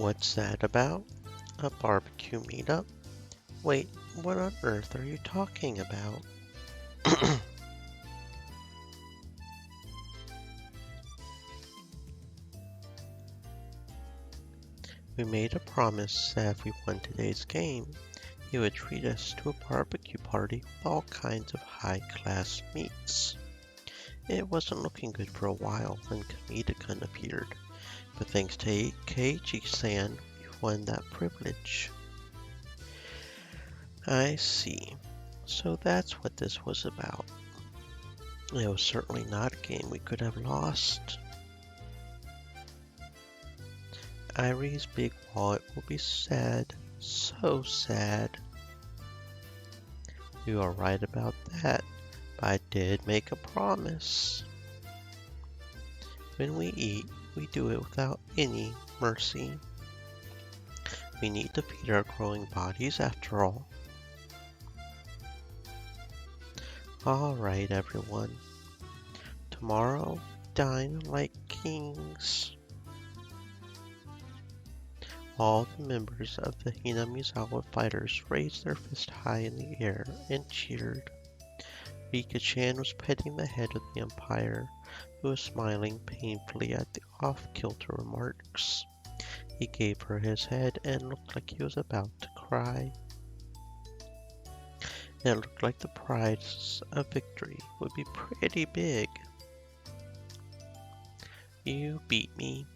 What's that about? A barbecue meetup? Wait, what on earth are you talking about? We made a promise that if we won today's game, he would treat us to a barbecue party with all kinds of high-class meats. It wasn't looking good for a while when Kamita-kun appeared, but thanks to Keiichi-san, we won that privilege. I see. So that's what this was about. It was certainly not a game we could have lost. Irie's big wallet will be sad, so sad. You are right about that, but I did make a promise. When we eat, we do it without any mercy. We need to feed our growing bodies after all. Alright everyone, tomorrow dine like kings. All the members of the Hinamizawa fighters raised their fist high in the air and cheered. Rika-chan was petting the head of the umpire, who was smiling painfully at the off-kilter remarks. He gave her his head and looked like he was about to cry. It looked like the prize of victory would be pretty big. You beat me.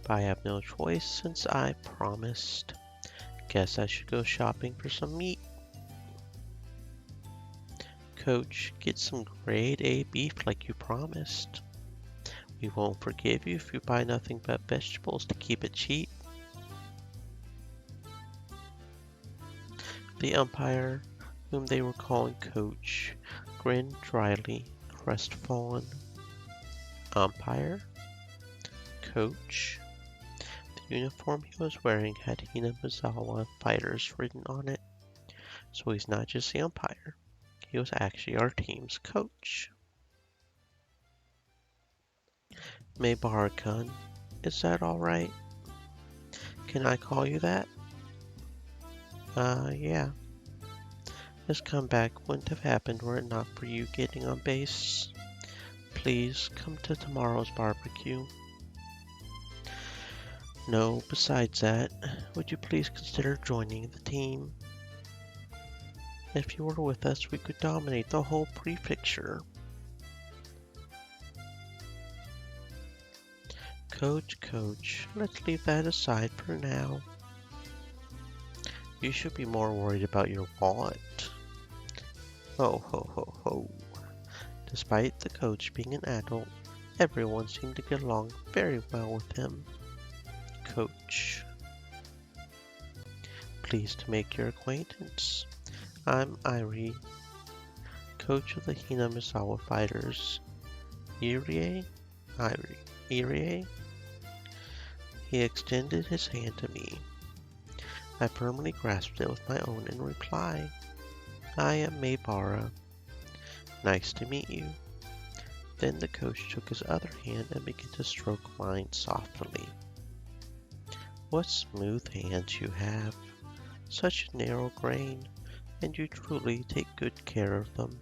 But I have no choice since I promised. Guess I should go shopping for some meat. Coach, get some grade A beef like you promised. We won't forgive you if you buy nothing but vegetables to keep it cheap. The umpire, whom they were calling Coach, grinned dryly, crestfallen. Umpire? Coach? The uniform he was wearing had Hinamizawa fighters written on it, so he's not just the umpire. He was actually our team's coach. Maibara-kun, is that alright? Can I call you that? Yeah. This comeback wouldn't have happened were it not for you getting on base. Please come to tomorrow's barbecue. No, besides that, would you please consider joining the team? If you were with us, we could dominate the whole prefecture. Coach, let's leave that aside for now. You should be more worried about your wallet. Ho ho ho ho. Despite the coach being an adult, everyone seemed to get along very well with him. Coach. Pleased to make your acquaintance. I'm Irie, coach of the Hinamizawa fighters. Irie? Irie? He extended his hand to me. I firmly grasped it with my own in reply. I am Maibara. Nice to meet you. Then the coach took his other hand and began to stroke mine softly. What smooth hands you have. Such a narrow grain, and you truly take good care of them.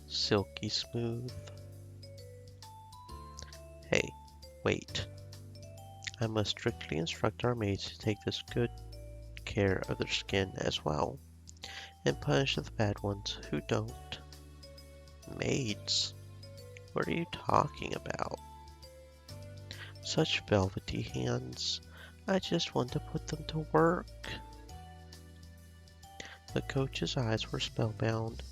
Silky smooth. Hey, wait. I must strictly instruct our maids to take this good care of their skin as well, and punish the bad ones who don't. Maids? What are you talking about? Such velvety hands. I just want to put them to work. The coach's eyes were spellbound,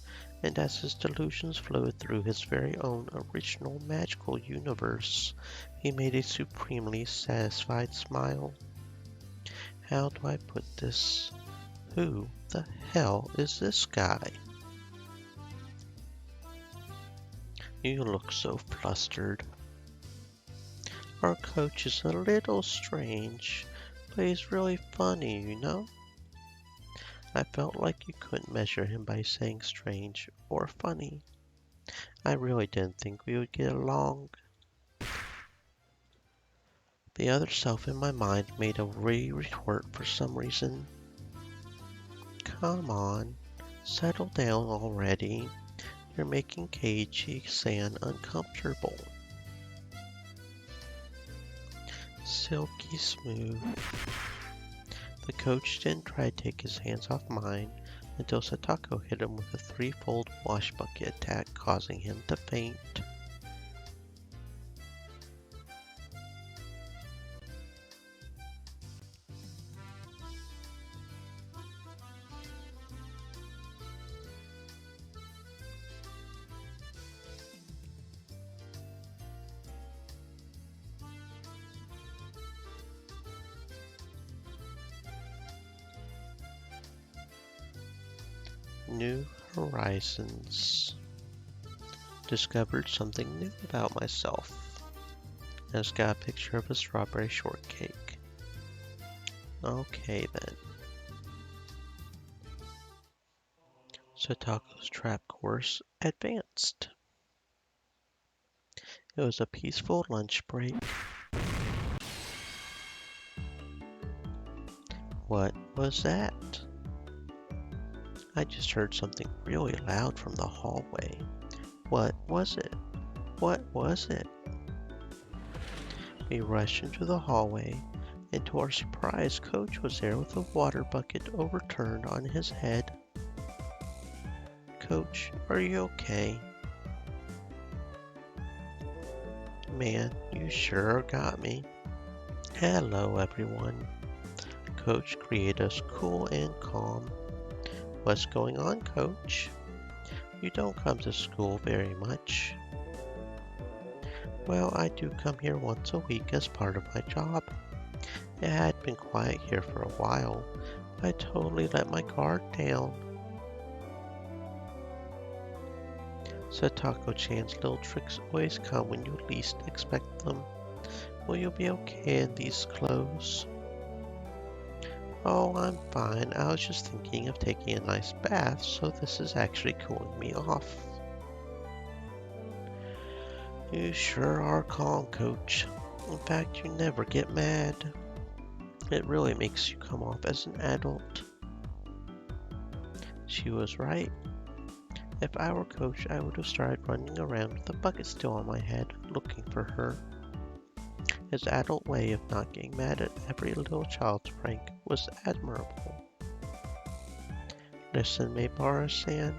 and as his delusions flowed through his very own original magical universe, he made a supremely satisfied smile. How do I put this? Who the hell is this guy? You look so flustered. Our coach is a little strange, but he's really funny, you know? I felt like you couldn't measure him by saying strange or funny. I really didn't think we would get along. The other self in my mind made a retort for some reason. Come on, settle down already. You're making Keiichi-san uncomfortable. Silky smooth. The coach didn't try to take his hands off mine until Satako hit him with a threefold wash bucket attack, causing him to faint. New horizons. Discovered something new about myself. I just got a picture of a strawberry shortcake. Okay then. Satako's trap course advanced. It was a peaceful lunch break. What was that? I just heard something really loud from the hallway. What was it? What was it? We rushed into the hallway, and to our surprise, Coach was there with a water bucket overturned on his head. Coach, are you okay? Man, you sure got me. Hello, everyone. Coach greeted us cool and calm. What's going on, Coach? You don't come to school very much. Well, I do come here once a week as part of my job. It had been quiet here for a while, but I totally let my guard down. Satako-chan's little tricks always come when you least expect them. Will you be okay in these clothes? Oh, I'm fine. I was just thinking of taking a nice bath, so this is actually cooling me off. You sure are calm, Coach. In fact, you never get mad. It really makes you come off as an adult. She was right. If I were Coach, I would have started running around with a bucket still on my head, looking for her. His adult way of not getting mad at every little child's prank was admirable. Listen, Maibara-san,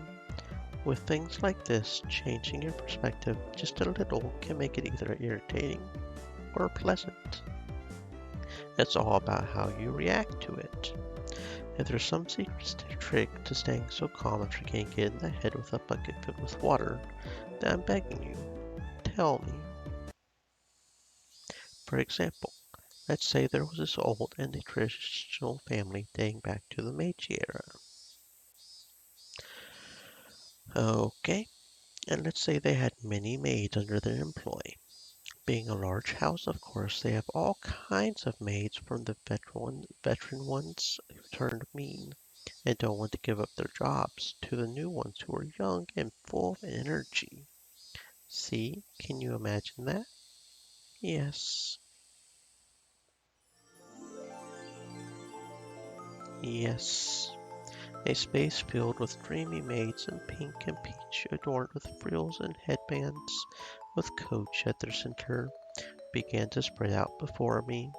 with things like this, changing your perspective just a little can make it either irritating or pleasant. It's all about how you react to it. If there's some secret trick to staying so calm after getting hit in the head with a bucket filled with water, then I'm begging you, tell me. For example, let's say there was this old and traditional family dating back to the Meiji era. Okay, and let's say they had many maids under their employ. Being a large house, of course, they have all kinds of maids, from the veteran ones who turned mean and don't want to give up their jobs, to the new ones who are young and full of energy. See, can you imagine that? Yes. Yes. A space filled with dreamy maids in pink and peach, adorned with frills and headbands, with Coach at their center, began to spread out before me.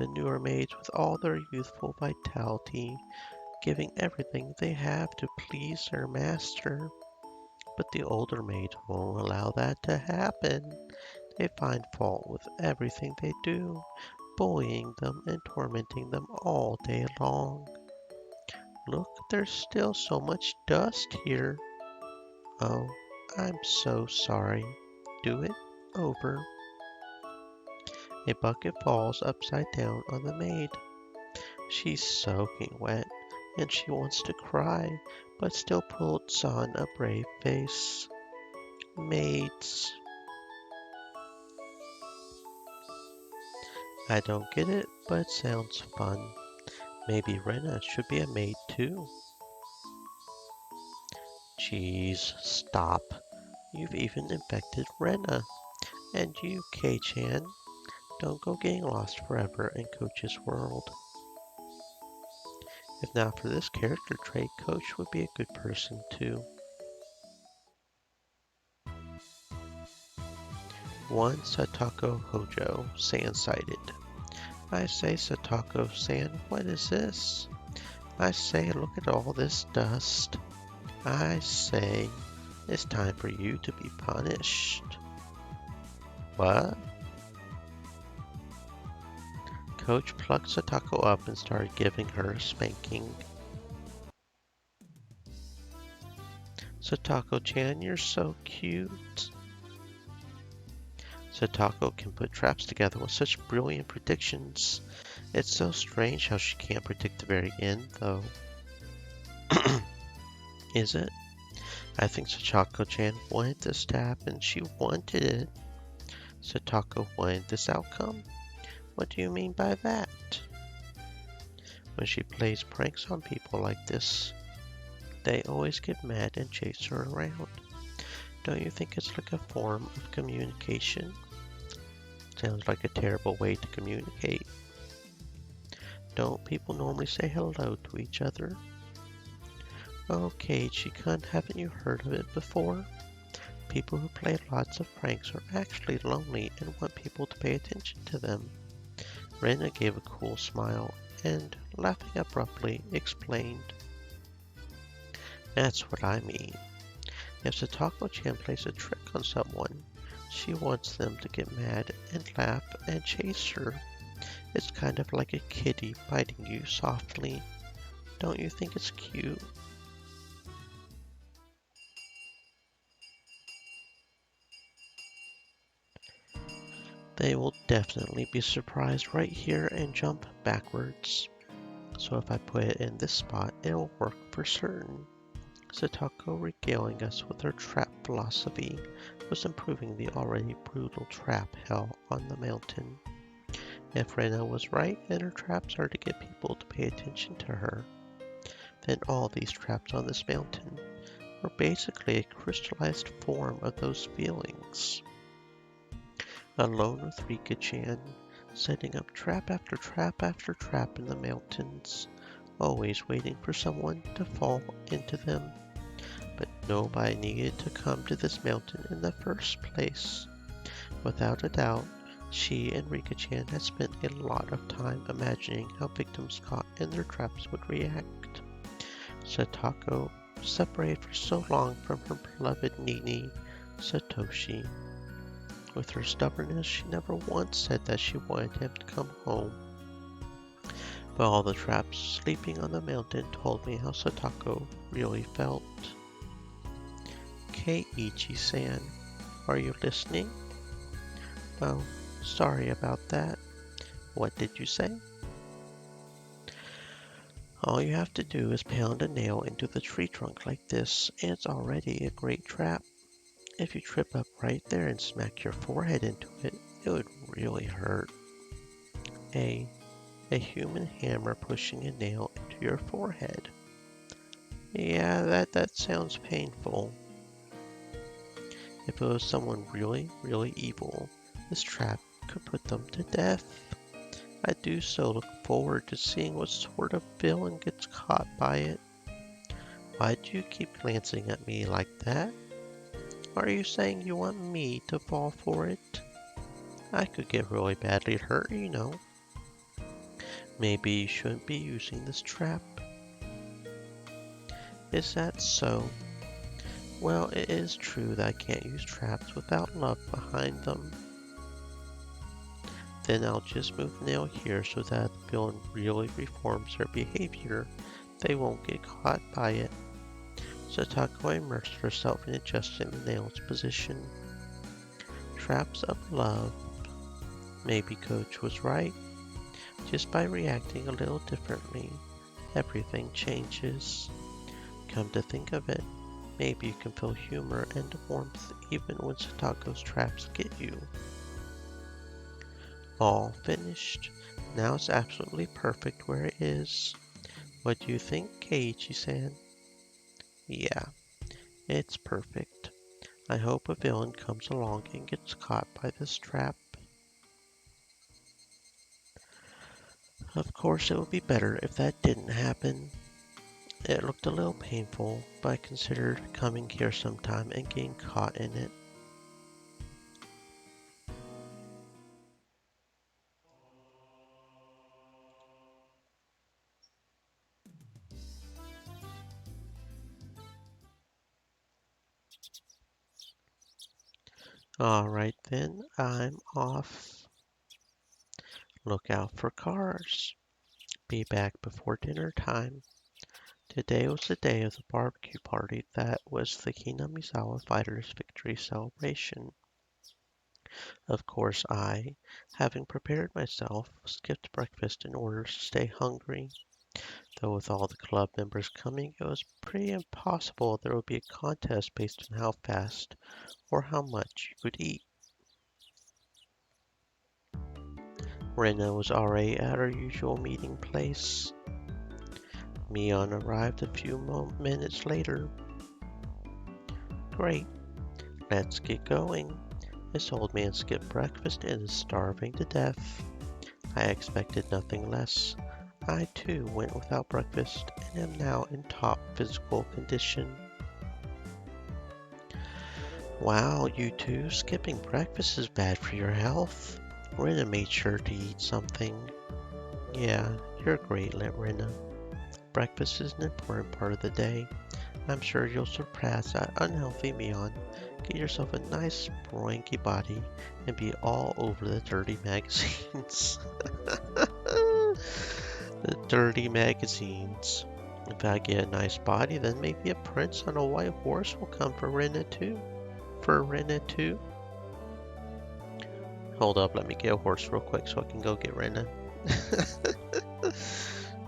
The newer maids, with all their youthful vitality, giving everything they have to please their master. But the older maids won't allow that to happen. They find fault with everything they do, bullying them and tormenting them all day long. Look, there's still so much dust here. Oh, I'm so sorry. Do it over. A bucket falls upside down on the maid. She's soaking wet, and she wants to cry, but still puts on a brave face. Maids. I don't get it, but it sounds fun. Maybe Rena should be a maid too. Jeez, stop. You've even infected Rena. And you, Kei-chan, Don't go getting lost forever in Coach's world. If not for this character trait, Coach would be a good person too. One Satako Hojo, San sighted. I say, Satako-san, what is this? I say, look at all this dust. I say, it's time for you to be punished. What? Coach plucked Satako up and started giving her a spanking. Satako-chan, you're so cute. Satako can put traps together with such brilliant predictions. It's so strange how she can't predict the very end, though. Is it? I think Satako-chan wanted this to happen. She wanted it. Satako wanted this outcome? What do you mean by that? When she plays pranks on people like this, they always get mad and chase her around. Don't you think it's like a form of communication? Sounds like a terrible way to communicate. Don't people normally say hello to each other? Okay, Chikun, haven't you heard of it before? People who play lots of pranks are actually lonely and want people to pay attention to them. Rena gave a cool smile and, laughing abruptly, explained. That's what I mean. If Satako-chan plays a trick on someone, she wants them to get mad and laugh and chase her. It's kind of like a kitty biting you softly. Don't you think it's cute? They will definitely be surprised right here and jump backwards. So if I put it in this spot, it'll work for certain. Satako, regaling us with her trap philosophy, was improving the already brutal trap hell on the mountain. If Rena was right and her traps are to get people to pay attention to her, then all these traps on this mountain were basically a crystallized form of those feelings. Alone with Rika-chan, setting up trap after trap after trap in the mountains, always waiting for someone to fall into them. But nobody needed to come to this mountain in the first place. Without a doubt, she and Rika-chan had spent a lot of time imagining how victims caught in their traps would react. Satako, separated for so long from her beloved Nini, Satoshi. With her stubbornness, she never once said that she wanted him to come home. But all the traps sleeping on the mountain told me how Satako really felt. Keiichi-san, are you listening? Oh, sorry about that. What did you say? All you have to do is pound a nail into the tree trunk like this, and it's already a great trap. If you trip up right there and smack your forehead into it, it would really hurt. A human hammer pushing a nail into your forehead. Yeah, that sounds painful. If it was someone really, really evil, this trap could put them to death. I do so look forward to seeing what sort of villain gets caught by it. Why do you keep glancing at me like that? Are you saying you want me to fall for it? I could get really badly hurt, you know. Maybe you shouldn't be using this trap. Is that so? Well, it is true that I can't use traps without love behind them. Then I'll just move the nail here so that if the villain really reforms their behavior, they won't get caught by it. Satako immersed herself in adjusting the nail's position. Traps of love. Maybe Coach was right. Just by reacting a little differently, everything changes. Come to think of it, maybe you can feel humor and warmth even when Satako's traps get you. All finished. Now it's absolutely perfect where it is. What do you think, Keiichi-san? Yeah, it's perfect. I hope a villain comes along and gets caught by this trap. Of course, it would be better if that didn't happen. It looked a little painful, but I considered coming here sometime and getting caught in it. Alright then, I'm off. Look out for cars. Be back before dinner time. Today was the day of the barbecue party that was the Hinamizawa Fighters' victory celebration. Of course I, having prepared myself, skipped breakfast in order to stay hungry. Though with all the club members coming, it was pretty impossible there would be a contest based on how fast or how much you could eat. Rena was already at our usual meeting place. Mion arrived a few minutes later. Great, let's get going. This old man skipped breakfast and is starving to death. I expected nothing less. I too went without breakfast and am now in top physical condition. Wow, you two, skipping breakfast is bad for your health. Rena made sure to eat something. Yeah, you're great, Rena. Breakfast is an important part of the day. I'm sure you'll surpass that unhealthy Mion. Get yourself a nice spranky body and be all over the dirty magazines. The dirty magazines. If I get a nice body, then maybe a prince on a white horse will come for Rena too. For Rena too. Hold up, let me get a horse real quick so I can go get Rena.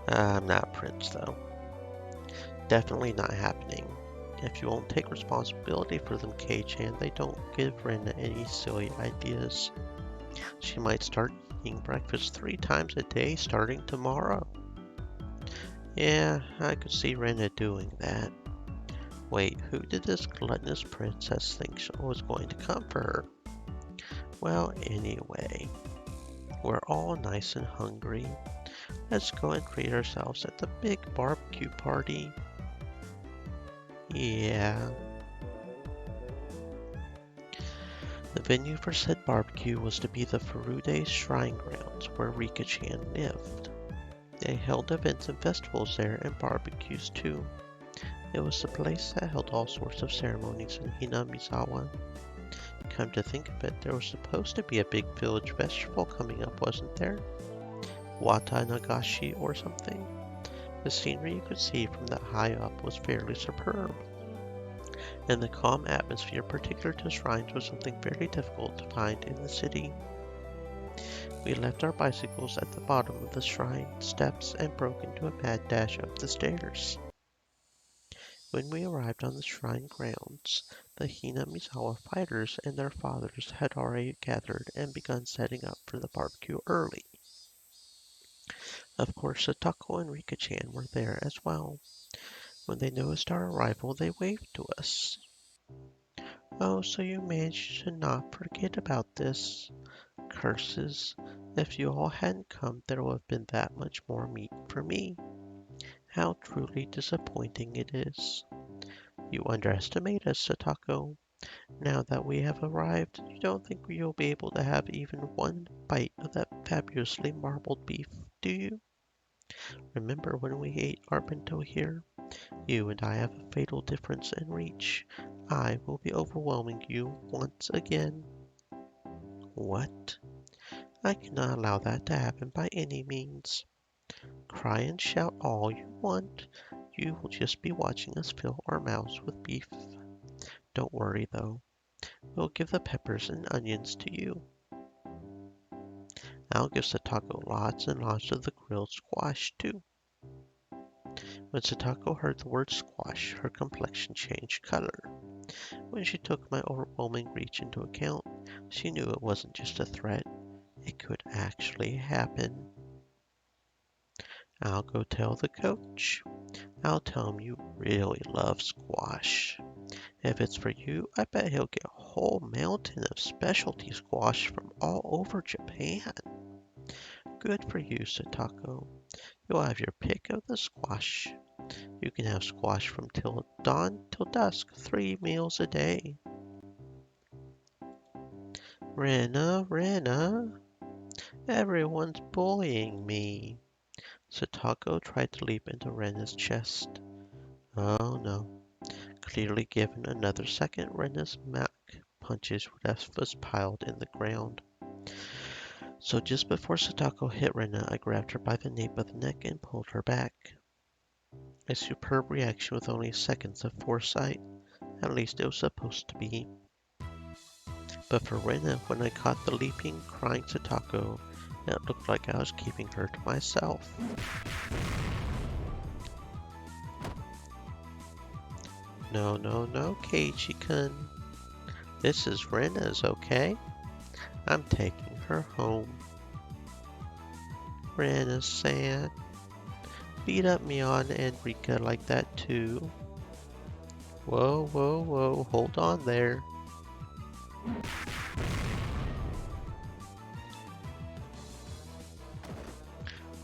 I'm not a prince though. Definitely not happening. If you won't take responsibility for them, K-chan, they don't give Rena any silly ideas. She might start eating breakfast 3 times a day starting tomorrow. Yeah, I could see Rena doing that. Wait, who did this gluttonous princess think was going to come for her? Well, anyway, we're all nice and hungry. Let's go and treat ourselves at the big barbecue party. Yeah. The venue for said barbecue was to be the Furude Shrine Grounds where Rika-chan lived. They held events and festivals there and barbecues too. It was the place that held all sorts of ceremonies in Hinamizawa. Come to think of it, there was supposed to be a big village festival coming up, wasn't there? Wata Nagashi or something. The scenery you could see from that high up was fairly superb, and the calm atmosphere particular to shrines was something very difficult to find in the city. We left our bicycles at the bottom of the shrine steps and broke into a mad dash up the stairs. When we arrived on the shrine grounds, the Hinamizawa fighters and their fathers had already gathered and begun setting up for the barbecue early. Of course, Satako and Rika-chan were there as well. When they noticed our arrival, they waved to us. Oh, so you managed to not forget about this. Curses. If you all hadn't come, there would have been that much more meat for me. How truly disappointing it is. You underestimate us, Satako. Now that we have arrived, you don't think you'll be able to have even one bite of that fabulously marbled beef, do you? Remember when we ate our bento here? You and I have a fatal difference in reach. I will be overwhelming you once again. What? I cannot allow that to happen by any means. Cry and shout all you want. You will just be watching us fill our mouths with beef. Don't worry though. We'll give the peppers and onions to you. I'll give Satako lots and lots of the grilled squash too. When Satako heard the word squash, her complexion changed color. When she took my overwhelming reach into account, she knew it wasn't just a threat. It could actually happen. I'll go tell the coach. I'll tell him you really love squash. If it's for you, I bet he'll get a whole mountain of specialty squash from all over Japan. Good for you, Satako. You'll have your pick of the squash. You can have squash from till dawn till dusk, 3 meals a day. Rena, Rena, everyone's bullying me. Satako tried to leap into Rena's chest. Oh no. Clearly given another second, Rena's Mac punches would have was piled in the ground. So just before Satako hit Rena, I grabbed her by the nape of the neck and pulled her back. A superb reaction with only seconds of foresight. At least it was supposed to be. But for Rena, when I caught the leaping, crying Satako, it looked like I was keeping her to myself. No, no, no, Keiichi-kun. This is Rena's, okay? I'm taking her home. Rena-san. Beat up Mion and Rika like that too. Whoa, whoa, whoa, hold on there.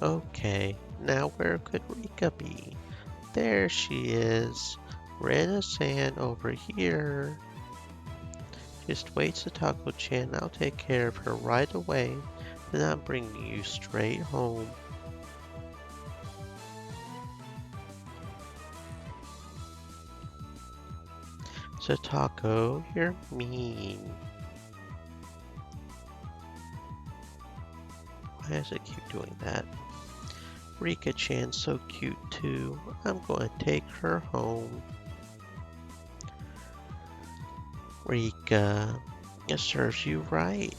Okay, now where could Rika be? There she is. Rena-san over here. Just wait, Satako-chan. I'll take care of her right away. Then I'm bringing you straight home. Satako, you're mean. Why does it keep doing that? Rika-chan's so cute too. I'm going to take her home. Rika, it serves you right.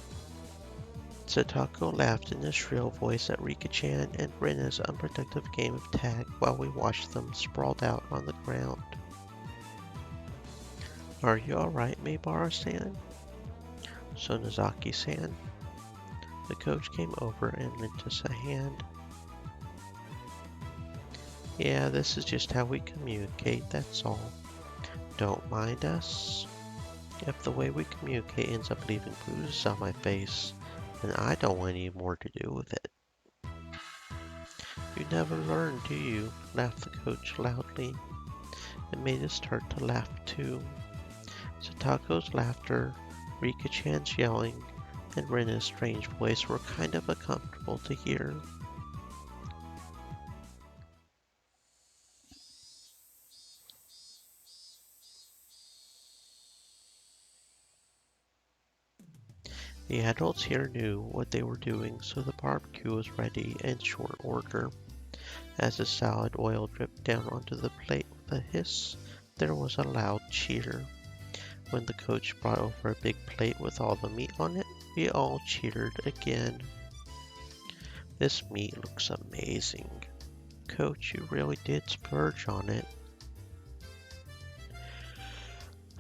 Satako laughed in a shrill voice at Rika-chan and Rena's unproductive game of tag while we watched them sprawled out on the ground. Are you alright, Maebara-san? Sonozaki-san. The coach came over and lent us a hand. Yeah, this is just how we communicate, that's all. Don't mind us. If the way we communicate ends up leaving bruises on my face, then I don't want any more to do with it. You never learn, do you? Laughed the coach loudly. It made us start to laugh too. Satako's laughter, Rika-chan's yelling, and Rena's strange voice were kind of uncomfortable to hear. The adults here knew what they were doing, so the barbecue was ready in short order. As the salad oil dripped down onto the plate with a hiss, there was a loud cheer. When the coach brought over a big plate with all the meat on it, we all cheered again. This meat looks amazing. Coach, you really did splurge on it.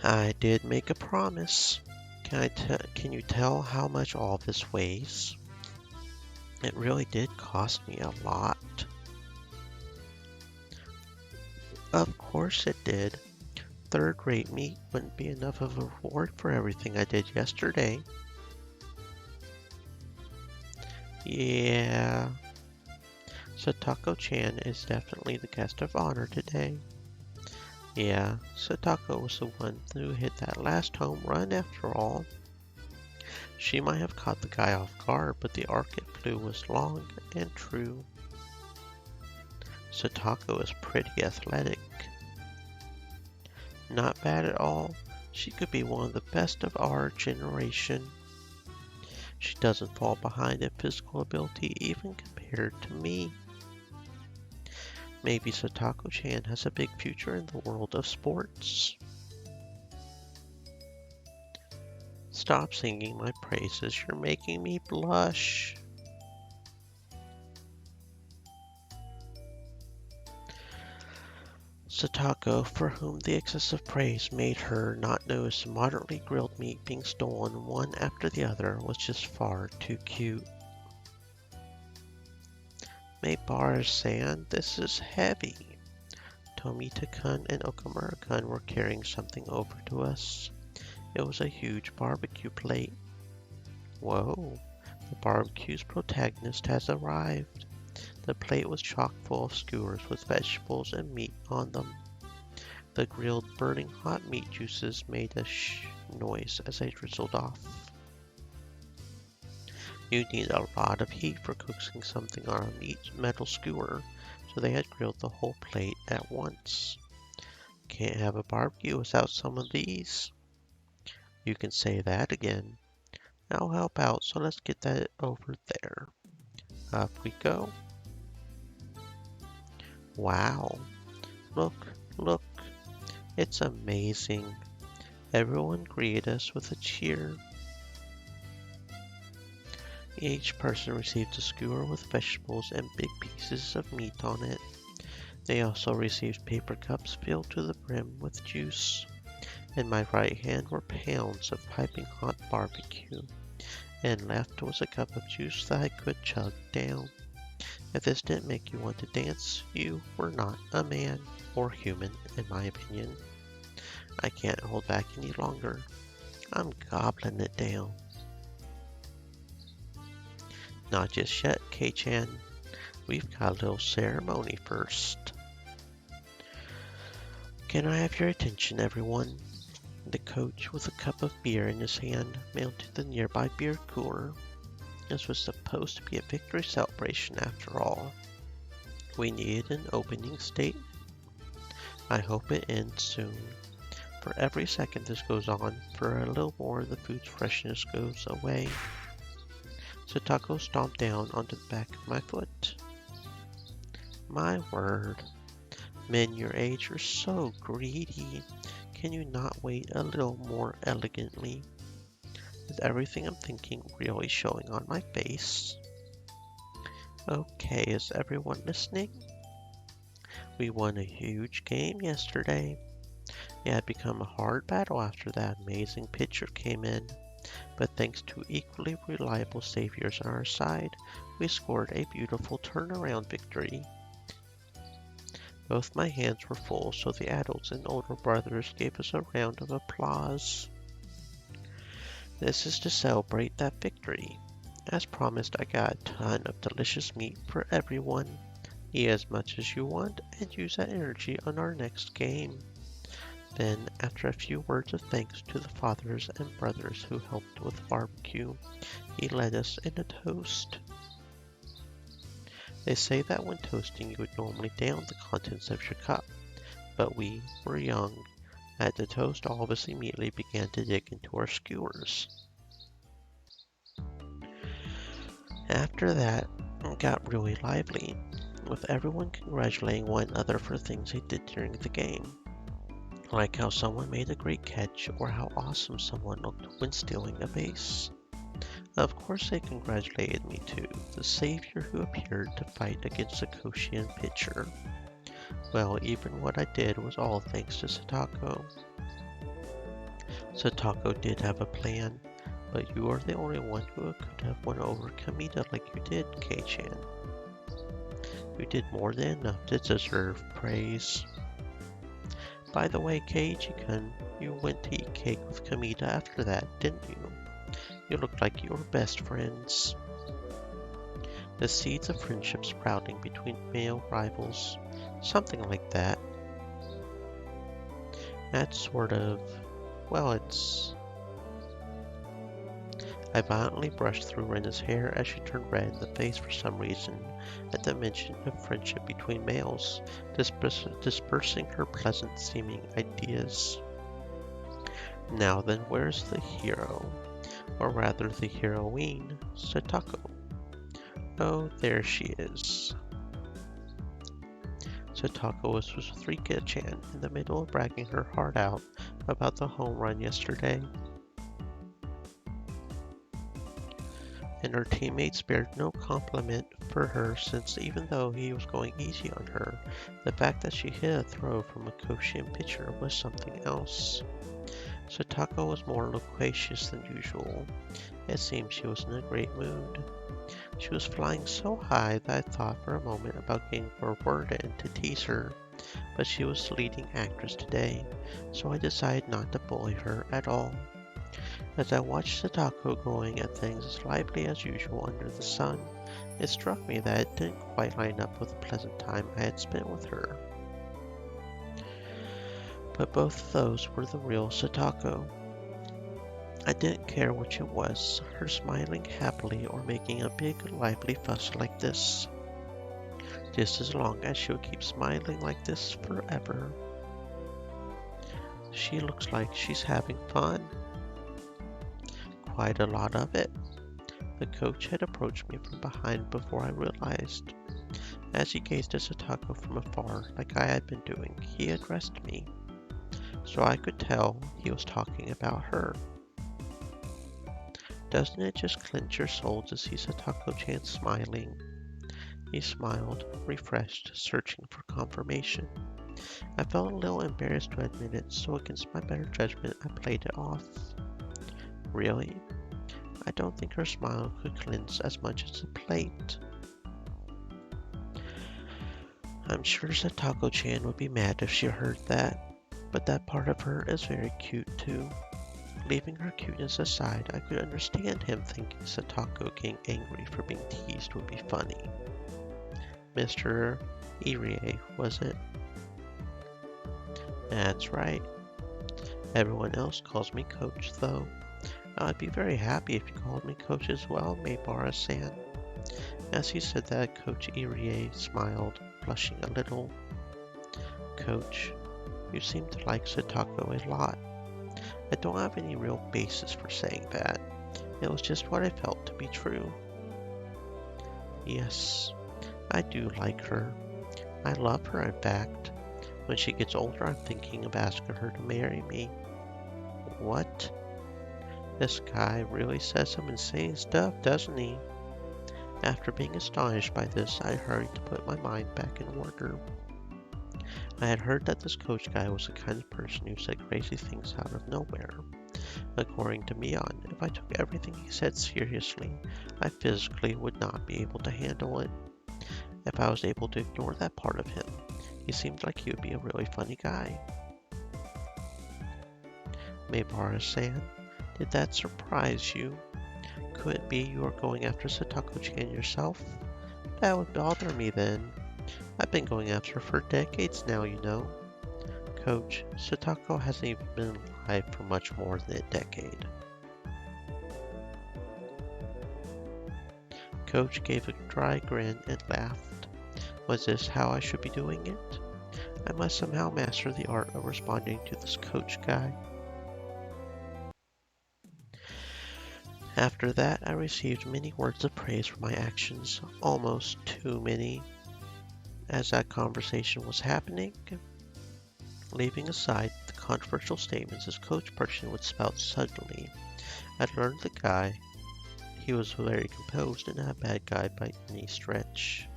I did make a promise. Can you tell how much all this weighs? It really did cost me a lot. Of course it did. Third-rate meat wouldn't be enough of a reward for everything I did yesterday. Yeah. Satako-chan is definitely the guest of honor today. Yeah, Satako was the one who hit that last home run after all. She might have caught the guy off guard, but the arc it flew was long and true. Satako is pretty athletic. Not bad at all. She could be one of the best of our generation. She doesn't fall behind in physical ability even compared to me. Maybe Satako-chan has a big future in the world of sports. Stop singing my praises, you're making me blush. Satako, for whom the excessive praise made her not notice moderately grilled meat being stolen one after the other, was just far too cute. Maebara-san, this is heavy. Tomita-kun and Okamura-kun were carrying something over to us. It was a huge barbecue plate. Whoa, The barbecue's protagonist has arrived. The plate was chock full of skewers with vegetables and meat on them. The grilled burning hot meat juices made a shh noise as they drizzled off. You need a lot of heat for cooking something on a metal skewer, so they had grilled the whole plate at once. Can't have a barbecue without some of these. You can say that again. I'll help out, so let's get that over there. Up we go. Wow. Look, look. It's amazing. Everyone greeted us with a cheer. Each person received a skewer with vegetables and big pieces of meat on it. They also received paper cups filled to the brim with juice. In my right hand were pounds of piping hot barbecue, and left was a cup of juice that I could chug down. If this didn't make you want to dance, you were not a man or human, in my opinion. I can't hold back any longer. I'm gobbling it down. Not just yet, K-chan. We've got a little ceremony first. Can I have your attention, everyone? The coach, with a cup of beer in his hand, mounted the nearby beer cooler. This was supposed to be a victory celebration after all. We needed an opening statement. I hope it ends soon. For every second this goes on, for a little more the food's freshness goes away. Satako stomped down onto the back of my foot. My word. Men your age are so greedy. Can you not wait a little more elegantly? Is everything I'm thinking really showing on my face? Okay, is everyone listening? We won a huge game yesterday. It had become a hard battle after that amazing pitcher came in, but thanks to equally reliable saviors on our side, we scored a beautiful turnaround victory. Both my hands were full, so the adults and older brothers gave us a round of applause. This is to celebrate that victory. As promised, I got a ton of delicious meat for everyone. Eat as much as you want and use that energy on our next game. Then, after a few words of thanks to the fathers and brothers who helped with the barbecue, he led us in a toast. They say that when toasting you would normally down the contents of your cup, but we were young. At the toast, all of us immediately began to dig into our skewers. After that, it got really lively, with everyone congratulating one another for things they did during the game. Like how someone made a great catch or how awesome someone looked when stealing a base. Of course they congratulated me too, the savior who appeared to fight against the Koshian pitcher. Well, even what I did was all thanks to Satako. Satako did have a plan, but you are the only one who could have won over Kamita like you did, Kei-chan. You did more than enough to deserve praise. By the way, Keiichi-kun, you went to eat cake with Kamita after that, didn't you? You looked like you were best friends. The seeds of friendship sprouting between male rivals. Something like that. That's sort of... well, it's... I violently brushed through Rena's hair as she turned red in the face for some reason at the mention of friendship between males, dispersing her pleasant-seeming ideas. Now then, where's the hero? Or rather the heroine, Satako. Oh, there she is. Satako was with Rika-chan in the middle of bragging her heart out about the home run yesterday. And her teammate spared no compliment for her, since even though he was going easy on her, the fact that she hit a throw from a Koshian pitcher was something else. Satako was more loquacious than usual. It seemed she was in a great mood. She was flying so high that I thought for a moment about getting her word in to tease her, but she was the leading actress today, so I decided not to bully her at all. As I watched Satako going at things as lively as usual under the sun, it struck me that it didn't quite line up with the pleasant time I had spent with her. But both of those were the real Satako. I didn't care which it was, her smiling happily or making a big, lively fuss like this. Just as long as she'll keep smiling like this forever. She looks like she's having fun. Quite a lot of it. The coach had approached me from behind before I realized. As he gazed at Satako from afar, like I had been doing, he addressed me. So I could tell he was talking about her. Doesn't it just clench your soul to see Satako-chan smiling? He smiled, refreshed, searching for confirmation. I felt a little embarrassed to admit it, so against my better judgment, I played it off. Really? I don't think her smile could cleanse as much as a plate. I'm sure Satako-chan would be mad if she heard that, but that part of her is very cute too. Leaving her cuteness aside, I could understand him thinking Satako getting angry for being teased would be funny. Mr. Irie, was it? That's right. Everyone else calls me Coach, though. I'd be very happy if you called me Coach as well, Maybara-san. As he said that, Coach Irie smiled, blushing a little. Coach, you seem to like Satako a lot. I don't have any real basis for saying that. It was just what I felt to be true. Yes, I do like her. I love her, in fact. When she gets older, I'm thinking of asking her to marry me. What? This guy really says some insane stuff, doesn't he? After being astonished by this, I hurried to put my mind back in order. I had heard that this coach guy was the kind of person who said crazy things out of nowhere. According to Mion, if I took everything he said seriously, I physically would not be able to handle it. If I was able to ignore that part of him, he seemed like he would be a really funny guy. Maybara-san, did that surprise you? Could it be you are going after Satako-chan yourself? That would bother me then. I've been going after her for decades now, you know. Coach, Satako hasn't even been alive for much more than a decade. Coach gave a dry grin and laughed. Was this how I should be doing it? I must somehow master the art of responding to this coach guy. After that, I received many words of praise for my actions, almost too many. As that conversation was happening, leaving aside the controversial statements his coach person would spout suddenly, I'd learned the guy. He was very composed and not a bad guy by any stretch.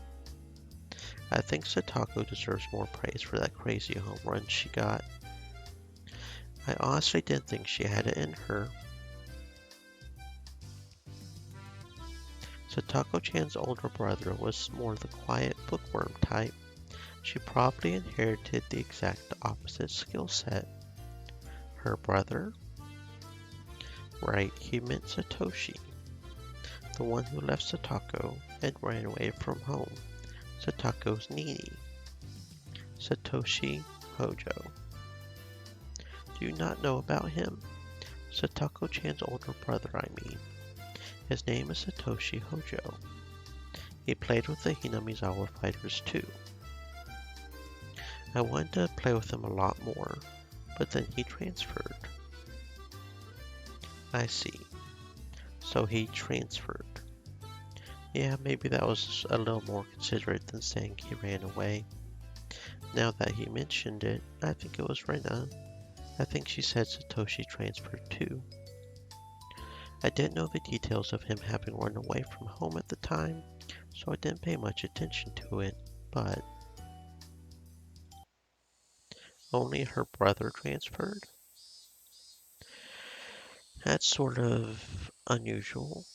I think Satako deserves more praise for that crazy home run she got. I honestly didn't think she had it in her. Satako-chan's older brother was more the quiet bookworm type. She probably inherited the exact opposite skill set. Her brother? Right, he meant Satoshi, the one who left Satako and ran away from home. Satako's Nini. Satoshi Hojo. Do you not know about him? Satako-chan's older brother, I mean. His name is Satoshi Hojo. He played with the Hinamizawa fighters too. I wanted to play with him a lot more, but then he transferred. I see. So he transferred. Yeah, maybe that was a little more considerate than saying he ran away. Now that he mentioned it, I think it was Rena. I think she said Satoshi transferred too. I didn't know the details of him having run away from home at the time, so I didn't pay much attention to it, but only her brother transferred? That's sort of unusual.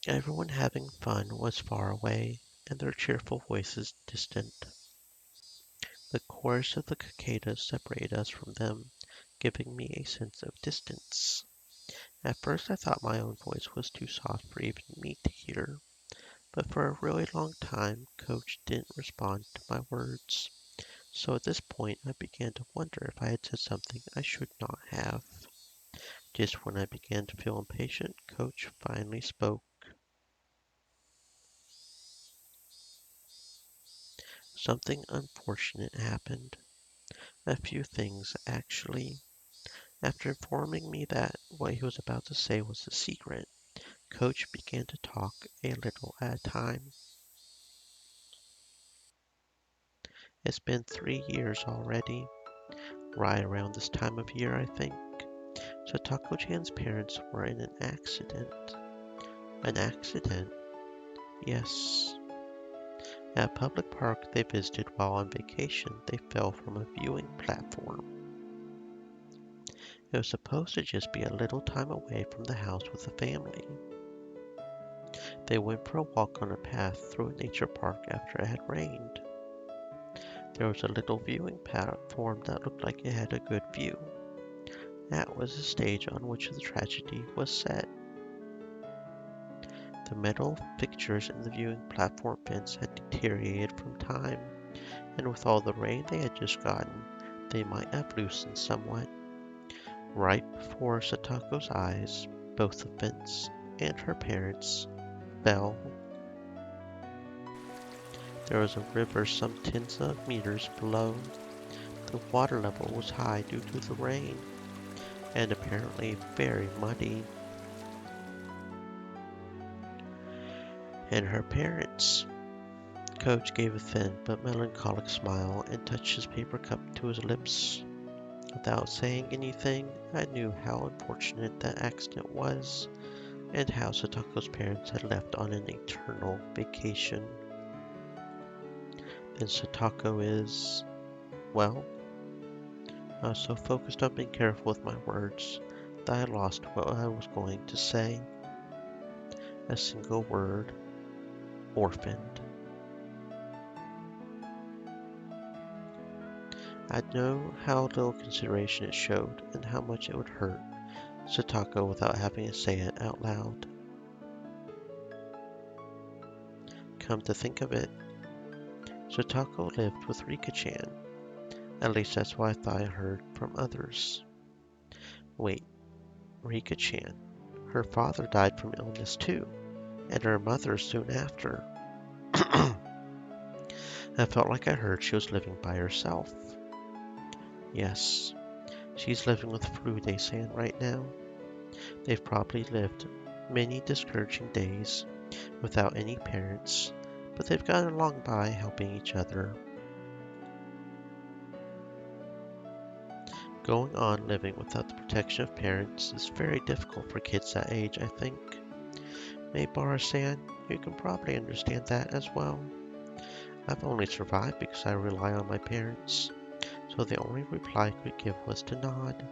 Everyone having fun was far away, and their cheerful voices distant. The chorus of the cicadas separated us from them, giving me a sense of distance. At first I thought my own voice was too soft for even me to hear, but for a really long time Coach didn't respond to my words. So at this point I began to wonder if I had said something I should not have. Just when I began to feel impatient, Coach finally spoke. Something unfortunate happened. A few things, actually. After informing me that what he was about to say was a secret, Coach began to talk a little at a time. It's been 3 years already, right around this time of year, I think. Satako-chan's parents were in an accident. An accident? Yes. At a public park they visited while on vacation, they fell from a viewing platform. It was supposed to just be a little time away from the house with the family. They went for a walk on a path through a nature park after it had rained. There was a little viewing platform that looked like it had a good view. That was the stage on which the tragedy was set. The metal fixtures in the viewing platform fence had deteriorated from time, and with all the rain they had just gotten, they might have loosened somewhat. Right before Satako's eyes, both the fence and her parents fell. There was a river some tens of meters below. The water level was high due to the rain, and apparently very muddy. And her parents. Coach gave a thin but melancholic smile and touched his paper cup to his lips. Without saying anything, I knew how unfortunate that accident was, and how Satako's parents had left on an eternal vacation. Then Satako is, well, I was so focused on being careful with my words that I lost what I was going to say. A single word, orphaned. I know how little consideration it showed and how much it would hurt Satako without having to say it out loud. Come to think of it, Satako lived with Rika-chan. At least that's what I thought I heard from others. Wait, Rika-chan. Her father died from illness too, and her mother soon after. I felt like I heard she was living by herself. Yes, she's living with Furude-san right now. They've probably lived many discouraging days without any parents, but they've gotten along by helping each other. Going on living without the protection of parents is very difficult for kids that age, I think. Maibara-san, you can probably understand that as well. I've only survived because I rely on my parents, so the only reply I could give was to nod.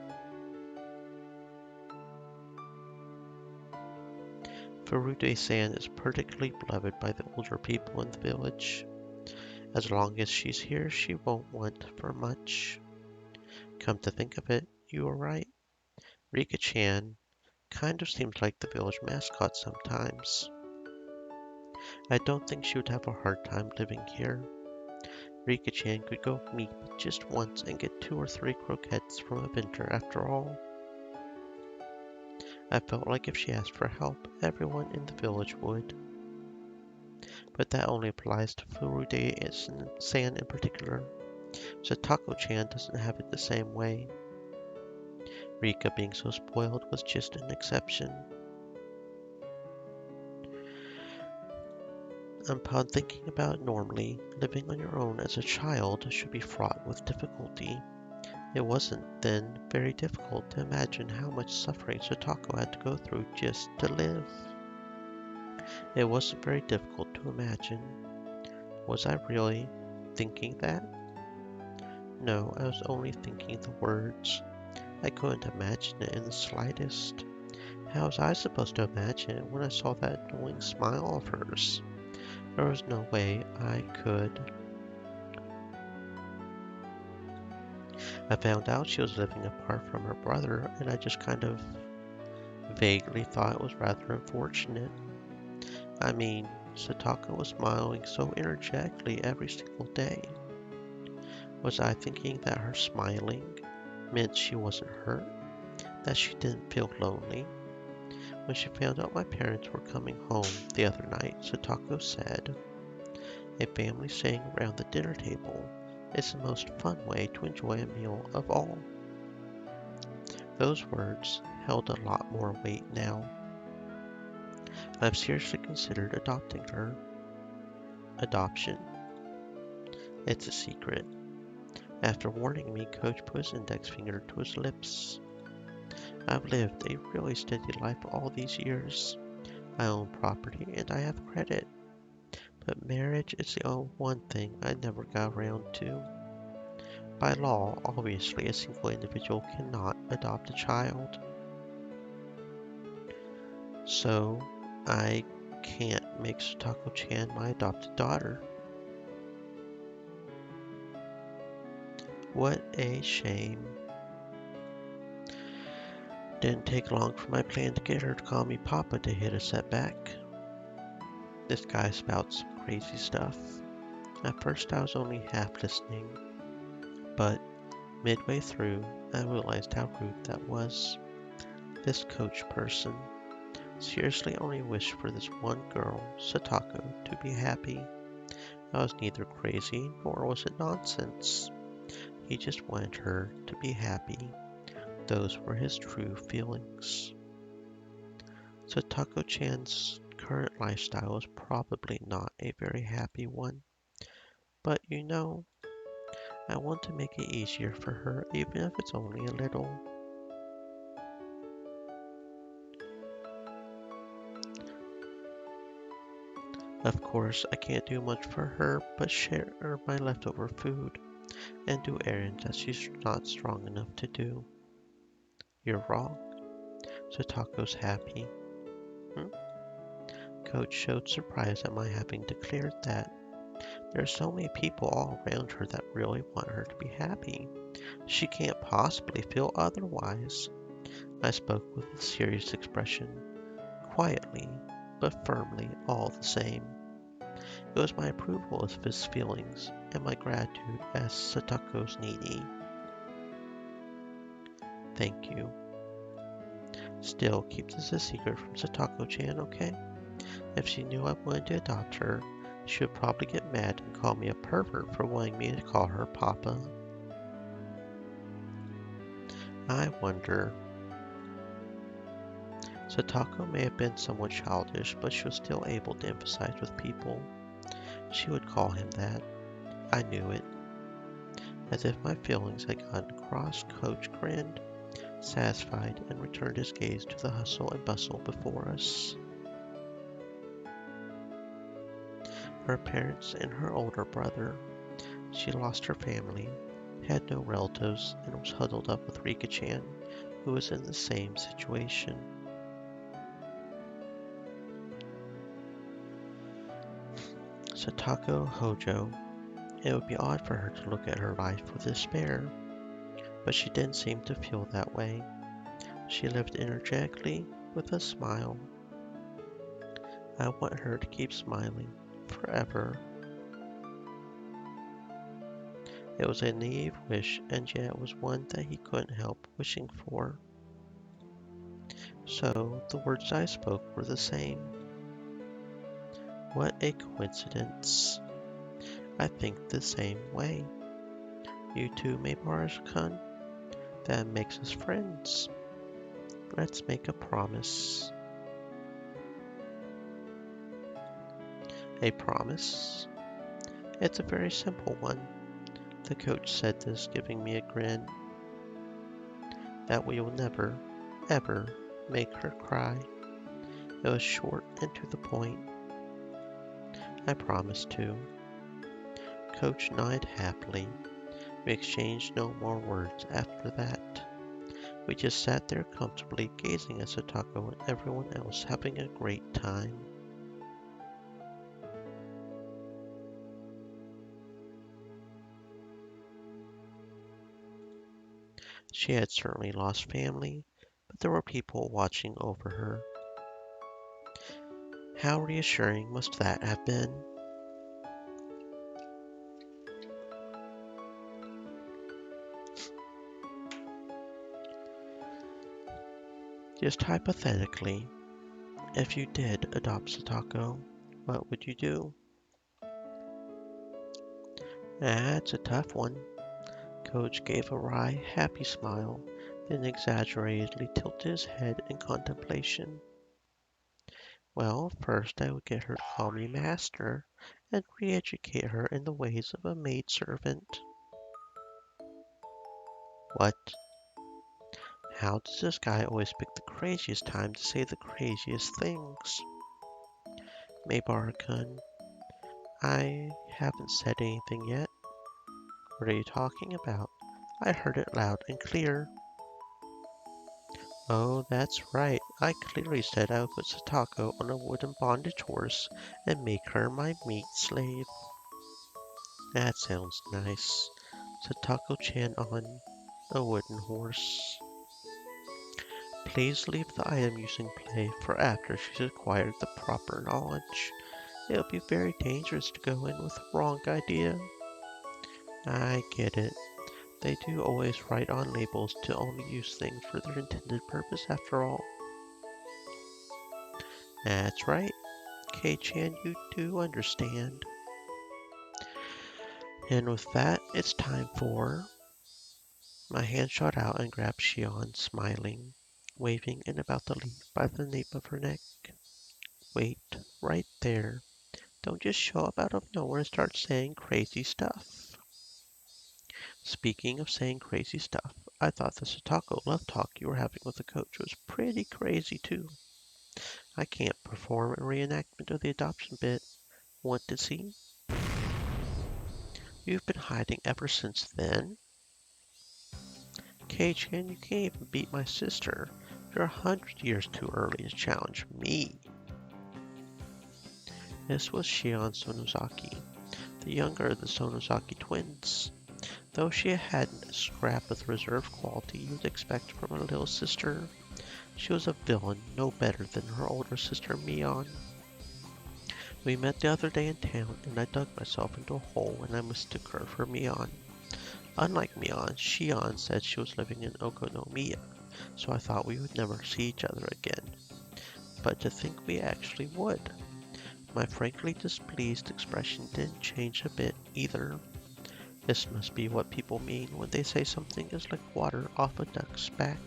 Furude-san is particularly beloved by the older people in the village. As long as she's here, she won't want for much. Come to think of it, you were right. Rika-chan kind of seems like the village mascot sometimes. I don't think she would have a hard time living here. Rika-chan could go meet just once and get 2 or 3 croquettes from a vendor after all. I felt like if she asked for help, everyone in the village would. But that only applies to Furude-san in particular. Satako-chan doesn't have it the same way. Rika being so spoiled was just an exception. Upon thinking about it normally, living on your own as a child should be fraught with difficulty. It wasn't, then, very difficult to imagine how much suffering Satako had to go through just to live. It wasn't very difficult to imagine. Was I really thinking that? No, I was only thinking the words. I couldn't imagine it in the slightest. How was I supposed to imagine it when I saw that annoying smile of hers? There was no way I could. I found out she was living apart from her brother, and I just kind of vaguely thought it was rather unfortunate. I mean, Sataka was smiling so energetically every single day. Was I thinking that her smiling meant she wasn't hurt, that she didn't feel lonely? When she found out my parents were coming home the other night, Satako said, "A family sitting around the dinner table is the most fun way to enjoy a meal of all." Those words held a lot more weight now. I've seriously considered adopting her. Adoption? It's a secret. After warning me, Coach put his index finger to his lips. I've lived a really steady life all these years. I own property and I have credit. But marriage is the only one thing I never got around to. By law, obviously, a single individual cannot adopt a child. So, I can't make Satako-chan my adopted daughter. What a shame. Didn't take long for my plan to get her to call me Papa to hit a setback. This guy spouts some crazy stuff. At first I was only half listening, but midway through I realized how rude that was. This coach person seriously only wished for this one girl, Satako, to be happy. I was neither crazy nor was it nonsense. He just wanted her to be happy. Those were his true feelings. Satako-chan's current lifestyle is probably not a very happy one. But you know, I want to make it easier for her, even if it's only a little. Of course, I can't do much for her but share my leftover food and do errands that she's not strong enough to do. You're wrong. Satako's happy. Hmm? Coach showed surprise at my having declared that. There are so many people all around her that really want her to be happy. She can't possibly feel otherwise. I spoke with a serious expression, quietly but firmly all the same. It was my approval of his feelings and my gratitude as Satako's needy. Thank you. Still, keep this a secret from Satako-chan, okay? If she knew I wanted to adopt her, she would probably get mad and call me a pervert for wanting me to call her Papa. I wonder. Satako may have been somewhat childish, but she was still able to emphasize with people. She would call him that. I knew it. As if my feelings had gotten across, Coach grinned, satisfied, and returned his gaze to the hustle and bustle before us. Her parents and her older brother. She lost her family, had no relatives, and was huddled up with Rika-chan, who was in the same situation. Satako Hojo. It would be odd for her to look at her life with despair, but she didn't seem to feel that way. She lived energetically with a smile. I want her to keep smiling forever. It was a naive wish, and yet it was one that he couldn't help wishing for. So the words I spoke were the same. What a coincidence. I think the same way. You too, Maybara-kun? That makes us friends. Let's make a promise. A promise? It's a very simple one. The coach said this, giving me a grin. That we will never, ever make her cry. It was short and to the point. I promised to. Coach nodded happily. We exchanged no more words after that. We just sat there comfortably gazing at Satako and everyone else having a great time. She had certainly lost family, but there were people watching over her. How reassuring must that have been? Just hypothetically, if you did adopt Satako, what would you do? That's a tough one. Coach gave a wry, happy smile, then exaggeratedly tilted his head in contemplation. Well, first I would get her to call me master and re-educate her in the ways of a maidservant. What? How does this guy always pick the craziest time to say the craziest things? Maybar-kun, I haven't said anything yet. What are you talking about? I heard it loud and clear. Oh, that's right. I clearly said I would put Satako on a wooden bondage horse and make her my meat slave. That sounds nice. Satako-chan on a wooden horse. Please leave the item using play for after she's acquired the proper knowledge. It would be very dangerous to go in with the wrong idea. I get it. They do always write on labels to only use things for their intended purpose after all. That's right. Kei-chan, you do understand. And with that, it's time for... My hand shot out and grabbed Shion, smiling, waving and about to leave by the nape of her neck. Wait, right there. Don't just show up out of nowhere and start saying crazy stuff. Speaking of saying crazy stuff, I thought the Satako love talk you were having with the coach was pretty crazy too. I can't perform a reenactment of the adoption bit. Want to see? You've been hiding ever since then? Kei-chan, you can't even beat my sister. You're 100 years too early to challenge me. This was Shion Sonozaki, the younger of the Sonozaki twins. Though she hadn't a scrap of the reserved quality you'd expect from a little sister, she was a villain no better than her older sister Mion. We met the other day in town, and I dug myself into a hole when I mistook her for Mion. Unlike Mion, Shion said she was living in Okonomiya, so I thought we would never see each other again. But to think we actually would. My frankly displeased expression didn't change a bit either. This must be what people mean when they say something is like water off a duck's back.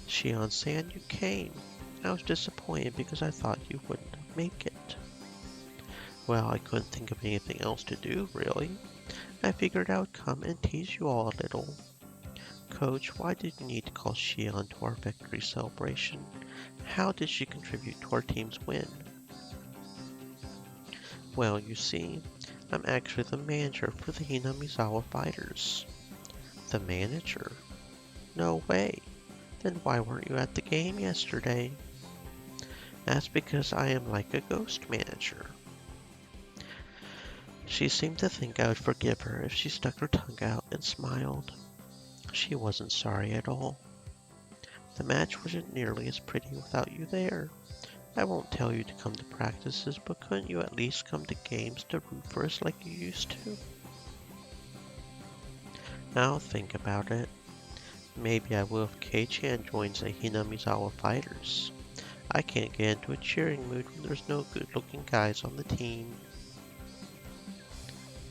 Shion-san, you came. I was disappointed because I thought you wouldn't make it. Well, I couldn't think of anything else to do, really. I figured I would come and tease you all a little. Coach, why did you need to call Shion to our victory celebration? How did she contribute to our team's win? Well, you see, I'm actually the manager for the Hinamizawa Fighters. The manager? No way. Then why weren't you at the game yesterday? That's because I am like a ghost manager. She seemed to think I would forgive her if she stuck her tongue out and smiled. She wasn't sorry at all. The match wasn't nearly as pretty without you there. I won't tell you to come to practices, but couldn't you at least come to games to root for us like you used to? Now think about it. Maybe I will if Kei-chan joins the Hinamizawa Fighters. I can't get into a cheering mood when there's no good-looking guys on the team.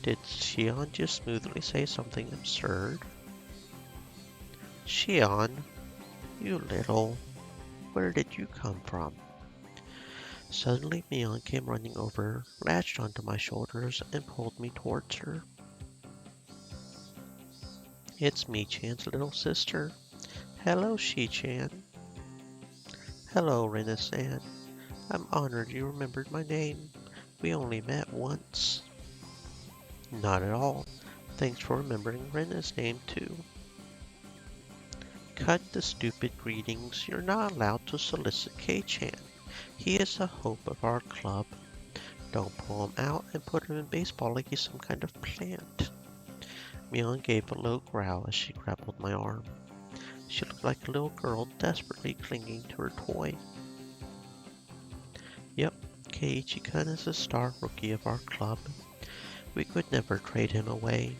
Did Shion just smoothly say something absurd? Shion, you little... Where did you come from? Suddenly Mion came running over, latched onto my shoulders, and pulled me towards her. It's Mi-chan's little sister. Hello, Shi-chan. Hello, Rena-san. I'm honored you remembered my name. We only met once. Not at all. Thanks for remembering Rena's name, too. Cut the stupid greetings. You're not allowed to solicit Kei-chan. He is the hope of our club. Don't pull him out and put him in baseball like he's some kind of plant. Mion gave a low growl as she grappled my arm. She looked like a little girl desperately clinging to her toy. Yep, Keiichi-kun is the star rookie of our club. We could never trade him away.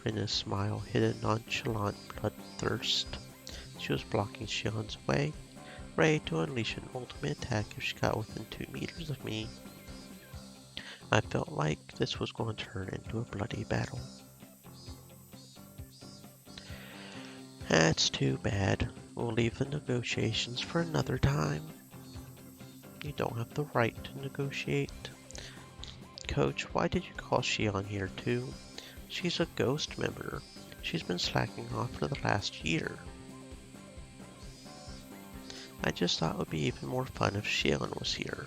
Rinna's smile hid a nonchalant bloodthirst. She was blocking Shion's way, ready to unleash an ultimate attack if she got within 2 meters of me. I felt like this was going to turn into a bloody battle. That's too bad. We'll leave the negotiations for another time. You don't have the right to negotiate. Coach, why did you call Shion here too? She's a ghost member. She's been slacking off for the last year. I just thought it would be even more fun if Shion was here.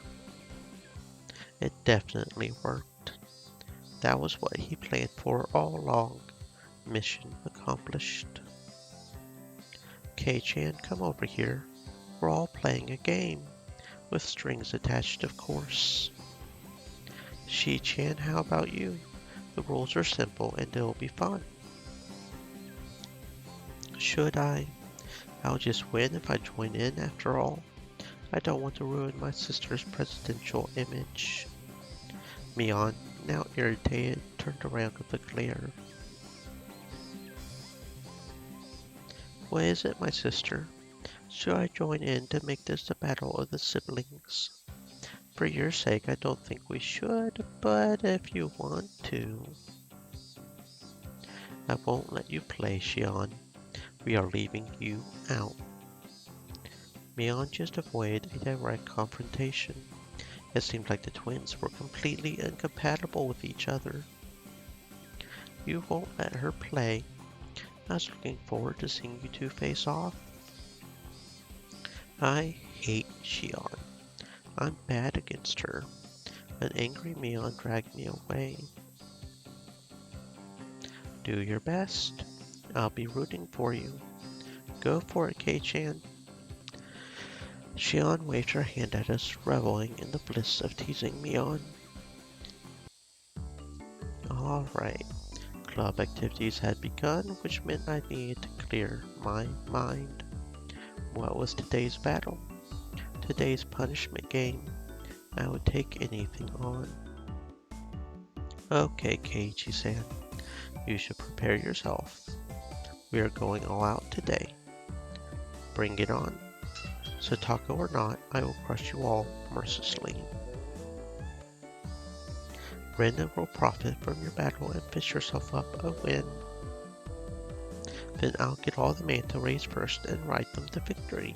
It definitely worked. That was what he planned for all along. Mission accomplished. Kei-chan, come over here. We're all playing a game. With strings attached, of course. Shi-chan, how about you? The rules are simple and it'll be fun. Should I? I'll just win if I join in after all. I don't want to ruin my sister's presidential image. Mion, now irritated, turned around with a glare. What is it, my sister? Should I join in to make this a battle of the siblings? For your sake, I don't think we should, but if you want to. I won't let you play, Shion. We are leaving you out. Mion just avoided a direct confrontation. It seemed like the twins were completely incompatible with each other. You won't let her play. I was looking forward to seeing you two face off. I hate Shion. I'm bad against her. An angry Mion dragged me away. Do your best. I'll be rooting for you. Go for it, Kei-chan. Shion waved her hand at us, reveling in the bliss of teasing Mion. Alright. Club activities had begun, which meant I needed to clear my mind. What was today's battle? Today's punishment game. I would take anything on. Okay, Keiichi-san. You should prepare yourself. We are going all out today. Bring it on. Satako or not, I will crush you all mercilessly. Brenda will profit from your battle and fish yourself up a win. Then I'll get all the manta rays first and ride them to victory.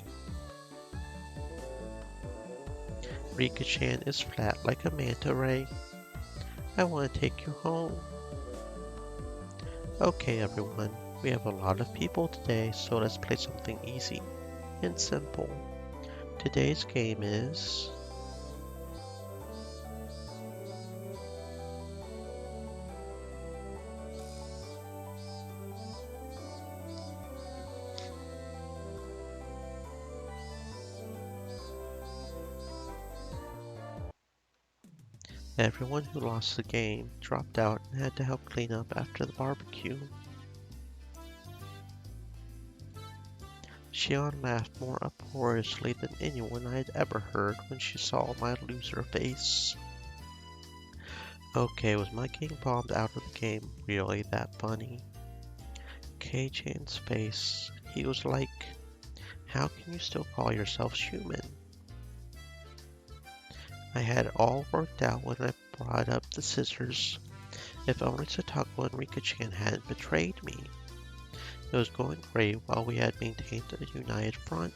Rika-chan is flat like a manta ray. I want to take you home. Okay everyone, we have a lot of people today, so let's play something easy and simple. Today's game is... Everyone who lost the game dropped out and had to help clean up after the barbecue. Shion laughed more uproariously than anyone I had ever heard when she saw my loser face. Okay, was my getting bombed out of the game really that funny? Kei-chan's face, he was like, how can you still call yourselves human? I had it all worked out when I brought up the scissors. If only Satako and Rika-chan hadn't betrayed me. It was going great while we had maintained a united front.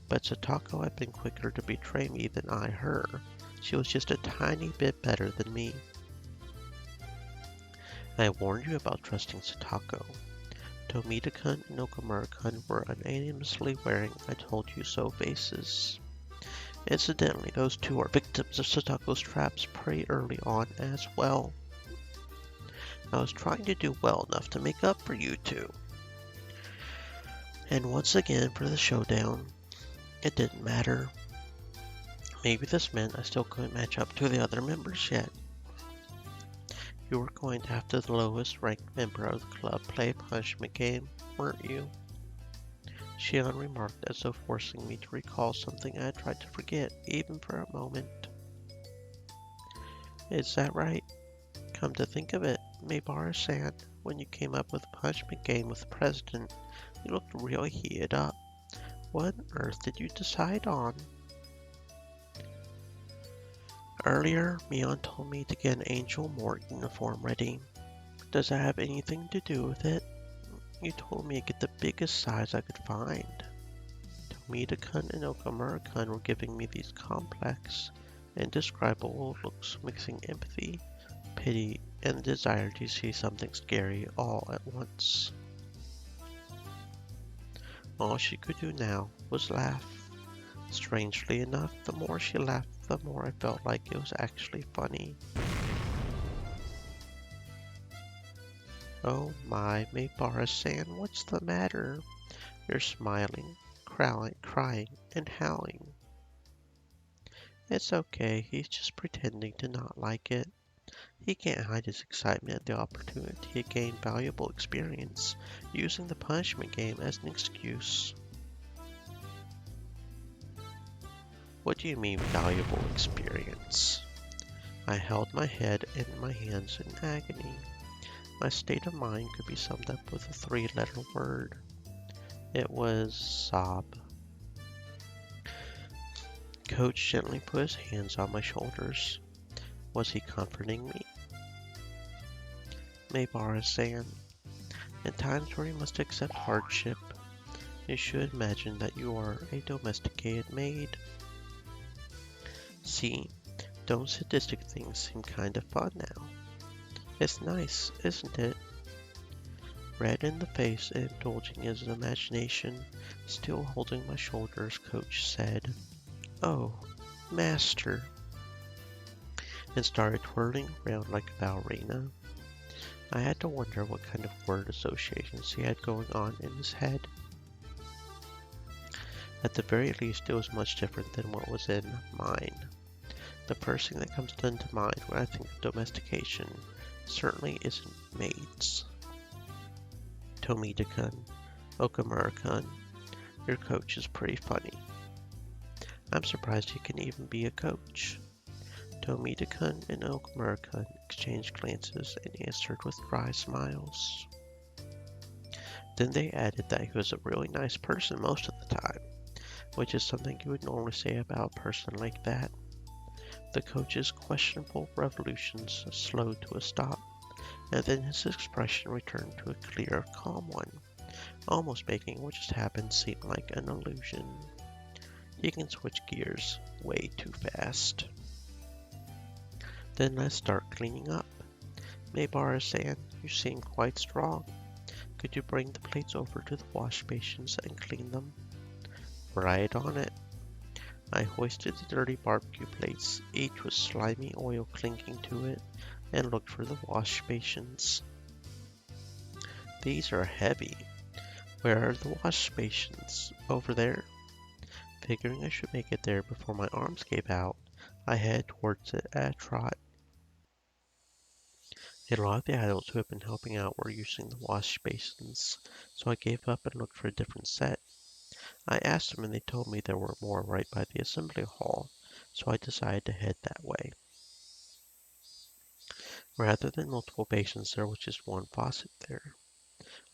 But Satako had been quicker to betray me than I her. She was just a tiny bit better than me. I warned you about trusting Satako. Tomita-kun and Okamura-kun were unanimously wearing I told you so faces. Incidentally, those two are victims of Satako's traps pretty early on as well. I was trying to do well enough to make up for you two. And once again for the showdown, it didn't matter. Maybe this meant I still couldn't match up to the other members yet. You were going to have the lowest ranked member of the club play a punishment game, weren't you? Shion remarked as though forcing me to recall something I had tried to forget, even for a moment. Is that right? Come to think of it, Maybara-san, when you came up with a punishment game with the president, you looked really heated up. What on earth did you decide on? Earlier, Mion told me to get an Angel Mort uniform ready. Does that have anything to do with it? You told me to get the biggest size I could find. Tomita-kun and Okamura-kun were giving me these complex, indescribable looks mixing empathy, pity, and the desire to see something scary all at once. All she could do now was laugh. Strangely enough, the more she laughed, the more I felt like it was actually funny. Oh my, Maybara-san, what's the matter? You're smiling, crying, and howling. It's okay, he's just pretending to not like it. He can't hide his excitement at the opportunity to gain valuable experience, using the punishment game as an excuse. What do you mean valuable experience? I held my head in my hands in agony. My state of mind could be summed up with a three-letter word. It was sob. Coach gently put his hands on my shoulders. Was he comforting me? Maybara-san, in times where you must accept hardship, you should imagine that you are a domesticated maid. See, those sadistic things seem kind of fun now. It's nice, isn't it? Red in the face and indulging his imagination, still holding my shoulders, Coach said, "Oh, Master," and started twirling around like a ballerina. I had to wonder what kind of word associations he had going on in his head. At the very least, it was much different than what was in mine. The first thing that comes into mind when I think of domestication certainly isn't maids. Tomita-kun, Okamura-kun, your coach is pretty funny. I'm surprised he can even be a coach. Tomita-kun and Okamura-kun exchanged glances and answered with dry smiles. Then they added that he was a really nice person most of the time, which is something you would normally say about a person like that. The coach's questionable revolutions slowed to a stop, and then his expression returned to a clear, calm one, almost making what just happened seem like an illusion. He can switch gears way too fast. Then let's start cleaning up. Maybara-san, you seem quite strong. Could you bring the plates over to the wash basins and clean them? Right on it. I hoisted the dirty barbecue plates, each with slimy oil clinging to it, and looked for the wash basins. These are heavy. Where are the wash basins? Over there? Figuring I should make it there before my arms gave out, I headed towards it at a trot. A lot of the adults who had been helping out were using the wash basins, so I gave up and looked for a different set. I asked them and they told me there were more right by the assembly hall, so I decided to head that way. Rather than multiple basins, there was just one faucet there.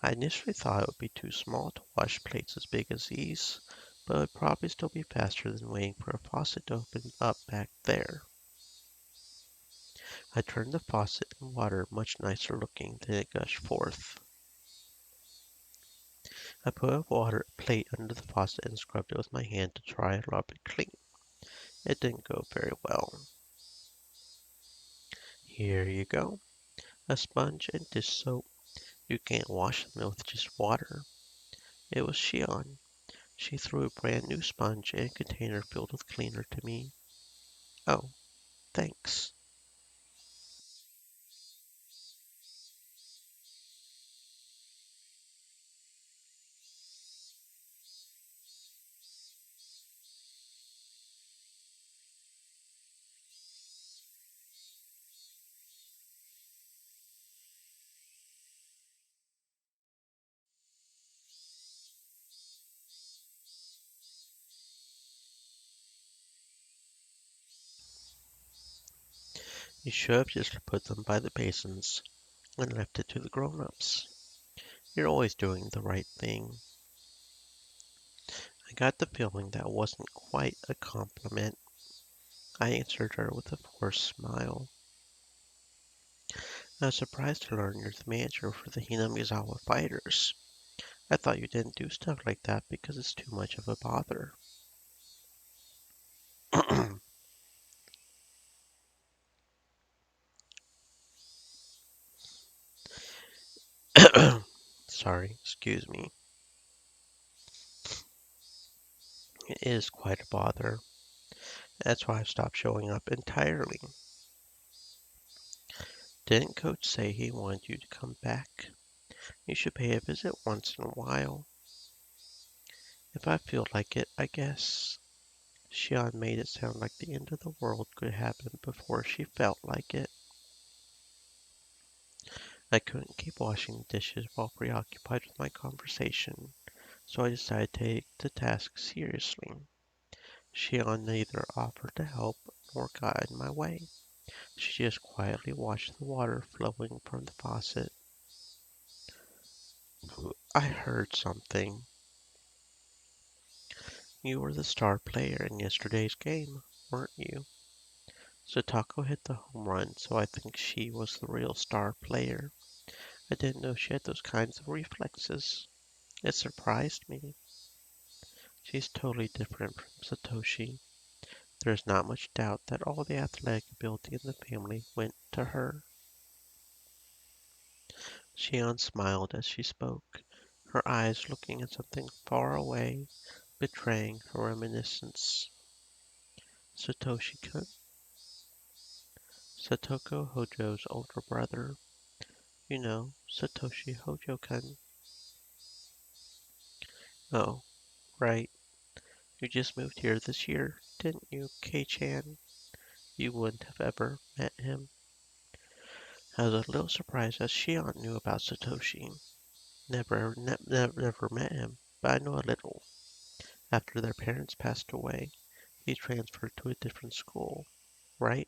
I initially thought it would be too small to wash plates as big as these, but it would probably still be faster than waiting for a faucet to open up back there. I turned the faucet and water much nicer looking than it gushed forth. I put a water plate under the faucet and scrubbed it with my hand to try and rub it clean. It didn't go very well. Here you go. A sponge and dish soap. You can't wash them with just water. It was Shion. She threw a brand new sponge and a container filled with cleaner to me. Oh, thanks. You should have just put them by the basins and left it to the grown-ups. You're always doing the right thing. I got the feeling that wasn't quite a compliment. I answered her with a forced smile. I was surprised to learn you're the manager for the Hinamizawa Fighters. I thought you didn't do stuff like that because it's too much of a bother. Sorry, excuse me. It is quite a bother. That's why I've stopped showing up entirely. Didn't Coach say he wanted you to come back? You should pay a visit once in a while. If I feel like it, I guess. Shion made it sound like the end of the world could happen before she felt like it. I couldn't keep washing the dishes while preoccupied with my conversation, so I decided to take the task seriously. Shion neither offered to help nor got in my way. She just quietly watched the water flowing from the faucet. I heard something. You were the star player in yesterday's game, weren't you? Satako hit the home run, so I think she was the real star player. I didn't know she had those kinds of reflexes. It surprised me. She's totally different from Satoshi. There's not much doubt that all the athletic ability in the family went to her. Shion smiled as she spoke, her eyes looking at something far away, betraying her reminiscence. Satoshi-kun? Satoko Hojo's older brother. You know, Satoshi Hojo-kun. Oh, right. You just moved here this year, didn't you, Kei-chan? You wouldn't have ever met him. I was a little surprised that Shion knew about Satoshi. Never met him, but I know a little. After their parents passed away, he transferred to a different school, right?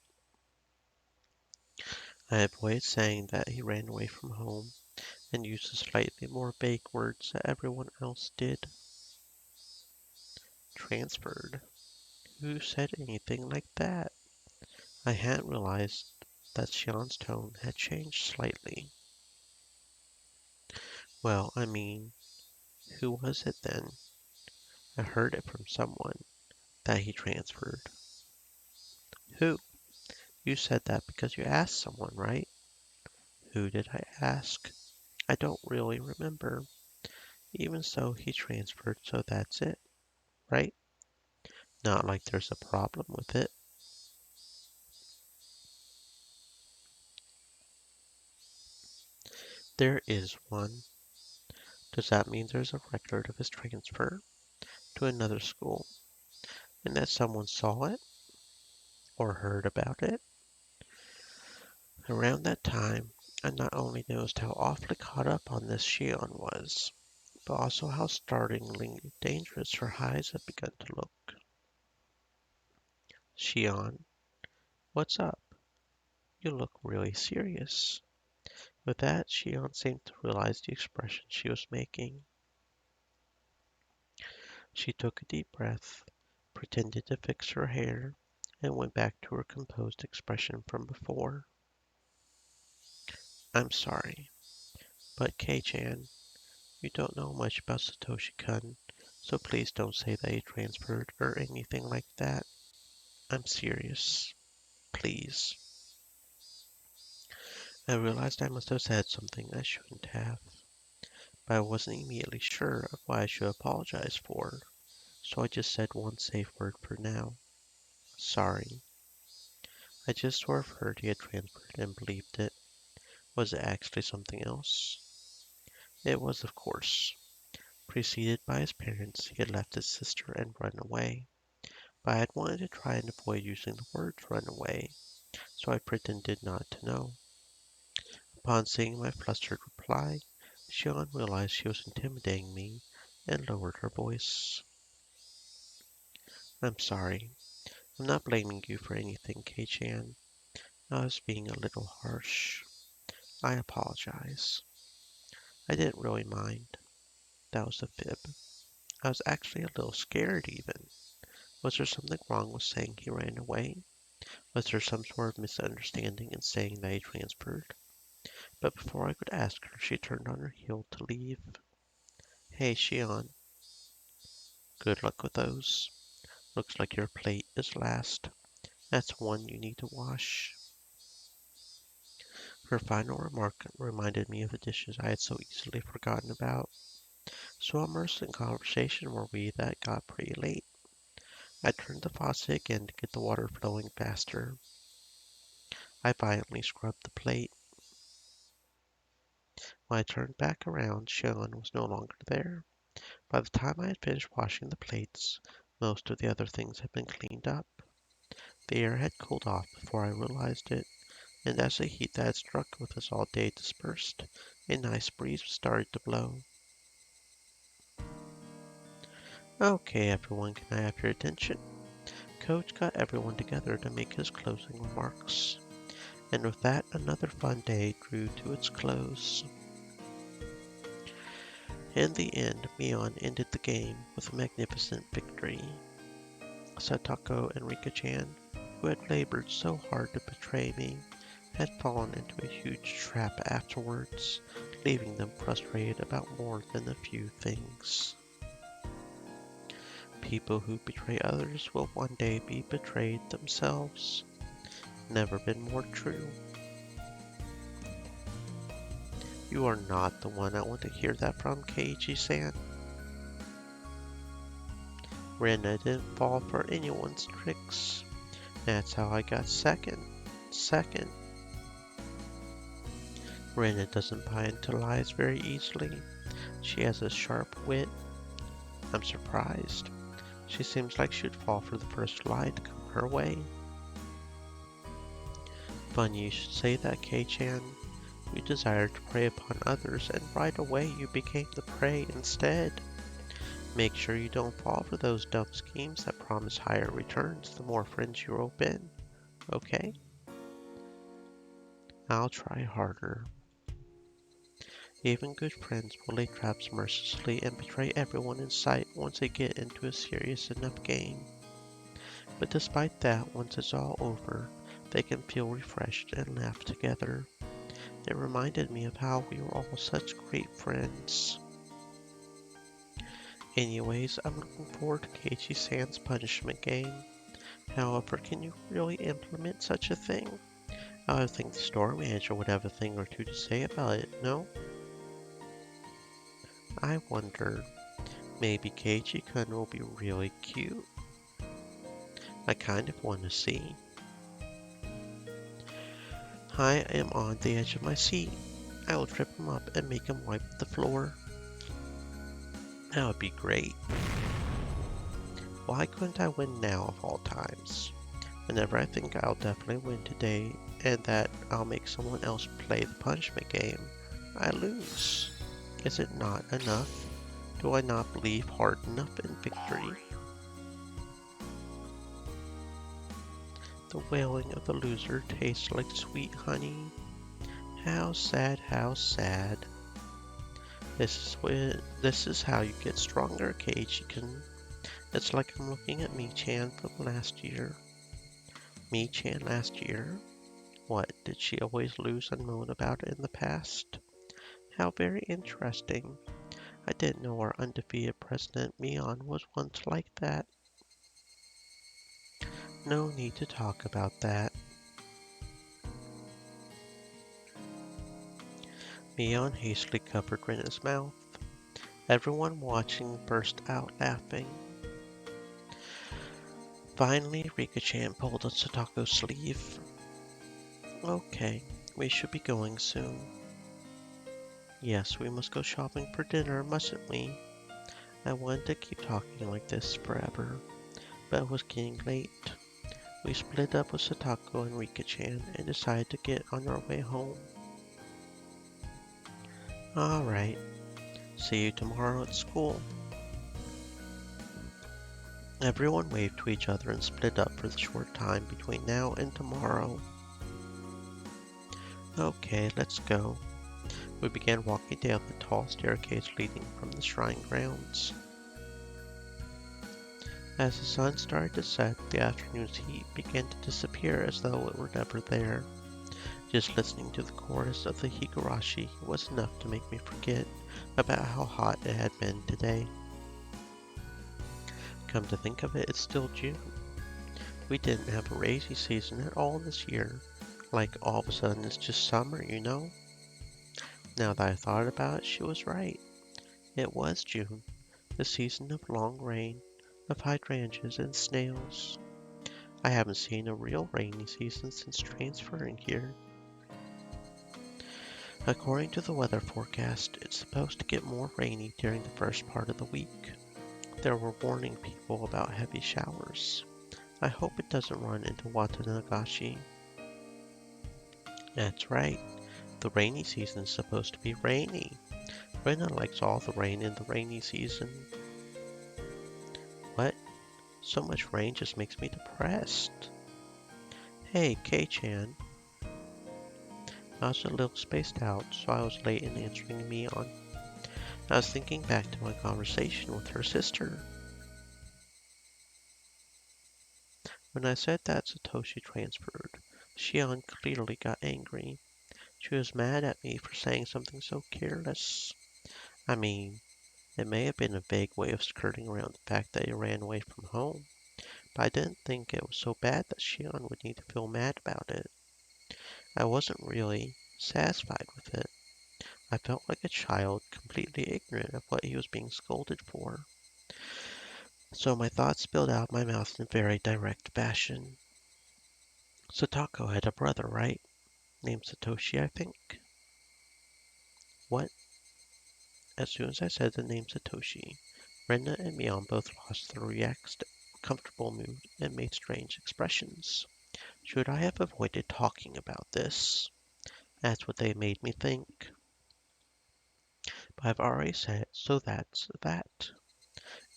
I avoided saying that he ran away from home and used the slightly more vague words that everyone else did. Transferred? Who said anything like that? I hadn't realized that Xian's tone had changed slightly. Well, I mean, who was it then? I heard it from someone that he transferred. Who? You said that because you asked someone, right? Who did I ask? I don't really remember. Even so, he transferred, so that's it, right? Not like there's a problem with it. There is one. Does that mean there's a record of his transfer to another school and that someone saw it or heard about it? Around that time, I not only noticed how awfully caught up on this Shion was, but also how startlingly dangerous her eyes had begun to look. Shion, what's up? You look really serious. With that, Shion seemed to realize the expression she was making. She took a deep breath, pretended to fix her hair, and went back to her composed expression from before. I'm sorry, but Kei-chan, you don't know much about Satoshi-kun, so please don't say that he transferred or anything like that. I'm serious. Please. I realized I must have said something I shouldn't have, but I wasn't immediately sure of what I should apologize for, so I just said one safe word for now. Sorry. I just sort of heard he had transferred and believed it. Was it actually something else? It was, of course. Preceded by his parents, he had left his sister and run away. But I had wanted to try and avoid using the words run away, so I pretended not to know. Upon seeing my flustered reply, Shion realized she was intimidating me and lowered her voice. I'm sorry. I'm not blaming you for anything, Kei-chan. I was being a little harsh. I apologize. I didn't really mind. That was a fib. I was actually a little scared even. Was there something wrong with saying he ran away? Was there some sort of misunderstanding in saying that he transferred? But before I could ask her, she turned on her heel to leave. Hey, Shion. Good luck with those. Looks like your plate is last. That's one you need to wash. Her final remark reminded me of the dishes I had so easily forgotten about. So immersed in conversation were we that it got pretty late. I turned the faucet again to get the water flowing faster. I violently scrubbed the plate. When I turned back around, Shion was no longer there. By the time I had finished washing the plates, most of the other things had been cleaned up. The air had cooled off before I realized it, and as the heat that had struck with us all day dispersed, a nice breeze started to blow. Okay, everyone, can I have your attention? Coach got everyone together to make his closing remarks. And with that, another fun day drew to its close. In the end, Mion ended the game with a magnificent victory. Satoko and Rika-chan, who had labored so hard to betray me, had fallen into a huge trap afterwards, leaving them frustrated about more than a few things. People who betray others will one day be betrayed themselves. Never been more true. You are not the one I want to hear that from, Keiichi-san. Rena didn't fall for anyone's tricks. That's how I got second. Rena doesn't buy into lies very easily. She has a sharp wit. I'm surprised. She seems like she'd fall for the first lie to come her way. Funny you should say that, Kei-chan. You desired to prey upon others, and right away you became the prey instead. Make sure you don't fall for those dumb schemes that promise higher returns the more friends you rope in, okay? I'll try harder. Even good friends will lay traps mercilessly and betray everyone in sight once they get into a serious enough game. But despite that, once it's all over, they can feel refreshed and laugh together. It reminded me of how we were all such great friends. Anyways, I'm looking forward to Keiichi-san's punishment game. However, can you really implement such a thing? I would think the store manager would have a thing or two to say about it, no? I wonder, maybe Keiichi-kun will be really cute. I kind of want to see. I am on the edge of my seat. I will trip him up and make him wipe the floor. That would be great. Why couldn't I win now of all times? Whenever I think I'll definitely win today and that I'll make someone else play the punishment game, I lose. Is it not enough? Do I not believe hard enough in victory? The wailing of the loser tastes like sweet honey. How sad, how sad. This is how you get stronger, Keiichi-kun. It's like I'm looking at Mi-chan from last year. Mi-chan last year? What, did she always lose and moan about it in the past? How very interesting. I didn't know our undefeated President Mion was once like that. No need to talk about that. Mion hastily covered Rena's mouth. Everyone watching burst out laughing. Finally, Rika-chan pulled on Satoko's sleeve. Okay, we should be going soon. Yes, we must go shopping for dinner, mustn't we? I wanted to keep talking like this forever, but it was getting late. We split up with Satoko and Rika-chan and decided to get on our way home. Alright, see you tomorrow at school. Everyone waved to each other and split up for the short time between now and tomorrow. Okay, let's go. We began walking down the tall staircase leading from the shrine grounds. As the sun started to set, the afternoon's heat began to disappear as though it were never there. Just listening to the chorus of the Higurashi was enough to make me forget about how hot it had been today. Come to think of it, it's still June. We didn't have a rainy season at all this year. Like all of a sudden it's just summer, you know? Now that I thought about it, she was right. It was June, the season of long rain, of hydrangeas and snails. I haven't seen a real rainy season since transferring here. According to the weather forecast, it's supposed to get more rainy during the first part of the week. There were warning people about heavy showers. I hope it doesn't run into Watanagashi. That's right, the rainy season is supposed to be rainy. Rena likes all the rain in the rainy season. What? So much rain just makes me depressed. Hey, Kei-chan. I was a little spaced out, so I was late in answering Mion. I was thinking back to my conversation with her sister. When I said that Satoshi transferred, Shion clearly got angry. She was mad at me for saying something so careless. I mean, it may have been a vague way of skirting around the fact that he ran away from home, but I didn't think it was so bad that Shion would need to feel mad about it. I wasn't really satisfied with it. I felt like a child, completely ignorant of what he was being scolded for. So my thoughts spilled out of my mouth in a very direct fashion. Satako had a brother, right? Named Satoshi, I think. What? As soon as I said the name Satoshi, Rena and Mion both lost their relaxed, comfortable mood and made strange expressions. Should I have avoided talking about this? That's what they made me think. But I've already said it, so that's that.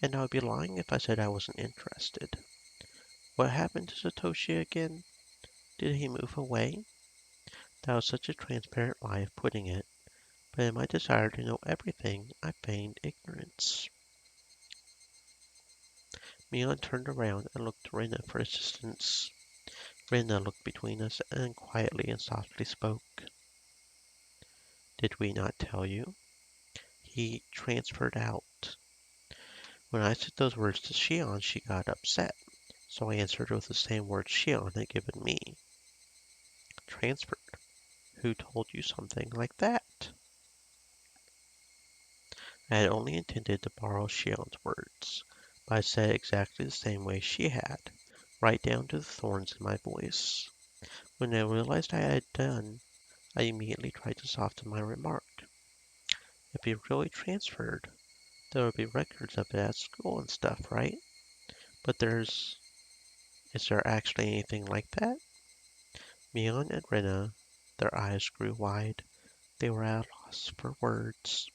And I would be lying if I said I wasn't interested. What happened to Satoshi again? Did he move away? That was such a transparent way of putting it, but in my desire to know everything, I feigned ignorance. Mion turned around and looked to Rena for assistance. Rena looked between us and quietly and softly spoke. Did we not tell you? He transferred out. When I said those words to Shion, she got upset, so I answered with the same words Shion had given me. Transferred? Who told you something like that? I had only intended to borrow Shion's words, but I said it exactly the same way she had, right down to the thorns in my voice. When I realized I had done, I immediately tried to soften my remark. If he really transferred, there would be records of it at school and stuff, right? But is there actually anything like that? Mion and Rena, their eyes grew wide. They were at a loss for words.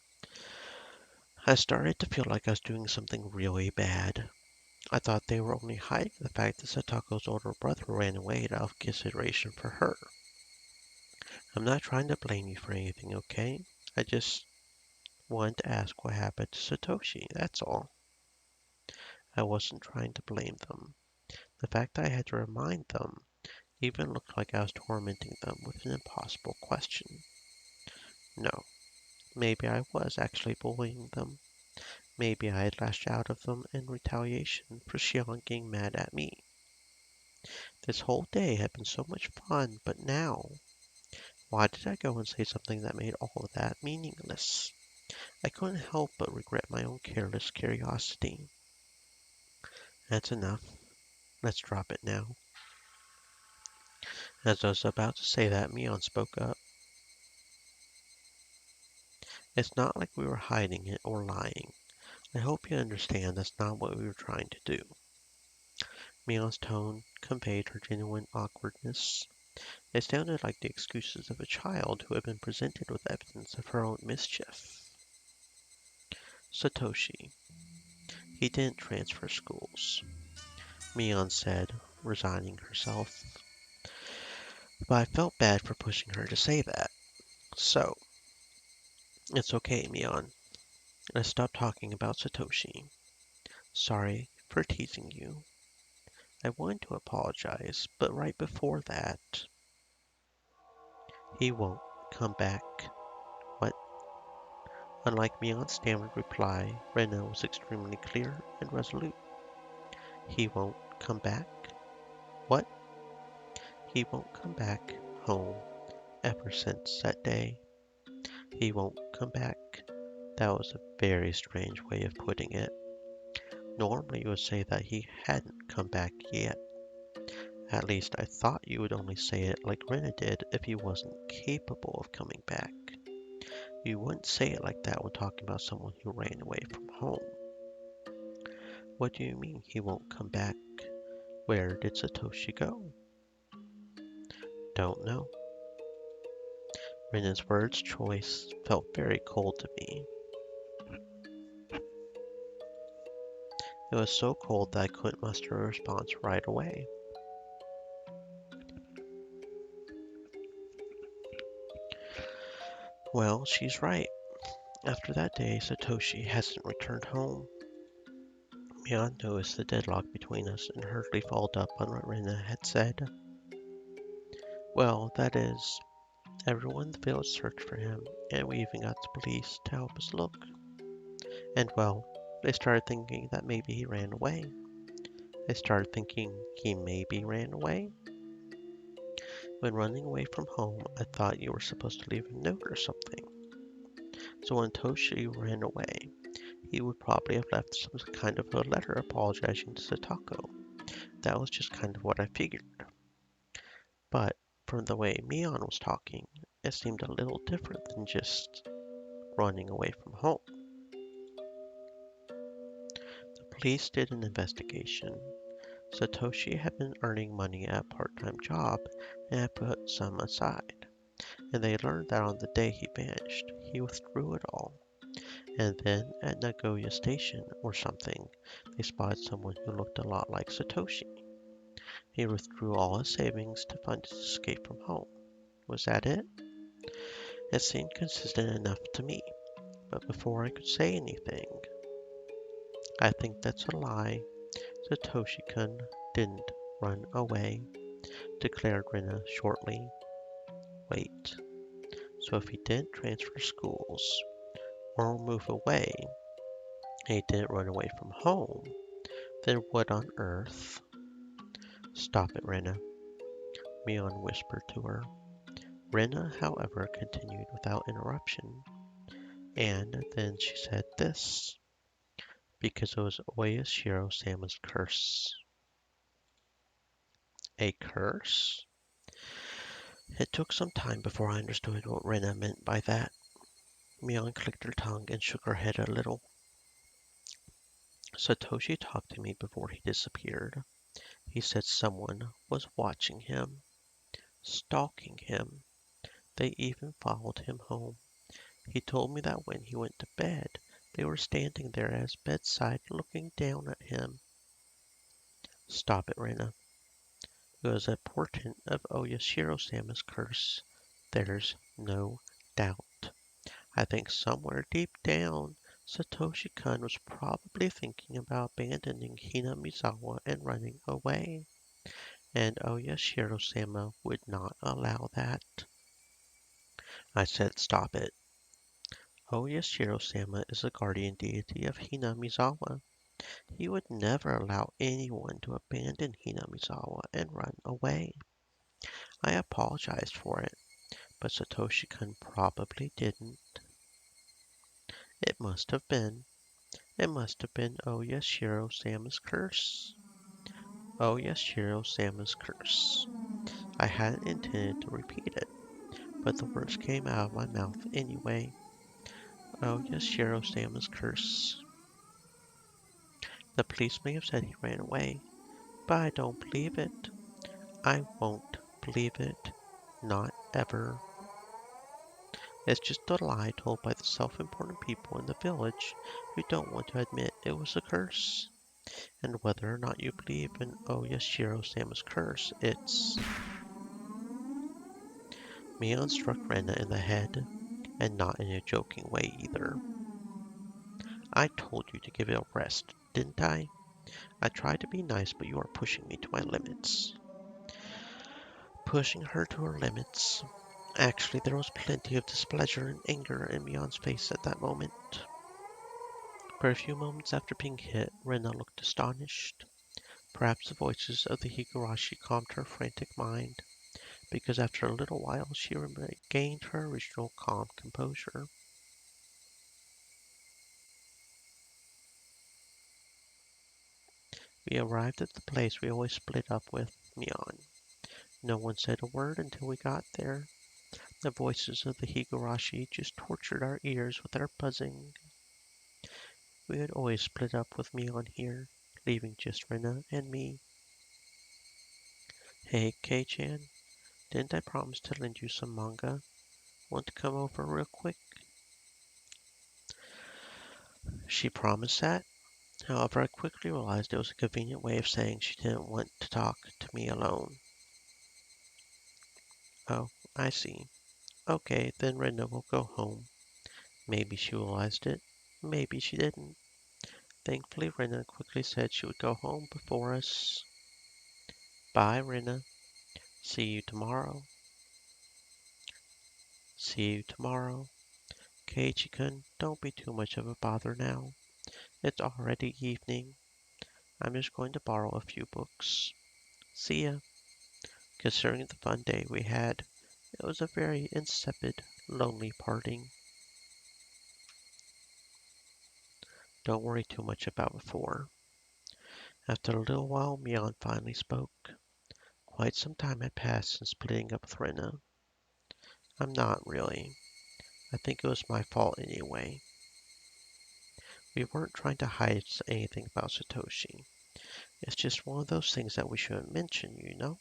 I started to feel like I was doing something really bad. I thought they were only hiding the fact that Satako's older brother ran away out of consideration for her. I'm not trying to blame you for anything, okay? I just wanted to ask what happened to Satoshi, that's all. I wasn't trying to blame them. The fact that I had to remind them even looked like I was tormenting them with an impossible question. No, maybe I was actually bullying them. Maybe I had lashed out at them in retaliation for Shion getting mad at me. This whole day had been so much fun, but now, why did I go and say something that made all of that meaningless? I couldn't help but regret my own careless curiosity. That's enough. Let's drop it now. As I was about to say that, Mion spoke up. It's not like we were hiding it or lying. I hope you understand that's not what we were trying to do. Mion's tone conveyed her genuine awkwardness. It sounded like the excuses of a child who had been presented with evidence of her own mischief. Satoshi. He didn't transfer schools, Mion said, resigning herself. But I felt bad for pushing her to say that. So, it's okay, Mion. I stopped talking about Satoshi. Sorry for teasing you. I wanted to apologize, but right before that, he won't come back. What? Unlike Mion's stammered reply, Rena was extremely clear and resolute. He won't come back? What? He won't come back home ever since that day. He won't come back. That was a very strange way of putting it. Normally you would say that he hadn't come back yet. At least I thought you would only say it like Rena did if he wasn't capable of coming back. You wouldn't say it like that when talking about someone who ran away from home. What do you mean he won't come back? Where did Satoshi go? Don't know. Rena's words choice felt very cold to me. It was so cold that I couldn't muster a response right away. Well, she's right. After that day, Satoshi hasn't returned home. Mion noticed the deadlock between us and hurriedly followed up on what Rena had said. Well, that is, everyone in the village searched for him, and we even got the police to help us look. And well, they started thinking that maybe he ran away. They started thinking he maybe ran away. When running away from home, I thought you were supposed to leave a note or something. So when Toshi ran away, he would probably have left some kind of a letter apologizing to Satako. That was just kind of what I figured. But from the way Mion was talking, it seemed a little different than just running away from home. The police did an investigation. Satoshi had been earning money at a part-time job and had put some aside. And they learned that on the day he vanished, he withdrew it all. And then at Nagoya Station or something, they spotted someone who looked a lot like Satoshi. He withdrew all his savings to fund his escape from home. Was that it? It seemed consistent enough to me, but before I could say anything, I think that's a lie. Satoshi-kun didn't run away, declared Rina shortly. Wait, so if he didn't transfer schools or move away, and he didn't run away from home, then what on earth? Stop it, Rina, Mion whispered to her. Rina, however, continued without interruption, and then she said this, because it was Oyashiro-sama's curse. A curse? It took some time before I understood what Rina meant by that. Mion clicked her tongue and shook her head a little. Satoshi talked to me before he disappeared. He said someone was watching him, stalking him. They even followed him home. He told me that when he went to bed, they were standing there at his bedside looking down at him. Stop it, Rena. It was a portent of Oyashiro-sama's curse. There's no doubt. I think somewhere deep down, Satoshi-kun was probably thinking about abandoning Hinamizawa and running away. And Oyashiro-sama would not allow that. I said stop it. Oyashiro-sama is the guardian deity of Hinamizawa. He would never allow anyone to abandon Hinamizawa and run away. I apologized for it, but Satoshi-kun probably didn't. It must have been. It must have been Oyashiro-sama's curse. Oyashiro-sama's curse. I hadn't intended to repeat it, but the words came out of my mouth anyway. Oyashiro-sama's curse. The police may have said he ran away, but I don't believe it. I won't believe it. Not ever. It's just a lie told by the self-important people in the village who don't want to admit it was a curse. And whether or not you believe in Oyashiro-sama's curse, it's... Mion struck Rena in the head, and not in a joking way either. I told you to give it a rest, didn't I? I tried to be nice, but you are pushing me to my limits. Pushing her to her limits. Actually, there was plenty of displeasure and anger in Mion's face at that moment. For a few moments after being hit, Rena looked astonished. Perhaps the voices of the Higurashi calmed her frantic mind, because after a little while she regained her original calm composure. We arrived at the place we always split up with, Mion. No one said a word until we got there. The voices of the Higurashi just tortured our ears with their buzzing. We had always split up with Mion here, leaving just Rena and me. Hey, Kei-chan, didn't I promise to lend you some manga? Want to come over real quick? She promised that. However, I quickly realized it was a convenient way of saying she didn't want to talk to me alone. Oh, I see. Okay, then Rena will go home. Maybe she realized it. Maybe she didn't. Thankfully, Rena quickly said she would go home before us. Bye, Rena. See you tomorrow. See you tomorrow. Keiichi-kun, don't be too much of a bother now. It's already evening. I'm just going to borrow a few books. See ya. Considering the fun day we had, it was a very insipid, lonely parting. Don't worry too much about before. After a little while, Mion finally spoke. Quite some time had passed since splitting up with Rena. I'm not really. I think it was my fault anyway. We weren't trying to hide anything about Satoshi. It's just one of those things that we shouldn't mention, you know?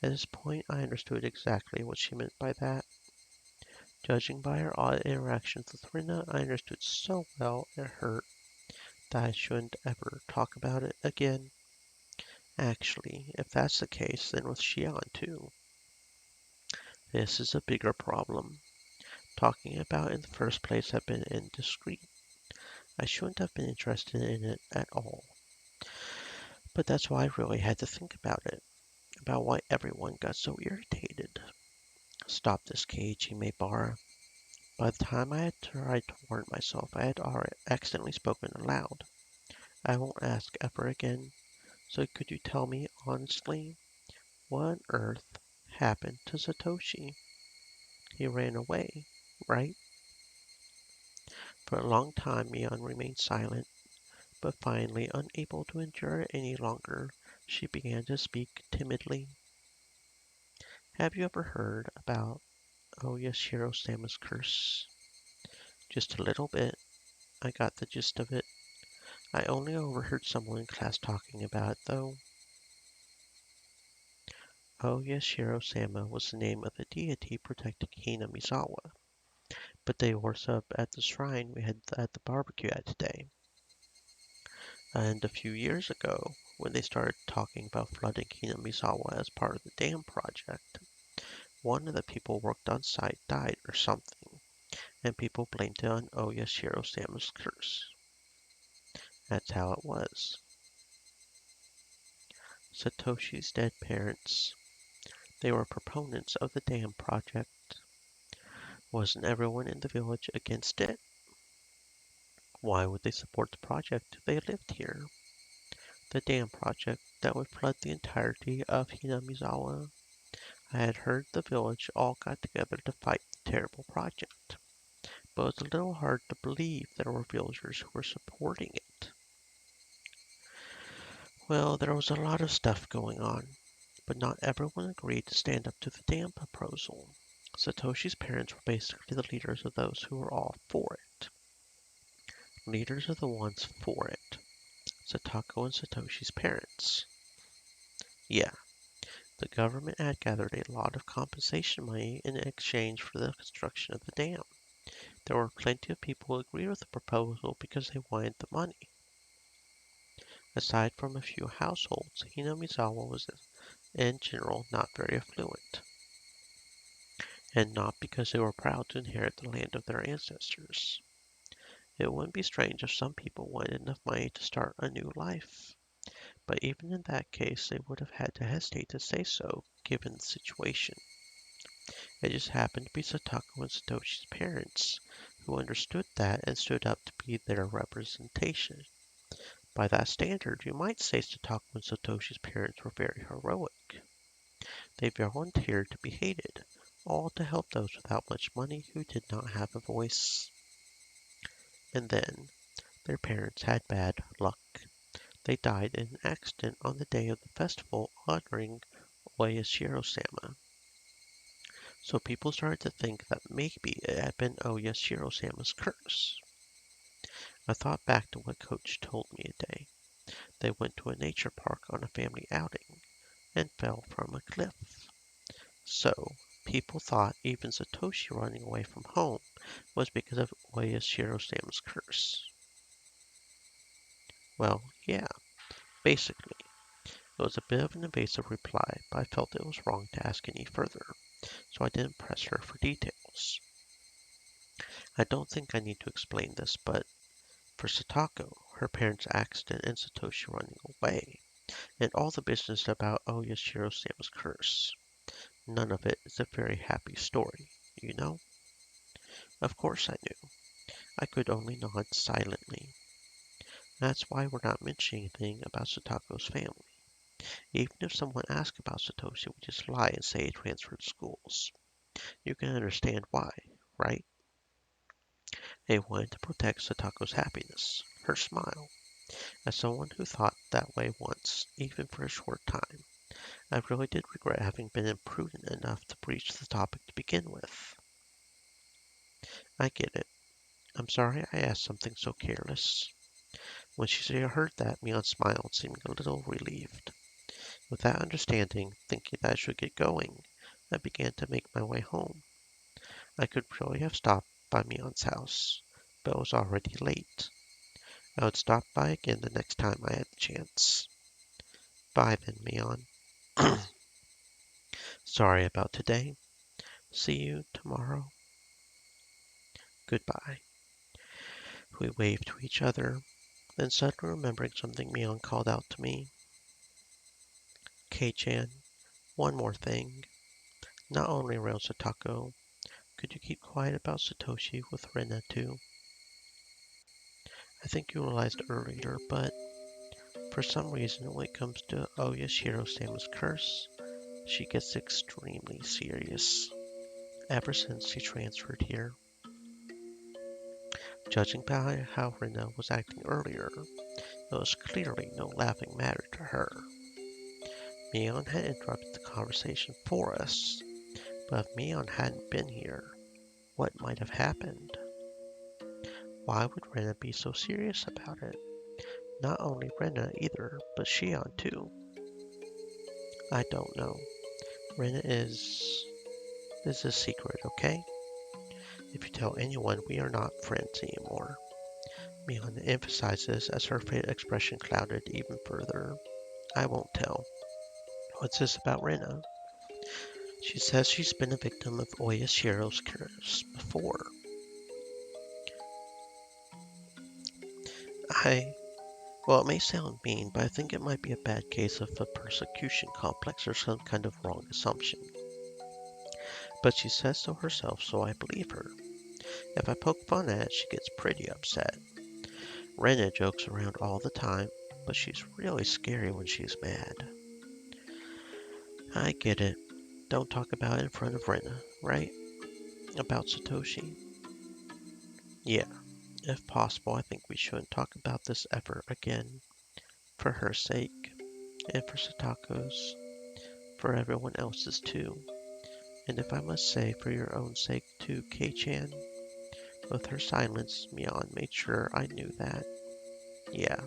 At this point, I understood exactly what she meant by that. Judging by her odd interactions with Rena, I understood so well it hurt that I shouldn't ever talk about it again. Actually, if that's the case, then with Xian too. This is a bigger problem. Talking about it in the first place had been indiscreet. I shouldn't have been interested in it at all. But that's why I really had to think about it, about why everyone got so irritated. Stop this, Keiichi Maebara. By the time I had tried to warn myself, I had already accidentally spoken aloud. I won't ask ever again. So could you tell me honestly, what on earth happened to Satoshi? He ran away, right? For a long time, Mion remained silent, but finally, unable to endure it any longer, she began to speak timidly. Have you ever heard about Oyashiro-sama's curse? Just a little bit. I got the gist of it. I only overheard someone in class talking about it, though. Oyashiro-sama was the name of the deity protecting Hinamizawa, but they worship at the shrine we had at the barbecue at today. And a few years ago, when they started talking about flooding Hinamizawa as part of the dam project, one of the people worked on site died or something, and people blamed it on Oyashiro-sama's curse. That's how it was. Satoshi's dead parents. They were proponents of the dam project. Wasn't everyone in the village against it? Why would they support the project if they lived here? The dam project that would flood the entirety of Hinamizawa. I had heard the village all got together to fight the terrible project, but it was a little hard to believe there were villagers who were supporting it. Well, there was a lot of stuff going on, but not everyone agreed to stand up to the dam proposal. Satoshi's parents were basically the leaders of those who were all for it. Leaders are the ones for it. Satako and Satoshi's parents. Yeah, the government had gathered a lot of compensation money in exchange for the construction of the dam. There were plenty of people who agreed with the proposal because they wanted the money. Aside from a few households, Hinamizawa was in general not very affluent. and not because they were proud to inherit the land of their ancestors. It wouldn't be strange if some people wanted enough money to start a new life, but even in that case they would have had to hesitate to say so, given the situation. It just happened to be Satako and Satoshi's parents who understood that and stood up to be their representation. By that standard, you might say Satako and Satoshi's parents were very heroic. They volunteered to be hated, all to help those without much money who did not have a voice. And then, their parents had bad luck. They died in an accident on the day of the festival honoring Oyashiro-sama. So people started to think that maybe it had been Oyashiro-sama's curse. I thought back to what Coach told me a day. They went to a nature park on a family outing and fell from a cliff. So, people thought even Satoshi running away from home was because of Oyashiro-sama's curse. Well, yeah, basically. It was a bit of an evasive reply, but I felt it was wrong to ask any further, so I didn't press her for details. I don't think I need to explain this, but for Satako, her parents' accident and Satoshi running away, and all the business about Oyashiro-sama's curse, none of it is a very happy story, you know? Of course I knew. I could only nod silently. That's why we're not mentioning anything about Satako's family. Even if someone asks about Satoshi, we just lie and say he transferred schools. You can understand why, right? They wanted to protect Satako's happiness, her smile. As someone who thought that way once, even for a short time, I really did regret having been imprudent enough to breach the topic to begin with. I get it. I'm sorry I asked something so careless. When she heard that, Mion smiled, seeming a little relieved. With that understanding, thinking that I should get going, I began to make my way home. I could really have stopped by Mion's house, but it was already late. I would stop by again the next time I had the chance. Bye then, Mion. Sorry about today. See you tomorrow. Goodbye. We waved to each other, then suddenly remembering something, Mion called out to me. Kei-chan, one more thing. Not only around Satako, could you keep quiet about Satoshi with Rena too? I think you realized earlier, but for some reason when it comes to Oyashiro-sama's curse, she gets extremely serious. Ever since she transferred here. Judging by how Rena was acting earlier, it was clearly no laughing matter to her. Mion had interrupted the conversation for us, but if Mion hadn't been here, what might have happened? Why would Rena be so serious about it? Not only Rena either, but Shion too. I don't know. Rena is... This is a secret, okay? If you tell anyone, we are not friends anymore. Mion emphasized this as her expression clouded even further. I won't tell. What's this about Rena? She says she's been a victim of Oyashiro's curse before. Well, it may sound mean, but I think it might be a bad case of a persecution complex or some kind of wrong assumption. But she says so herself, so I believe her. If I poke fun at it, she gets pretty upset. Rena jokes around all the time, but she's really scary when she's mad. I get it. Don't talk about it in front of Rena, right? About Satoshi? Yeah, if possible, I think we shouldn't talk about this ever again. For her sake, and for Satako's, for everyone else's too. And if I must say, for your own sake too, Kei-chan. With her silence, Mion made sure I knew that. Yeah,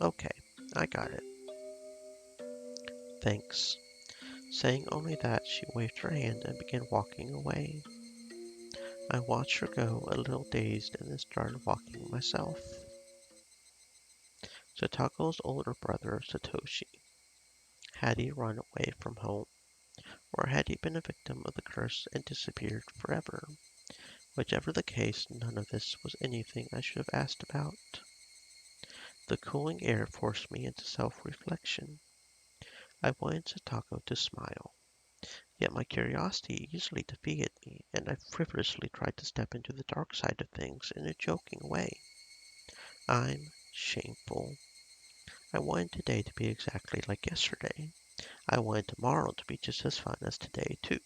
okay, I got it. Thanks. Saying only that, she waved her hand and began walking away. I watched her go, a little dazed, and then started walking myself. Satako's older brother, Satoshi. Had he run away from home? Or had he been a victim of the curse and disappeared forever? Whichever the case, none of this was anything I should have asked about. The cooling air forced me into self-reflection. I wanted Satako to smile, yet my curiosity easily defeated me, and I frivolously tried to step into the dark side of things in a joking way. I'm shameful. I wanted today to be exactly like yesterday. I wanted tomorrow to be just as fun as today, too.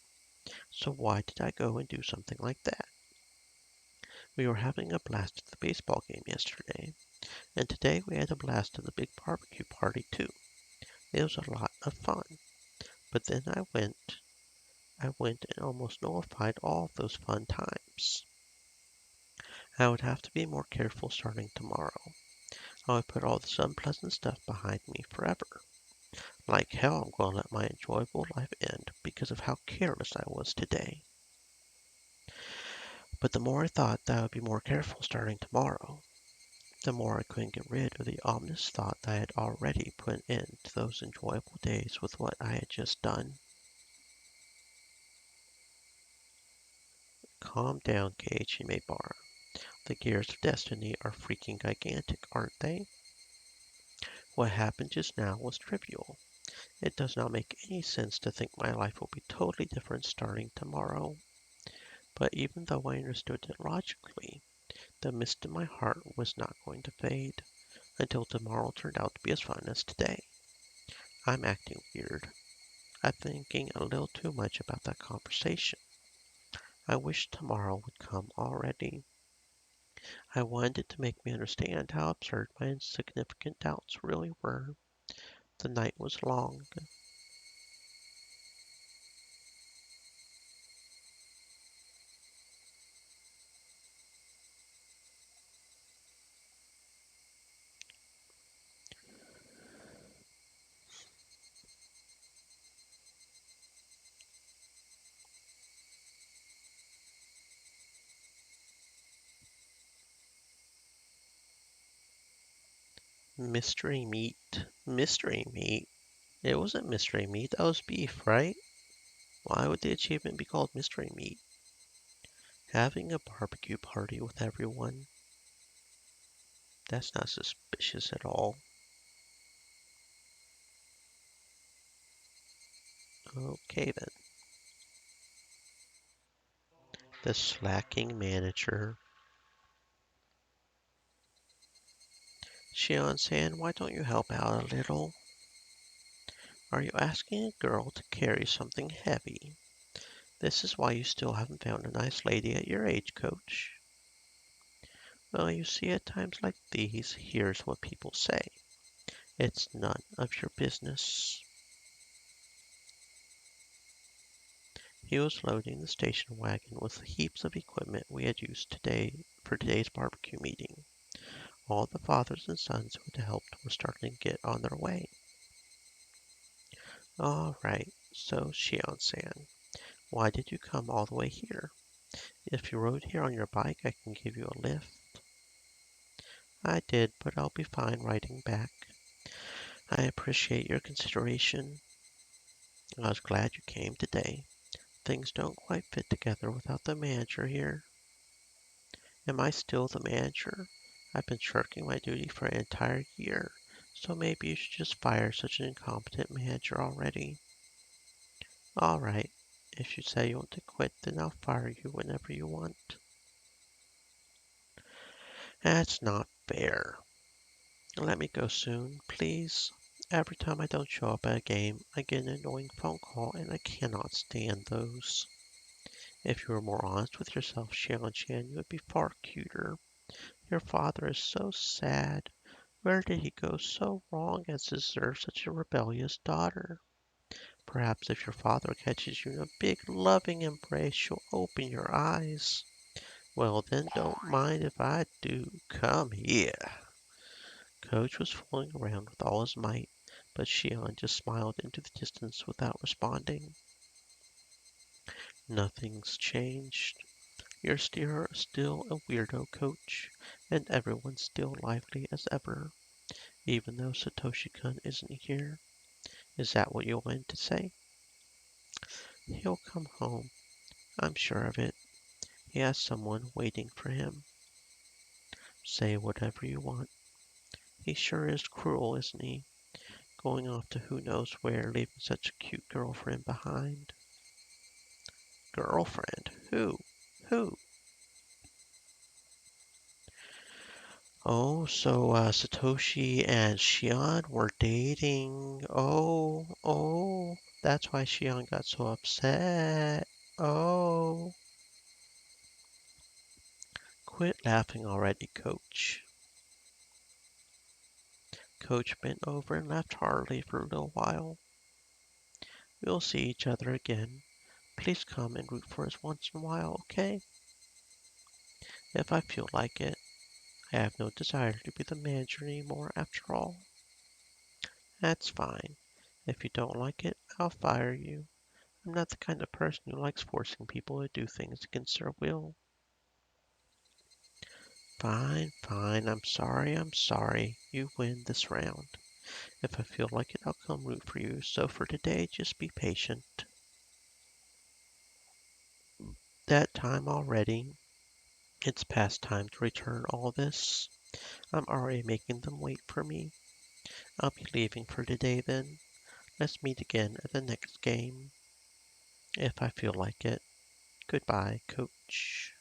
So why did I go and do something like that? We were having a blast at the baseball game yesterday, and today we had a blast at the big barbecue party, too. It was a lot of fun. But then I went and almost nullified all of those fun times. I would have to be more careful starting tomorrow. I would put all this unpleasant stuff behind me forever. Like hell, I'm going to let my enjoyable life end because of how careless I was today. But the more I thought that I would be more careful starting tomorrow, the more I couldn't get rid of the ominous thought that I had already put an end to those enjoyable days with what I had just done. Calm down, Keiichi Maebara. The gears of destiny are freaking gigantic, aren't they? What happened just now was trivial. It does not make any sense to think my life will be totally different starting tomorrow. But even though I understood it logically, the mist in my heart was not going to fade until tomorrow turned out to be as fun as today. I'm acting weird. I'm thinking a little too much about that conversation. I wish tomorrow would come already. I wanted it to make me understand how absurd my insignificant doubts really were. The night was long. Mystery meat. Mystery meat? It wasn't mystery meat, that was beef, right? Why would the achievement be called mystery meat? Having a barbecue party with everyone? That's not suspicious at all. Okay then. The slacking manager. Shion-san, why don't you help out a little? Are you asking a girl to carry something heavy? This is why you still haven't found a nice lady at your age, coach. Well, you see, at times like these, here's what people say. It's none of your business. He was loading the station wagon with heaps of equipment we had used today for today's barbecue meeting. All the fathers and sons who had helped were starting to get on their way. All right, so Shion-san, why did you come all the way here? If you rode here on your bike, I can give you a lift. I did, but I'll be fine riding back. I appreciate your consideration. I was glad you came today. Things don't quite fit together without the manager here. Am I still the manager? I've been shirking my duty for an entire year, so maybe you should just fire such an incompetent manager already. All right, if you say you want to quit, then I'll fire you whenever you want. That's not fair. Let me go soon, please. Every time I don't show up at a game, I get an annoying phone call, and I cannot stand those. If you were more honest with yourself, Xiaoqian, you would be far cuter. Your father is so sad. Where did he go so wrong as to deserve such a rebellious daughter? Perhaps if your father catches you in a big loving embrace, you'll open your eyes. Well, then don't mind if I do. Come here. Coach was fooling around with all his might, but Shion just smiled into the distance without responding. Nothing's changed. You're still a weirdo, Coach, and everyone's still lively as ever, even though Satoshi-kun isn't here. Is that what you wanted to say? He'll come home. I'm sure of it. He has someone waiting for him. Say whatever you want. He sure is cruel, isn't he? Going off to who knows where, leaving such a cute girlfriend behind. Girlfriend? Who? Who? Oh, so Satoshi and Shion were dating. Oh, that's why Shion got so upset. Oh, quit laughing already, Coach. Coach bent over and laughed heartily for a little while. We'll see each other again. Please come and root for us once in a while, okay? If I feel like it. I have no desire to be the manager anymore after all. That's fine. If you don't like it, I'll fire you. I'm not the kind of person who likes forcing people to do things against their will. Fine, fine. I'm sorry. You win this round. If I feel like it, I'll come root for you. So for today, just be patient. That time already. It's past time to return all this. I'm already making them wait for me. I'll be leaving for today then. Let's meet again at the next game. If I feel like it. Goodbye, Coach.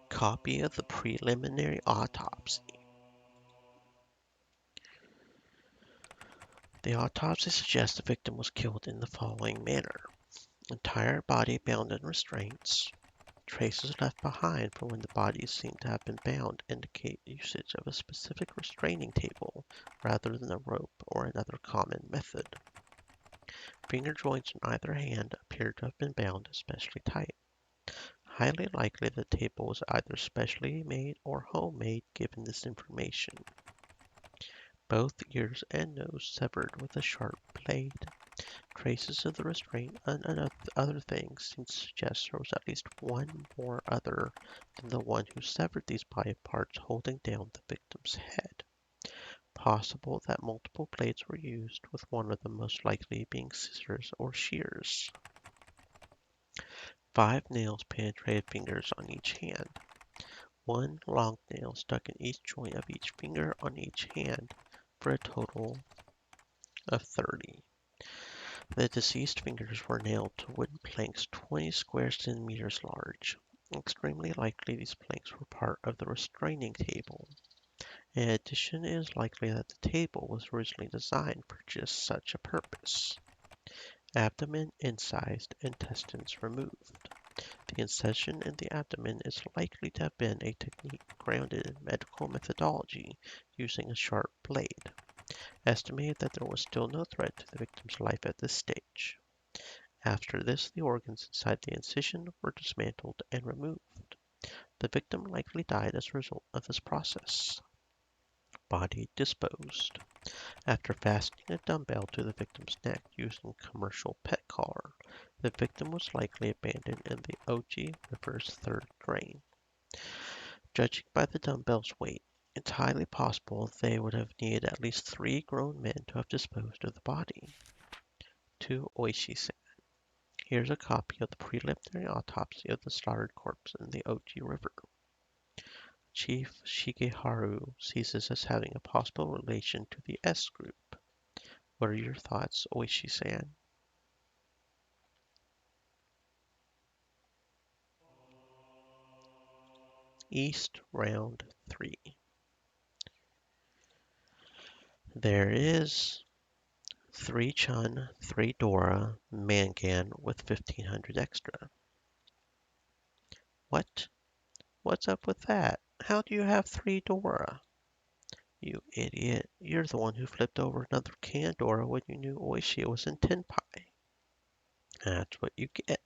Copy of the preliminary autopsy. The autopsy suggests the victim was killed in the following manner. Entire body bound in restraints. Traces left behind from when the body is seen to have been bound indicate usage of a specific restraining table rather than a rope or another common method. Finger joints in either hand appear to have been bound especially tight. Highly likely the table was either specially made or homemade given this information. Both ears and nose severed with a sharp blade. Traces of the restraint and other things seem to suggest there was at least one more other than the one who severed these body parts holding down the victim's head. Possible that multiple blades were used, with one of them most likely being scissors or shears. 5 nails penetrated fingers on each hand. 1 long nail stuck in each joint of each finger on each hand, for a total of 30. The deceased fingers were nailed to wooden planks 20 square centimeters large. Extremely likely these planks were part of the restraining table. In addition, it is likely that the table was originally designed for just such a purpose. Abdomen incised, intestines removed. The incision in the abdomen is likely to have been a technique grounded in medical methodology using a sharp blade. Estimated that there was still no threat to the victim's life at this stage. After this, the organs inside the incision were dismantled and removed. The victim likely died as a result of this process. Body disposed. After fastening a dumbbell to the victim's neck using a commercial pet collar, the victim was likely abandoned in the Oji River's third drain. Judging by the dumbbell's weight, it's highly possible they would have needed at least 3 grown men to have disposed of the body. To Oishi-san. Here's a copy of the preliminary autopsy of the slaughtered corpse in the Oji River. Chief Shigeharu sees this as having a possible relation to the S group. What are your thoughts, Oishi-san? East, round 3. There is 3 Chun, 3 Dora, Mangan with 1500 extra. What? What's up with that? How do you have 3 Dora? You idiot. You're the one who flipped over another can Dora when you knew Oishi was in Tenpai. That's what you get.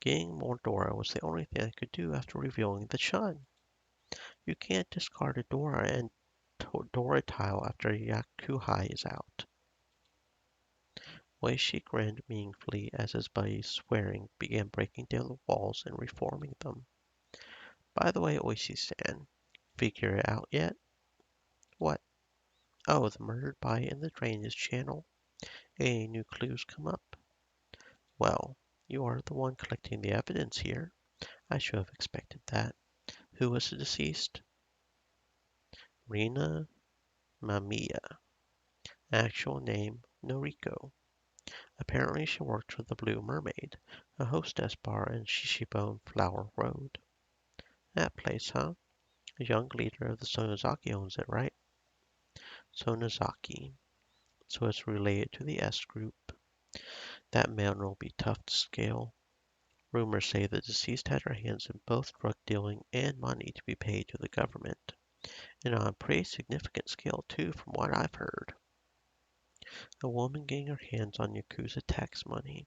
Getting more Dora was the only thing I could do after revealing the Chun. You can't discard a Dora and Dora tile after Yakuhai is out. Oishi grinned meaningfully as his buddies, swearing, began breaking down the walls and reforming them. By the way, Oishi-san, figure it out yet? What? Oh, the murdered body in the drainage channel. Any new clues come up? Well, you are the one collecting the evidence here. I should have expected that. Who was the deceased? Rina Mamiya. Actual name, Noriko. Apparently she worked for the Blue Mermaid, a hostess bar in Shishibone Flower Road. That place, huh? A young leader of the Sonozaki owns it, right? Sonozaki. So it's related to the S group. That man will be tough to scale. Rumors say the deceased had her hands in both drug dealing and money to be paid to the government. And on a pretty significant scale, too, from what I've heard. A woman getting her hands on Yakuza tax money.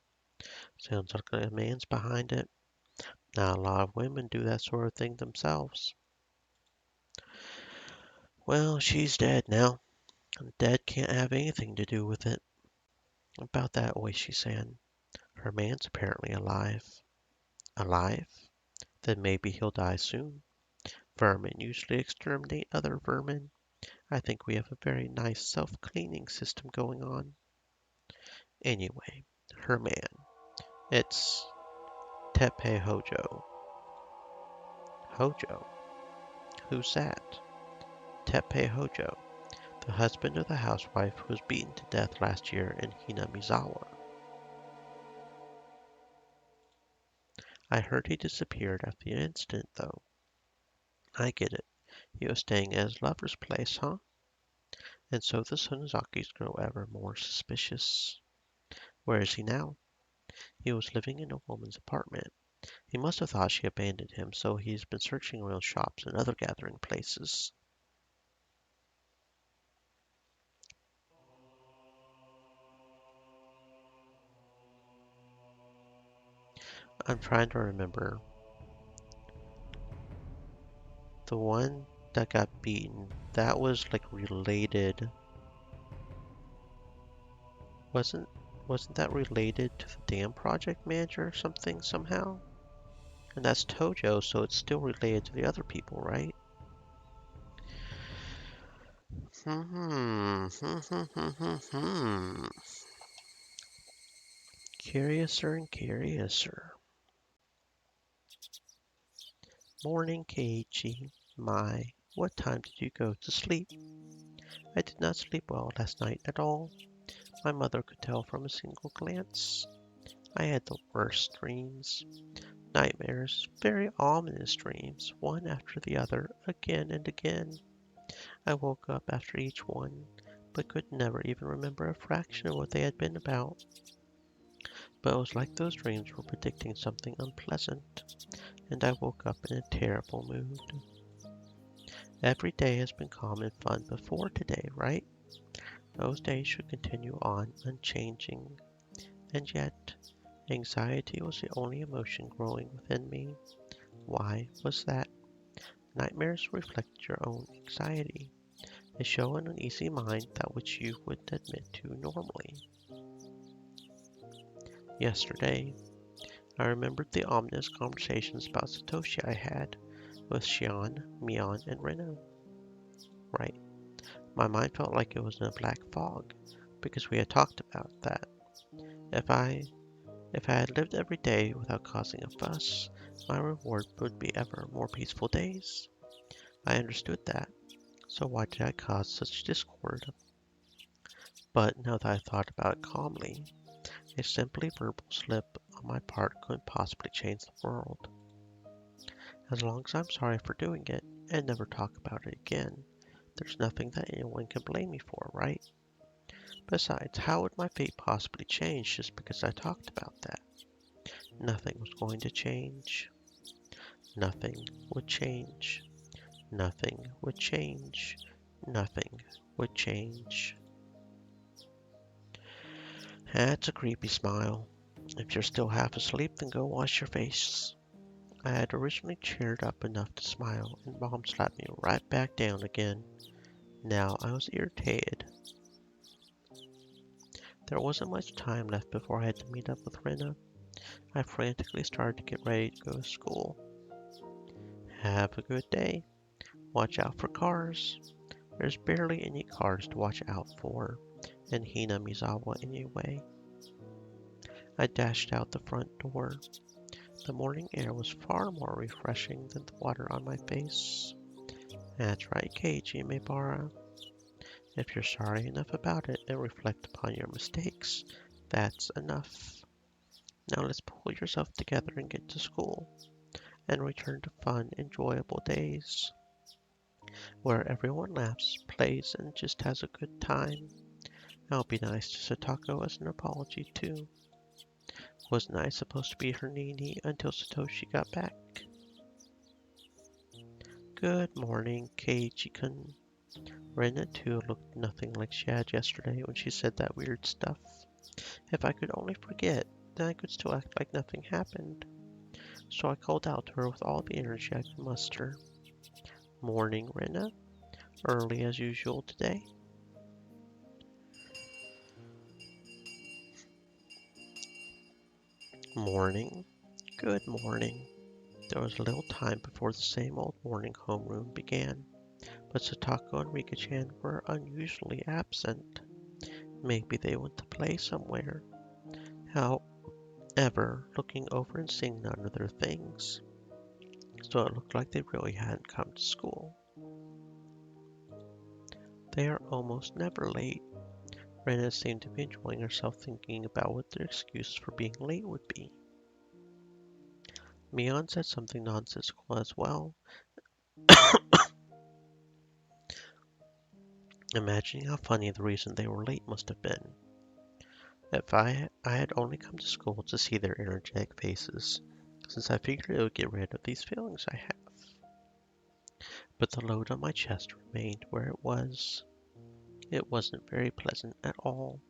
Sounds like a man's behind it. Not a lot of women do that sort of thing themselves. Well, she's dead now. And dead can't have anything to do with it. About that, Oishi-san. Her man's apparently alive. Alive? Then maybe he'll die soon. Vermin usually exterminate other vermin. I think we have a very nice self-cleaning system going on. Anyway, her man. It's Teppei Hojo. Hojo? Who's that? Teppei Hojo, the husband of the housewife who was beaten to death last year in Hinamizawa. I heard he disappeared after the incident, though. I get it. He was staying at his lover's place, huh? And so the Sonozakis grow ever more suspicious. Where is he now? He was living in a woman's apartment. He must have thought she abandoned him, so he's been searching around shops and other gathering places. I'm trying to remember. The one that got beaten, that was like related. Wasn't wasn't that related to the dam project manager or something somehow? And that's Tojo, so it's still related to the other people, right? Curiouser and curiouser. Morning, Keiichi. My, what time did you go to sleep? I did not sleep well last night at all. My mother could tell from a single glance. I had the worst dreams. Nightmares, very ominous dreams, one after the other, again and again. I woke up after each one, but could never even remember a fraction of what they had been about. But it was like those dreams were predicting something unpleasant, and I woke up in a terrible mood. Every day has been calm and fun before today, right? Those days should continue on unchanging. And yet, anxiety was the only emotion growing within me. Why was that? Nightmares reflect your own anxiety. They show an uneasy mind that which you wouldn't admit to normally. Yesterday, I remembered the ominous conversations about Satoshi I had with Shion, Mion, and Reno. Right. My mind felt like it was in a black fog, because we had talked about that. If I if I had lived every day without causing a fuss, my reward would be ever more peaceful days. I understood that, so why did I cause such discord? But now that I thought about it calmly, a simply verbal slip on my part couldn't possibly change the world. As long as I'm sorry for doing it and never talk about it again, there's nothing that anyone can blame me for, right? Besides, how would my fate possibly change just because I talked about that? Nothing was going to change. Nothing would change. Nothing would change. Nothing would change. That's a creepy smile. If you're still half asleep, then go wash your face. I had originally cheered up enough to smile, and Mom slapped me right back down again. Now I was irritated. There wasn't much time left before I had to meet up with Rena. I frantically started to get ready to go to school. Have a good day. Watch out for cars. There's barely any cars to watch out for in Hinamizawa anyway. I dashed out the front door. The morning air was far more refreshing than the water on my face. That's right, Keiji Mibara. If you're sorry enough about it and reflect upon your mistakes, that's enough. Now let's pull yourself together and get to school, and return to fun, enjoyable days, where everyone laughs, plays, and just has a good time. I'll be nice to Satako as an apology, too. Wasn't I supposed to be her Nini until Satoshi got back? Good morning, Keiji-kun. Rena, too, looked nothing like she had yesterday when she said that weird stuff. If I could only forget, then I could still act like nothing happened. So I called out to her with all the energy I could muster. Morning, Rena. Early as usual today. Morning. Good morning. There was a little time before the same old morning homeroom began, but Satako and Rika-chan were unusually absent. Maybe they went to play somewhere. However, looking over and seeing none of their things, so it looked like they really hadn't come to school. They are almost never late. Rena seemed to be enjoying herself thinking about what their excuse for being late would be. Mion said something nonsensical as well, imagining how funny the reason they were late must have been. If I had only come to school to see their energetic faces, since I figured it would get rid of these feelings I have. But the load on my chest remained where it was. It wasn't very pleasant at all.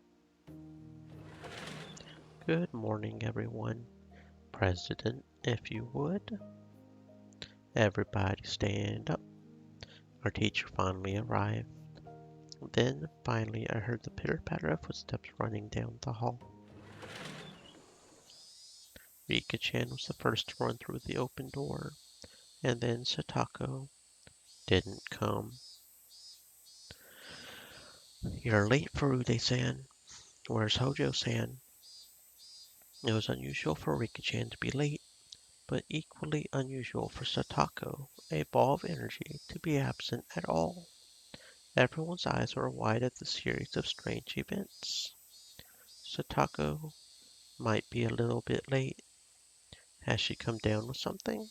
Good morning, everyone. President, if you would. Everybody stand up. Our teacher finally arrived. Then, finally, I heard the pitter-patter of footsteps running down the hall. Rika-chan was the first to run through the open door, and then Satako didn't come. You're late, Furude-san. Where's Hojo-san? It was unusual for Rika-chan to be late, but equally unusual for Satako, a ball of energy, to be absent at all. Everyone's eyes were wide at the series of strange events. Satako might be a little bit late. Has she come down with something?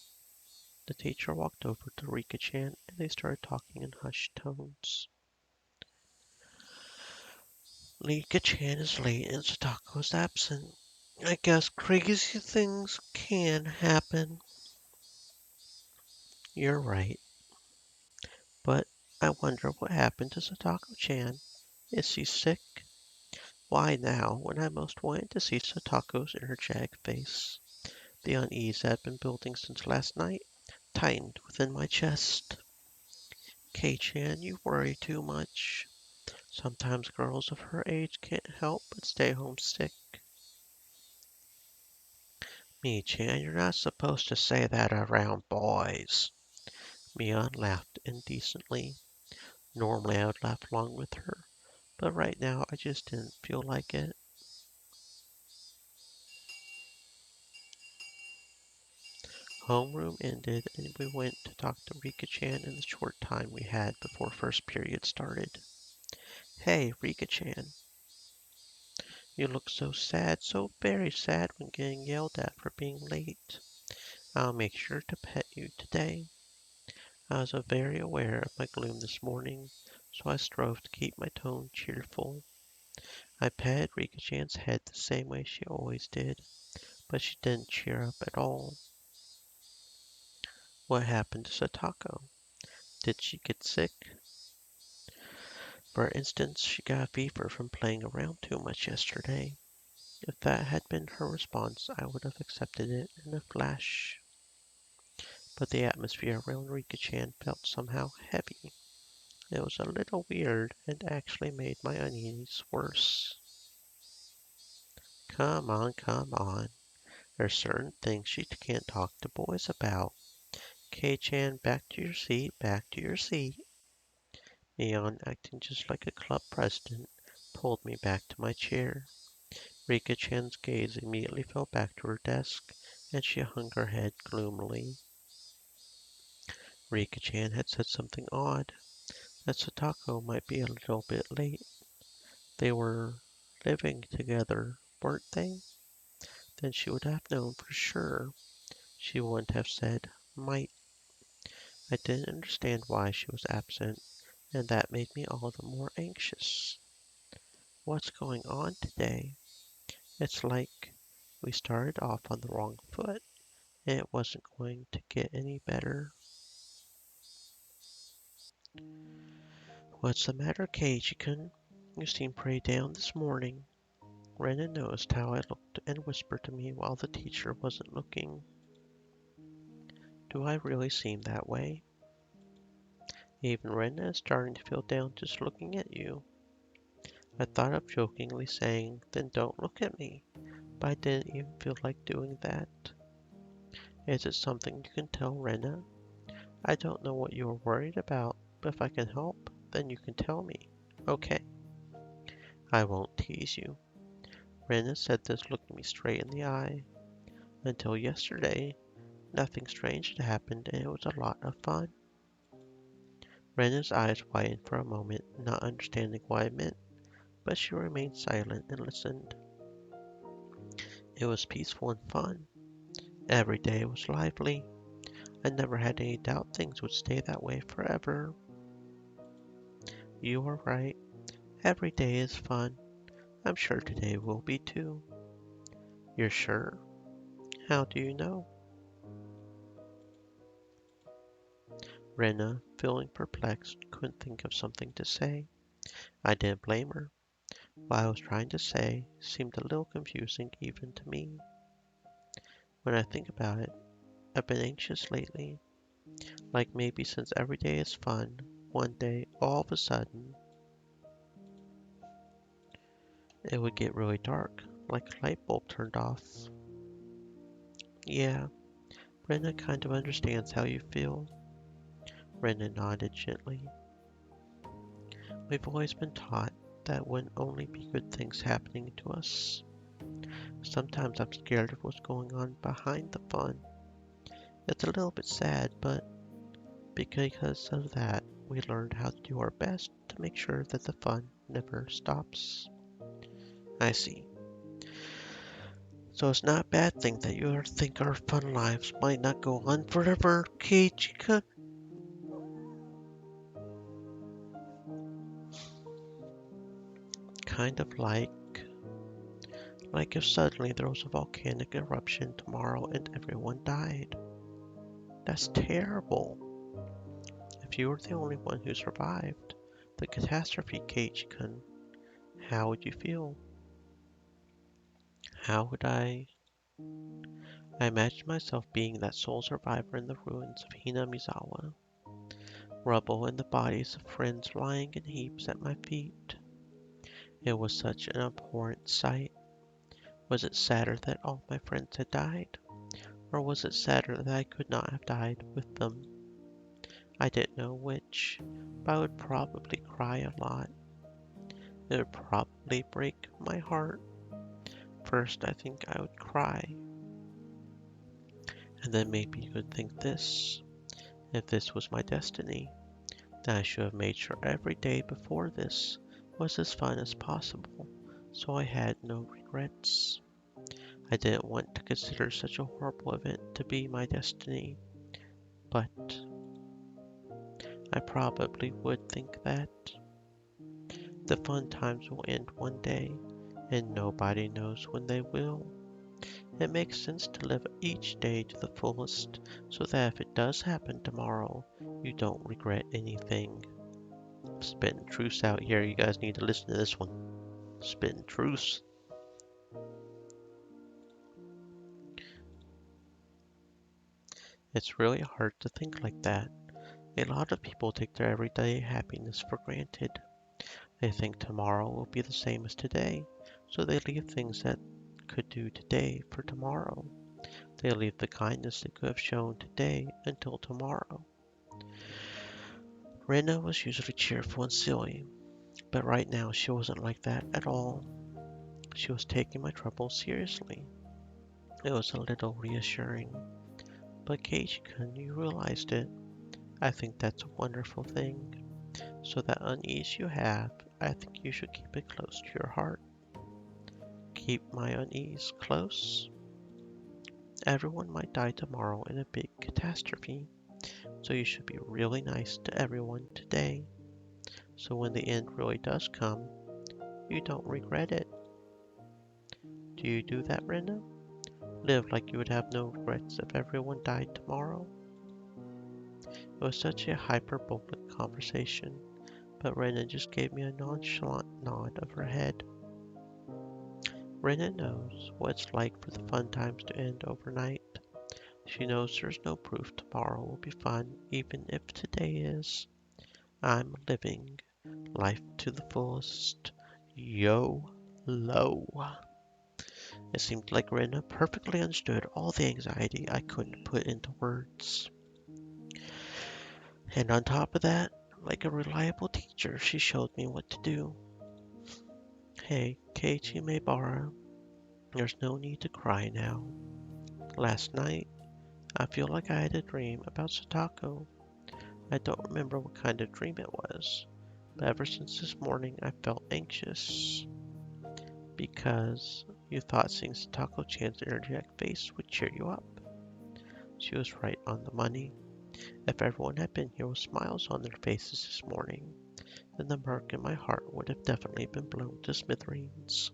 The teacher walked over to Rika-chan and they started talking in hushed tones. Rika-chan is late and Satako is absent. I guess crazy things can happen. You're right. But I wonder what happened to Satako-chan. Is she sick? Why now, when I most wanted to see Satako's energetic face? The unease that had been building since last night tightened within my chest. Kei-chan, you worry too much. Sometimes girls of her age can't help but stay homesick. Mi-chan, you're not supposed to say that around boys. Mion laughed indecently. Normally I would laugh along with her, but right now I just didn't feel like it. Homeroom ended and we went to talk to Rika-chan in the short time we had before first period started. Hey, Rika-chan. You look so sad, so very sad when getting yelled at for being late. I'll make sure to pet you today. I was very aware of my gloom this morning, so I strove to keep my tone cheerful. I patted Rika-chan's head the same way she always did, but she didn't cheer up at all. What happened to Satako? Did she get sick? For instance, she got a fever from playing around too much yesterday. If that had been her response, I would have accepted it in a flash. But the atmosphere around Rika-chan felt somehow heavy. It was a little weird and actually made my unease worse. Come on, come on. There's certain things she can't talk to boys about. Kei-chan, back to your seat, back to your seat. Eon, acting just like a club president, pulled me back to my chair. Rika-chan's gaze immediately fell back to her desk, and she hung her head gloomily. Rika-chan had said something odd, that Satako might be a little bit late. They were living together, weren't they? Then she would have known for sure. She wouldn't have said might. I didn't understand why she was absent, and that made me all the more anxious. What's going on today? It's like we started off on the wrong foot, and it wasn't going to get any better. What's the matter, Keiji-kun? You seem pretty down this morning. Renan noticed how I looked and whispered to me while the teacher wasn't looking. Do I really seem that way? Even Renan is starting to feel down just looking at you. I thought of jokingly saying, then don't look at me, but I didn't even feel like doing that. Is it something you can tell Rena? I don't know what you are worried about, but if I can help, then you can tell me. Okay. I won't tease you. Rena said this looking me straight in the eye. Until yesterday, nothing strange had happened and it was a lot of fun. Rena's eyes widened for a moment, not understanding what I meant, but she remained silent and listened. It was peaceful and fun. Every day was lively. I never had any doubt things would stay that way forever. You are right. Every day is fun. I'm sure today will be too. You're sure? How do you know? Rena, feeling perplexed, couldn't think of something to say. I didn't blame her. What I was trying to say seemed a little confusing even to me. When I think about it, I've been anxious lately. Like maybe since every day is fun, one day, all of a sudden, it would get really dark, like a light bulb turned off. Yeah, Rena kind of understands how you feel. Rena nodded gently. We've always been taught that wouldn't only be good things happening to us. Sometimes I'm scared of what's going on behind the fun. It's a little bit sad, but because of that, we learned how to do our best to make sure that the fun never stops. I see. So it's not a bad thing that you think our fun lives might not go on forever, Keiichi-kun. Kind of like if suddenly there was a volcanic eruption tomorrow and everyone died. That's terrible. If you were the only one who survived the catastrophe, Keiichi-kun, how would you feel? How would I imagined myself being that sole survivor in the ruins of Hinamizawa, rubble and the bodies of friends lying in heaps at my feet. It was such an abhorrent sight. Was it sadder that all my friends had died? Or was it sadder that I could not have died with them? I didn't know which, but I would probably cry a lot. It would probably break my heart. First, I think I would cry. And then maybe you could think this. If this was my destiny, then I should have made sure every day before this was as fun as possible, so I had no regrets. I didn't want to consider such a horrible event to be my destiny, but I probably would think that. The fun times will end one day, and nobody knows when they will. It makes sense to live each day to the fullest, so that if it does happen tomorrow, you don't regret anything. Spitting truths out here, you guys need to listen to this one. Spitting truths. It's really hard to think like that. A lot of people take their everyday happiness for granted. They think tomorrow will be the same as today, so they leave things that could do today for tomorrow. They leave the kindness they could have shown today until tomorrow. Rena was usually cheerful and silly, but right now she wasn't like that at all. She was taking my troubles seriously. It was a little reassuring. But Keiji-kun, you realized it. I think that's a wonderful thing. So that unease you have, I think you should keep it close to your heart. Keep my unease close. Everyone might die tomorrow in a big catastrophe, so you should be really nice to everyone today. So when the end really does come, you don't regret it. Do you do that, Rena? Live like you would have no regrets if everyone died tomorrow? It was such a hyperbolic conversation, but Rena just gave me a nonchalant nod of her head. Rena knows what it's like for the fun times to end overnight. She knows there's no proof tomorrow will be fun, even if today is. I'm living life to the fullest. YOLO. It seemed like Rena perfectly understood all the anxiety I couldn't put into words. And on top of that, like a reliable teacher, she showed me what to do. Hey, Keiichi Maebara, there's no need to cry now. Last night, I feel like I had a dream about Satako. I don't remember what kind of dream it was, but ever since this morning I felt anxious. Because you thought seeing Satako-chan's energetic face would cheer you up. She was right on the money. If everyone had been here with smiles on their faces this morning, then the murk in my heart would have definitely been blown to smithereens.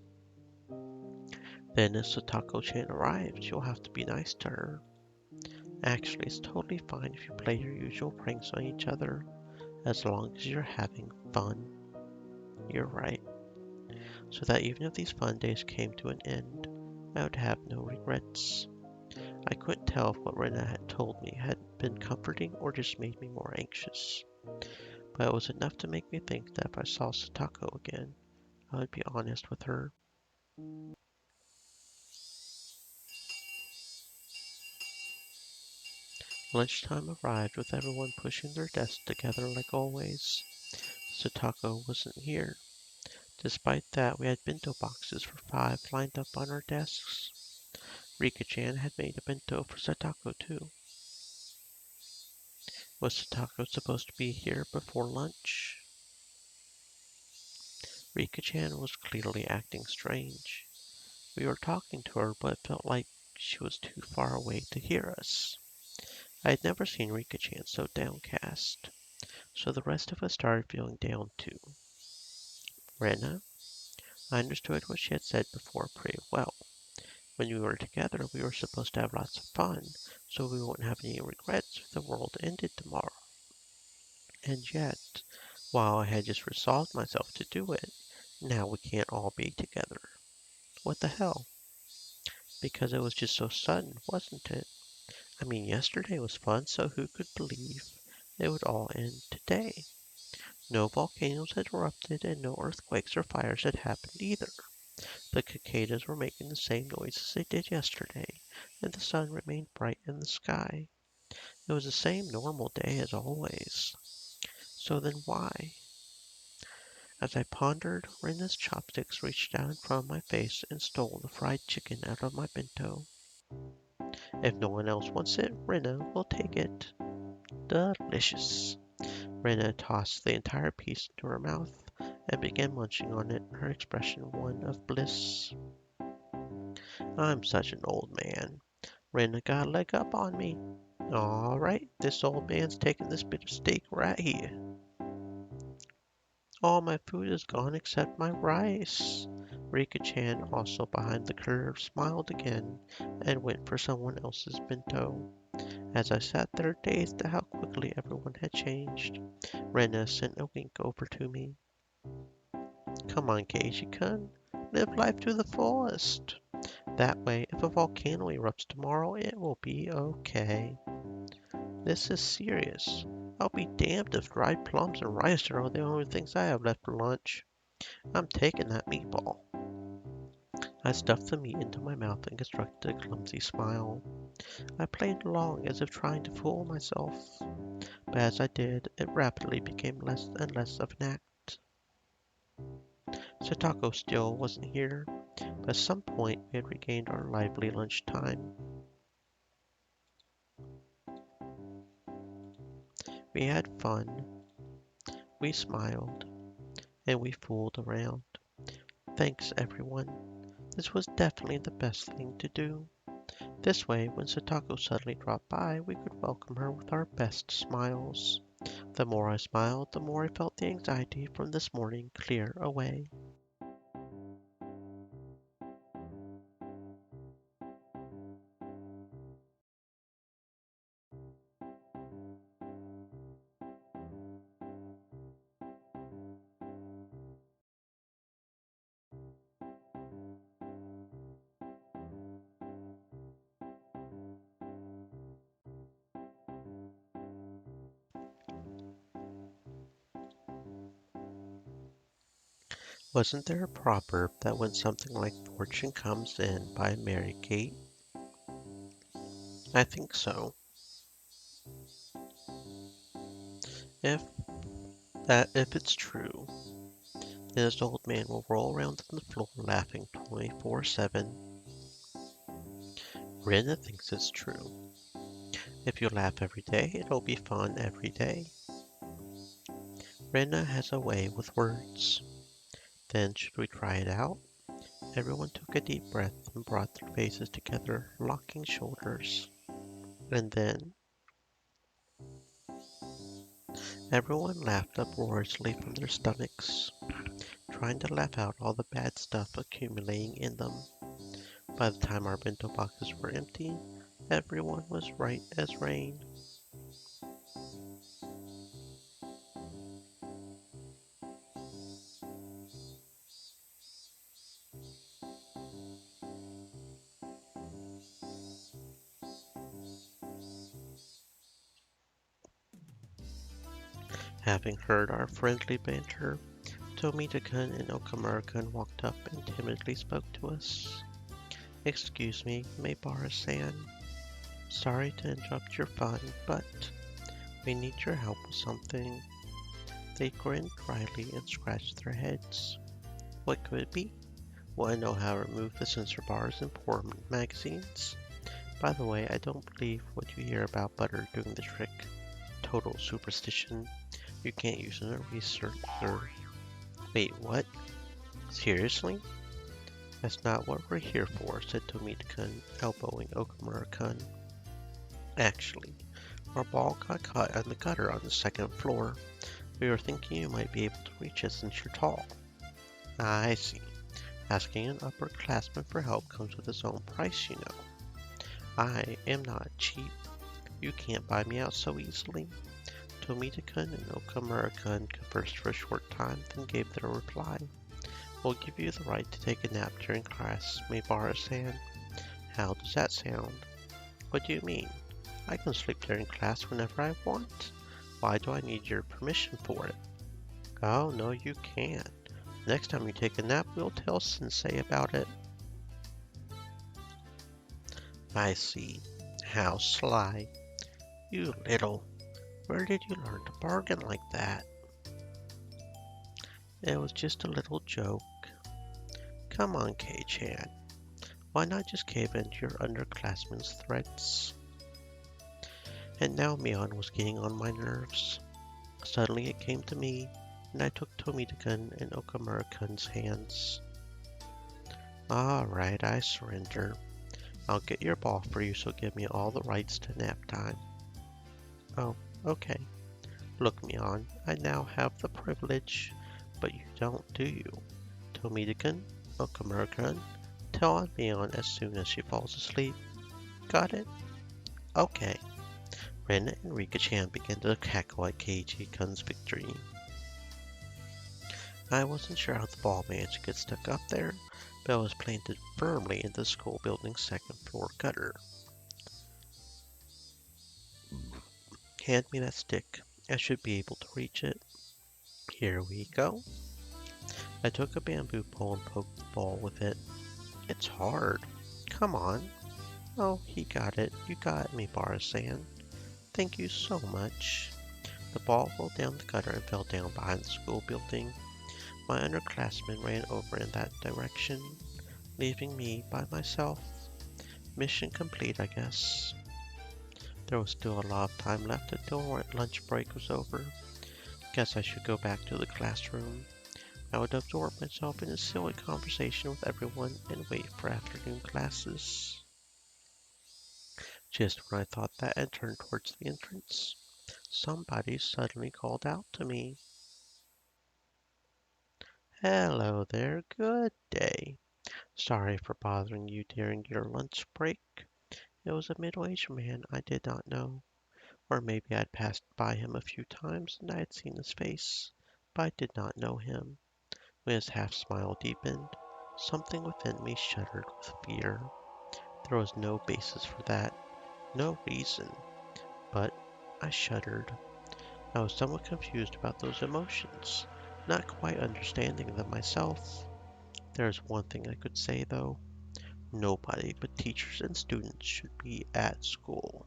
Then as Satako-chan arrives, you'll have to be nice to her. Actually, it's totally fine if you play your usual pranks on each other, as long as you're having fun. You're right. So that even if these fun days came to an end, I would have no regrets. I couldn't tell if what Rena had told me had been comforting or just made me more anxious. But it was enough to make me think that if I saw Satako again, I would be honest with her. Lunchtime arrived with everyone pushing their desks together like always. Satako wasn't here. Despite that, we had bento boxes for 5 lined up on our desks. Rika-chan had made a bento for Satako too. Was Satako supposed to be here before lunch? Rika-chan was clearly acting strange. We were talking to her, but it felt like she was too far away to hear us. I had never seen Rika-chan so downcast, so the rest of us started feeling down too. Rena, I understood what she had said before pretty well. When we were together, we were supposed to have lots of fun, so we wouldn't have any regrets if the world ended tomorrow. And yet, while I had just resolved myself to do it, now we can't all be together. What the hell? Because it was just so sudden, wasn't it? I mean, yesterday was fun, so who could believe it would all end today? No volcanoes had erupted and no earthquakes or fires had happened either. The cicadas were making the same noise as they did yesterday, and the sun remained bright in the sky. It was the same normal day as always. So then why? As I pondered, Rena's chopsticks reached down in front of my face and stole the fried chicken out of my bento. If no one else wants it, Rena will take it. Delicious. Rena tossed the entire piece into her mouth and began munching on it, her expression one of bliss. I'm such an old man. Rena got a leg up on me. All right, this old man's taking this bit of steak right here. All my food is gone except my rice. Rika-chan, also behind the curve, smiled again and went for someone else's bento. As I sat there dazed at how quickly everyone had changed, Rena sent a wink over to me. Come on, Keiji-kun, live life to the fullest. That way, if a volcano erupts tomorrow, it will be okay. This is serious. I'll be damned if dried plums and rice are the only things I have left for lunch. I'm taking that meatball. I stuffed the meat into my mouth and constructed a clumsy smile. I played along as if trying to fool myself. but as I did, it rapidly became less and less of an act. Satako still wasn't here, but at some point we had regained our lively lunchtime. We had fun, we smiled, and we fooled around. Thanks, everyone. This was definitely the best thing to do. This way, when Satako suddenly dropped by, we could welcome her with our best smiles. The more I smiled, the more I felt the anxiety from this morning clear away. Wasn't there a proverb that when something like fortune comes in by a merry gate? I think so. If if it's true, then this old man will roll around on the floor laughing 24/7. Rena thinks it's true. If you laugh every day, it'll be fun every day. Rena has a way with words. Then should we try it out? Everyone took a deep breath and brought their faces together, locking shoulders. And then everyone laughed uproariously from their stomachs, trying to laugh out all the bad stuff accumulating in them. By the time our bento boxes were empty, everyone was right as rain. Having heard our friendly banter, Tomita-kun and Okamura-kun walked up and timidly spoke to us. "Excuse me, Maybara-san. Sorry to interrupt your fun, but we need your help with something." They grinned dryly and scratched their heads. "What could it be? Want to know how to remove the censor bars in poor magazines? By the way, I don't believe what you hear about butter doing the trick. Total superstition. You can't use an eraser." "Wait, what? Seriously?" "That's not what we're here for," said Tomita-kun, elbowing Okamura-kun. "Actually, our ball got caught in the gutter on the second floor. We were thinking you might be able to reach it since you're tall." "I see. Asking an upperclassman for help comes with its own price, you know. I am not cheap. You can't buy me out so easily." Tomita-kun and Okamura-kun conversed for a short time, then gave their reply. "We'll give you the right to take a nap during class, Maybara-san." "How does that sound?" "What do you mean? I can sleep during class whenever I want. Why do I need your permission for it?" "Oh, no, you can't. Next time you take a nap, we'll tell Sensei about it." "I see. How sly. You little. Where did you learn to bargain like that?" "It was just a little joke." "Come on, Kei-chan. Why not just cave into your underclassmen's threats?" And now Mion was getting on my nerves. Suddenly it came to me, and I took Tomita-kun and Okamura-kun's hands. "All right, I surrender. I'll get your ball for you, so give me all the rights to nap time." "Oh, okay. Look, Mion, I now have the privilege, but you don't, do you? Tomita-kun, Okamura-kun, tell on Mion as soon as she falls asleep. Got it?" "Okay." Ren and Rika-chan began to cackle at Keiji-kun's victory. I wasn't sure how the ball managed to get stuck up there, but it was planted firmly in the school building's second floor gutter. "Hand me that stick. I should be able to reach it." "Here we go." I took a bamboo pole and poked the ball with it. "It's hard. Come on." "Oh, he got it. You got me, Bara-san. Thank you so much." The ball rolled down the gutter and fell down behind the school building. My underclassmen ran over in that direction, leaving me by myself. Mission complete, I guess. There was still a lot of time left until lunch break was over. Guess I should go back to the classroom. I would absorb myself in a silly conversation with everyone and wait for afternoon classes. Just when I thought that and turned towards the entrance, somebody suddenly called out to me. Hello there, good day. Sorry for bothering you during your lunch break. It was a middle-aged man I did not know. Or maybe I'd passed by him a few times and I had seen his face, but I did not know him. When his half-smile deepened, something within me shuddered with fear. There was no basis for that, no reason, but I shuddered. I was somewhat confused about those emotions, not quite understanding them myself. There is one thing I could say, though. Nobody but teachers and students should be at school.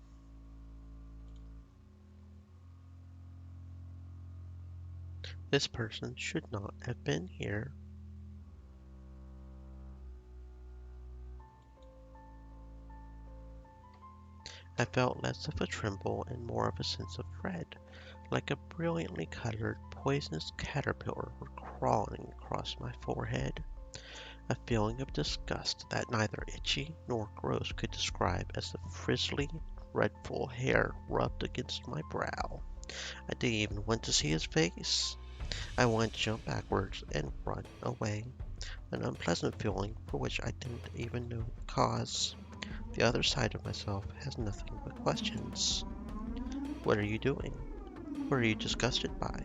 This person should not have been here. I felt less of a tremble and more of a sense of dread, like a brilliantly colored, poisonous caterpillar were crawling across my forehead. A feeling of disgust that neither itchy nor gross could describe as the frizzly, dreadful hair rubbed against my brow. I didn't even want to see his face. I wanted to jump backwards and run away, an unpleasant feeling for which I didn't even know the cause. The other side of myself has nothing but questions. What are you doing? What are you disgusted by?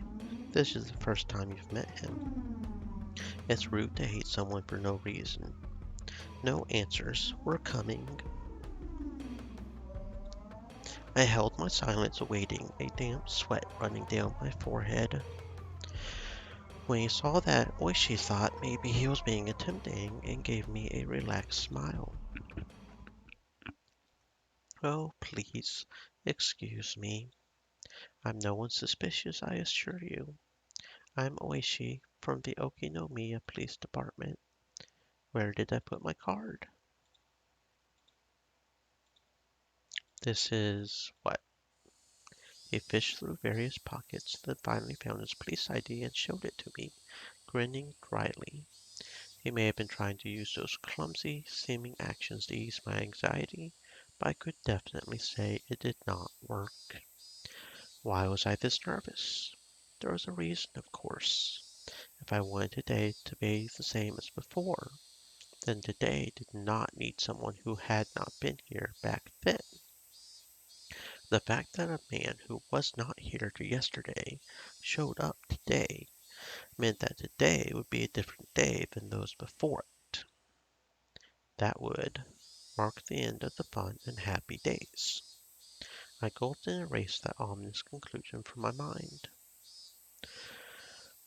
This is the first time you've met him. It's rude to hate someone for no reason. No answers were coming. I held my silence, awaiting a damp sweat running down my forehead. When he saw that, Oishi thought maybe he was being tempting and gave me a relaxed smile. Oh, please, excuse me. I'm no one suspicious, I assure you. I'm Oishi from the Okinomiya Police Department. Where did I put my card? This is what? He fished through various pockets, then finally found his police ID and showed it to me, grinning dryly. He may have been trying to use those clumsy seeming actions to ease my anxiety, but I could definitely say it did not work. Why was I this nervous? There was a reason, of course. If I wanted today to be the same as before, then today did not need someone who had not been here back then. The fact that a man who was not here yesterday showed up today meant that today would be a different day than those before it. That would mark the end of the fun and happy days. I gulped and erased that ominous conclusion from my mind.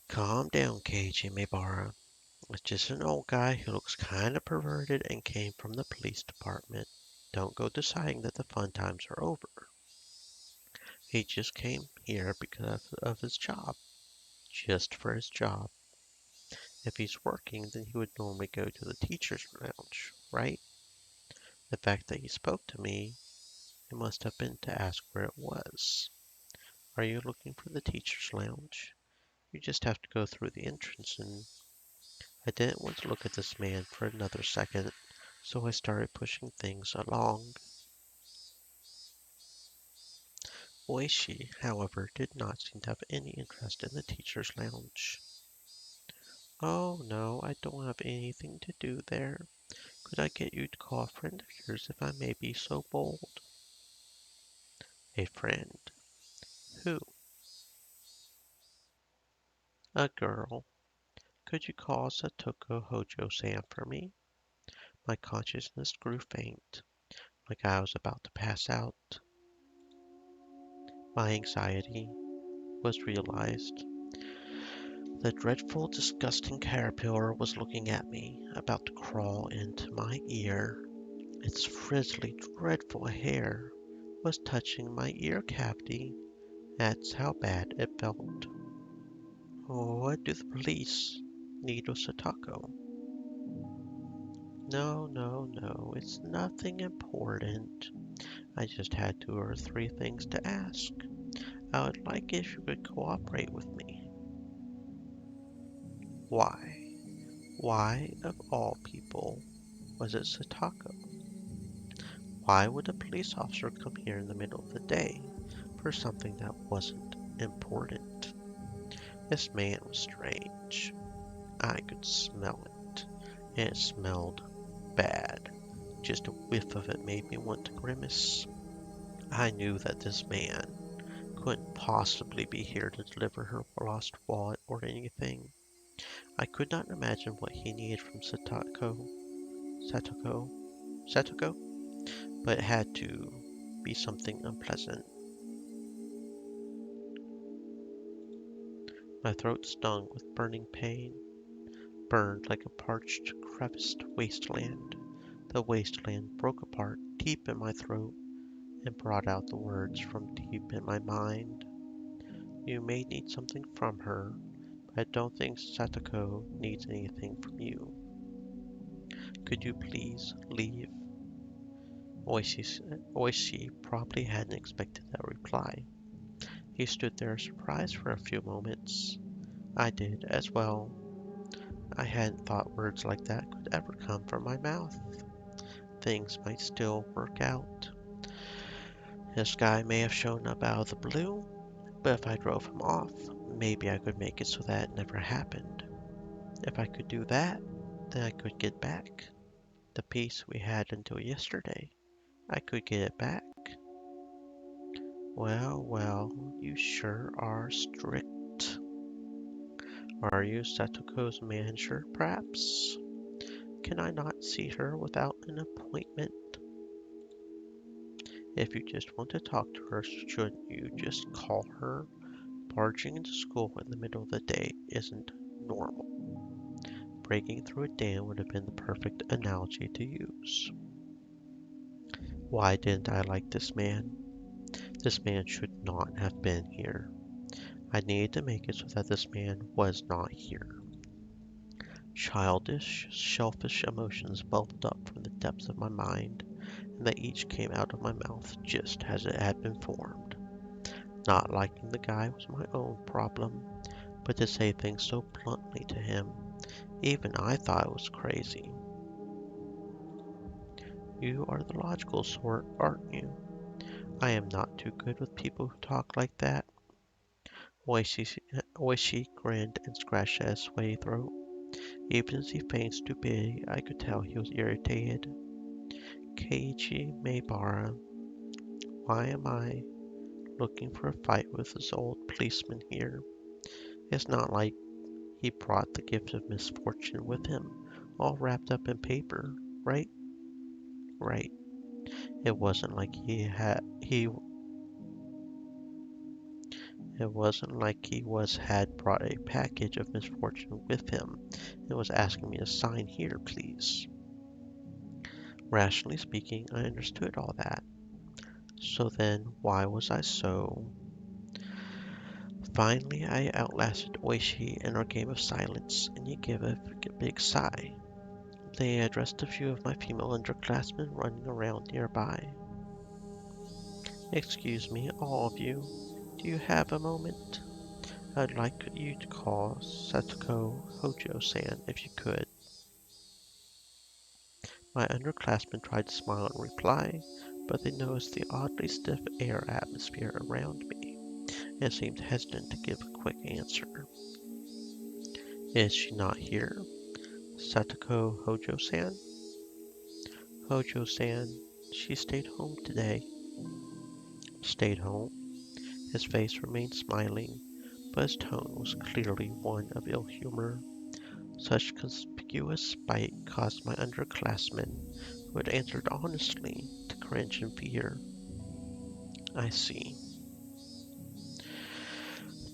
Calm down, Keiji Mibara. It's just an old guy who looks kind of perverted and came from the police department. Don't go deciding that the fun times are over. He just came here because of his job. Just for his job. If he's working, then he would normally go to the teacher's lounge, right? The fact that he spoke to me, it must have been to ask where it was. Are you looking for the teacher's lounge? You just have to go through the entrance and I didn't want to look at this man for another second, so I started pushing things along. Oishi, however, did not seem to have any interest in the teacher's lounge. Oh no, I don't have anything to do there. Could I get you to call a friend of yours if I may be so bold? A friend? Who? A girl. Could you call Satoko Hojo-san for me? My consciousness grew faint, like I was about to pass out. My anxiety was realized. The dreadful, disgusting caterpillar was looking at me, about to crawl into my ear. Its frizzly, dreadful hair was touching my ear cavity, That's how bad it felt. What do the police need with Satako? No, no, no, it's nothing important. I just had 2 or 3 things to ask. I would like if you could cooperate with me. Why? Why, of all people, was it Satako? Why would a police officer come here in the middle of the day for something that wasn't important? This man was strange. I could smell it, and it smelled bad. Just a whiff of it made me want to grimace. I knew that this man couldn't possibly be here to deliver her lost wallet or anything. I could not imagine what he needed from Satoko, but it had to be something unpleasant. My throat stung with burning pain, burned like a parched, creviced wasteland. The wasteland broke apart deep in my throat and brought out the words from deep in my mind. You may need something from her, but I don't think Satoko needs anything from you. Could you please leave? Oishi probably hadn't expected that reply. He stood there surprised for a few moments. I did as well. I hadn't thought words like that could ever come from my mouth. Things might still work out. This guy may have shown up out of the blue, but if I drove him off, maybe I could make it so that it never happened. If I could do that, then I could get back the peace we had until yesterday. I could get it back. Well, well, you sure are strict. Are you Satoko's manager, perhaps? Can I not see her without an appointment? If you just want to talk to her, shouldn't you just call her? Barging into school in the middle of the day isn't normal. Breaking through a dam would have been the perfect analogy to use. Why didn't I like this man? This man should not have been here. I needed to make it so that this man was not here. Childish, selfish emotions bubbled up from the depths of my mind, and they each came out of my mouth just as it had been formed. Not liking the guy was my own problem, but to say things so bluntly to him, even I thought it was crazy. You are the logical sort, aren't you? I am not too good with people who talk like that. Oishi grinned and scratched at his sweaty throat. Even as he feigned stupidity, I could tell he was irritated. Keiichi Maebara, why am I looking for a fight with this old policeman here? It's not like he brought the gift of misfortune with him, all wrapped up in paper, right? Right. It wasn't like he had brought a package of misfortune with him and was asking me to sign here, please. Rationally speaking, I understood all that. So then, why was I so... Finally, I outlasted Oishi in our game of silence, and he gave a big sigh. They addressed a few of my female underclassmen running around nearby. Excuse me, all of you. Do you have a moment? I'd like you to call Satoko Hojo-san if you could. My underclassmen tried to smile in reply, but they noticed the oddly stiff air atmosphere around me and seemed hesitant to give a quick answer. Is she not here? Satoko Hojo-san? Hojo-san, she stayed home today. Stayed home? His face remained smiling, but his tone was clearly one of ill humor. Such conspicuous spite caused my underclassmen, who had answered honestly, to cringe in fear. I see.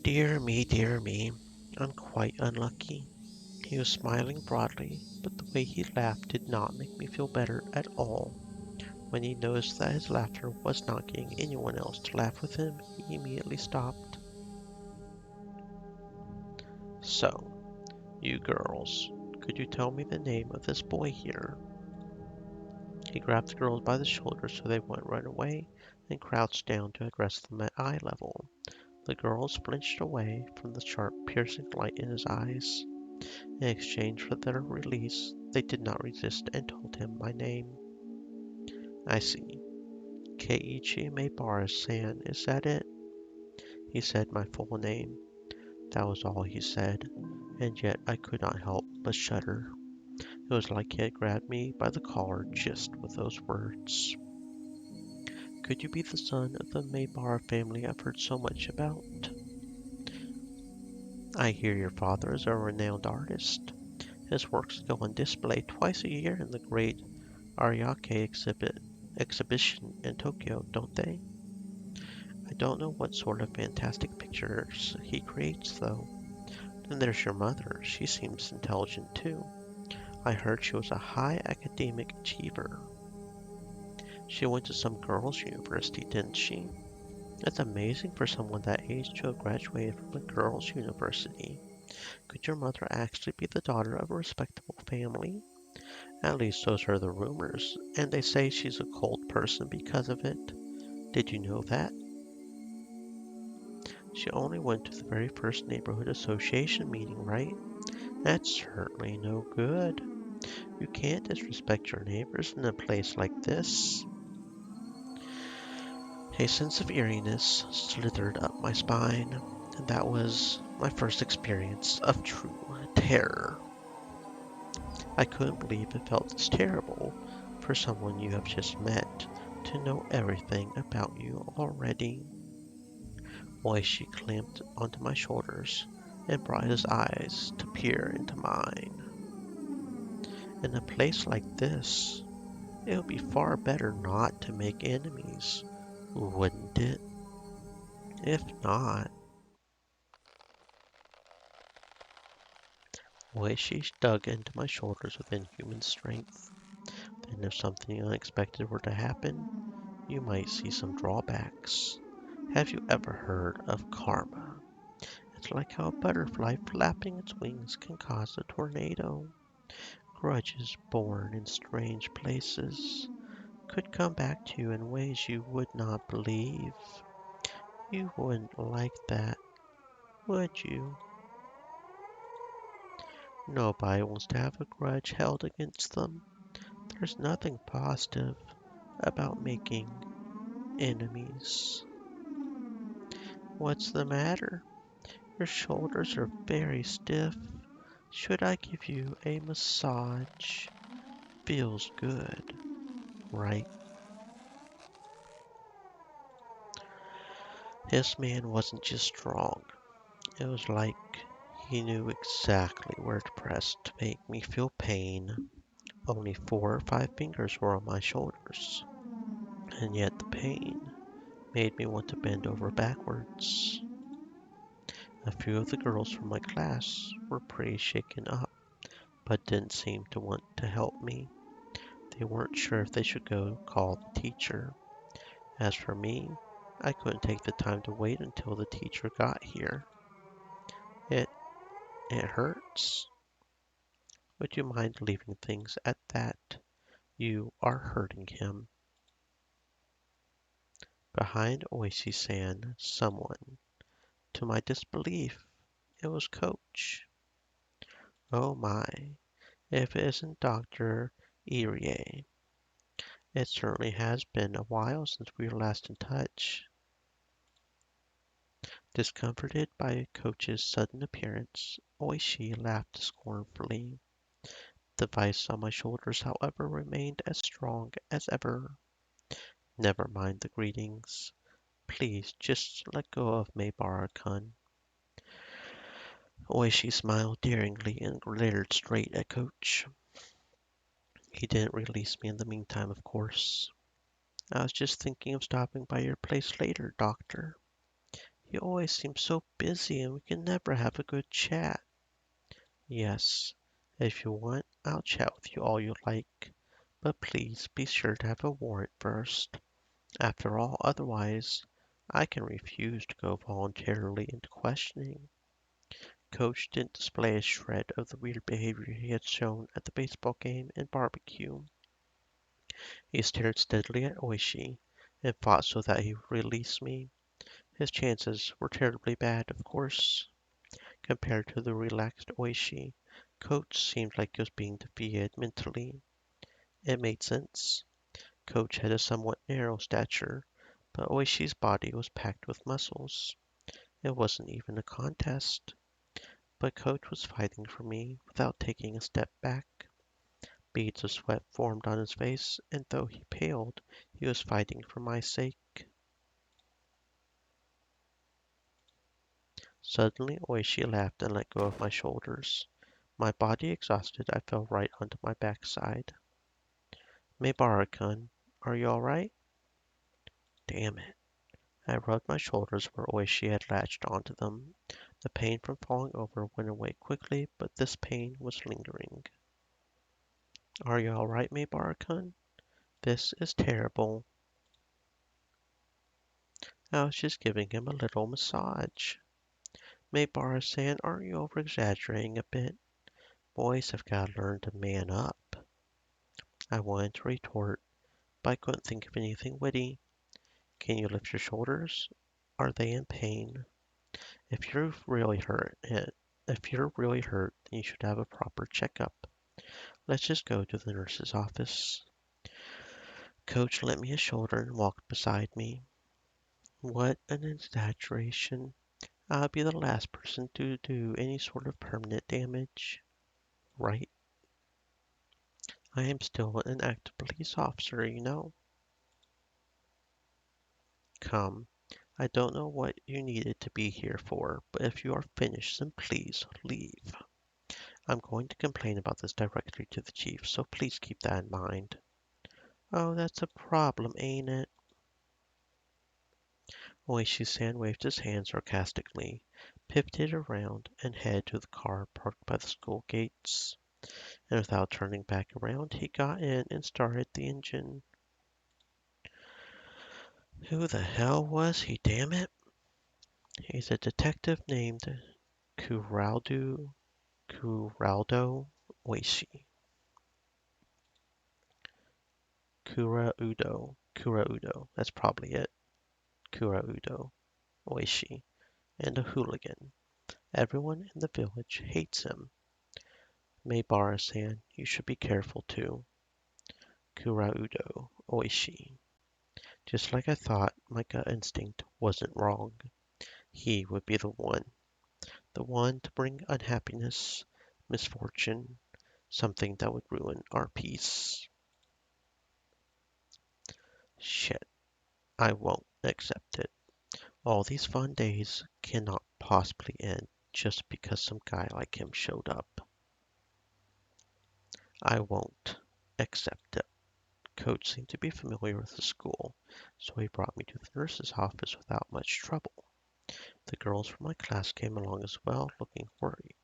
Dear me, I'm quite unlucky. He was smiling broadly, but the way he laughed did not make me feel better at all. When he noticed that his laughter was not getting anyone else to laugh with him, he immediately stopped. So, you girls, could you tell me the name of this boy here? He grabbed the girls by the shoulders so they wouldn't run away and crouched down to address them at eye level. The girls flinched away from the sharp, piercing light in his eyes. In exchange for their release, they did not resist and told him my name. I see. Keiichi Maebara-san, is that it? He said my full name. That was all he said, and yet I could not help but shudder. It was like he had grabbed me by the collar just with those words. Could you be the son of the Maebara family I've heard so much about? I hear your father is a renowned artist. His works go on display twice a year in the great Ariake exhibition in Tokyo, don't they? I don't know what sort of fantastic pictures he creates, though. Then there's your mother. She seems intelligent, too. I heard she was a high academic achiever. She went to some girls' university, didn't she? It's amazing for someone that age to have graduated from a girls' university. Could your mother actually be the daughter of a respectable family? At least those are the rumors, and they say she's a cold person because of it. Did you know that? She only went to the very first neighborhood association meeting, right? That's certainly no good. You can't disrespect your neighbors in a place like this. A sense of eeriness slithered up my spine, and that was my first experience of true terror. I couldn't believe it felt this terrible for someone you have just met to know everything about you already. Oishi clamped onto my shoulders and brought his eyes to peer into mine. In a place like this, it would be far better not to make enemies, wouldn't it? If not, Oishi dug into my shoulders with inhuman strength. Then if something unexpected were to happen, you might see some drawbacks. Have you ever heard of karma? It's like how a butterfly flapping its wings can cause a tornado. Grudges born in strange places could come back to you in ways you would not believe. You wouldn't like that, would you? Nobody wants to have a grudge held against them. There's nothing positive about making enemies. What's the matter? Your shoulders are very stiff. Should I give you a massage? Feels good, right? This man wasn't just strong. It was like he knew exactly where to press to make me feel pain. Only 4 or 5 fingers were on my shoulders, and yet the pain made me want to bend over backwards. A few of the girls from my class were pretty shaken up, but didn't seem to want to help me. They weren't sure if they should go call the teacher. As for me, I couldn't take the time to wait until the teacher got here. It it hurts. Would you mind leaving things at that? You are hurting him. Behind Oishi-san, someone. To my disbelief, it was Coach. Oh my, if it isn't Dr. Irie. It certainly has been a while since we were last in touch. Discomforted by Coach's sudden appearance, Oishi laughed scornfully. The vice on my shoulders, however, remained as strong as ever. Never mind the greetings. Please, just let go of Maebara-kun. Oishi smiled daringly and glared straight at Coach. He didn't release me in the meantime, of course. I was just thinking of stopping by your place later, Doctor. You always seem so busy and we can never have a good chat. Yes, if you want, I'll chat with you all you like, but please be sure to have a warrant first. After all, otherwise, I can refuse to go voluntarily into questioning. Coach didn't display a shred of the weird behavior he had shown at the baseball game and barbecue. He stared steadily at Oishi and fought so that he would release me. His chances were terribly bad, of course. Compared to the relaxed Oishi, Coach seemed like he was being defeated mentally. It made sense. Coach had a somewhat narrow stature, but Oishi's body was packed with muscles. It wasn't even a contest. But Coach was fighting for me without taking a step back. Beads of sweat formed on his face, and though he paled, he was fighting for my sake. Suddenly Oishi laughed and let go of my shoulders. My body exhausted, I fell right onto my backside. Meibara-kun, are you alright? Damn it. I rubbed my shoulders where Oishi had latched onto them. The pain from falling over went away quickly, but this pain was lingering. Are you alright, Meibara-kun? This is terrible. I was just giving him a little massage. Meibara-san, aren't you over-exaggerating a bit? Boys have got to learn to man up. I wanted to retort, but I couldn't think of anything witty. Can you lift your shoulders? Are they in pain? If you're really hurt, then you should have a proper checkup. Let's just go to the nurse's office. Coach lent me his shoulder and walked beside me. What an exaggeration. I'll be the last person to do any sort of permanent damage. Right? I am still an active police officer, you know. Come, I don't know what you needed to be here for, but if you are finished, then please leave. I'm going to complain about this directly to the chief, so please keep that in mind. Oh, that's a problem, ain't it? Oishi-san waved his hand sarcastically, pivoted around, and headed to the car parked by the school gates. And without turning back around, he got in and started the engine. Who the hell was he, damn it? He's a detective named Kuraldo Oishi. Kuraudo. That's probably it. Kuraudo Oishi. And a hooligan. Everyone in the village hates him. Meibara-san, you should be careful too. Kuraudo Oishi. Just like I thought, my gut instinct wasn't wrong. He would be the one to bring unhappiness, misfortune, something that would ruin our peace. Shit, I won't accept it. All these fun days cannot possibly end just because some guy like him showed up. I won't accept it. Coach seemed to be familiar with the school, so he brought me to the nurse's office without much trouble. The girls from my class came along as well, looking worried.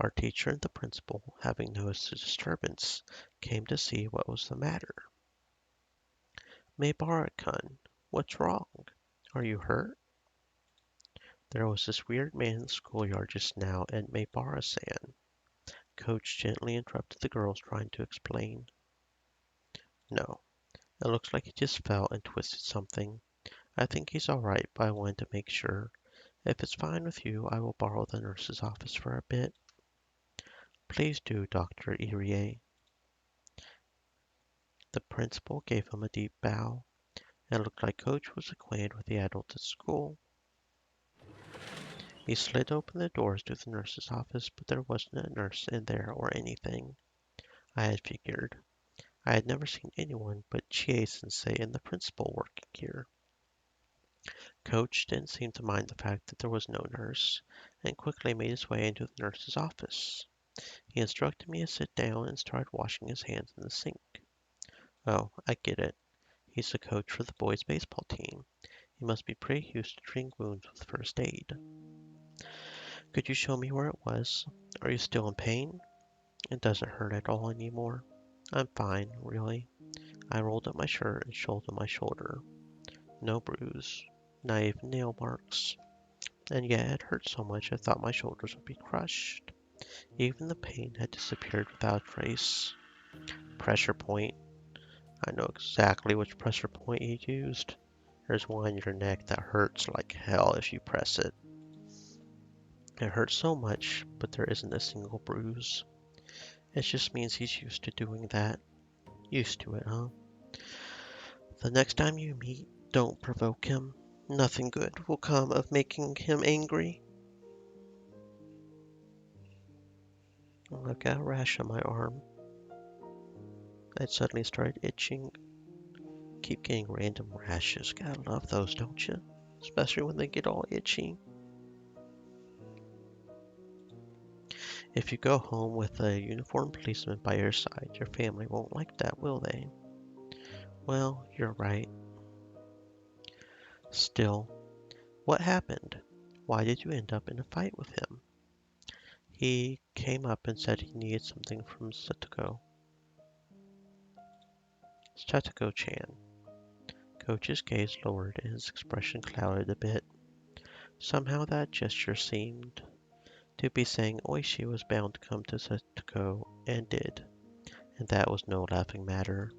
Our teacher and the principal, having noticed the disturbance, came to see what was the matter. Meibara-kun, what's wrong? Are you hurt? There was this weird man in the schoolyard just now, and Meibara-san. Coach gently interrupted the girls trying to explain. No, it looks like he just fell and twisted something. I think he's alright, but I wanted to make sure. If it's fine with you, I will borrow the nurse's office for a bit. Please do, Dr. Irie. The principal gave him a deep bow. It looked like Coach was acquainted with the adult at school. He slid open the doors to the nurse's office, but there wasn't a nurse in there or anything. I had figured. I had never seen anyone but Chie-sensei and the principal working here. Coach didn't seem to mind the fact that there was no nurse, and quickly made his way into the nurse's office. He instructed me to sit down and started washing his hands in the sink. Oh, I get it. He's the coach for the boys' baseball team. He must be pretty used to treating wounds with first aid. Could you show me where it was? Are you still in pain? It doesn't hurt at all anymore. I'm fine, really. I rolled up my shirt and shouldered my shoulder. No bruise, not even nail marks. And yet it hurt so much I thought my shoulders would be crushed. Even the pain had disappeared without trace. Pressure point. I know exactly which pressure point you used. There's one in your neck that hurts like hell if you press it. It hurts so much, but there isn't a single bruise. It just means he's used to doing that. Used to it, huh? The next time you meet, don't provoke him. Nothing good will come of making him angry. I've got a rash on my arm. It suddenly started itching. Keep getting random rashes. Gotta love those, don't you? Especially when they get all itchy. If you go home with a uniformed policeman by your side, your family won't like that, will they? Well, you're right. Still, what happened? Why did you end up in a fight with him? He came up and said he needed something from Satoko. Satoko-chan. Coach's gaze lowered and his expression clouded a bit. Somehow that gesture seemed to be saying Oishi was bound to come to Satoko, and did, and that was no laughing matter.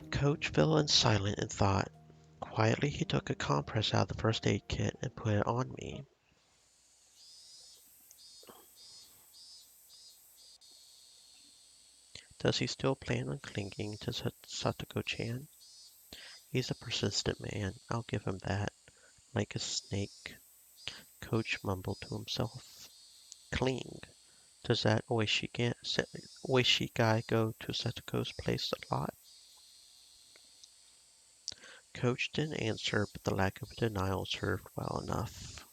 Coach fell in silent in thought. Quietly he took a compress out of the first aid kit and put it on me. Does he still plan on clinging to Satoko-chan? He's a persistent man, I'll give him that. Like a snake. Coach mumbled to himself. Cling. Does that Oishi guy go to Satoko's place a lot? Coach didn't answer, but the lack of a denial served well enough.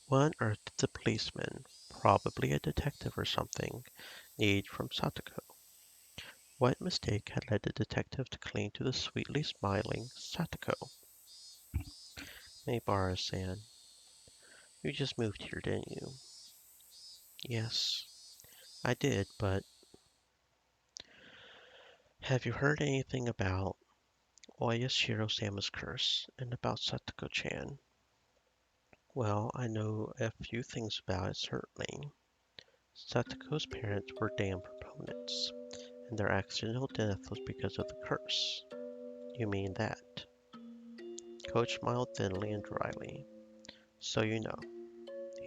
What on earth did the policeman, probably a detective or something, need from Satoko? What mistake had led the detective to cling to the sweetly smiling Satoko? Maibara-san, you just moved here, didn't you? Yes, I did, but have you heard anything about Oyashiro-sama's curse and about Satoko-chan? Well, I know a few things about it, certainly. Satoko's parents were dam proponents, and their accidental death was because of the curse. You mean that? Coach smiled thinly and dryly. So you know,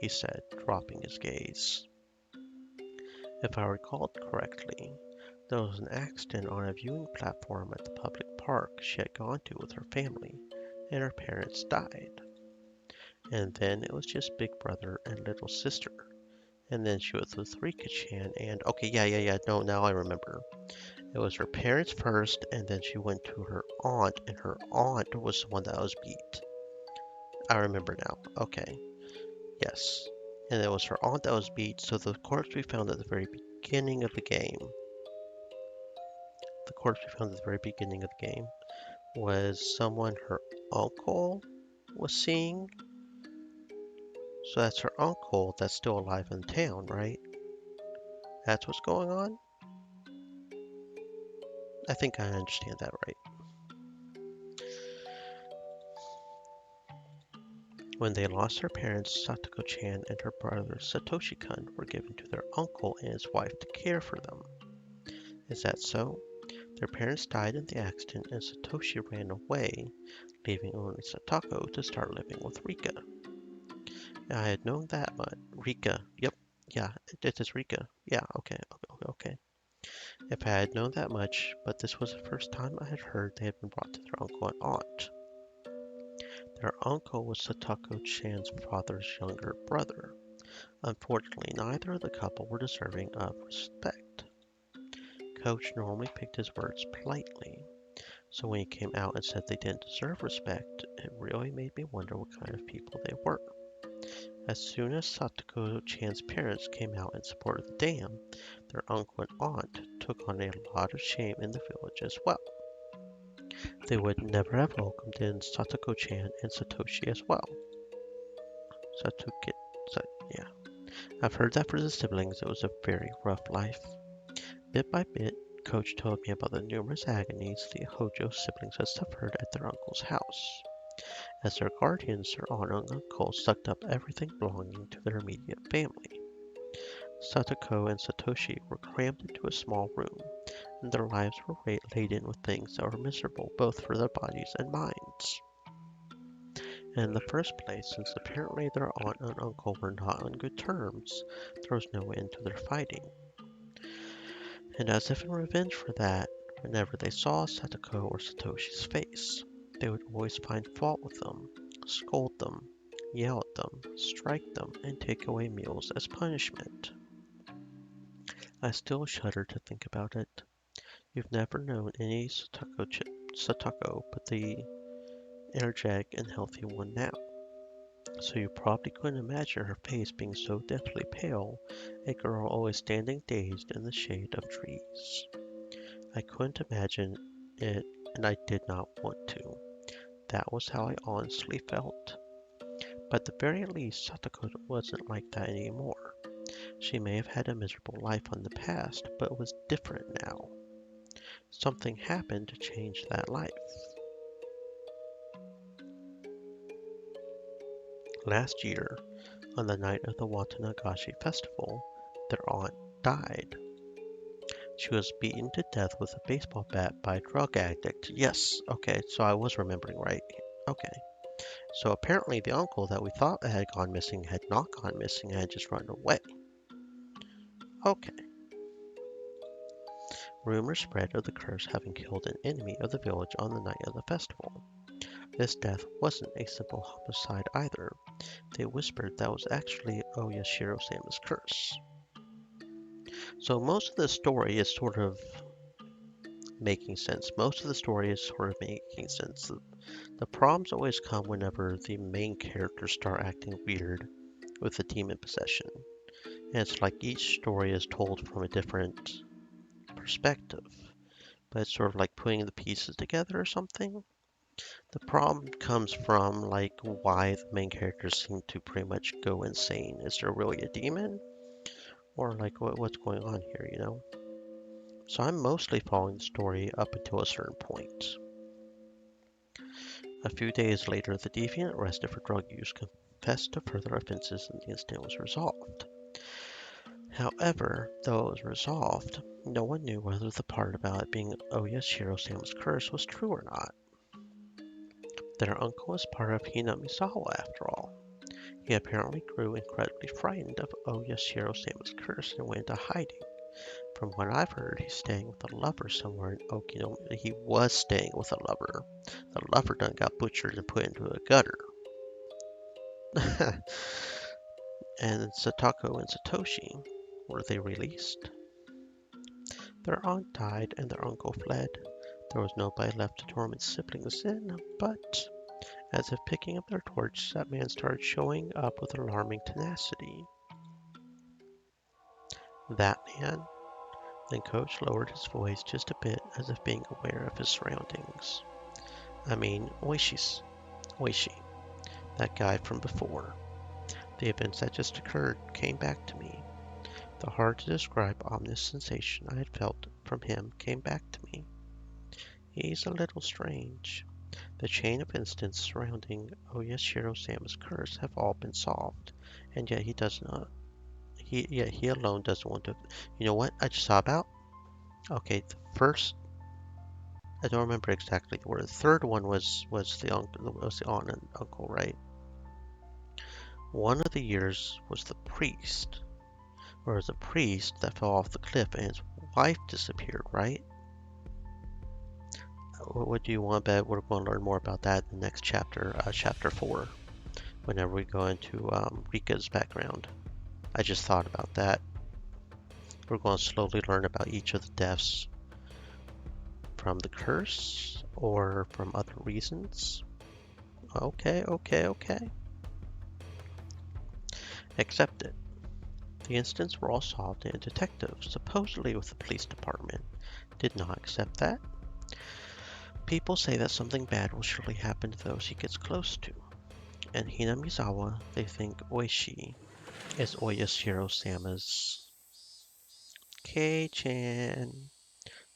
he said, dropping his gaze. If I recalled correctly, there was an accident on a viewing platform at the public park she had gone to with her family, and her parents died. And then it was just Big Brother and Little Sister. And then she was with Rika-chan and... Okay, yeah. No, now I remember. It was her parents first, and then she went to her aunt, and her aunt was the one that was beat. I remember now. Okay. Yes. And it was her aunt that was beat, so the corpse we found at the very beginning of the game... The corpse we found at the very beginning of the game was someone her uncle was seeing. So that's her uncle that's still alive in town, right? That's what's going on? I think I understand that right. When they lost their parents, Satoko-chan and her brother Satoshi-kun were given to their uncle and his wife to care for them. Is that so? Their parents died in the accident and Satoshi ran away, leaving only Satoko to start living with Rika. I had known that much. Rika. Yep. Yeah, it is Rika. Yeah, okay. If I had known that much, but this was the first time I had heard they had been brought to their uncle and aunt. Their uncle was Satoko-chan's father's younger brother. Unfortunately, neither of the couple were deserving of respect. Coach normally picked his words politely, so when he came out and said they didn't deserve respect, it really made me wonder what kind of people they were. As soon as Satoko-chan's parents came out in support of the dam, their uncle and aunt took on a lot of shame in the village as well. They would never have welcomed in Satoko-chan and Satoshi as well. Yeah. I've heard that for the siblings it was a very rough life. Bit by bit, Coach told me about the numerous agonies the Hojo siblings had suffered at their uncle's house. As their guardians, their aunt and uncle sucked up everything belonging to their immediate family. Satoko and Satoshi were crammed into a small room, and their lives were laden with things that were miserable both for their bodies and minds. In the first place, since apparently their aunt and uncle were not on good terms, there was no end to their fighting. And as if in revenge for that, whenever they saw Satoko or Satoshi's face, they would always find fault with them, scold them, yell at them, strike them, and take away meals as punishment. I still shudder to think about it. You've never known any Satoko but the energetic and healthy one now. So you probably couldn't imagine her face being so deathly pale, a girl always standing dazed in the shade of trees. I couldn't imagine it, and I did not want to. That was how I honestly felt. But at the very least, Satoko wasn't like that anymore. She may have had a miserable life in the past, but it was different now. Something happened to change that life. Last year, on the night of the Watanagashi festival, their aunt died. She was beaten to death with a baseball bat by a drug addict. Yes, okay, so I was remembering right. Okay. So apparently the uncle that we thought had gone missing had not gone missing and had just run away. Okay. Rumors spread of the curse having killed an enemy of the village on the night of the festival. This death wasn't a simple homicide either. They whispered that was actually Oyashiro-sama's curse. So most of the story is sort of making sense. The problems always come whenever the main characters start acting weird with the demon possession. And it's like each story is told from a different perspective. But it's sort of like putting the pieces together or something. The problem comes from like why the main characters seem to pretty much go insane. Is there really a demon? Or like what's going on here, you know? So I'm mostly following the story up until a certain point. A few days later, the deviant arrested for drug use confessed to further offenses and the incident was resolved. However, though it was resolved, no one knew whether the part about it being Oyashiro-sama's curse was true or not. Their uncle was part of Hinamizawa after all. He apparently grew incredibly frightened of Oyashiro-sama's curse and went into hiding. From what I've heard, he's staying with a lover somewhere in Okinomi. He was staying with a lover. The lover done got butchered and put into a gutter. And Satoko and Satoshi, were they released? Their aunt died and their uncle fled. There was nobody left to torment siblings in, but as if picking up their torch, that man started showing up with alarming tenacity. That man? Then Coach lowered his voice just a bit as if being aware of his surroundings. I mean, Oishi, that guy from before. The events that just occurred came back to me. The hard-to-describe ominous sensation I had felt from him came back to me. He's a little strange. The chain of incidents surrounding Oyashiro-sama's curse have all been solved, and yet he alone doesn't want to. You know what I just saw about? Okay, the first, I don't remember exactly the word. The third one was the aunt and uncle, right? One of the years was the priest, or was a priest that fell off the cliff and his wife disappeared, right? What do you want to bet? We're going to learn more about that in the next chapter, chapter 4, whenever we go into Rika's background. I just thought about that. We're going to slowly learn about each of the deaths from the curse or from other reasons. Okay. Accept it. The incidents were all solved and a detective, supposedly with the police department, did not accept that. People say that something bad will surely happen to those he gets close to. And Hinamizawa, they think Oishi is Oyashiro-sama's. Kei-chan.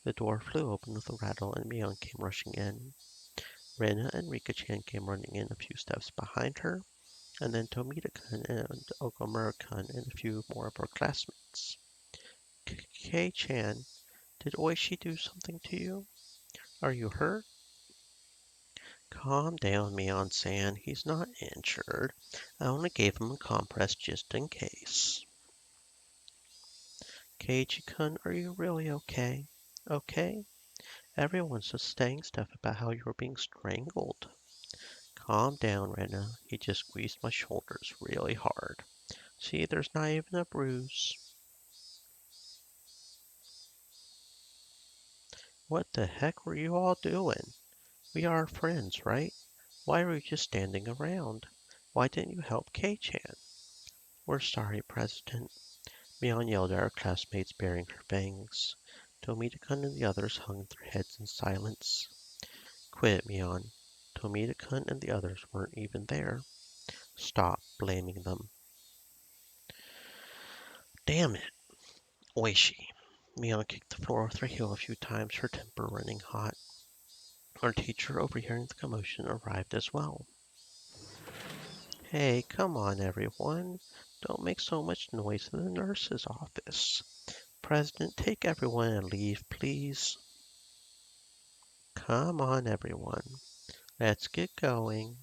The door flew open with a rattle and Mion came rushing in. Rena and Rika-chan came running in a few steps behind her, and then Tomita-kun and Okamura-kun and a few more of our classmates. Kei-chan, did Oishi do something to you? Are you hurt? Calm down, Mion-san. He's not injured. I only gave him a compress just in case. Keiji-kun, are you really okay? Okay? Everyone's just saying stuff about how you're being strangled. Calm down, Rena. He just squeezed my shoulders really hard. See, there's not even a bruise. What the heck were you all doing? We are friends, right? Why were you just standing around? Why didn't you help Kei-chan? We're sorry, President. Mion yelled at our classmates, baring her fangs. Tomita-kun and the others hung their heads in silence. Quit it, Mion. Tomita-kun and the others weren't even there. Stop blaming them. Damn it, Oishi. Mion kicked the floor with her heel a few times, her temper running hot. Our teacher, overhearing the commotion, arrived as well. Hey, come on, everyone. Don't make so much noise in the nurse's office. President, take everyone and leave, please. Come on, everyone. Let's get going.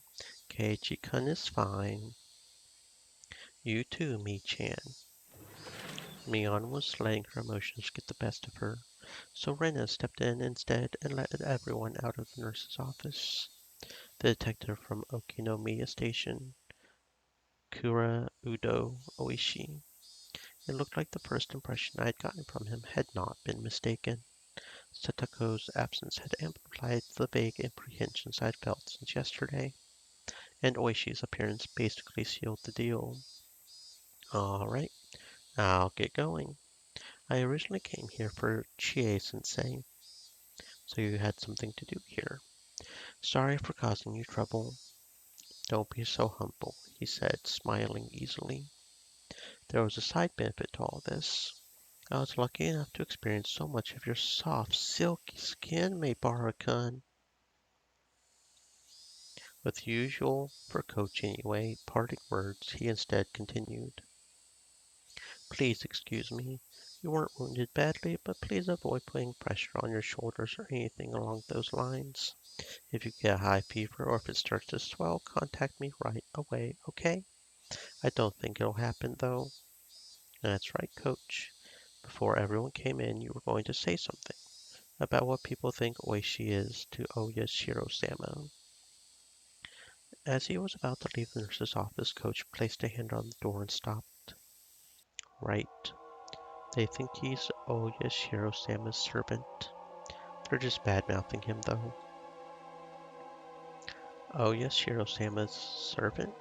Keiji-kun is fine. You too, Mi-chan. Mion was letting her emotions get the best of her, so Rena stepped in instead and let everyone out of the nurse's office. The detective from Okinomiya Station, Kura Udo Oishi. It looked like the first impression I had gotten from him had not been mistaken. Satako's absence had amplified the vague apprehensions I had felt since yesterday, and Oishi's appearance basically sealed the deal. Alright, I'll get going. I originally came here for Chie-sensei, so you had something to do here. Sorry for causing you trouble. Don't be so humble, he said, smiling easily. There was a side benefit to all this. I was lucky enough to experience so much of your soft, silky skin, Maibara-kun. With usual, for Coach anyway, parting words, he instead continued. Please excuse me. You weren't wounded badly, but please avoid putting pressure on your shoulders or anything along those lines. If you get a high fever or if it starts to swell, contact me right away, okay? I don't think it'll happen, though. That's right, Coach. Before everyone came in, you were going to say something about what people think Oishi is to Oyashiro-sama. As he was about to leave the nurse's office, Coach placed a hand on the door and stopped. Right. They think he's Oyashiro-sama's servant. They're just bad-mouthing him, though. Oyashiro-sama's servant?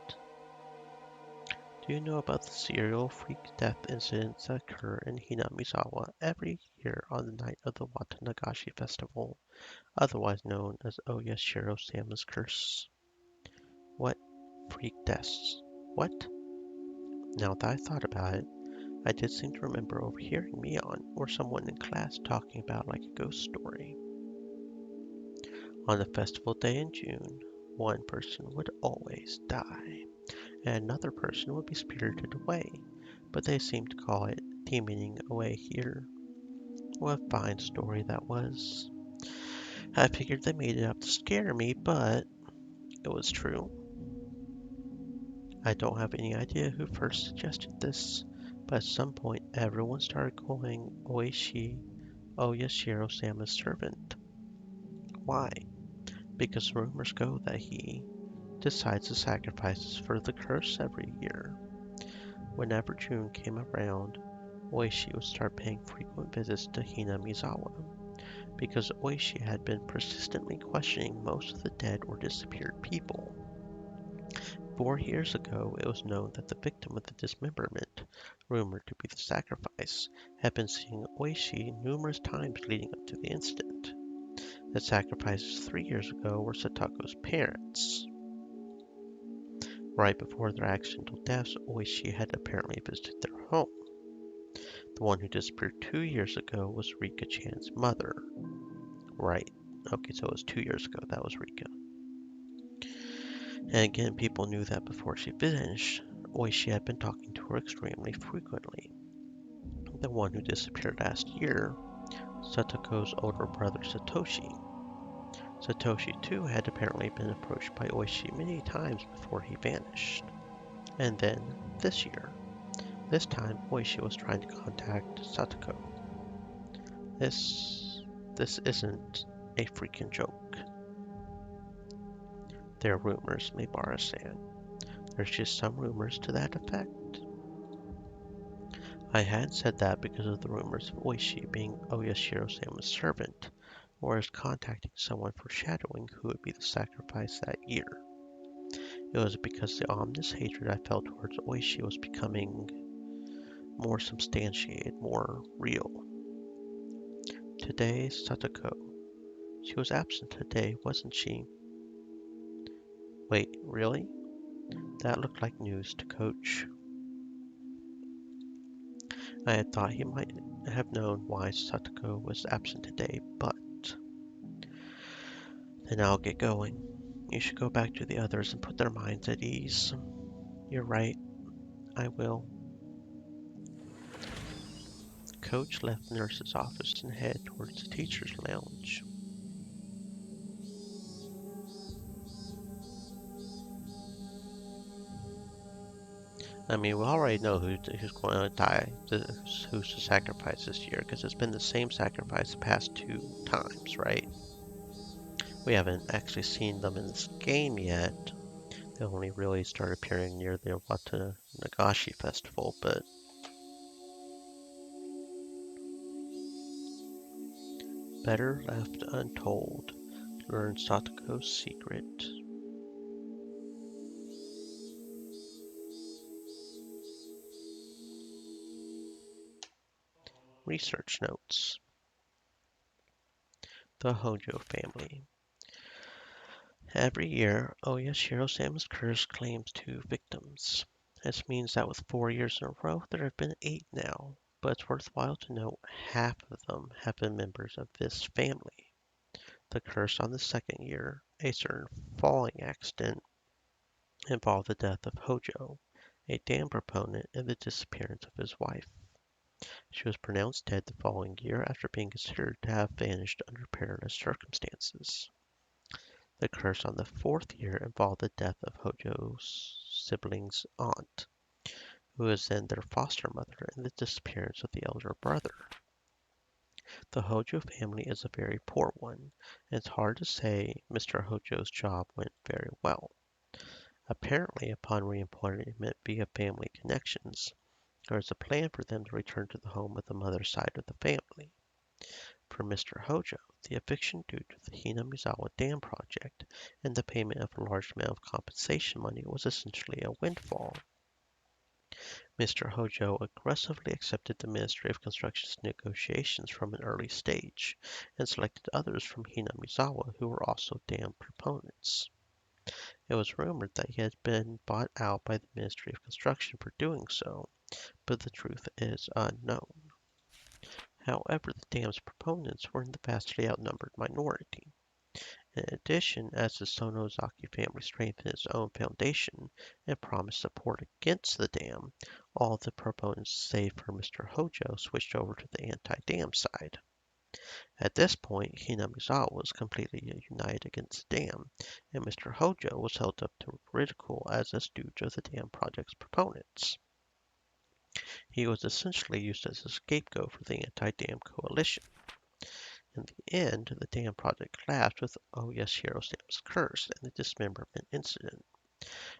Do you know about the serial freak death incidents that occur in Hinamizawa every year on the night of the Watanagashi Festival, otherwise known as Oyashiro-sama's curse? What freak deaths? What? Now that I thought about it, I did seem to remember overhearing Mion or someone in class talking about like a ghost story. On the festival day in June, one person would always die, and another person would be spirited away, but they seemed to call it demoning away here. What a fine story that was. I figured they made it up to scare me, but it was true. I don't have any idea who first suggested this, but at some point everyone started calling Oishi Oyashiro-sama's servant. Why? Because rumors go that he decides to sacrifices for the curse every year. Whenever June came around, Oishi would start paying frequent visits to Hinamizawa, because Oishi had been persistently questioning most of the dead or disappeared people. 4 years ago, it was known that the victim of the dismemberment, rumored to be the sacrifice, had been seeing Oishi numerous times leading up to the incident. The sacrifices 3 years ago were Satako's parents. Right before their accidental deaths, Oishi had apparently visited their home. The one who disappeared 2 years ago was Rika-chan's mother. Right. Okay, so it was 2 years ago. That was Rika. And again, people knew that before she vanished, Oishi had been talking to her extremely frequently. The one who disappeared last year, Satoko's older brother Satoshi. Satoshi too had apparently been approached by Oishi many times before he vanished. And then, this year. This time, Oishi was trying to contact Satoko. This isn't a freaking joke. They're rumors, Mibara-san. There's just some rumors to that effect. I had said that because of the rumors of Oishi being Oyashiro-sama's servant, or as contacting someone foreshadowing who would be the sacrifice that year. It was because the ominous hatred I felt towards Oishi was becoming more substantiated, more real. Today, Satoko. She was absent today, wasn't she? Wait, really? That looked like news to Coach. I had thought he might have known why Satoko was absent today, but... Then I'll get going. You should go back to the others and put their minds at ease. You're right. I will. Coach left the nurse's office and headed towards the teacher's lounge. I mean, we already know who's going to die, who's the sacrifice this year, because it's been the same sacrifice the past 2 times, right? We haven't actually seen them in this game yet. They only really start appearing near the Tatarigoroshi festival, but better left untold. Learn Satoko's secret. Research notes. The Hojo family. Every year, Oyashiro-sama's curse claims 2 victims. This means that with 4 years in a row, there have been 8 now, but it's worthwhile to note half of them have been members of this family. The curse on the second year, a certain falling accident, involved the death of Hojo, a dam proponent, and the disappearance of his wife. She was pronounced dead the following year after being considered to have vanished under perilous circumstances. The curse on the 4th year involved the death of Hojo's sibling's aunt, who was then their foster mother, and the disappearance of the elder brother. The Hojo family is a very poor one, and it's hard to say Mr. Hojo's job went very well. Apparently, upon reemployment via family connections, there is a plan for them to return to the home of the mother's side of the family. For Mr. Hojo, the eviction due to the Hinamizawa Dam project and the payment of a large amount of compensation money was essentially a windfall. Mr. Hojo aggressively accepted the Ministry of Construction's negotiations from an early stage and selected others from Hinamizawa who were also dam proponents. It was rumored that he had been bought out by the Ministry of Construction for doing so, but the truth is unknown. However, the dam's proponents were in the vastly outnumbered minority. In addition, as the Sonozaki family strengthened its own foundation and promised support against the dam, all of the proponents save for Mr. Hojo switched over to the anti-dam side. At this point, Hinamizawa was completely united against the dam, and Mr. Hojo was held up to ridicule as a stooge of the dam project's proponents. He was essentially used as a scapegoat for the anti-dam coalition. In the end, the dam project collapsed with Oyashiro-sama's curse and the dismemberment incident.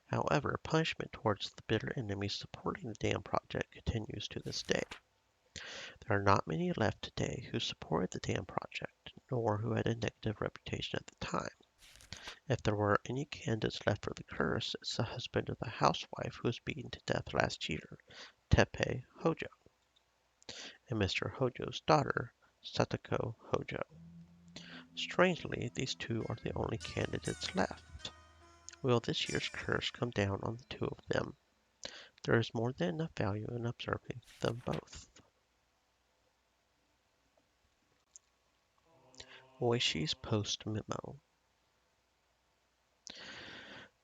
However, punishment towards the bitter enemies supporting the dam project continues to this day. There are not many left today who supported the dam project, nor who had a negative reputation at the time. If there were any candidates left for the curse, it's the husband of the housewife who was beaten to death last year, Teppei Hojo, and Mr. Hojo's daughter, Satoko Hojo. Strangely, these two are the only candidates left. Will this year's curse come down on the two of them? There is more than enough value in observing them both. Oishi's Post Memo.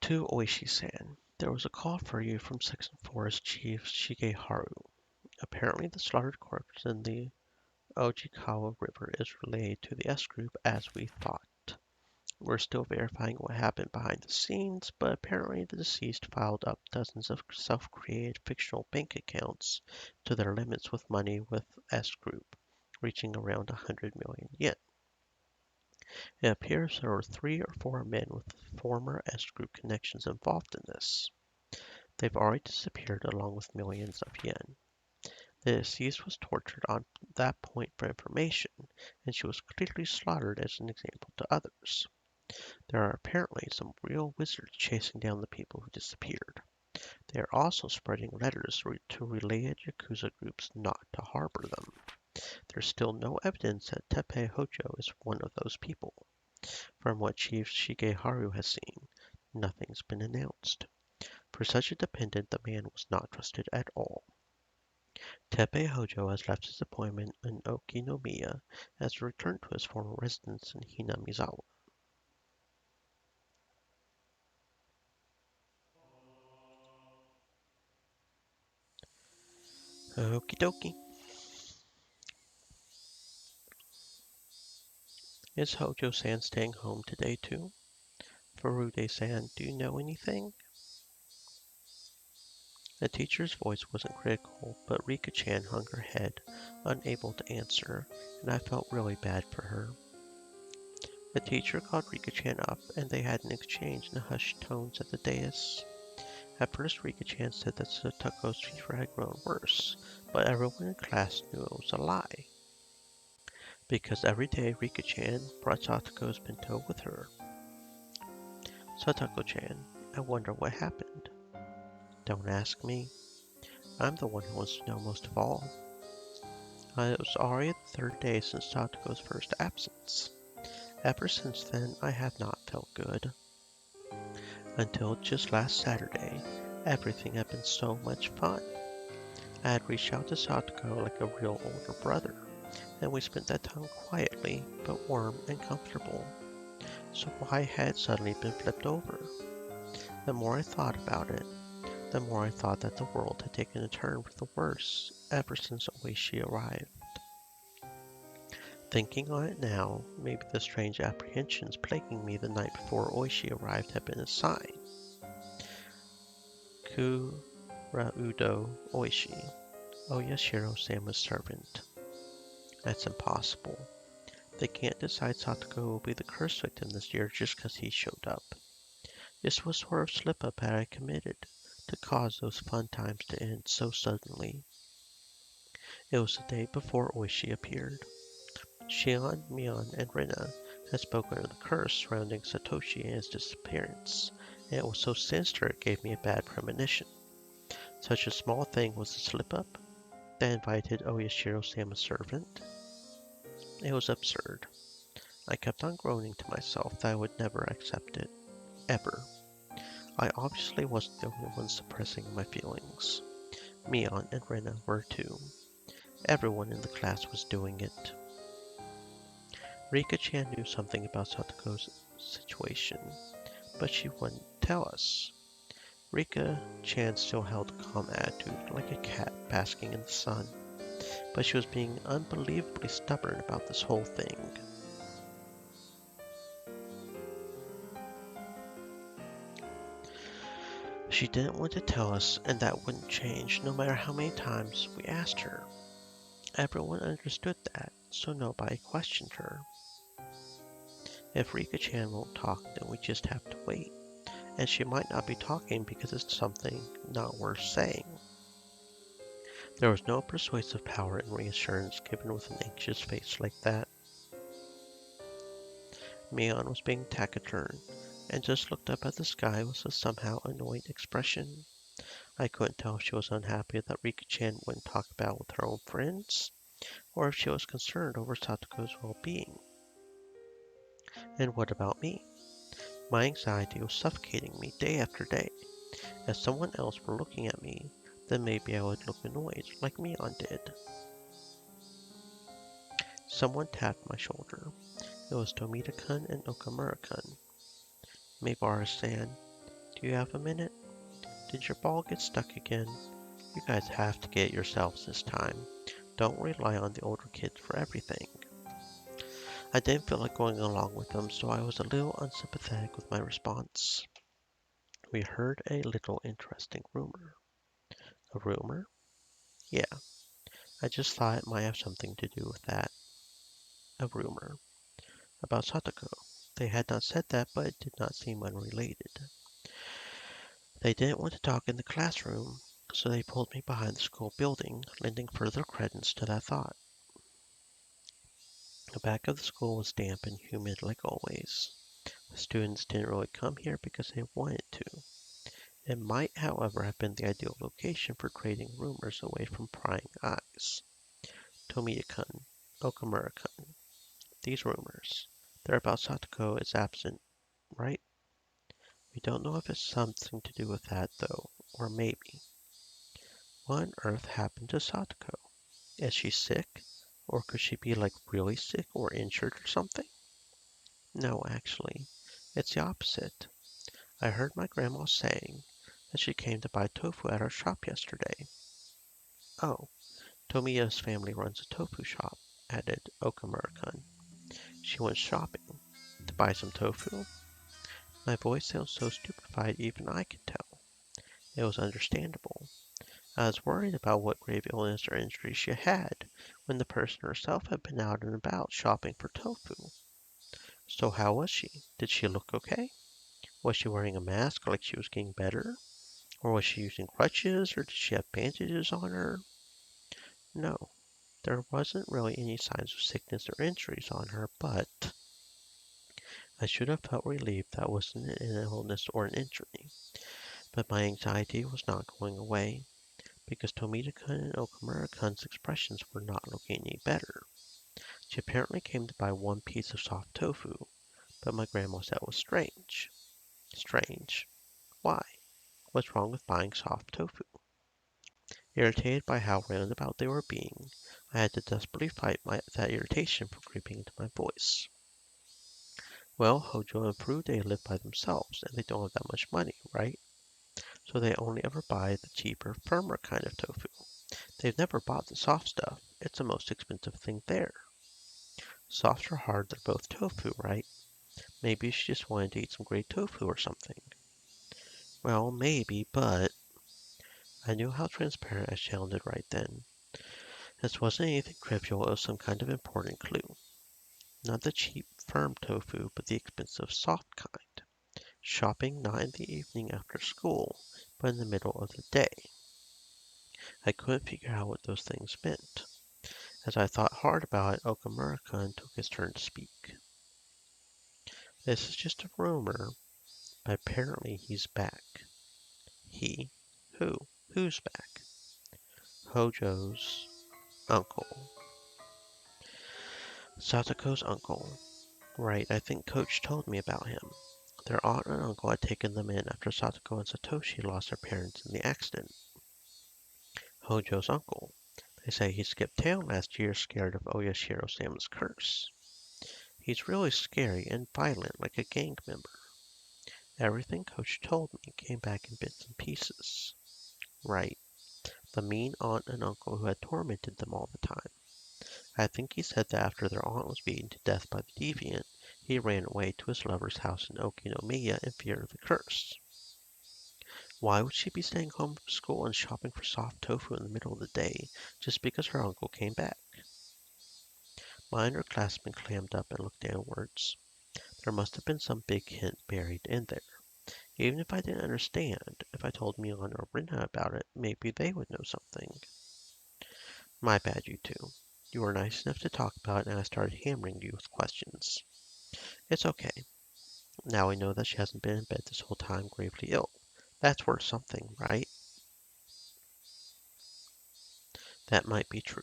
To Oishi-san, there was a call for you from Section Forest Chief Shigeharu. Apparently the slaughtered corpse in the Ojikawa River is relayed to the S Group as we thought. We're still verifying what happened behind the scenes, but apparently the deceased filed up dozens of self-created fictional bank accounts to their limits with money with S Group, reaching around 100 million yen. It appears there were 3 or 4 men with former S Group connections involved in this. They've already disappeared along with millions of yen. The deceased was tortured on that point for information, and she was clearly slaughtered as an example to others. There are apparently some real wizards chasing down the people who disappeared. They are also spreading letters to related Yakuza groups not to harbor them. There's still no evidence that Teppei Hojo is one of those people. From what Chief Shigeharu has seen, nothing's been announced. For such a dependent, the man was not trusted at all. Teppei Hojo has left his appointment in Okinomiya and has returned to his former residence in Hinamizawa. Okie dokie. Is Hojo-san staying home today too? Furude-san, do you know anything? The teacher's voice wasn't critical, but Rika-chan hung her head, unable to answer, and I felt really bad for her. The teacher called Rika-chan up, and they had an exchange in hushed tones at the dais. At first, Rika-chan said that Satoko's fever had grown worse, but everyone in class knew it was a lie. Because every day Rika-chan brought Satoko's bento with her. Satoko-chan, I wonder what happened. Don't ask me. I'm the one who wants to know most of all. It was already the 3rd day since Satoko's first absence. Ever since then, I have not felt good. Until just last Saturday, everything had been so much fun. I had reached out to Satoko like a real older brother, and we spent that time quietly, but warm and comfortable. So why had it suddenly been flipped over? The more I thought about it, the more I thought that the world had taken a turn for the worse ever since Oishi arrived. Thinking on it now, maybe the strange apprehensions plaguing me the night before Oishi arrived had been a sign. Kuraudo Oishi, Oyashiro-sama's servant. That's impossible. They can't decide Satoko will be the curse victim this year just because he showed up. This was sort of slip-up had I committed to cause those fun times to end so suddenly. It was the day before Oishi appeared. Shion, Mion, and Rina had spoken of the curse surrounding Satoshi and his disappearance, and it was so sinister it gave me a bad premonition. Such a small thing was a slip-up that invited Oyashiro-sama's servant. It was absurd. I kept on groaning to myself that I would never accept it. Ever. I obviously wasn't the only one suppressing my feelings. Mion and Rina were too. Everyone in the class was doing it. Rika-chan knew something about Satoko's situation, but she wouldn't tell us. Rika-chan still held a calm attitude, like a cat basking in the sun, but she was being unbelievably stubborn about this whole thing. She didn't want to tell us, and that wouldn't change no matter how many times we asked her. Everyone understood that, so nobody questioned her. If Rika-chan won't talk, then we just have to wait. And she might not be talking because it's something not worth saying. There was no persuasive power in reassurance given with an anxious face like that. Mion was being taciturn, and just looked up at the sky with a somehow annoyed expression. I couldn't tell if she was unhappy that Rika-chan wouldn't talk about with her own friends, or if she was concerned over Satoko's well-being. And what about me? My anxiety was suffocating me day after day. If someone else were looking at me, then maybe I would look annoyed, like Mion did. Someone tapped my shoulder. It was Tomita-kun and Okamura-kun. Maybara-san, do you have a minute? Did your ball get stuck again? You guys have to get it yourselves this time. Don't rely on the older kids for everything. I didn't feel like going along with them, so I was a little unsympathetic with my response. We heard a little interesting rumor. A rumor? Yeah, I just thought it might have something to do with that. A rumor. About Satoko. They had not said that, but it did not seem unrelated. They didn't want to talk in the classroom, so they pulled me behind the school building, lending further credence to that thought. The back of the school was damp and humid like always. The students didn't really come here because they wanted to. It might, however, have been the ideal location for trading rumors away from prying eyes. Tomita-kun, Okamura-kun, these rumors. They're about Satoko is absent, right? We don't know if it's something to do with that, though, or maybe. What on earth happened to Satoko? Is she sick? Or could she be like really sick or injured or something? No, actually, it's the opposite. I heard my grandma saying that she came to buy tofu at our shop yesterday. Oh, Tomiya's family runs a tofu shop, added Okamura-kun. She went shopping to buy some tofu. My voice sounds so stupefied even I can tell. It was understandable. I was worried about what grave illness or injury she had when the person herself had been out and about shopping for tofu. So how was she? Did she look okay? Was she wearing a mask like she was getting better? Or was she using crutches or did she have bandages on her? No, there wasn't really any signs of sickness or injuries on her, but I should have felt relieved that wasn't an illness or an injury. But my anxiety was not going away, because Tomita-kun and Okamura-kun's expressions were not looking any better. She apparently came to buy one piece of soft tofu, but my grandma said it was strange. Strange? Why? What's wrong with buying soft tofu? Irritated by how roundabout they were being, I had to desperately fight that irritation from creeping into my voice. Well, Hojo and Furude live by themselves, and they don't have that much money, right? So they only ever buy the cheaper, firmer kind of tofu. They've never bought the soft stuff. It's the most expensive thing there. Soft or hard, they're both tofu, right? Maybe she just wanted to eat some great tofu or something. Well, maybe, but I knew how transparent I sounded right then. This wasn't anything trivial, it was some kind of important clue. Not the cheap, firm tofu, but the expensive, soft kind. Shopping not in the evening after school, but in the middle of the day. I couldn't figure out what those things meant. As I thought hard about it, Okamura-kun took his turn to speak. This is just a rumor, but apparently he's back. He? Who? Who's back? Hojo's uncle. Satoko's uncle. Right, I think Coach told me about him. Their aunt and uncle had taken them in after Satoko and Satoshi lost their parents in the accident. Hojo's uncle. They say he skipped town last year scared of Oyashiro-sama's curse. He's really scary and violent like a gang member. Everything Coach told me came back in bits and pieces. Right, the mean aunt and uncle who had tormented them all the time. I think he said that after their aunt was beaten to death by the deviant, he ran away to his lover's house in Okinomiya in fear of the curse. Why would she be staying home from school and shopping for soft tofu in the middle of the day just because her uncle came back? My underclassmen clammed up and looked downwards. There must have been some big hint buried in there. Even if I didn't understand, if I told Milan or Rina about it, maybe they would know something. My bad, you two. You were nice enough to talk about it and I started hammering you with questions. It's okay. Now we know that she hasn't been in bed this whole time gravely ill. That's worth something, right? That might be true,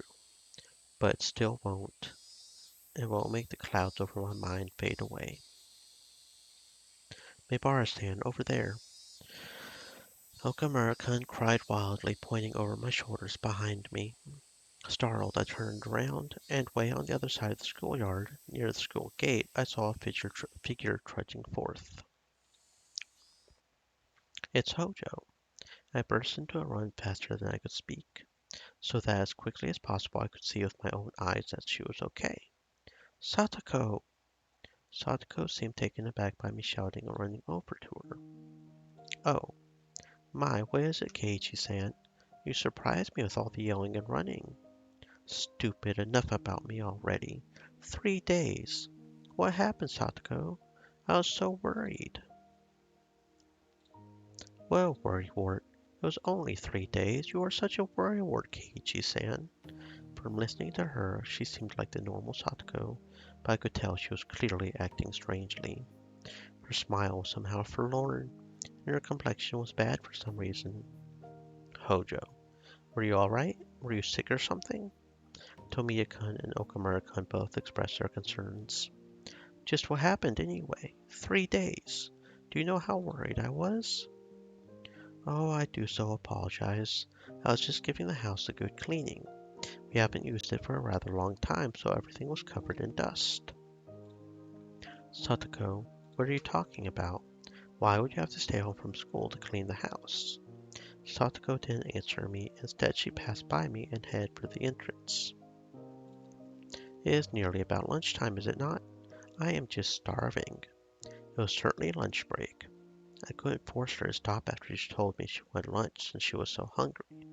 but it still won't. It won't make the clouds over my mind fade away. Mibara-san, over there. Okamura-kun cried wildly, pointing over my shoulders behind me. Startled, I turned around, and way on the other side of the schoolyard, near the school gate, I saw a figure trudging forth. It's Hojo. I burst into a run faster than I could speak, so that as quickly as possible I could see with my own eyes that she was okay. Satoko! Satoko seemed taken aback by me shouting and running over to her. Oh, my, what is it, Keiichi-san? You surprised me with all the yelling and running. Stupid, enough about me already. 3 days. What happened, Satoko? I was so worried. Well, worrywart, it was only 3 days. You are such a worrywart, Keiichi-san. From listening to her, she seemed like the normal Satoko, but I could tell she was clearly acting strangely. Her smile was somehow forlorn, and her complexion was bad for some reason. Hojo, were you alright? Were you sick or something? Tomiya-kun and Okamura-kun both expressed their concerns. Just what happened anyway? 3 days. Do you know how worried I was? Oh, I do so apologize. I was just giving the house a good cleaning. We haven't used it for a rather long time, so everything was covered in dust. Satoko, what are you talking about? Why would you have to stay home from school to clean the house? Satoko didn't answer me. Instead, she passed by me and headed for the entrance. It is nearly about lunchtime, is it not? I am just starving. It was certainly lunch break. I couldn't force her to stop after she told me she wanted lunch since she was so hungry.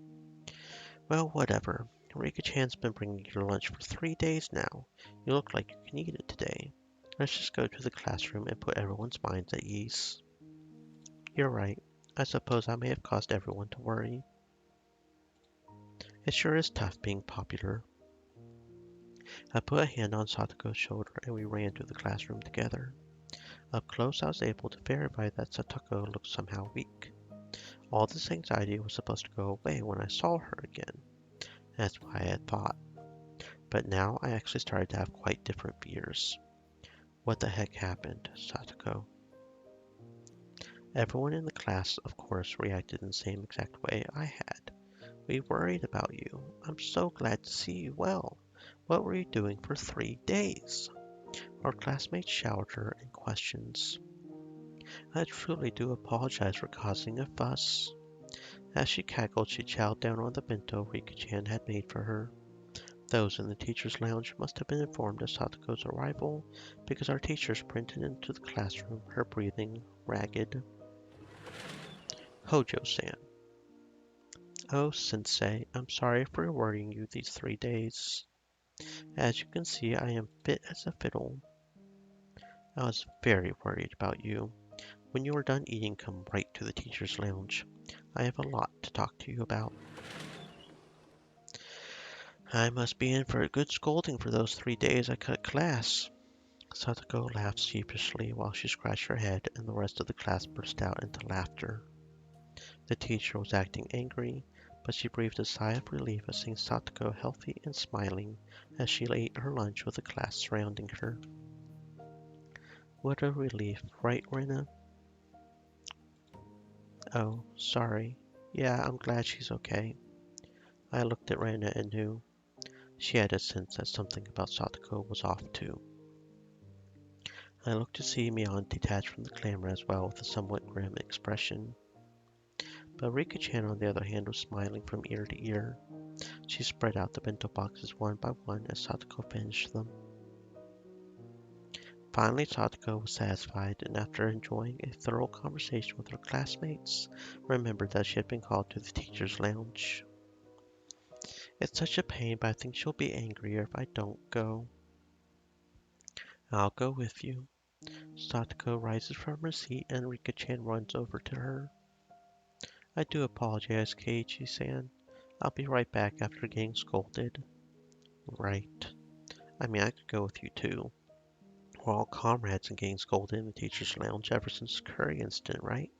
Well, whatever. Rika-chan's been bringing you lunch for 3 days now. You look like you can eat it today. Let's just go to the classroom and put everyone's minds at ease. You're right. I suppose I may have caused everyone to worry. It sure is tough being popular. I put a hand on Satoko's shoulder and we ran to the classroom together. Up close, I was able to verify that Satoko looked somehow weak. All this anxiety was supposed to go away when I saw her again. That's why I had thought. But now I actually started to have quite different fears. What the heck happened, Satoko? Everyone in the class, of course, reacted in the same exact way I had. We worried about you. I'm so glad to see you well. What were you doing for 3 days? Our classmates showered her in questions. I truly do apologize for causing a fuss. As she cackled, she chowed down on the bento Rika-chan had made for her. Those in the teacher's lounge must have been informed of Satoko's arrival because our teachers printed into the classroom her breathing ragged. Hojo-san. Oh, Sensei, I'm sorry for worrying you these 3 days. As you can see, I am fit as a fiddle. I was very worried about you. When you are done eating, come right to the teacher's lounge. I have a lot to talk to you about. I must be in for a good scolding for those 3 days I cut class. Satoko laughed sheepishly while she scratched her head, and the rest of the class burst out into laughter. The teacher was acting angry, but she breathed a sigh of relief at seeing Satoko healthy and smiling as she ate her lunch with the class surrounding her. What a relief, right, Rena? Oh, sorry. Yeah, I'm glad she's okay. I looked at Rena and knew. She had a sense that something about Satoko was off too. I looked to see Mion detached from the clamor as well with a somewhat grim expression. But Rika-chan on the other hand was smiling from ear to ear. She spread out the bento boxes one by one as Satoko finished them. Finally, Satoko was satisfied, and after enjoying a thorough conversation with her classmates, remembered that she had been called to the teacher's lounge. It's such a pain, but I think she'll be angrier if I don't go. I'll go with you. Satoko rises from her seat and Rika-chan runs over to her. I do apologize, Keiichi-san. I'll be right back after getting scolded. Right. I mean, I could go with you too. We're all comrades in getting scolded in the teacher's lounge ever since the Curry incident, right?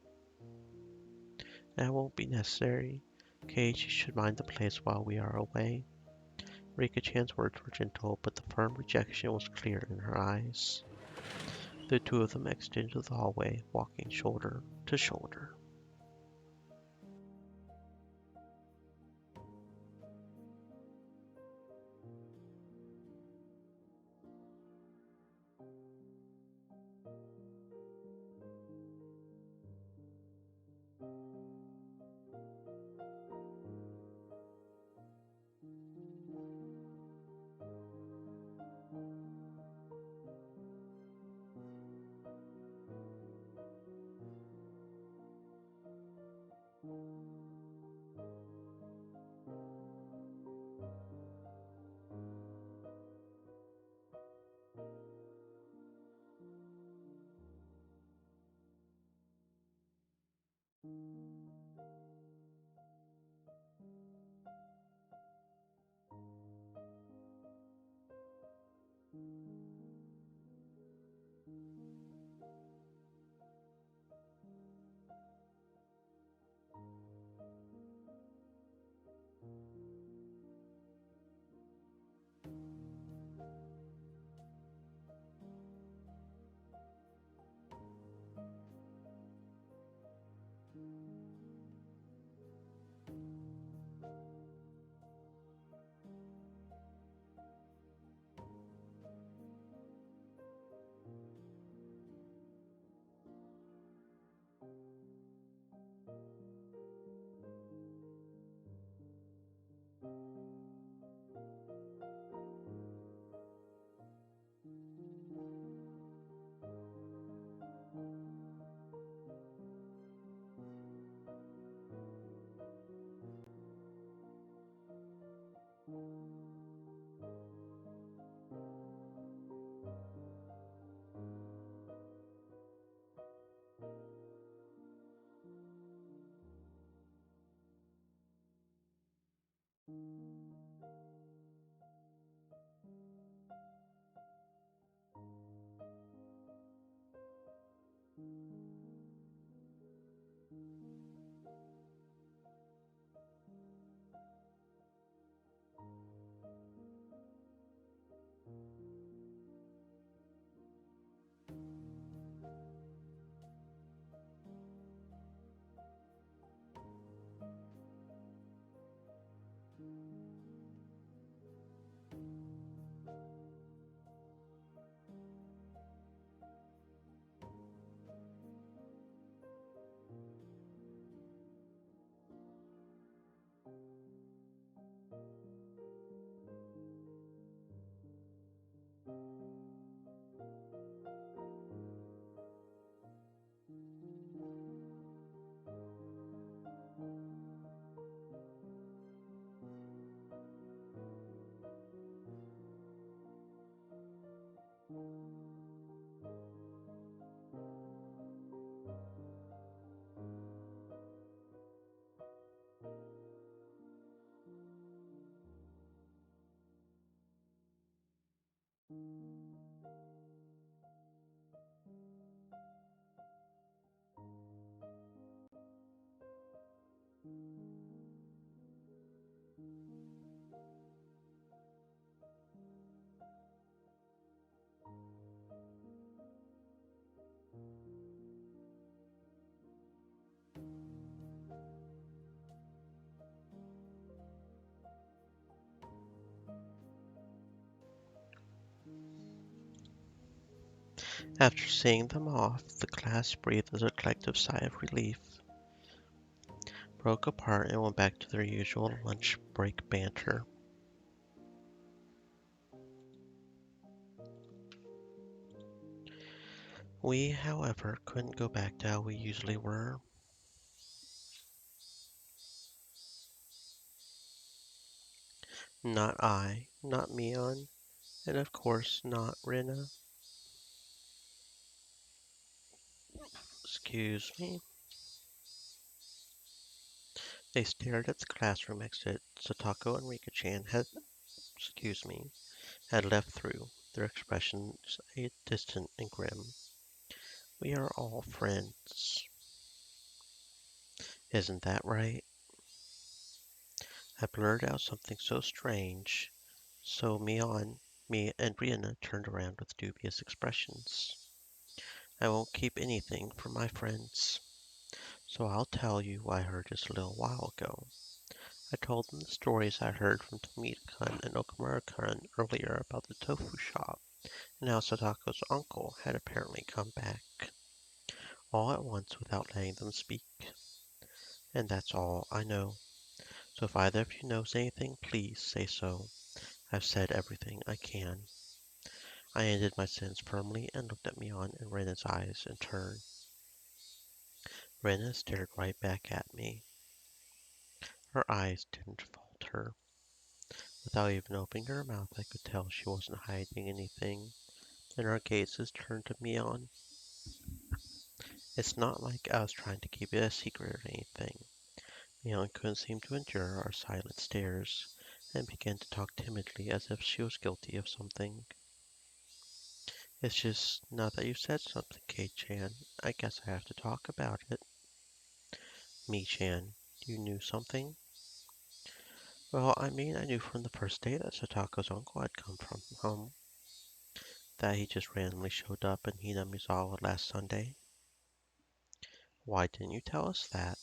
That won't be necessary. Keiichi should mind the place while we are away. Rika-chan's words were gentle, but the firm rejection was clear in her eyes. The two of them exited into the hallway, walking shoulder to shoulder. After seeing them off, the class breathed a collective sigh of relief, broke apart, and went back to their usual lunch break banter. We, however, couldn't go back to how we usually were. Not I, not Mion, and of course not Rina. Excuse me. They stared at the classroom exit Satako and Rika-chan had left through, their expressions distant and grim. We are all friends. Isn't that right? I blurted out something so strange, so me and Rihanna turned around with dubious expressions. I won't keep anything from my friends. So I'll tell you what I heard just a little while ago. I told them the stories I heard from Tomita-kun and Okamura-kun earlier about the tofu shop, and how Sadako's uncle had apparently come back, all at once without letting them speak. And that's all I know. So if either of you knows anything, please say so. I've said everything I can. I ended my sentence firmly and looked at Mion and Rena's eyes in turn. Rena stared right back at me. Her eyes didn't falter. Without even opening her mouth, I could tell she wasn't hiding anything, and her gazes turned to Mion. It's not like I was trying to keep it a secret or anything. Mion couldn't seem to endure our silent stares, and began to talk timidly as if she was guilty of something. It's just, now that you've said something, Kei-chan, I guess I have to talk about it. Mi-chan, you knew something? Well, I mean, I knew from the first day that Satako's uncle had come from home, that he just randomly showed up in Hinamizawa last Sunday. Why didn't you tell us that?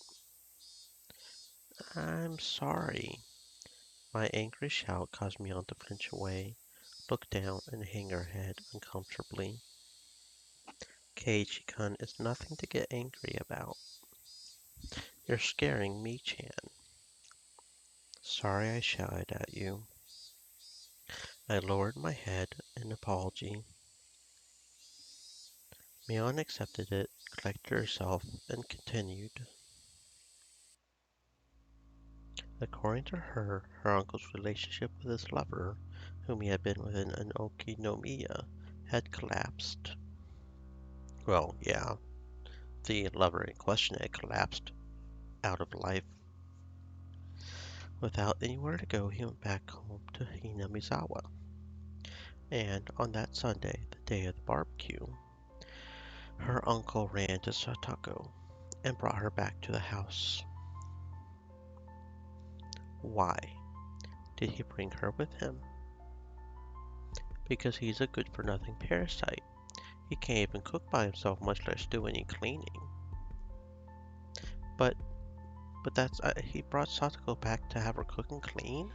I'm sorry. My angry shout caused Mion to flinch away, look down, and hang her head uncomfortably. Keiichi-kun is nothing to get angry about. You're scaring me, Chan. Sorry I shouted at you. I lowered my head in apology. Mion accepted it, collected herself, and continued. According to her, her uncle's relationship with his lover, whom he had been with in Okinomiya, had collapsed. Well, yeah, the lover in question had collapsed out of life. Without anywhere to go, he went back home to Hinamizawa. And on that Sunday, the day of the barbecue, her uncle ran to Satako and brought her back to the house. Why did he bring her with him? Because he's a good-for-nothing parasite. He can't even cook by himself, much less do any cleaning. But that's he brought Satoko back to have her cook and clean.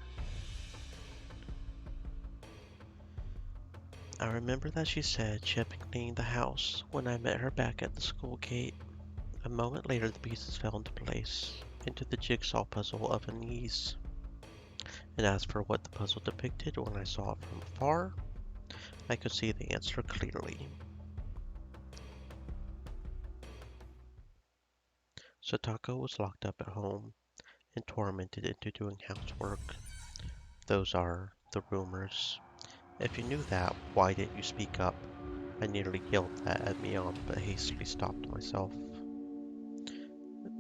I remember that she said she had been cleaning the house when I met her back at the school gate. A moment later, the pieces fell into place, into the jigsaw puzzle of unease. And as for what the puzzle depicted when I saw it from afar, I could see the answer clearly. Satoko was locked up at home and tormented into doing housework. Those are the rumors. If you knew that, why didn't you speak up? I nearly yelled that at Mion, but hastily stopped myself.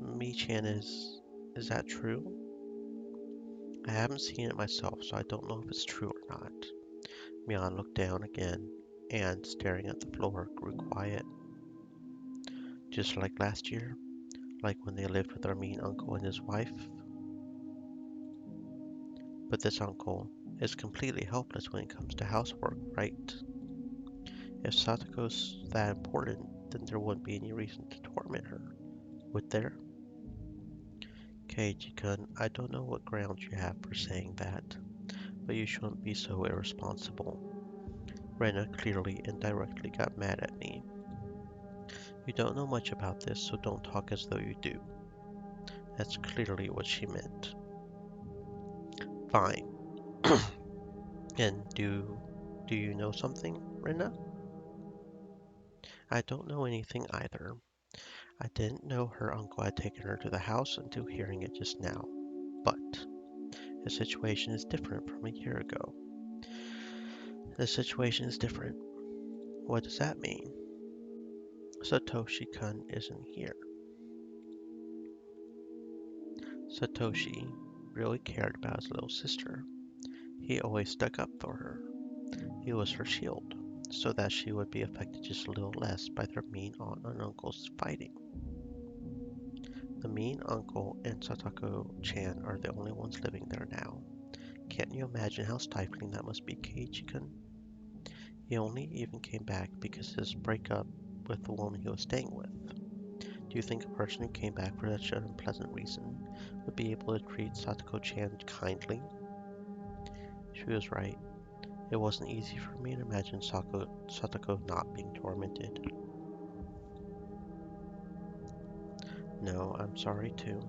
Mi-chan, is that true? I haven't seen it myself, so I don't know if it's true or not. Mion looked down again, and, staring at the floor, grew quiet. Just like last year? Like when they lived with our mean uncle and his wife? But this uncle is completely helpless when it comes to housework, right? If Satoko's that important, then there wouldn't be any reason to torment her, would there? Keiichi-kun, I don't know what grounds you have for saying that, but you shouldn't be so irresponsible. Rena clearly and directly got mad at me. You don't know much about this, so don't talk as though you do. That's clearly what she meant. Fine. And do you know something, Rena? I don't know anything either. I didn't know her uncle had taken her to the house until hearing it just now. But the situation is different from a year ago. The situation is different. What does that mean? Satoshi-kun isn't here. Satoshi really cared about his little sister. He always stuck up for her. He was her shield, so that she would be affected just a little less by their mean aunt and uncle's fighting. The mean uncle and Satako-chan are the only ones living there now. Can't you imagine how stifling that must be, Keiichi-kun? He only even came back because his breakup with the woman he was staying with. Do you think a person who came back for such an unpleasant reason would be able to treat Satoko-chan kindly? She was right. It wasn't easy for me to imagine Satoko not being tormented. No, I'm sorry too.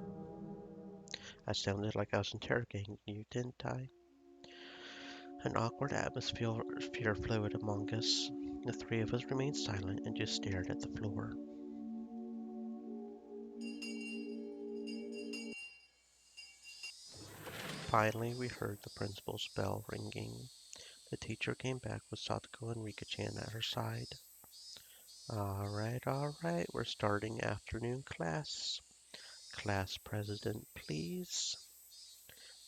I sounded like I was interrogating you, didn't I? An awkward atmosphere flowed among us. The three of us remained silent and just stared at the floor. Finally, we heard the principal's bell ringing. The teacher came back with Satoko and Rika-chan at her side. All right, we're starting afternoon class. Class president, please.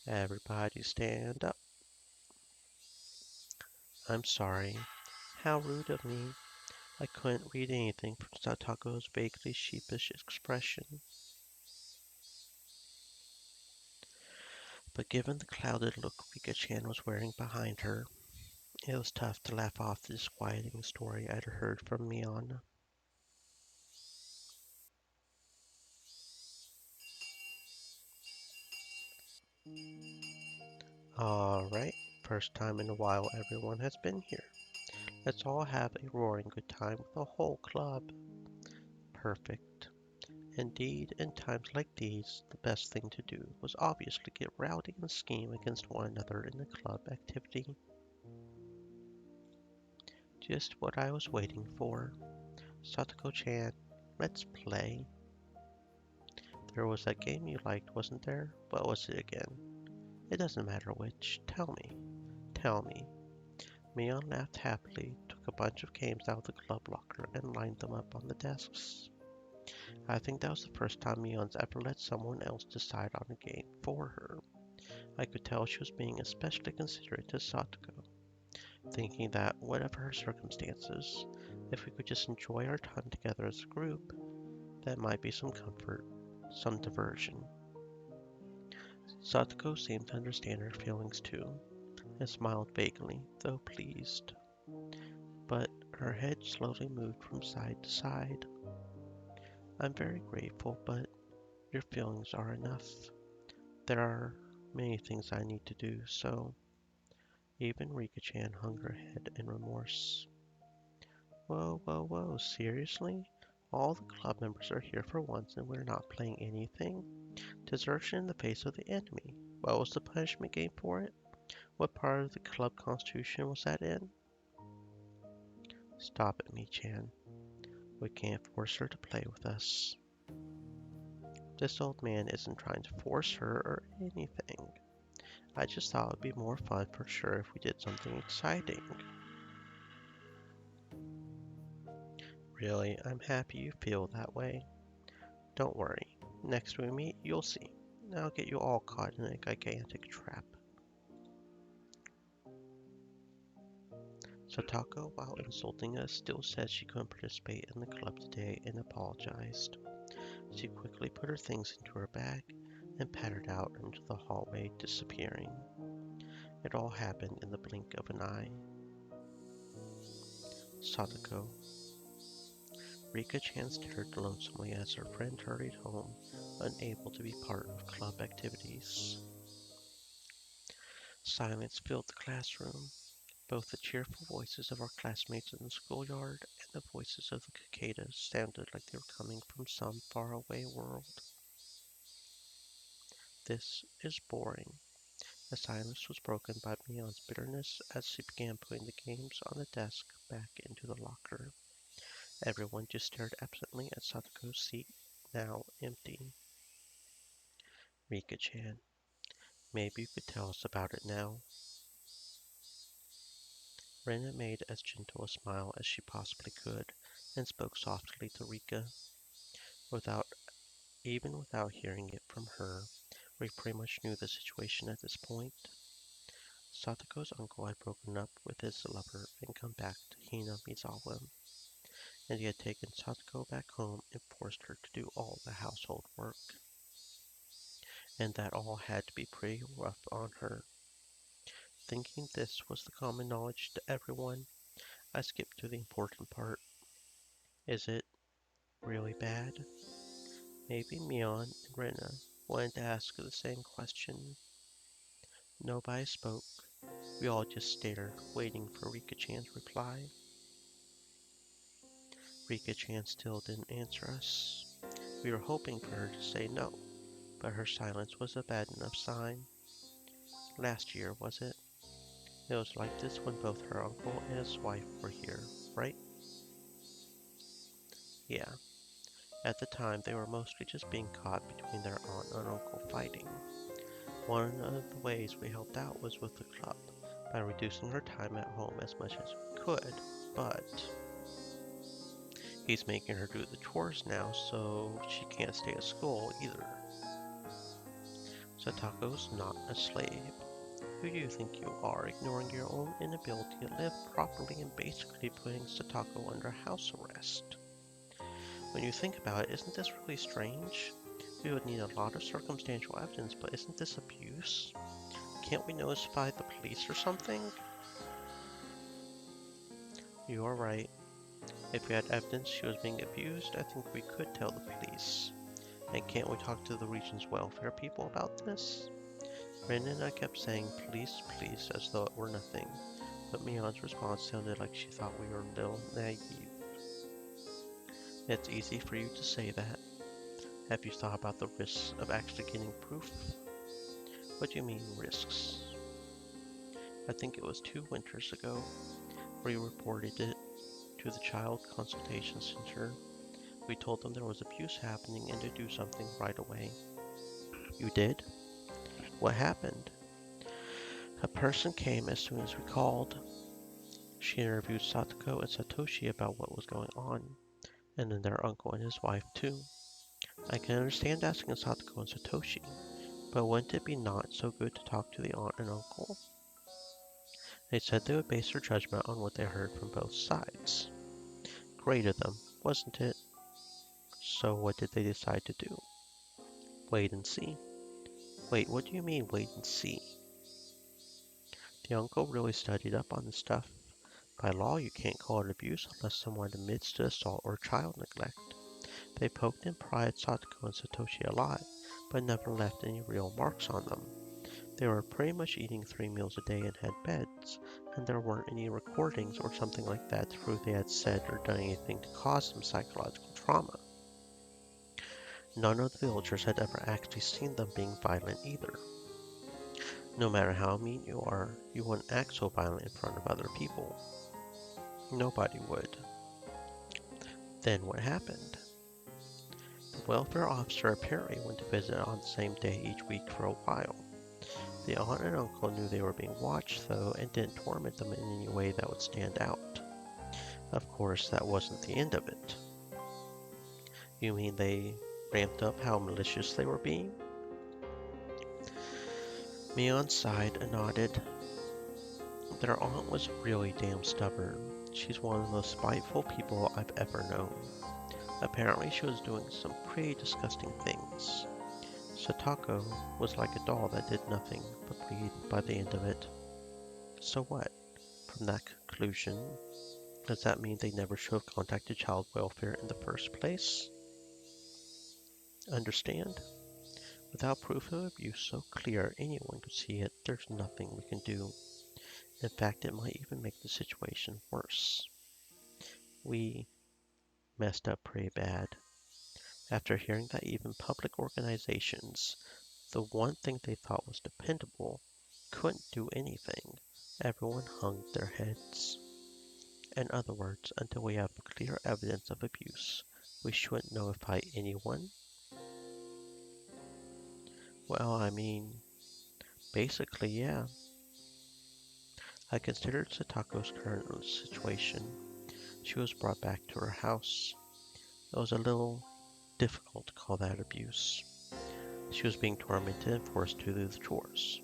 Everybody stand up. I'm sorry. How rude of me. I couldn't read anything from Satoko's vaguely sheepish expression. But given the clouded look Rika-chan was wearing behind her, it was tough to laugh off the disquieting story I'd heard from Mion. Alright, first time in a while everyone has been here. Let's all have a roaring good time with the whole club. Perfect. Indeed, in times like these, the best thing to do was obviously get rowdy and scheme against one another in the club activity. Just what I was waiting for. Satoko-chan, let's play. There was that game you liked, wasn't there? What was it again? It doesn't matter which. Tell me. Tell me. Mion laughed happily, took a bunch of games out of the club locker, and lined them up on the desks. I think that was the first time Mion's ever let someone else decide on a game for her. I could tell she was being especially considerate to Satoko, thinking that, whatever her circumstances, if we could just enjoy our time together as a group, that might be some comfort, some diversion. Satoko seemed to understand her feelings too, and smiled vaguely, though pleased. But her head slowly moved from side to side. I'm very grateful, but your feelings are enough. There are many things I need to do, so even Rika-chan hung her head in remorse. Whoa, seriously? All the club members are here for once and we're not playing anything? Desertion in the face of the enemy. What was the punishment game for it? What part of the club constitution was that in? Stop it, Mi-chan. We can't force her to play with us. This old man isn't trying to force her or anything. I just thought it would be more fun for sure if we did something exciting. Really, I'm happy you feel that way. Don't worry. Next we meet, you'll see. I'll get you all caught in a gigantic trap. Satoko, while insulting us, still said she couldn't participate in the club today and apologized. She quickly put her things into her bag and pattered out into the hallway, disappearing. It all happened in the blink of an eye. Sadako. Rika-chan stared lonesomely as her friend hurried home, unable to be part of club activities. Silence filled the classroom. Both the cheerful voices of our classmates in the schoolyard and the voices of the cicadas sounded like they were coming from some faraway world. This is boring. The silence was broken by Mion's bitterness as she began putting the games on the desk back into the locker. Everyone just stared absently at Satoko's seat, now empty. Rika-chan, maybe you could tell us about it now. Rena made as gentle a smile as she possibly could, and spoke softly to Rika. Without without hearing it from her, we pretty much knew the situation at this point. Satoko's uncle had broken up with his lover and come back to Hina Mizawa, and he had taken Satoko back home and forced her to do all the household work. And that all had to be pretty rough on her. Thinking this was the common knowledge to everyone, I skipped to the important part. Is it really bad? Maybe Mion and Rena wanted to ask the same question. Nobody spoke. We all just stared, waiting for Rika-chan's reply. Rika-chan still didn't answer us. We were hoping for her to say no, but her silence was a bad enough sign. Last year, was it? It was like this when both her uncle and his wife were here, right? Yeah. At the time, they were mostly just being caught between their aunt and uncle fighting. One of the ways we helped out was with the club, by reducing her time at home as much as we could, but he's making her do the chores now, so she can't stay at school either. Satako's not a slave. Who do you think you are, ignoring your own inability to live properly and basically putting Satako under house arrest? When you think about it, isn't this really strange? We would need a lot of circumstantial evidence, but isn't this abuse? Can't we notify the police or something? You are right. If we had evidence she was being abused, I think we could tell the police. And can't we talk to the region's welfare people about this? Ren and I kept saying please, please, as though it were nothing, but Mion's response sounded like she thought we were a little naive. It's easy for you to say that. Have you thought about the risks of actually getting proof? What do you mean, risks? I think it was 2 winters ago, we reported it to the Child Consultation Center. We told them there was abuse happening and to do something right away. You did? What happened? A person came as soon as we called. She interviewed Satoko and Satoshi about what was going on, and then their uncle and his wife too. I can understand asking Satoko and Satoshi, but wouldn't it be not so good to talk to the aunt and uncle? They said they would base their judgment on what they heard from both sides. Great of them, wasn't it? So what did they decide to do? Wait and see. Wait, what do you mean wait and see? The uncle really studied up on this stuff. By law, you can't call it abuse unless someone admits to assault or child neglect. They poked and pried Satoko and Satoshi a lot, but never left any real marks on them. They were pretty much eating 3 meals a day and had beds, and there weren't any recordings or something like that to prove they had said or done anything to cause them psychological trauma. None of the villagers had ever actually seen them being violent either. No matter how mean you are, you wouldn't act so violent in front of other people. Nobody would. Then what happened? The welfare officer apparently went to visit on the same day each week for a while. The aunt and uncle knew they were being watched, though, and didn't torment them in any way that would stand out. Of course, that wasn't the end of it. You mean they ramped up how malicious they were being? Mion sighed and nodded. Their aunt was really damn stubborn. She's one of the most spiteful people I've ever known. Apparently she was doing some pretty disgusting things. Satako was like a doll that did nothing but breathe by the end of it. So what? From that conclusion, does that mean they never should have contacted child welfare in the first place? Understand? Without proof of abuse so clear anyone could see it, there's nothing we can do. In fact, it might even make the situation worse. We messed up pretty bad. After hearing that even public organizations, the one thing they thought was dependable, couldn't do anything, everyone hung their heads. In other words, until we have clear evidence of abuse, we shouldn't notify anyone? Well, I mean, basically, yeah. I considered Satako's current situation. She was brought back to her house. It was a little difficult to call that abuse. She was being tormented and forced to do the chores.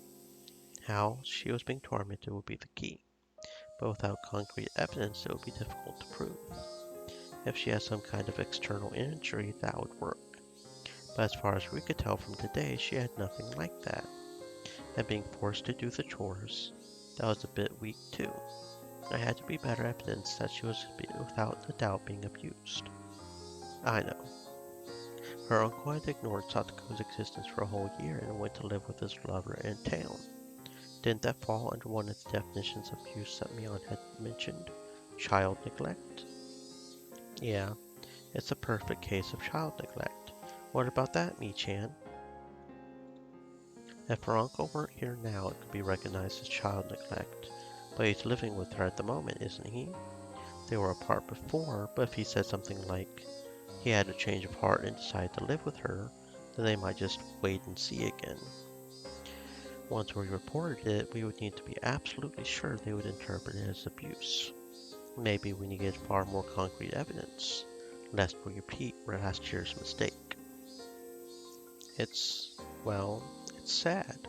How she was being tormented would be the key, but without concrete evidence it would be difficult to prove. If she had some kind of external injury, that would work. But as far as we could tell from today, she had nothing like that. And being forced to do the chores, that was a bit weak too. I had to be better evidence that she was without a doubt being abused. I know. Her uncle had ignored Satoko's existence for a whole year and went to live with his lover in town. Didn't that fall under one of the definitions of abuse that Mion had mentioned? Child neglect? Yeah, it's a perfect case of child neglect. What about that, Mi-chan? If her uncle weren't here now, it could be recognized as child neglect. But he's living with her at the moment, isn't he? They were apart before, but if he said something like he had a change of heart and decided to live with her, then they might just wait and see again. Once we reported it, we would need to be absolutely sure they would interpret it as abuse. Maybe we needed far more concrete evidence, lest we repeat last year's mistake. Well, it's sad.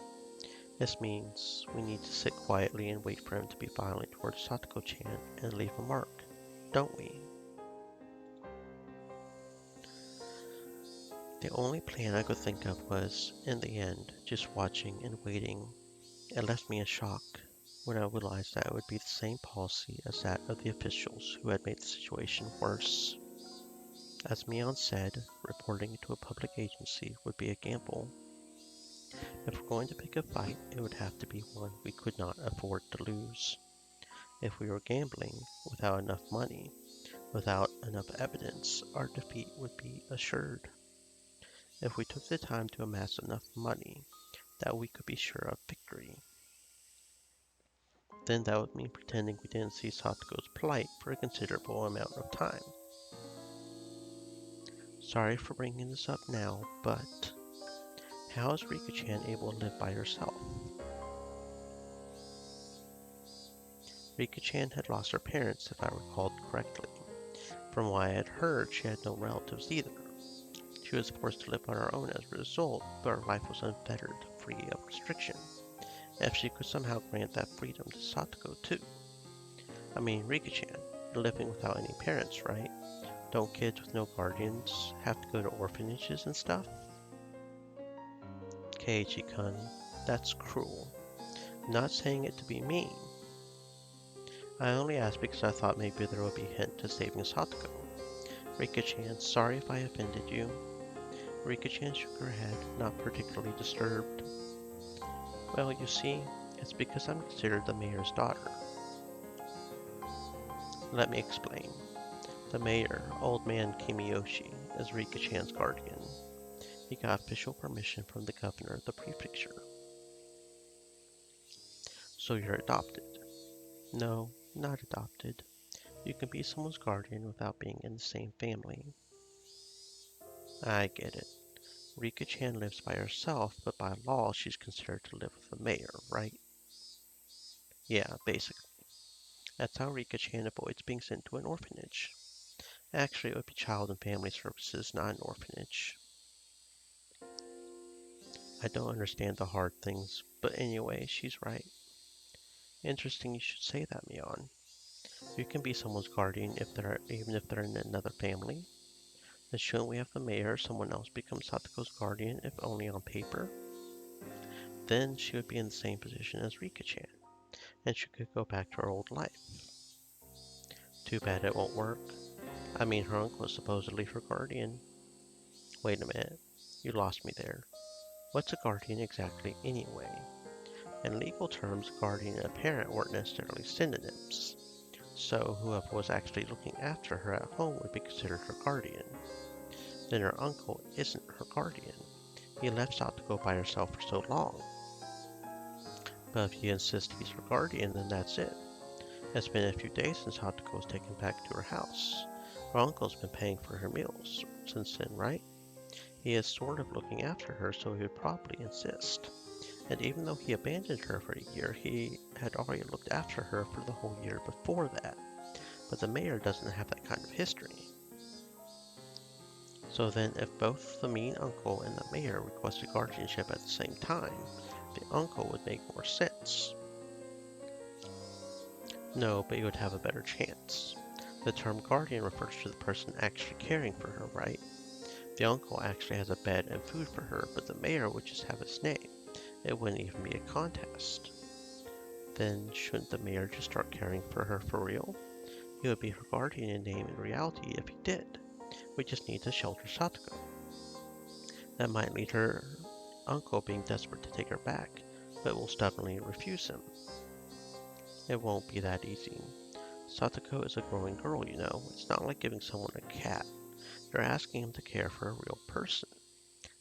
This means we need to sit quietly and wait for him to be violent towards Satoko-chan and leave a mark, don't we? The only plan I could think of was, in the end, just watching and waiting. It left me in shock when I realized that it would be the same policy as that of the officials who had made the situation worse. As Mion said, reporting to a public agency would be a gamble. If we're going to pick a fight, it would have to be one we could not afford to lose. If we were gambling without enough money, without enough evidence, our defeat would be assured. If we took the time to amass enough money that we could be sure of victory, then that would mean pretending we didn't see Satoko's plight for a considerable amount of time. Sorry for bringing this up now, but how is Rika-chan able to live by herself? Rika-chan had lost her parents, if I recalled correctly. From what I had heard, she had no relatives either. She was forced to live on her own as a result, but her life was unfettered, free of restriction. If she could somehow grant that freedom to Satoko too. I mean, Rika-chan, you're living without any parents, right? Don't kids with no guardians have to go to orphanages and stuff? Keiichi-kun, that's cruel. I'm not saying it to be mean. I only asked because I thought maybe there would be a hint to saving Satoko. Rika-chan, sorry if I offended you. Rika-chan shook her head, not particularly disturbed. Well, you see, it's because I'm considered the mayor's daughter. Let me explain. The mayor, Old Man Kimiyoshi, is Rika-chan's guardian. He got official permission from the governor of the prefecture. So you're adopted. No, not adopted. You can be someone's guardian without being in the same family. I get it. Rika-chan lives by herself, but by law she's considered to live with the mayor, right? Yeah, basically. That's how Rika-chan avoids being sent to an orphanage. Actually, it would be Child and Family Services, not an orphanage. I don't understand the hard things, but anyway, she's right. Interesting you should say that, Mion. You can be someone's guardian even if they're in another family. Then shouldn't we have the mayor or someone else become Satoko's guardian if only on paper? Then she would be in the same position as Rika-chan, and she could go back to her old life. Too bad it won't work. I mean, her uncle is supposedly her guardian. Wait a minute, you lost me there. What's a guardian exactly anyway? In legal terms, guardian and parent weren't necessarily synonyms. So whoever was actually looking after her at home would be considered her guardian. Then her uncle isn't her guardian. He left Satoko by herself for so long. But if you insist he's her guardian, then that's it. It's been a few days since Satoko was taken back to her house. Her uncle's been paying for her meals since then, right? He is sort of looking after her, so he would probably insist. And even though he abandoned her for a year, he had already looked after her for the whole year before that. But the mayor doesn't have that kind of history. So then, if both the mean uncle and the mayor requested guardianship at the same time, the uncle would make more sense. No, but you would have a better chance. The term guardian refers to the person actually caring for her, right? The uncle actually has a bed and food for her, but the mayor would just have his name. It wouldn't even be a contest. Then shouldn't the mayor just start caring for her for real? He would be her guardian in name and reality if he did. We just need to shelter Satoko. That might lead her uncle being desperate to take her back, but will stubbornly refuse him. It won't be that easy. Satoko is a growing girl, you know. It's not like giving someone a cat. You're asking him to care for a real person.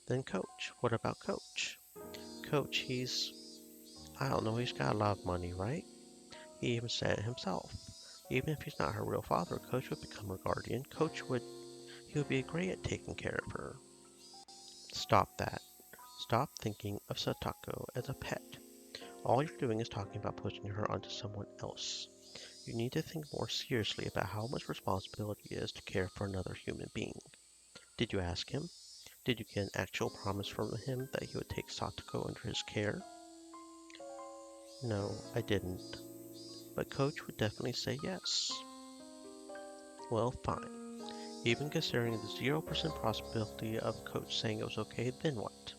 Then Coach. What about Coach? Coach, I don't know, he's got a lot of money, right? He even said it himself. Even if he's not her real father, Coach would become her guardian. He would be great at taking care of her. Stop that. Stop thinking of Satoko as a pet. All you're doing is talking about pushing her onto someone else. You need to think more seriously about how much responsibility it is to care for another human being. Did you ask him? Did you get an actual promise from him that he would take Satoko under his care? No, I didn't. But Coach would definitely say yes. Well, fine. Even considering the 0% possibility of Coach saying it was okay, then what?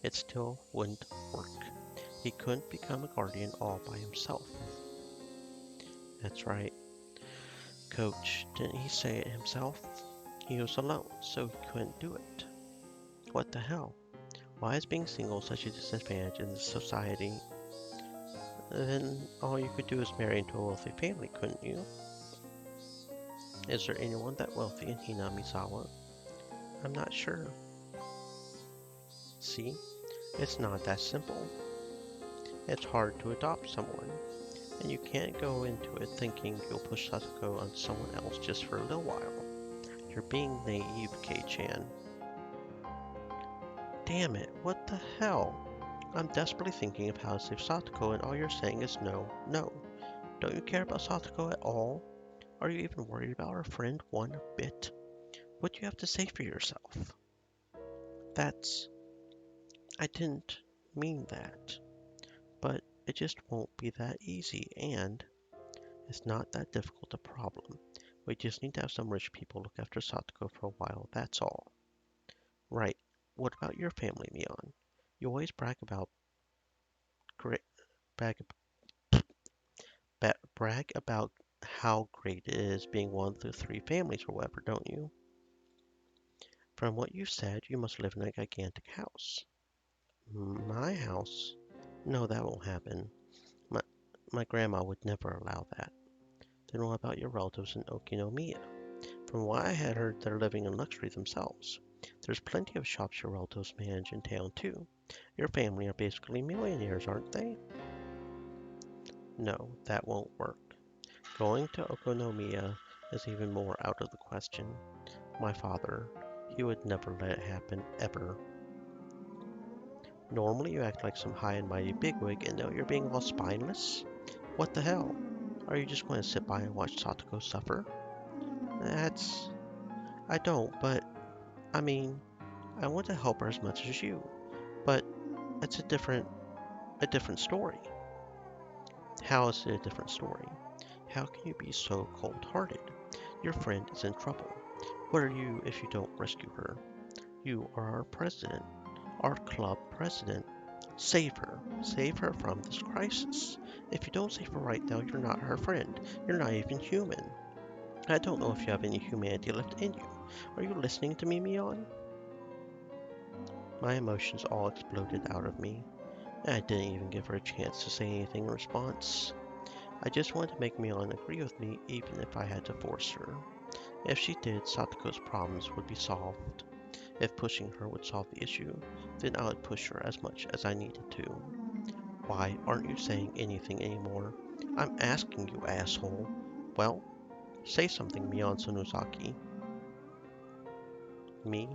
It still wouldn't work. He couldn't become a guardian all by himself. That's right. Coach, didn't he say it himself? He was alone, so he couldn't do it. What the hell? Why is being single such a disadvantage in this society? Then all you could do is marry into a wealthy family, couldn't you? Is there anyone that wealthy in Hinamizawa? I'm not sure. See? It's not that simple. It's hard to adopt someone, and you can't go into it thinking you'll push Satoko on someone else just for a little while. You're being naive, Kei-chan. Damn it, what the hell? I'm desperately thinking of how to save Satoko, and all you're saying is no, no. Don't you care about Satoko at all? Are you even worried about our friend one bit? What do you have to say for yourself? I didn't mean that. But it just won't be that easy, and it's not that difficult a problem. We just need to have some rich people look after Satoko for a while, that's all. Right. What about your family, Mion? You always great, brag, brag about how great it is being one of the three families or whatever, don't you? From what you said, you must live in a gigantic house. My house? No, that won't happen. My, my grandma would never allow that. Then what about your relatives in Okinomiya? From what I had heard, they're living in luxury themselves. There's plenty of shops your relatives manage in town, too. Your family are basically millionaires, aren't they? No, that won't work. Going to Okonomiya is even more out of the question. My father, he would never let it happen, ever. Normally you act like some high and mighty bigwig, and now you're being all spineless? What the hell? Are you just going to sit by and watch Satoko suffer? That's... I don't, but... I mean, I want to help her as much as you, but it's a different story. How is it a different story? How can you be so cold-hearted? Your friend is in trouble. What are you if you don't rescue her? You are our president, our club president. Save her. Save her from this crisis. If you don't save her right now, you're not her friend. You're not even human. I don't know if you have any humanity left in you. Are you listening to me, Mion? My emotions all exploded out of me, and I didn't even give her a chance to say anything in response. I just wanted to make Mion agree with me, even if I had to force her. If she did, Satoko's problems would be solved. If pushing her would solve the issue, then I would push her as much as I needed to. Why aren't you saying anything anymore? I'm asking you, asshole. Well, say something, Mion Sonozaki. Me?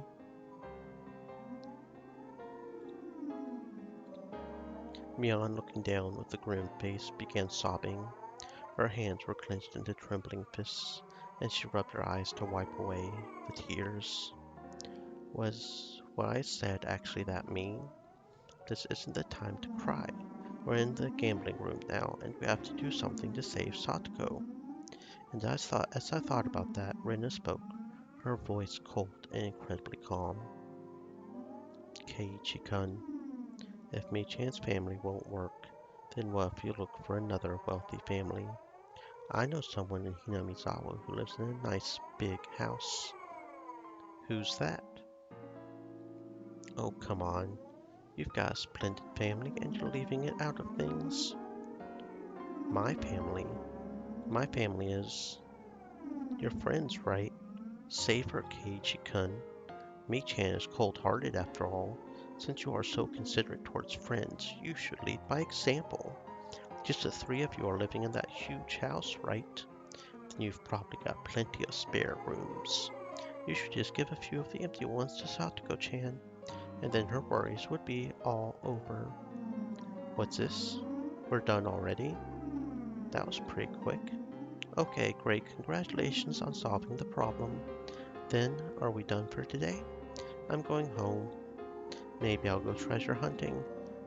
Mion, looking down with a grim face, began sobbing. Her hands were clenched into trembling fists, and she rubbed her eyes to wipe away the tears. Was what I said actually that mean? This isn't the time to cry. We're in the gambling room now, and we have to do something to save Satoko. And as I thought about that, Rena spoke, her voice cold and incredibly calm. Keiichi-kun, if Michan's family won't work, Then what if you look for another wealthy family? I know someone in Hinamizawa who lives in a nice big house. Who's that? Oh, come on. You've got a splendid family and you're leaving it out of things. My family? My family is... Your friends, right? Save her, Keiji-kun. Mi-chan is cold-hearted after all. Since you are so considerate towards friends, you should lead by example. Just the three of you are living in that huge house, right? Then you've probably got plenty of spare rooms. You should just give a few of the empty ones to Satoko-chan, and then her worries would be all over. What's this? We're done already? That was pretty quick. Okay, great. Congratulations on solving the problem. Then, are we done for today? I'm going home. Maybe I'll go treasure hunting.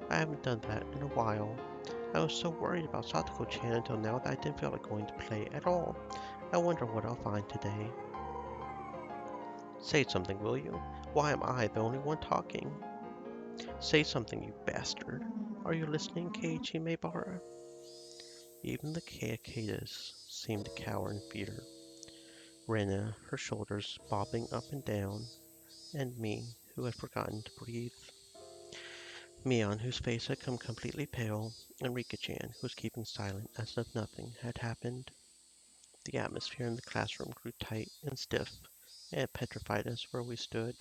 I haven't done that in a while. I was so worried about Satoko-chan until now that I didn't feel like going to play at all. I wonder what I'll find today. Say something, will you? Why am I the only one talking? Say something, you bastard. Are you listening, Keiichi Maebara? Even the cicadas seemed to cower in fear. Rena, her shoulders bobbing up and down, and me, who had forgotten to breathe. Mion, whose face had come completely pale, and Rika-chan, who was keeping silent as if nothing had happened. The atmosphere in the classroom grew tight and stiff, and petrified us where we stood.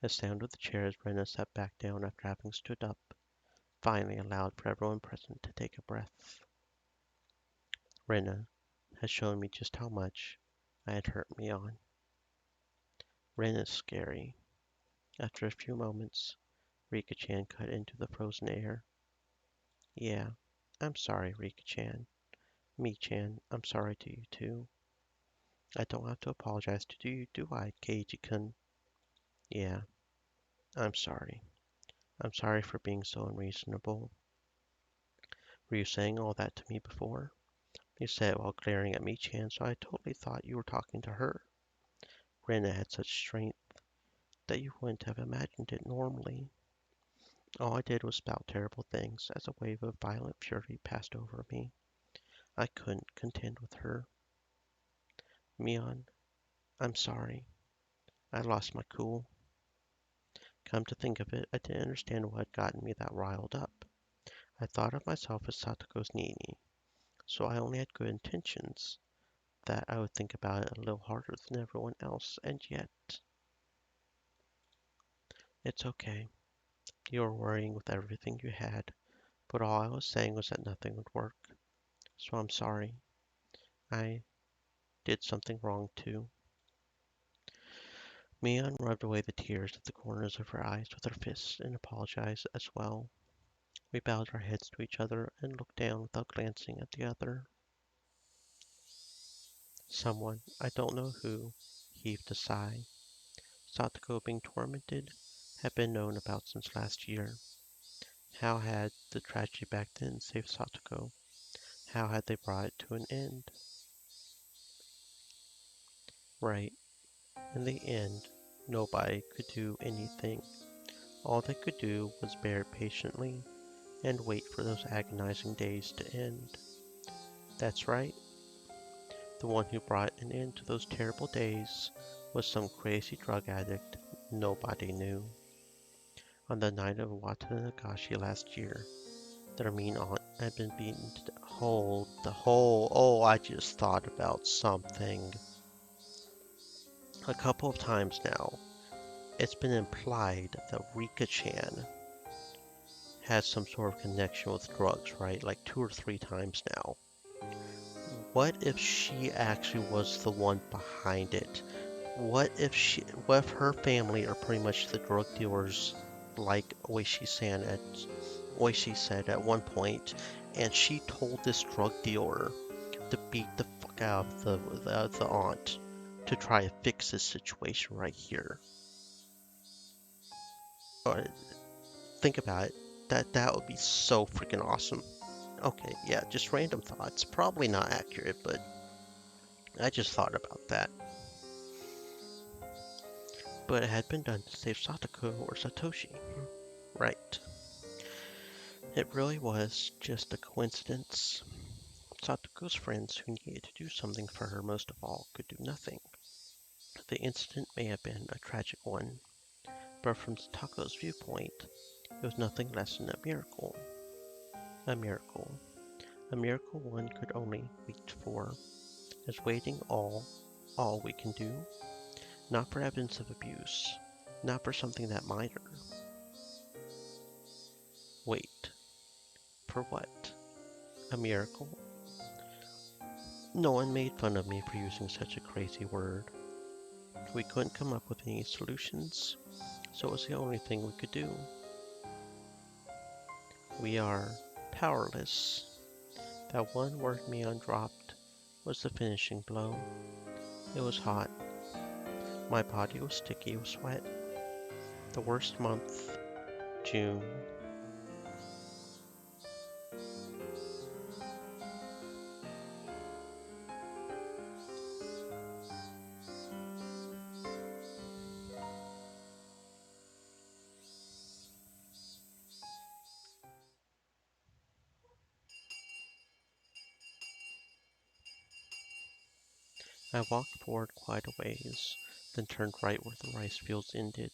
The sound of the chairs Rena sat back down after having stood up finally allowed for everyone present to take a breath. Rena had shown me just how much I had hurt Mion. Rena's scary. After a few moments, Rika-chan cut into the frozen air. Yeah, I'm sorry, Rika-chan. Mi-chan, I'm sorry to you too. I don't have to apologize to you, do I, Keiji-kun? Yeah, I'm sorry. I'm sorry for being so unreasonable. Were you saying all that to me before? You said it while glaring at Mi-chan, so I totally thought you were talking to her. Rena had such strength that you wouldn't have imagined it normally. All I did was spout terrible things as a wave of violent fury passed over me. I couldn't contend with her. Mion, I'm sorry. I lost my cool. Come to think of it, I didn't understand what had gotten me that riled up. I thought of myself as Satoko's Nini, so I only had good intentions, that I would think about it a little harder than everyone else, and yet... It's okay. You were worrying with everything you had, but all I was saying was that nothing would work. So I'm sorry. I did something wrong too. Mion rubbed away the tears at the corners of her eyes with her fists and apologized as well. We bowed our heads to each other and looked down without glancing at the other. Someone, I don't know who, heaved a sigh. Satoko being tormented had been known about since last year. How had the tragedy back then saved Satoko? How had they brought it to an end? Right. In the end, nobody could do anything. All they could do was bear it patiently and wait for those agonizing days to end. That's right. The one who brought an end to those terrible days was some crazy drug addict nobody knew. On the night of Watanagashi last year, their mean aunt had been beaten to death. Oh, I just thought about something. A couple of times now, it's been implied that Rika-chan has some sort of connection with drugs, right? Like 2 or 3 times now. What if she actually was the one behind it? What if her family are pretty much the drug dealers, like Oishi said at one point, and she told this drug dealer to beat the fuck out of the aunt to try to fix this situation right here. Or think about it. That would be so freaking awesome. Okay, yeah, just random thoughts. Probably not accurate, but I just thought about that. But it had been done to save Satoko or Satoshi. Right. It really was just a coincidence. Satoko's friends who needed to do something for her most of all could do nothing. The incident may have been a tragic one, but from Satoko's viewpoint, it was nothing less than a miracle. A miracle. A miracle one could only wait for. Is waiting all we can do? Not for evidence of abuse, not for something that minor. Wait. For what? A miracle? No one made fun of me for using such a crazy word. We couldn't come up with any solutions, so it was the only thing we could do. We are powerless. That one word Mion dropped was the finishing blow. It was hot. My body was sticky with sweat. The worst month, June. I walked forward quite a ways, then turned right where the rice fields ended.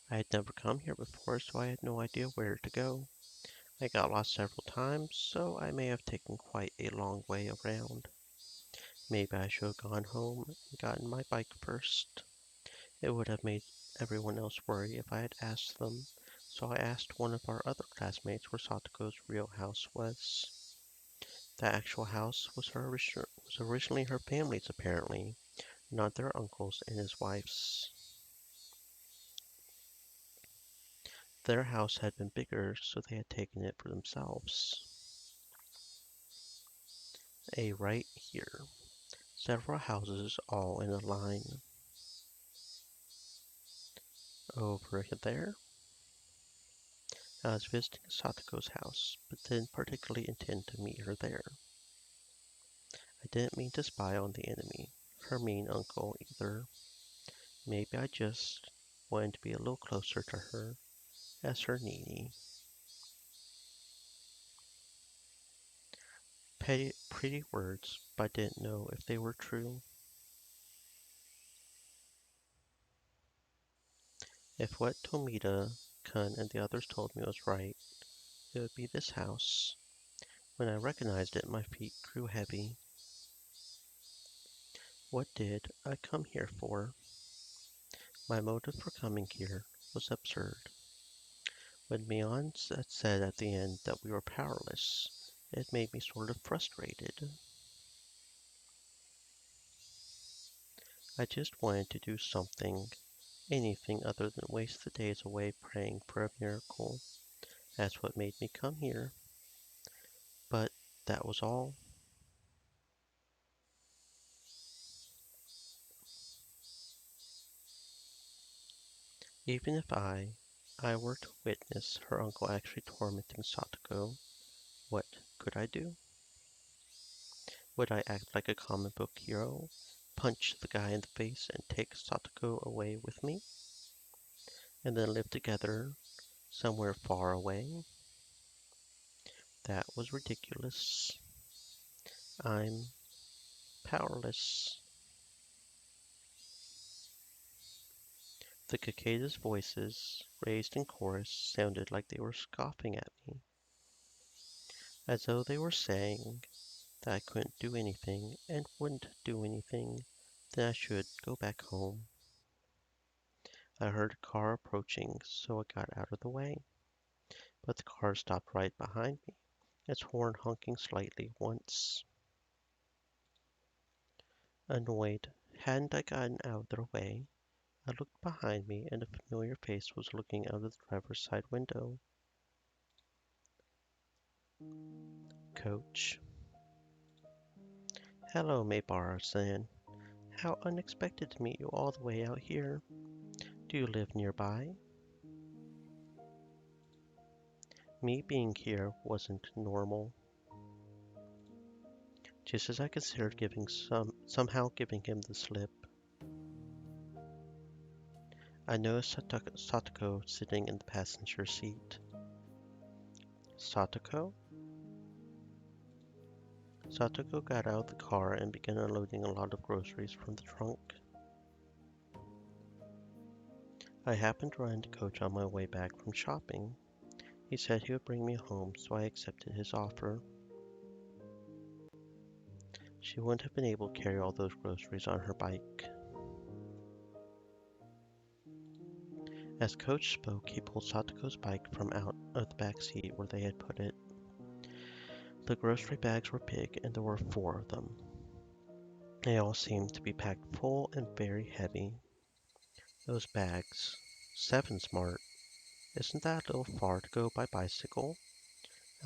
I had never come here before, so I had no idea where to go. I got lost several times, so I may have taken quite a long way around. Maybe I should have gone home and gotten my bike first. It would have made everyone else worry if I had asked them, so I asked one of our other classmates where Satoko's real house was. The actual house was originally her family's apparently, not their uncle's and his wife's. Their house had been bigger, so they had taken it for themselves. Right here. Several houses all in a line. Over there, I was visiting Satoko's house, but didn't particularly intend to meet her there. I didn't mean to spy on the enemy, her mean uncle, either. Maybe I just wanted to be a little closer to her, as her Nini. Pretty words, but I didn't know if they were true. If what Tomita-kun and the others told me was right, it would be this house. When I recognized it, my feet grew heavy. What did I come here for? My motive for coming here was absurd. When Mion had said at the end that we were powerless, it made me sort of frustrated. I just wanted to do something, anything other than waste the days away praying for a miracle. That's what made me come here. But that was all. Even if I were to witness her uncle actually tormenting Satoko, what could I do? Would I act like a comic book hero, punch the guy in the face and take Satoko away with me, and then live together somewhere far away? That was ridiculous. I'm powerless. The cicadas' voices, raised in chorus, sounded like they were scoffing at me, as though they were saying that I couldn't do anything and wouldn't do anything, then I should go back home. I heard a car approaching, so I got out of the way, but the car stopped right behind me, its horn honking slightly once. Annoyed, hadn't I gotten out of their way, I looked behind me and a familiar face was looking out of the driver's side window. Coach. Hello, Maybara-san. How unexpected to meet you all the way out here. Do you live nearby? Me being here wasn't normal. Just as I considered somehow giving him the slip, I noticed Satoko sitting in the passenger seat. Satoko? Satoko got out of the car and began unloading a lot of groceries from the trunk. I happened to run into Coach on my way back from shopping. He said he would bring me home, so I accepted his offer. She wouldn't have been able to carry all those groceries on her bike. As Coach spoke, he pulled Satoko's bike from out of the back seat where they had put it. The grocery bags were big, and there were 4 of them. They all seemed to be packed full and very heavy. Those bags. 7 smart. Isn't that a little far to go by bicycle?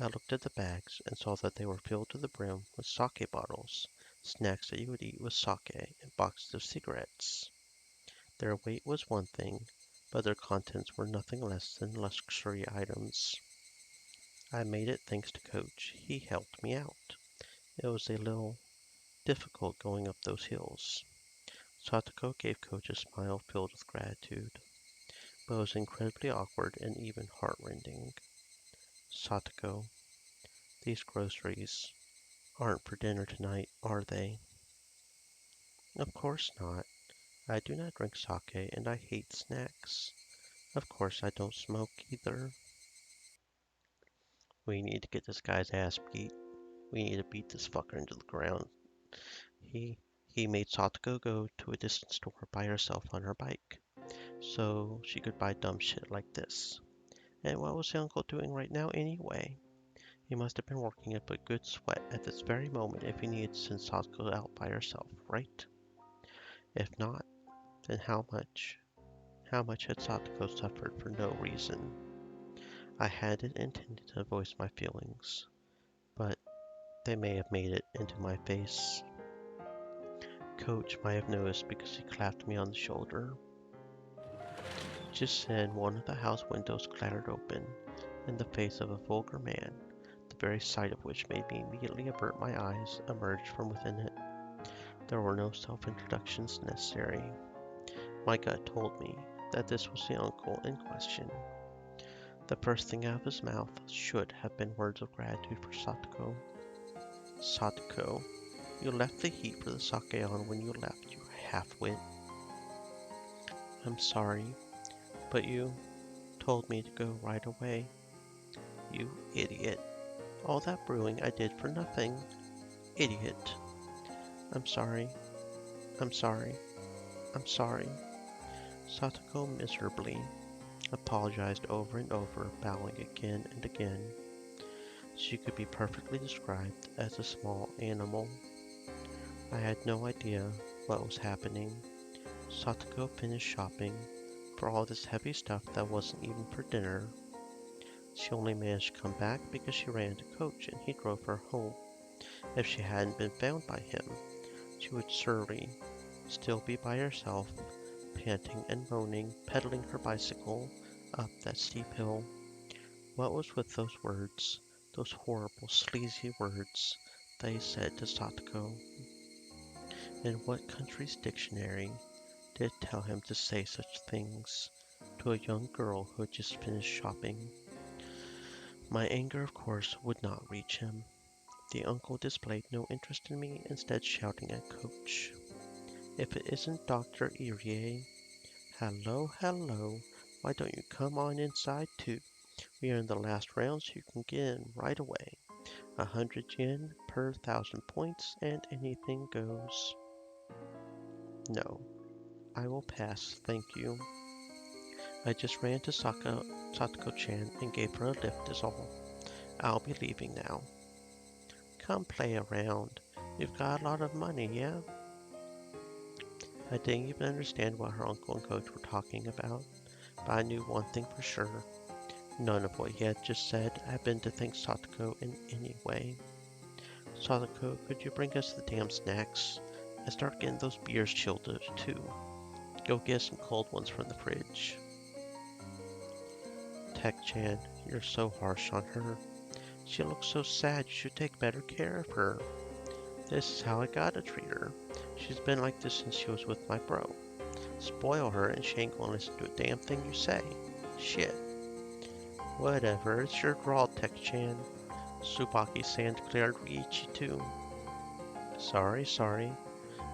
I looked at the bags and saw that they were filled to the brim with sake bottles, snacks that you would eat with sake, and boxes of cigarettes. Their weight was one thing, but their contents were nothing less than luxury items. I made it thanks to Coach. He helped me out. It was a little difficult going up those hills. Satoko gave Coach a smile filled with gratitude, but it was incredibly awkward and even heartrending. Satoko, these groceries aren't for dinner tonight, are they? Of course not. I do not drink sake and I hate snacks. Of course I don't smoke either. We need to get this guy's ass beat. We need to beat this fucker into the ground. He he made Satoko go to a distant store by herself on her bike, so she could buy dumb shit like this. And what was the uncle doing right now anyway? He must have been working up a good sweat at this very moment if he needed to send Satoko out by herself, right? If not, then how much? How much had Satoko suffered for no reason? I hadn't intended to voice my feelings, but they may have made it into my face. Coach might have noticed because he clapped me on the shoulder. Just then, one of the house windows clattered open, and the face of a vulgar man, the very sight of which made me immediately avert my eyes, emerged from within it. There were no self-introductions necessary. My gut told me that this was the uncle in question. The first thing out of his mouth should have been words of gratitude for Satoko. Satoko, you left the heat for the sake on when you left, you half-wit. I'm sorry, but you told me to go right away. You idiot. All that brewing I did for nothing. Idiot. I'm sorry. I'm sorry. I'm sorry. Satoko miserably apologized over and over, bowing again and again. She could be perfectly described as a small animal. I had no idea what was happening. Satoko finished shopping for all this heavy stuff that wasn't even for dinner. She only managed to come back because she ran to Coach and he drove her home. If she hadn't been found by him, she would surely still be by herself, panting and moaning, pedaling her bicycle up that steep hill. What was with those words, those horrible, sleazy words they said to Satoko? In what country's dictionary did tell him to say such things to a young girl who had just finished shopping? My anger, of course, would not reach him. The uncle displayed no interest in me, instead shouting at Coach. If it isn't Dr. Irie. Hello, hello. Why don't you come on inside too? We are in the last round, so you can get in right away. 100 yen per 1,000 points, and anything goes. No, I will pass, thank you. I just ran to Satoko-chan and gave her a lift is all. I'll be leaving now. Come play around. You've got a lot of money, yeah? I didn't even understand what her uncle and Coach were talking about, but I knew one thing for sure. None of what he had just said had been to thank Satoko in any way. Satoko, could you bring us the damn snacks? And start getting those beers chilled too. Go get some cold ones from the fridge. Tech-chan, you're so harsh on her. She looks so sad, you should take better care of her. This is how I gotta treat her. She's been like this since she was with my bro. Spoil her and she ain't gonna listen to a damn thing you say. Shit. Whatever, it's your draw, Tech-chan. Tsubaki-san declared Riichi too. Sorry.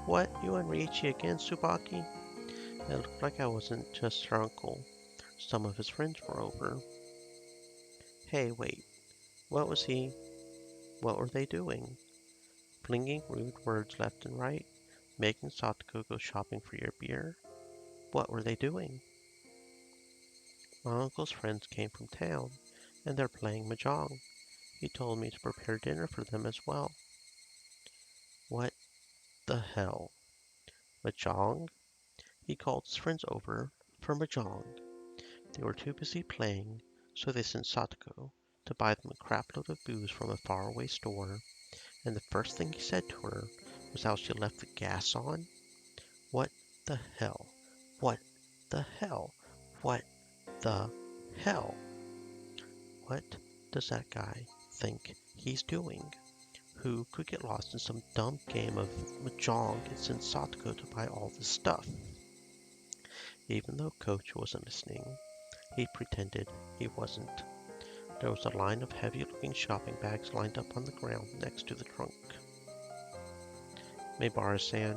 What, you and Riichi again, Tsubaki? It looked like I wasn't just her uncle. Some of his friends were over. Hey, wait, what was he? What were they doing? Flinging rude words left and right? Making Satoko go shopping for your beer? What were they doing? My uncle's friends came from town, and they're playing mahjong. He told me to prepare dinner for them as well. What the hell? Mahjong? He called his friends over for mahjong. They were too busy playing, so they sent Satoko to buy them a crapload of booze from a faraway store, and the first thing he said to her was how she left the gas on. What the hell? What the hell? What the hell? What does that guy think he's doing? Who could get lost in some dumb game of mahjong and send Satoko to buy all this stuff? Even though Coach wasn't listening, he pretended he wasn't. There was a line of heavy-looking shopping bags lined up on the ground next to the trunk. Maibara-san,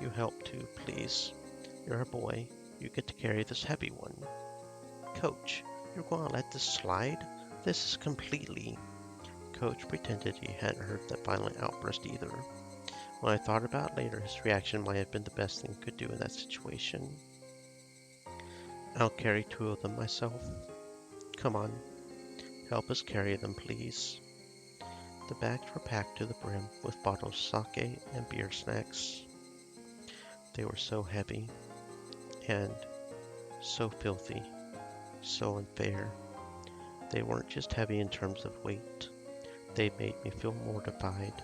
you help too, please. You're a boy. You get to carry this heavy one. Coach, you're going to let this slide? This is completely... Coach pretended he hadn't heard that violent outburst either. When I thought about it later, his reaction might have been the best thing he could do in that situation. I'll carry 2 of them myself. Come on, help us carry them, please. The bags were packed to the brim with bottles of sake and beer snacks. They were so heavy and so filthy, so unfair. They weren't just heavy in terms of weight. They made me feel mortified.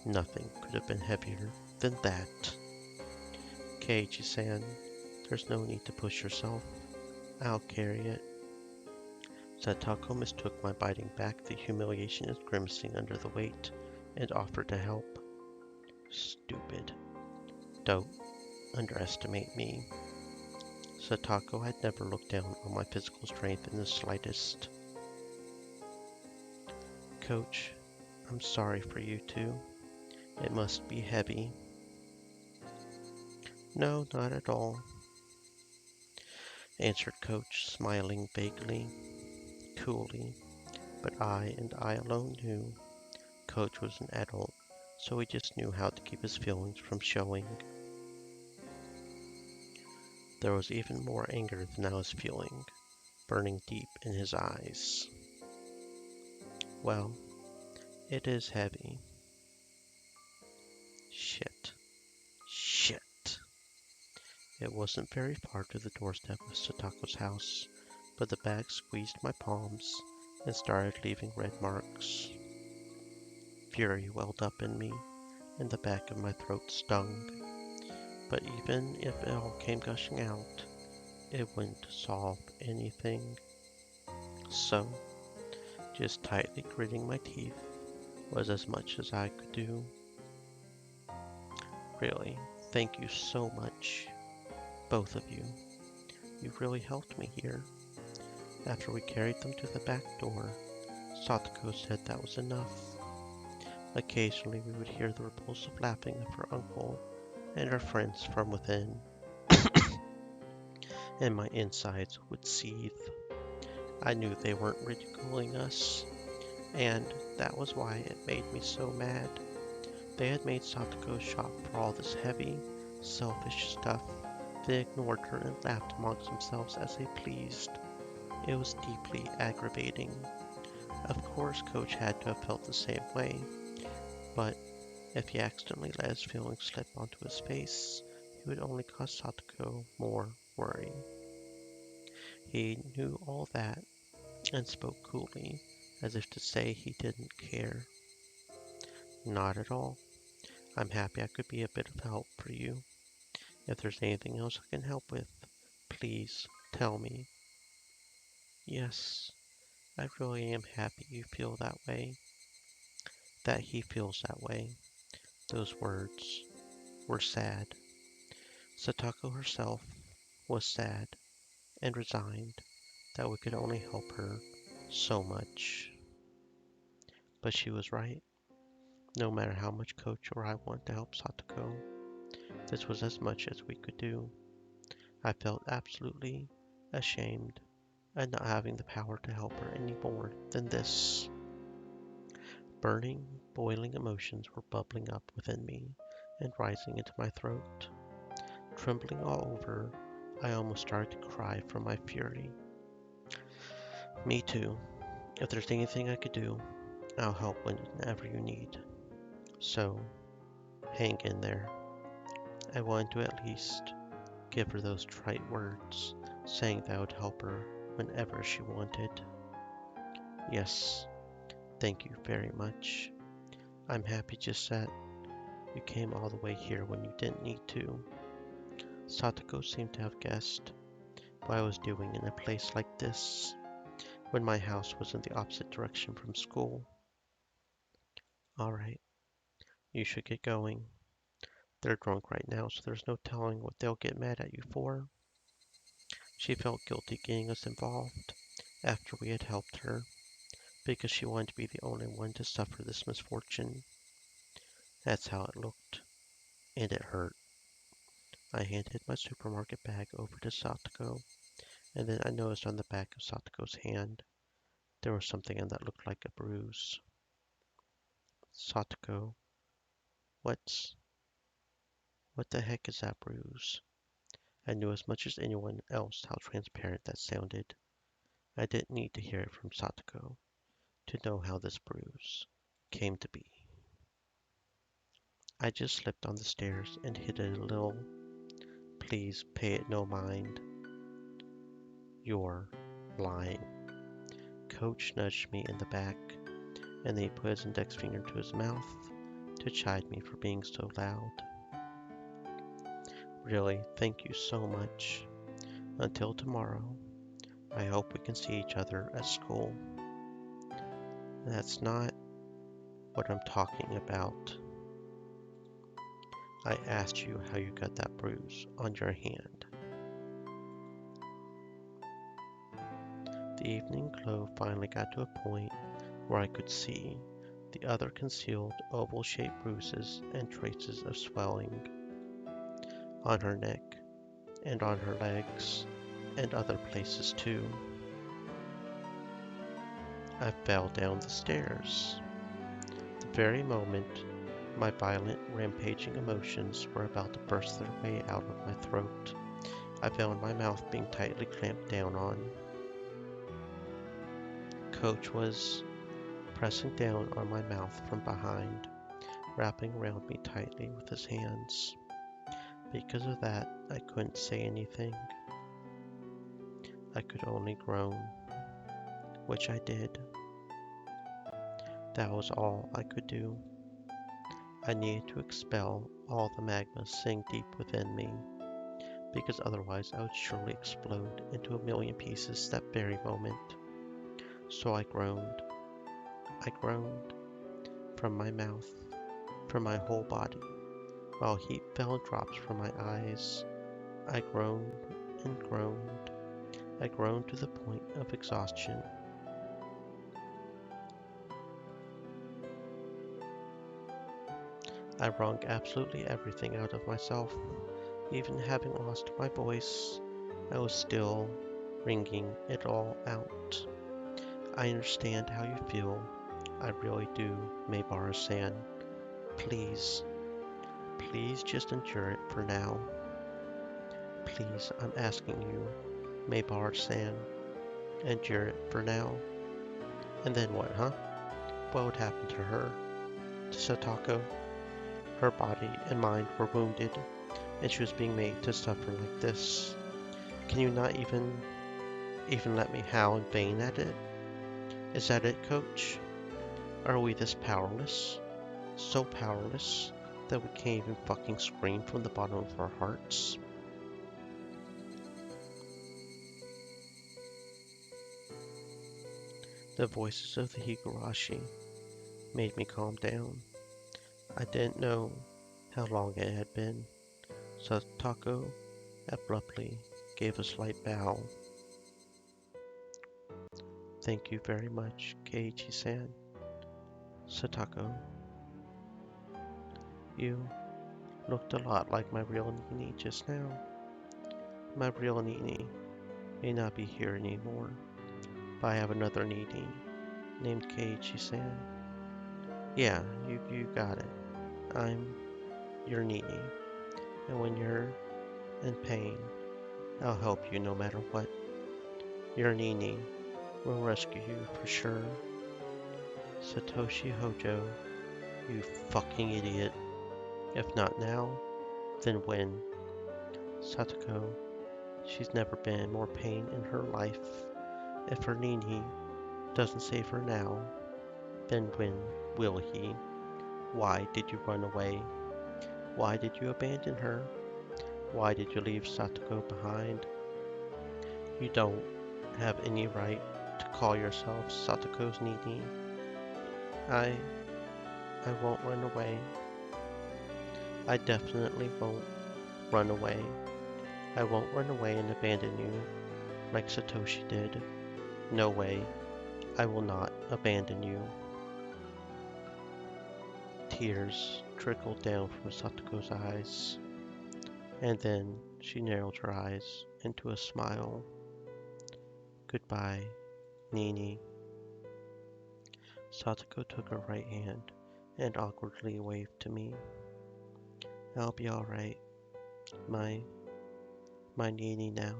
Nothing could have been heavier than that. Keiichi-san, there's no need to push yourself. I'll carry it. Satoko mistook my biting back the humiliation as grimacing under the weight, and offered to help. Stupid. Don't underestimate me. Satoko had never looked down on my physical strength in the slightest. Coach, I'm sorry for you too. It must be heavy. No, not at all, answered Coach, smiling vaguely, coolly. But I and I alone knew. Coach was an adult, so he just knew how to keep his feelings from showing. There was even more anger than I was feeling, burning deep in his eyes. Well, it is heavy. Shit. It wasn't very far to the doorstep of Satoko's house, but the bag squeezed my palms and started leaving red marks. Fury welled up in me, and the back of my throat stung. But even if it all came gushing out, it wouldn't solve anything. So, just tightly gritting my teeth was as much as I could do. Really, thank you so much, both of you. You really helped me here. After we carried them to the back door, Satoko said that was enough. Occasionally we would hear the repulsive laughing of her uncle and her friends from within, and my insides would seethe. I knew they weren't ridiculing us, and that was why it made me so mad. They had made Satoko shop for all this heavy, selfish stuff. They ignored her and laughed amongst themselves as they pleased. It was deeply aggravating. Of course, Coach had to have felt the same way, but if he accidentally let his feelings slip onto his face, he would only cause Satoko more worry. He knew all that and spoke coolly, as if to say he didn't care. Not at all. I'm happy I could be a bit of help for you. If there's anything else I can help with, please tell me. Yes, I really am happy you feel that way. That he feels that way. Those words were sad. Satoko herself was sad and resigned that we could only help her so much. But she was right. No matter how much Coach or I wanted to help Satoko, this was as much as we could do. I felt absolutely ashamed at not having the power to help her any more than this. Burning, boiling emotions were bubbling up within me and rising into my throat. Trembling all over, I almost started to cry from my fury. Me too. If there's anything I could do, I'll help whenever you need. So, hang in there. I wanted to at least give her those trite words, saying that I would help her whenever she wanted. Yes, thank you very much. I'm happy just that you came all the way here when you didn't need to. Satoko seemed to have guessed what I was doing in a place like this, when my house was in the opposite direction from school. Alright, you should get going. They're drunk right now, so there's no telling what they'll get mad at you for. She felt guilty getting us involved after we had helped her, because she wanted to be the only one to suffer this misfortune. That's how it looked, and it hurt. I handed my supermarket bag over to Satoko, and then I noticed on the back of Satoko's hand there was something in that looked like a bruise. Satoko, what's... what the heck is that bruise? I knew as much as anyone else how transparent that sounded. I didn't need to hear it from Satoko to know how this bruise came to be. I just slipped on the stairs and hit it a little. Please pay it no mind. You're lying. Coach nudged me in the back, and then he put his index finger to his mouth to chide me for being so loud. Really, thank you so much. Until tomorrow, I hope we can see each other at school. That's not what I'm talking about. I asked you how you got that bruise on your hand. The evening glow finally got to a point where I could see the other concealed oval-shaped bruises and traces of swelling on her neck and on her legs and other places too. I fell down the stairs. The very moment my violent, rampaging emotions were about to burst their way out of my throat, I found my mouth being tightly clamped down on. Coach was pressing down on my mouth from behind, wrapping around me tightly with his hands. Because of that, I couldn't say anything. I could only groan, which I did. That was all I could do. I needed to expel all the magma sitting deep within me, because otherwise I would surely explode into a million pieces that very moment. So I groaned. I groaned from my mouth, from my whole body, while heat fell in drops from my eyes. I groaned and groaned. I groaned to the point of exhaustion. I wrung absolutely everything out of myself. Even having lost my voice, I was still wringing it all out. I understand how you feel. I really do, Maybara-san. Please, please just endure it for now. Please, I'm asking you, Maybara-san, endure it for now. And then what, huh? What would happen to her? To Satoko? Her body and mind were wounded, and she was being made to suffer like this. Can you not even let me howl in vain at it? Is that it, Coach? Are we this powerless? So powerless that we can't even fucking scream from the bottom of our hearts? The voices of the Higurashi made me calm down. I didn't know how long it had been. Satoko abruptly gave a slight bow. Thank you very much, Keiichi-san. Satoko, you looked a lot like my real Nini just now. My real Nini may not be here anymore, but I have another Nini named Keiichi-san. Yeah, you got it. I'm your Nini, and when you're in pain, I'll help you no matter what. Your Nini will rescue you for sure. Satoshi Hojo, you fucking idiot. If not now, then when? Satoko, she's never been in more pain in her life. If her Nini doesn't save her now, then when will he? Why did you run away? Why did you abandon her? Why did you leave Satoko behind? You don't have any right to call yourself Satoko's Nini. I won't run away. I definitely won't run away. I won't run away and abandon you like Satoshi did. No way. I will not abandon you. Tears trickled down from Satoko's eyes, and then she narrowed her eyes into a smile. Goodbye, Nini. Satoko took her right hand and awkwardly waved to me. I'll be alright. My Nini now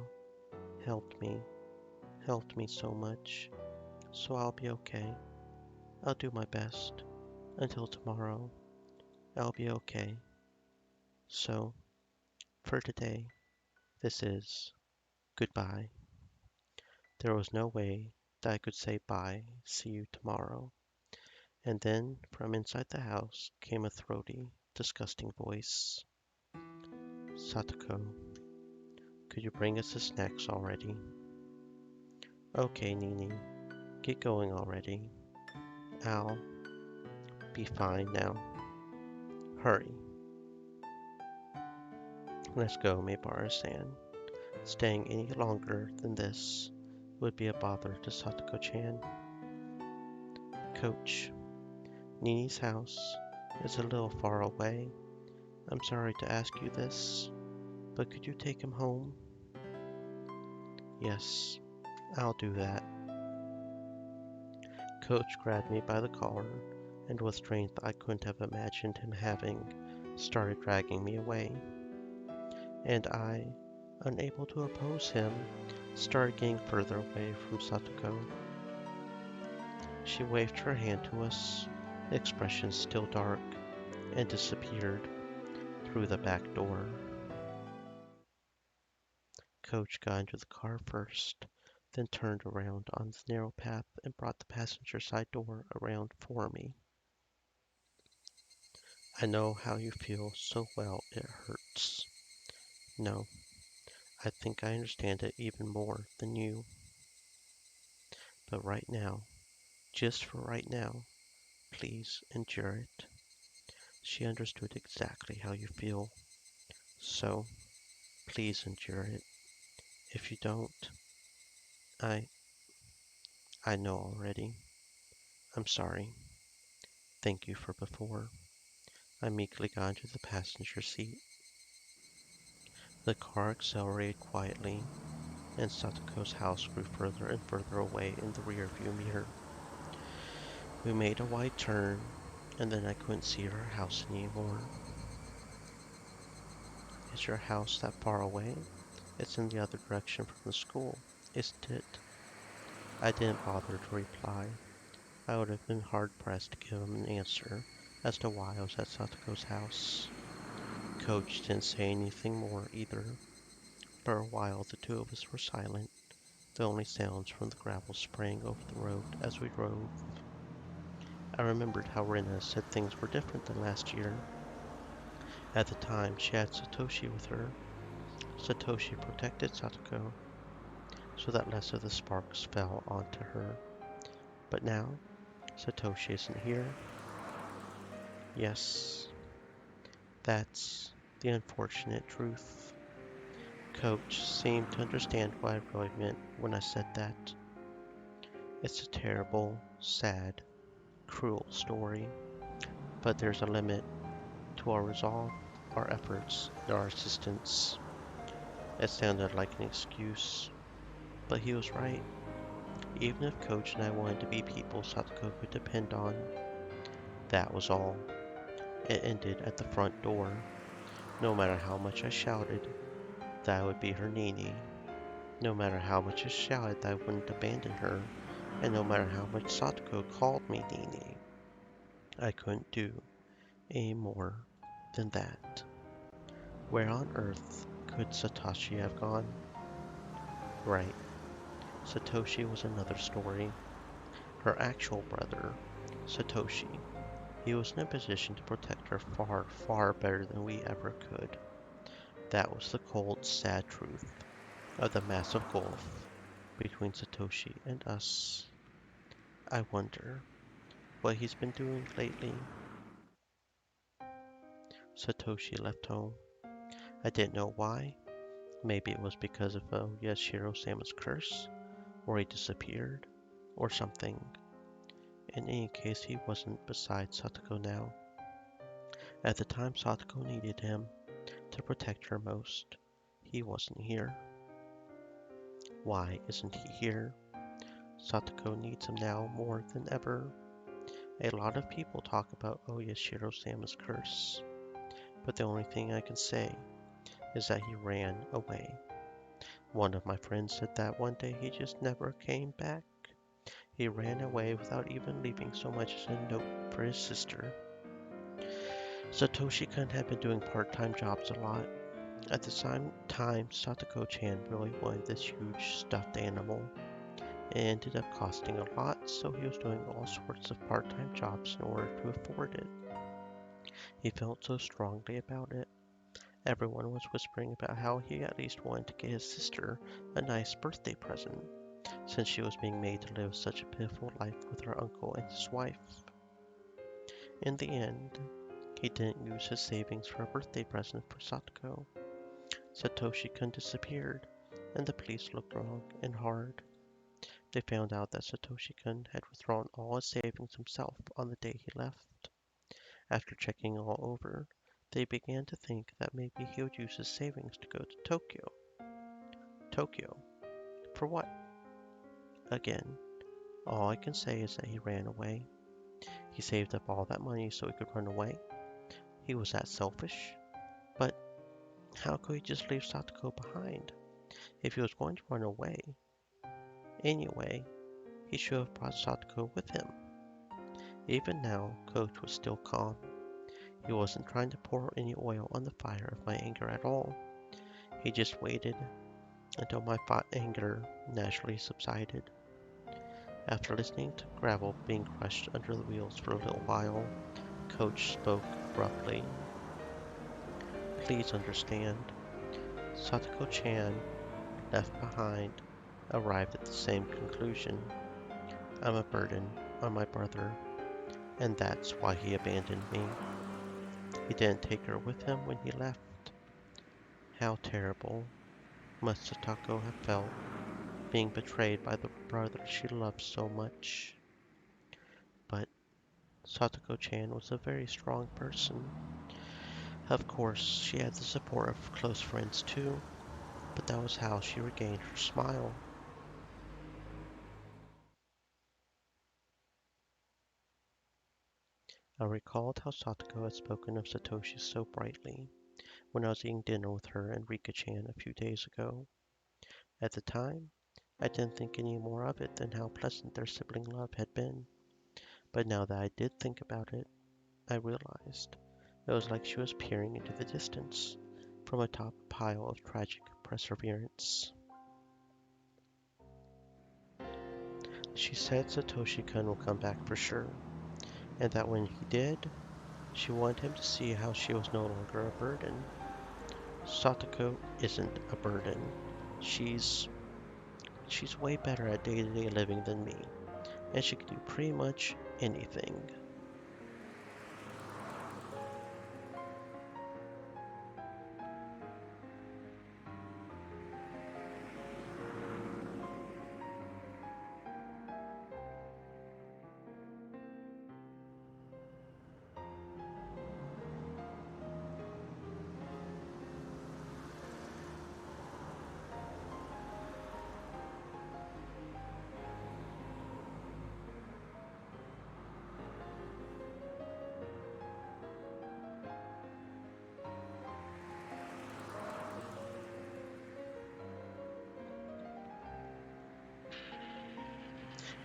helped me so much, so I'll be okay. I'll do my best. Until tomorrow, I'll be okay. So, for today, this is goodbye. There was no way that I could say bye, see you tomorrow. And then, from inside the house, came a throaty, disgusting voice. Satoko, could you bring us the snacks already? Okay, Nini, get going already. I'll be fine now. Hurry. Let's go, Maebara-san. Staying any longer than this would be a bother to Satoko-chan. Coach, Nini's house is a little far away. I'm sorry to ask you this, but could you take him home? Yes, I'll do that. Coach grabbed me by the collar, and with strength I couldn't have imagined him having, started dragging me away. And I, unable to oppose him, started getting further away from Satoko. She waved her hand to us, expression still dark, and disappeared through the back door. Coach got into the car first, then turned around on the narrow path and brought the passenger side door around for me. I know how you feel so well it hurts. No, I think I understand it even more than you. But right now, just for right now, please endure it. She understood exactly how you feel. So, please endure it. If you don't, I know already. I'm sorry. Thank you for before. I meekly got into the passenger seat. The car accelerated quietly, and Satoko's house grew further and further away in the rearview mirror. We made a wide turn, and then I couldn't see her house anymore. Is your house that far away? It's in the other direction from the school, isn't it? I didn't bother to reply. I would have been hard-pressed to give him an answer as to why I was at Satoko's house. Coach didn't say anything more either. For a while the two of us were silent, the only sounds from the gravel spraying over the road as we drove. I remembered how Rena said things were different than last year. At the time, she had Satoshi with her. Satoshi protected Satoko, so that less of the sparks fell onto her. But now, Satoshi isn't here. Yes, that's the unfortunate truth. Coach seemed to understand what I really meant when I said that. It's a terrible, sad, cruel story, but there's a limit to our resolve, our efforts, and our assistance. It sounded like an excuse, but he was right. Even if Coach and I wanted to be people Satoko could depend on, that was all. It ended at the front door. No matter how much I shouted that I would be her Nini, no matter how much I shouted that I wouldn't abandon her, and no matter how much Satoko called me Nini, I couldn't do any more than that. Where on earth could Satoshi have gone? Right, Satoshi was another story. Her actual brother, Satoshi, he was in a position to protect her far, far better than we ever could. That was the cold, sad truth of the massive gulf between Satoshi and us. I wonder what he's been doing lately. Satoshi left home. I didn't know why. Maybe it was because of Yashiro-sama's curse, or he disappeared, or something. In any case, he wasn't beside Satoko now. At the time Satoko needed him to protect her most, he wasn't here. Why isn't he here? Satoko needs him now more than ever. A lot of people talk about Oyashiro-sama's curse, but the only thing I can say is that he ran away. One of my friends said that one day he just never came back. He ran away without even leaving so much as a note for his sister. Satoshi-kun had been doing part-time jobs a lot. At the same time, Satoko-chan really wanted this huge stuffed animal. It ended up costing a lot, so he was doing all sorts of part-time jobs in order to afford it. He felt so strongly about it. Everyone was whispering about how he at least wanted to get his sister a nice birthday present, since she was being made to live such a pitiful life with her uncle and his wife. In the end, he didn't use his savings for a birthday present for Satoko. Satoshi-kun disappeared, and the police looked long and hard. They found out that Satoshi-kun had withdrawn all his savings himself on the day he left. After checking all over, they began to think that maybe he would use his savings to go to Tokyo. Tokyo? For what? Again, all I can say is that he ran away. He saved up all that money so he could run away. He was that selfish. But how could he just leave Satoko behind? If he was going to run away, anyway, he should have brought Satoko with him. Even now, Coach was still calm. He wasn't trying to pour any oil on the fire of my anger at all. He just waited until my anger naturally subsided. After listening to gravel being crushed under the wheels for a little while, Coach spoke abruptly. Please understand, Satoko-chan, left behind, arrived at the same conclusion. I'm a burden on my brother, and that's why he abandoned me. He didn't take her with him when he left. How terrible must Satoko have felt, being betrayed by the brother she loved so much. But Satoko-chan was a very strong person. Of course, she had the support of close friends too, but that was how she regained her smile. I recalled how Satoko had spoken of Satoshi so brightly when I was eating dinner with her and Rika-chan a few days ago. At the time, I didn't think any more of it than how pleasant their sibling love had been. But now that I did think about it, I realized it was like she was peering into the distance from atop a pile of tragic perseverance. She said Satoshi-kun will come back for sure, and that when he did, she wanted him to see how she was no longer a burden. Satoko isn't a burden. She's way better at day-to-day living than me, and she can do pretty much anything.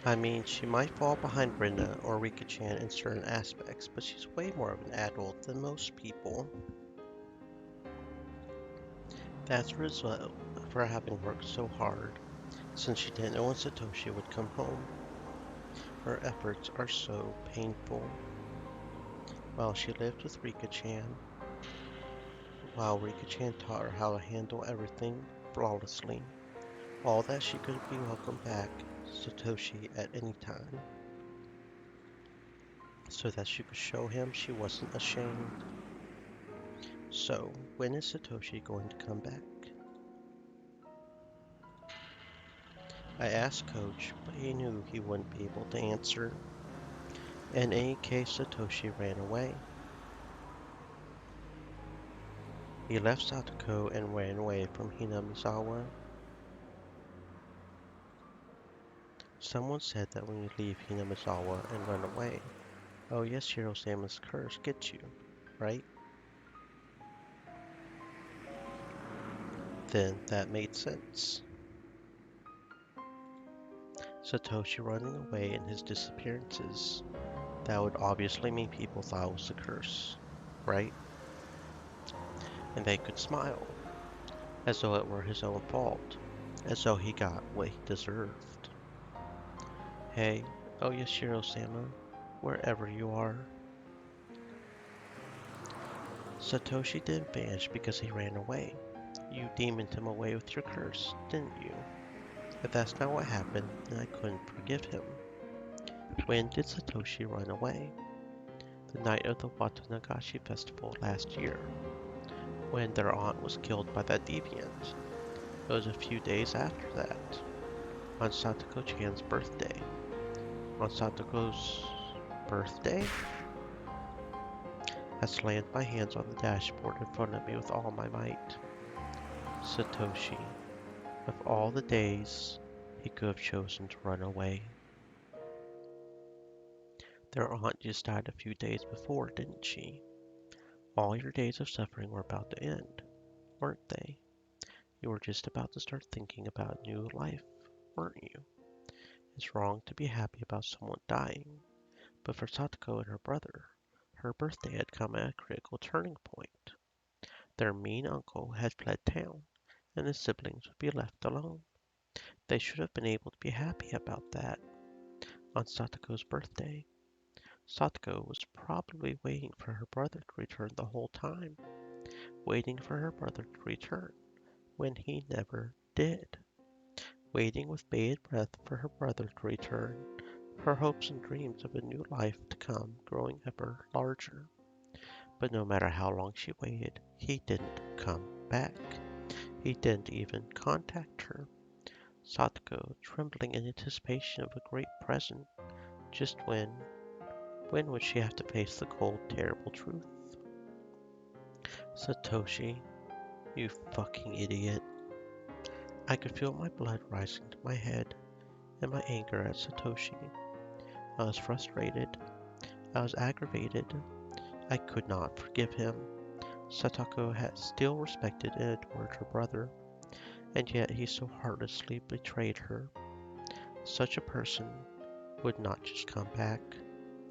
I mean, she might fall behind Brenda or Rika-chan in certain aspects, but she's way more of an adult than most people. That's a result of her having worked so hard, since she didn't know when Satoshi would come home. Her efforts are so painful. While she lived with Rika-chan, while Rika-chan taught her how to handle everything flawlessly, all that she could be welcomed back Satoshi at any time, so that she could show him she wasn't ashamed. So, when is Satoshi going to come back? I asked Coach, but he knew he wouldn't be able to answer. In any case, Satoshi ran away. He left Satoko and ran away from Hinamizawa. Someone said that when you leave Hinamizawa and run away, oh yes, Shiro-sama's curse gets you, right? Then that made sense. Satoshi running away and his disappearances, that would obviously mean people thought it was a curse, right? And they could smile, as though it were his own fault, as though he got what he deserved. Hey, oh Yashiro-sama, wherever you are. Satoshi didn't vanish because he ran away. You demoned him away with your curse, didn't you? If that's not what happened, then I couldn't forgive him. When did Satoshi run away? The night of the Watanagashi festival last year, when their aunt was killed by that deviant. It was a few days after that, on Satoko-chan's birthday. On Satoko's birthday? I slammed my hands on the dashboard in front of me with all my might. Satoshi, of all the days he could have chosen to run away. Their aunt just died a few days before, didn't she? All your days of suffering were about to end, weren't they? You were just about to start thinking about new life, weren't you? It's wrong to be happy about someone dying, but for Satoko and her brother, her birthday had come at a critical turning point. Their mean uncle had fled town, and the siblings would be left alone. They should have been able to be happy about that. On Satoko's birthday, Satoko was probably waiting for her brother to return the whole time, waiting for her brother to return, when he never did. Waiting with bated breath for her brother to return, her hopes and dreams of a new life to come growing ever larger. But no matter how long she waited, he didn't come back. He didn't even contact her. Satoko, trembling in anticipation of a great present, just when would she have to face the cold, terrible truth? Satoshi, you fucking idiot. I could feel my blood rising to my head and my anger at Satoshi. I was frustrated. I was aggravated. I could not forgive him. Satoko had still respected and adored her brother, and yet he so heartlessly betrayed her. Such a person would not just come back,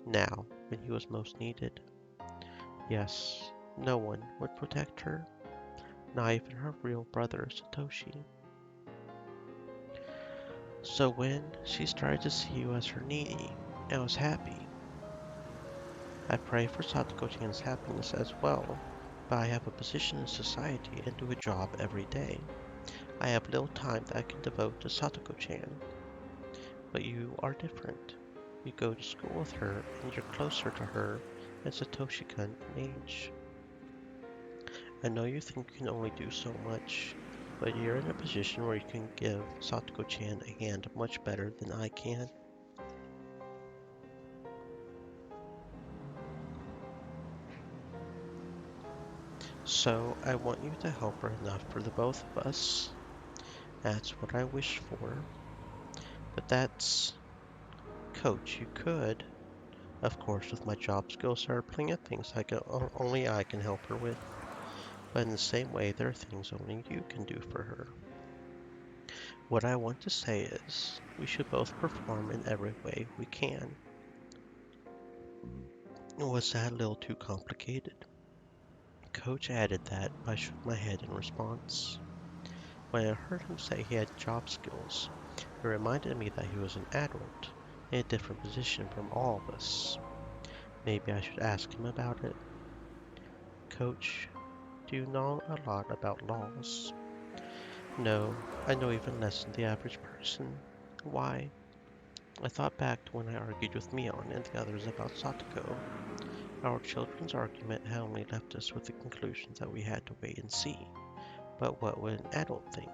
now when he was most needed. Yes, no one would protect her, not even her real brother Satoshi. So when she started to see you as her needy, I was happy. I pray for Satoko-chan's happiness as well, but I have a position in society and do a job every day. I have little time that I can devote to Satoko-chan. But you are different. You go to school with her, and you're closer to her and Satoshi-kun in age. I know you think you can only do so much, but you're in a position where you can give Satoko-chan a hand much better than I can. So I want you to help her enough for the both of us. That's what I wish for. But that's... Coach, you could. Of course, with my job skills, there are plenty of things only I can help her with. But in the same way, there are things only you can do for her. What I want to say is, we should both perform in every way we can. Was that a little too complicated? Coach added that I shook my head in response. When I heard him say he had job skills, it reminded me that he was an adult in a different position from all of us. Maybe I should ask him about it. Coach, do you know a lot about laws? No, I know even less than the average person. Why? I thought back to when I argued with Mion and the others about Satoko. Our children's argument had only left us with the conclusion that we had to wait and see. But what would an adult think?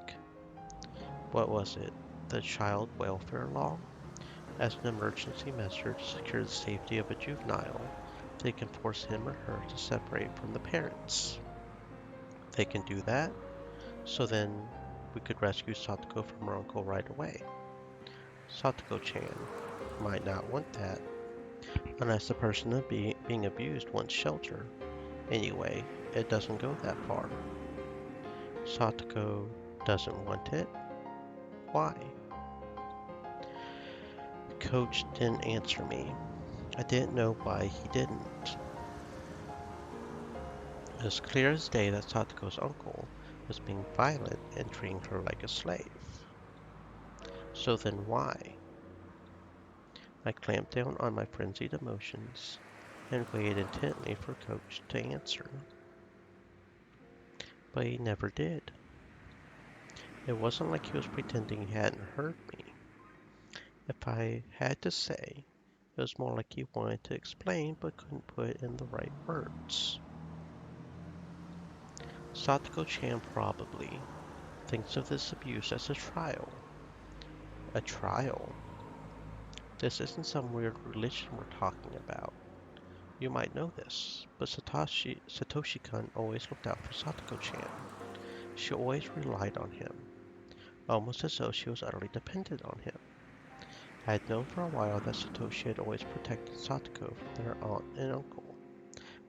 What was it? The child welfare law? As an emergency measure to secure the safety of a juvenile, they can force him or her to separate from the parents. They can do that, so then we could rescue Satoko from her uncle right away. Satoko-chan might not want that, unless the person being abused wants shelter. Anyway, it doesn't go that far. Satoko doesn't want it? Why? Coach didn't answer me. I didn't know why he didn't. It was clear as day that Satoko's uncle was being violent and treating her like a slave. So then why? I clamped down on my frenzied emotions and waited intently for Coach to answer. But he never did. It wasn't like he was pretending he hadn't heard me. If I had to say, it was more like he wanted to explain but couldn't put it in the right words. Satoko-chan probably thinks of this abuse as a trial. A trial? This isn't some weird religion we're talking about. You might know this, but Satoshi-kun always looked out for Satoko-chan. She always relied on him, almost as though she was utterly dependent on him. I had known for a while that Satoshi had always protected Satoko from their aunt and uncle,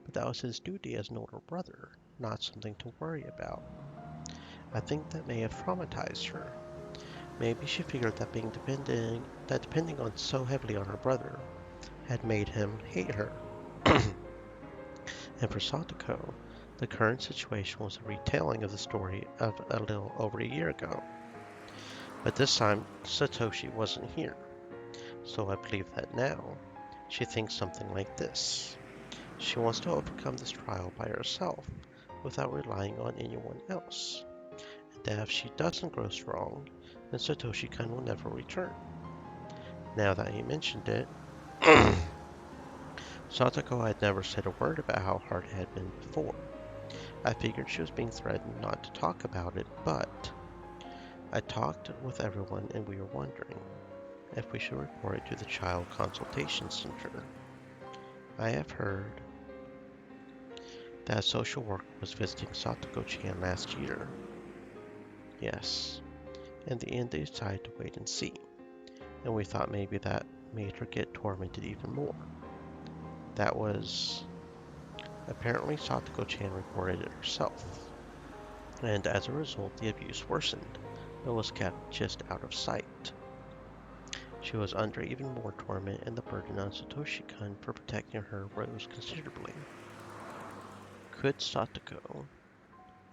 but that was his duty as an older brother, not something to worry about. I think that may have traumatized her. Maybe she figured that depending on so heavily on her brother had made him hate her. And for Satoko, the current situation was a retelling of the story of a little over a year ago. But this time, Satoshi wasn't here, so I believe that now she thinks something like this. She wants to overcome this trial by herself, without relying on anyone else. And that if she doesn't grow strong, then Satoshi-kun will never return. Now that he mentioned it, Satoko had never said a word about how hard it had been before. I figured she was being threatened not to talk about it, but I talked with everyone and we were wondering if we should report it to the Child Consultation Center. I have heard that a social worker was visiting Satoko-chan last year. Yes. In the end, they decided to wait and see, and we thought maybe that made her get tormented even more. That was... Apparently Satoko-chan reported it herself, and as a result the abuse worsened, but was kept just out of sight. She was under even more torment, and the burden on Satoshi-kun for protecting her rose considerably. Could Satoko?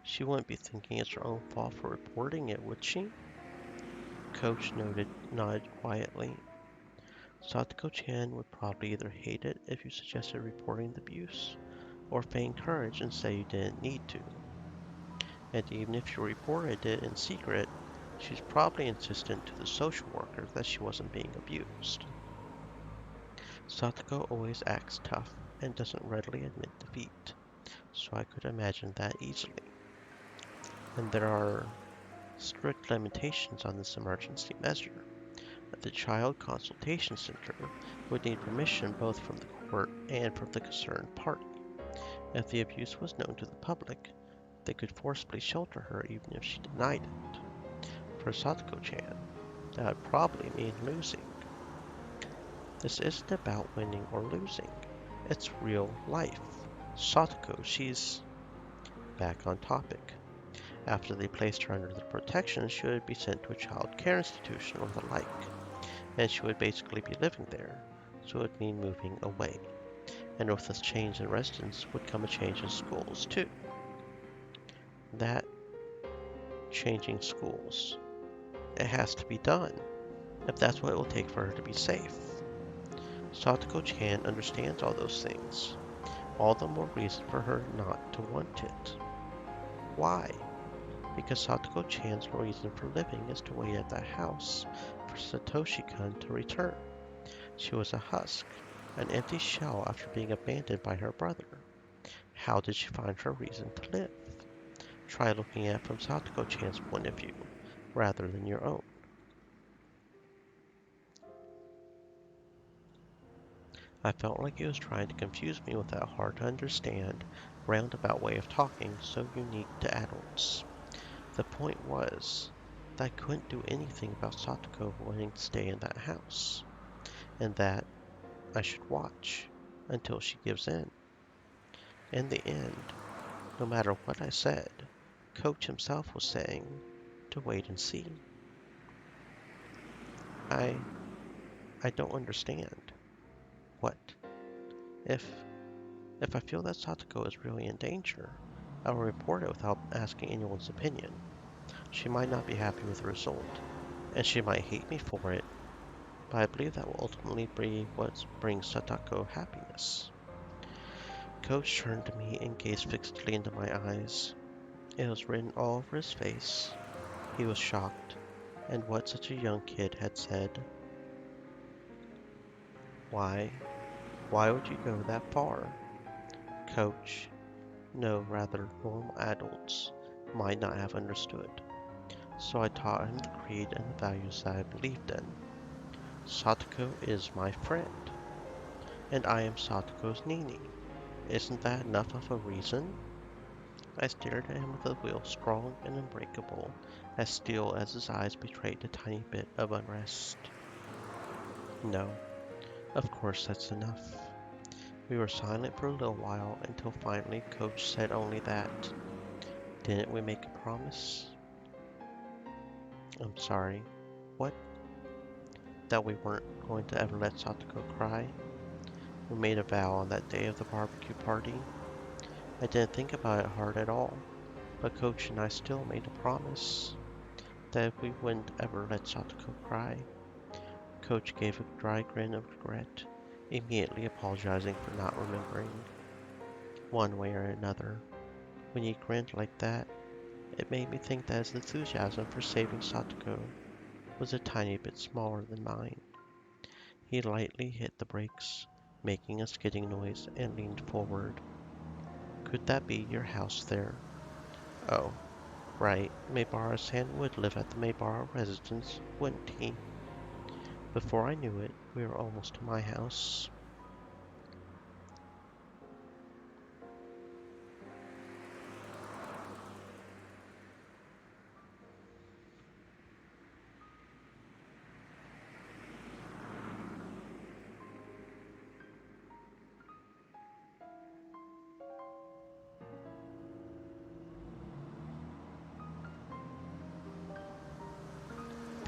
She wouldn't be thinking it's her own fault for reporting it, would she? Coach nodded quietly. Satoko-chan would probably either hate it if you suggested reporting the abuse, or feign courage and say you didn't need to. And even if you reported it in secret, she's probably insistent to the social worker that she wasn't being abused. Satoko always acts tough and doesn't readily admit defeat, so I could imagine that easily. And there are strict limitations on this emergency measure. The Child Consultation Center would need permission both from the court and from the concerned party. If the abuse was known to the public, they could forcibly shelter her even if she denied it. For Satoko-chan, that would probably mean losing. This isn't about winning or losing. It's real life. Satoko, she's... Back on topic. After they placed her under the protection, she would be sent to a child care institution or the like, and she would basically be living there, so it would mean moving away. And with this change in residence would come a change in schools too. That changing schools. It has to be done, if that's what it will take for her to be safe. Satoko-chan understands all those things. All the more reason for her not to want it. Why? Because Satoko-chan's reason for living is to wait at the house for Satoshi-kun to return. She was a husk, an empty shell after being abandoned by her brother. How did she find her reason to live? Try looking at it from Satoko-chan's point of view, rather than your own. I felt like he was trying to confuse me with that hard-to-understand, roundabout way of talking so unique to adults. The point was that I couldn't do anything about Satoko wanting to stay in that house, and that I should watch until she gives in. In the end, no matter what I said, Coach himself was saying to wait and see. I I don't understand. What? If if I feel that Satoko is really in danger, I will report it without asking anyone's opinion. She might not be happy with the result, and she might hate me for it, but I believe that will ultimately be what brings Satoko happiness. Coach turned to me and gazed fixedly into my eyes. It was written all over his face. He was shocked, and what such a young kid had said. Why? Why would you go that far? Coach, no, rather normal adults, might not have understood. So I taught him the creed and the values that I believed in. Satoko is my friend, and I am Satoko's Nini. Isn't that enough of a reason? I stared at him with a will strong and unbreakable, as still as his eyes betrayed a tiny bit of unrest. No, of course that's enough. We were silent for a little while until finally Coach said only that. Didn't we make a promise? I'm sorry. What? That we weren't going to ever let Satoko cry? We made a vow on that day of the barbecue party. I didn't think about it hard at all, but Coach and I still made a promise that we wouldn't ever let Satoko cry. Coach gave a dry grin of regret, immediately apologizing for not remembering, one way or another. When he grinned like that, it made me think that his enthusiasm for saving Satoko was a tiny bit smaller than mine. He lightly hit the brakes, making a skidding noise, and leaned forward. Could that be your house there? Oh, right, Maebara-san would live at the Maebara residence, wouldn't he? Before I knew it, we were almost to my house.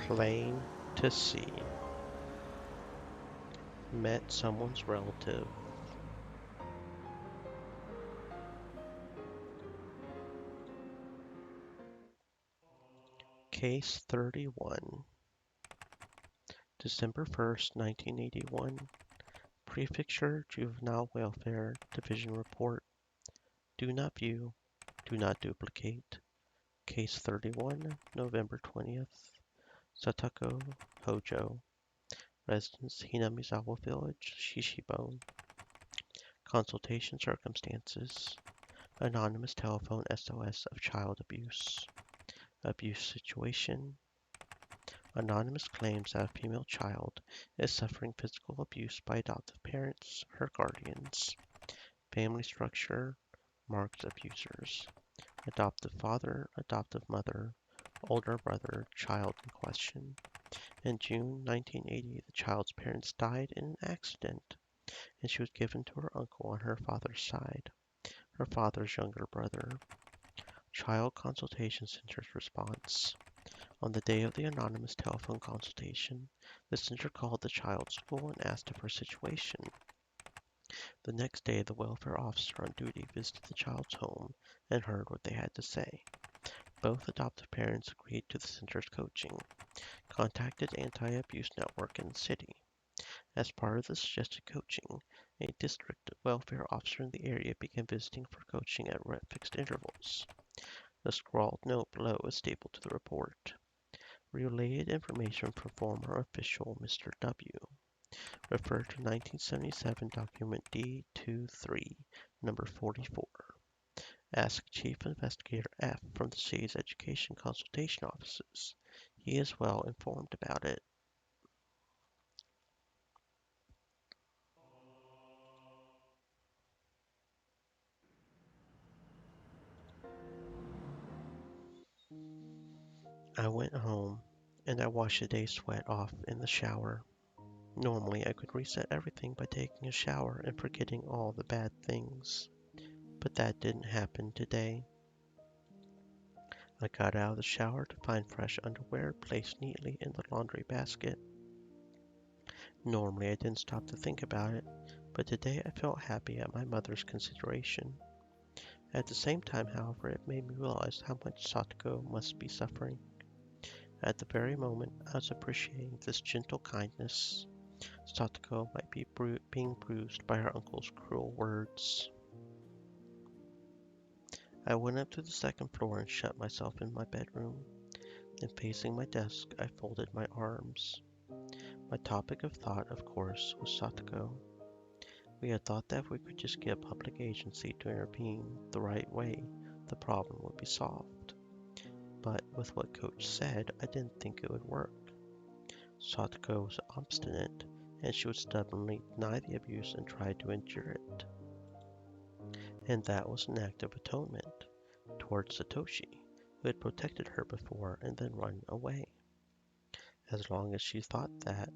Plain to see. Met someone's relative. Case 31. December 1st, 1981. Prefecture Juvenile Welfare Division Report. Do not view. Do not duplicate. Case 31, November 20th. Satoko Hojo. Residence Hinamizawa Village, Shishibone. Consultation circumstances. Anonymous telephone SOS of child abuse. Abuse situation. Anonymous claims that a female child is suffering physical abuse by adoptive parents, her guardians. Family structure, marked abusers. Adoptive father, adoptive mother, older brother, child in question. In June 1980, the child's parents died in an accident, and she was given to her uncle on her father's side, her father's younger brother. Child Consultation Center's response. On the day of the anonymous telephone consultation, the center called the child's school and asked of her situation. The next day, the welfare officer on duty visited the child's home and heard what they had to say. Both adoptive parents agreed to the center's coaching, contacted Anti-Abuse Network in the city. As part of the suggested coaching, a district welfare officer in the area began visiting for coaching at fixed intervals. The scrawled note below is stapled to the report. Related information from former official Mr. W. Refer to 1977 document D23, number 44. Ask Chief Investigator F from the city's education consultation offices. He is well informed about it. I went home and I washed the day's sweat off in the shower. Normally, I could reset everything by taking a shower and forgetting all the bad things. But that didn't happen today. I got out of the shower to find fresh underwear placed neatly in the laundry basket. Normally, I didn't stop to think about it, but today I felt happy at my mother's consideration. At the same time, however, it made me realize how much Satoko must be suffering. At the very moment I was appreciating this gentle kindness, Satoko might be being bruised by her uncle's cruel words. I went up to the second floor and shut myself in my bedroom. Then facing my desk, I folded my arms. My topic of thought, of course, was Satoko. We had thought that if we could just get a public agency to intervene the right way, the problem would be solved. But with what Coach said, I didn't think it would work. Satoko was obstinate, and she would stubbornly deny the abuse and try to endure it. And that was an act of atonement towards Satoshi, who had protected her before and then run away. As long as she thought that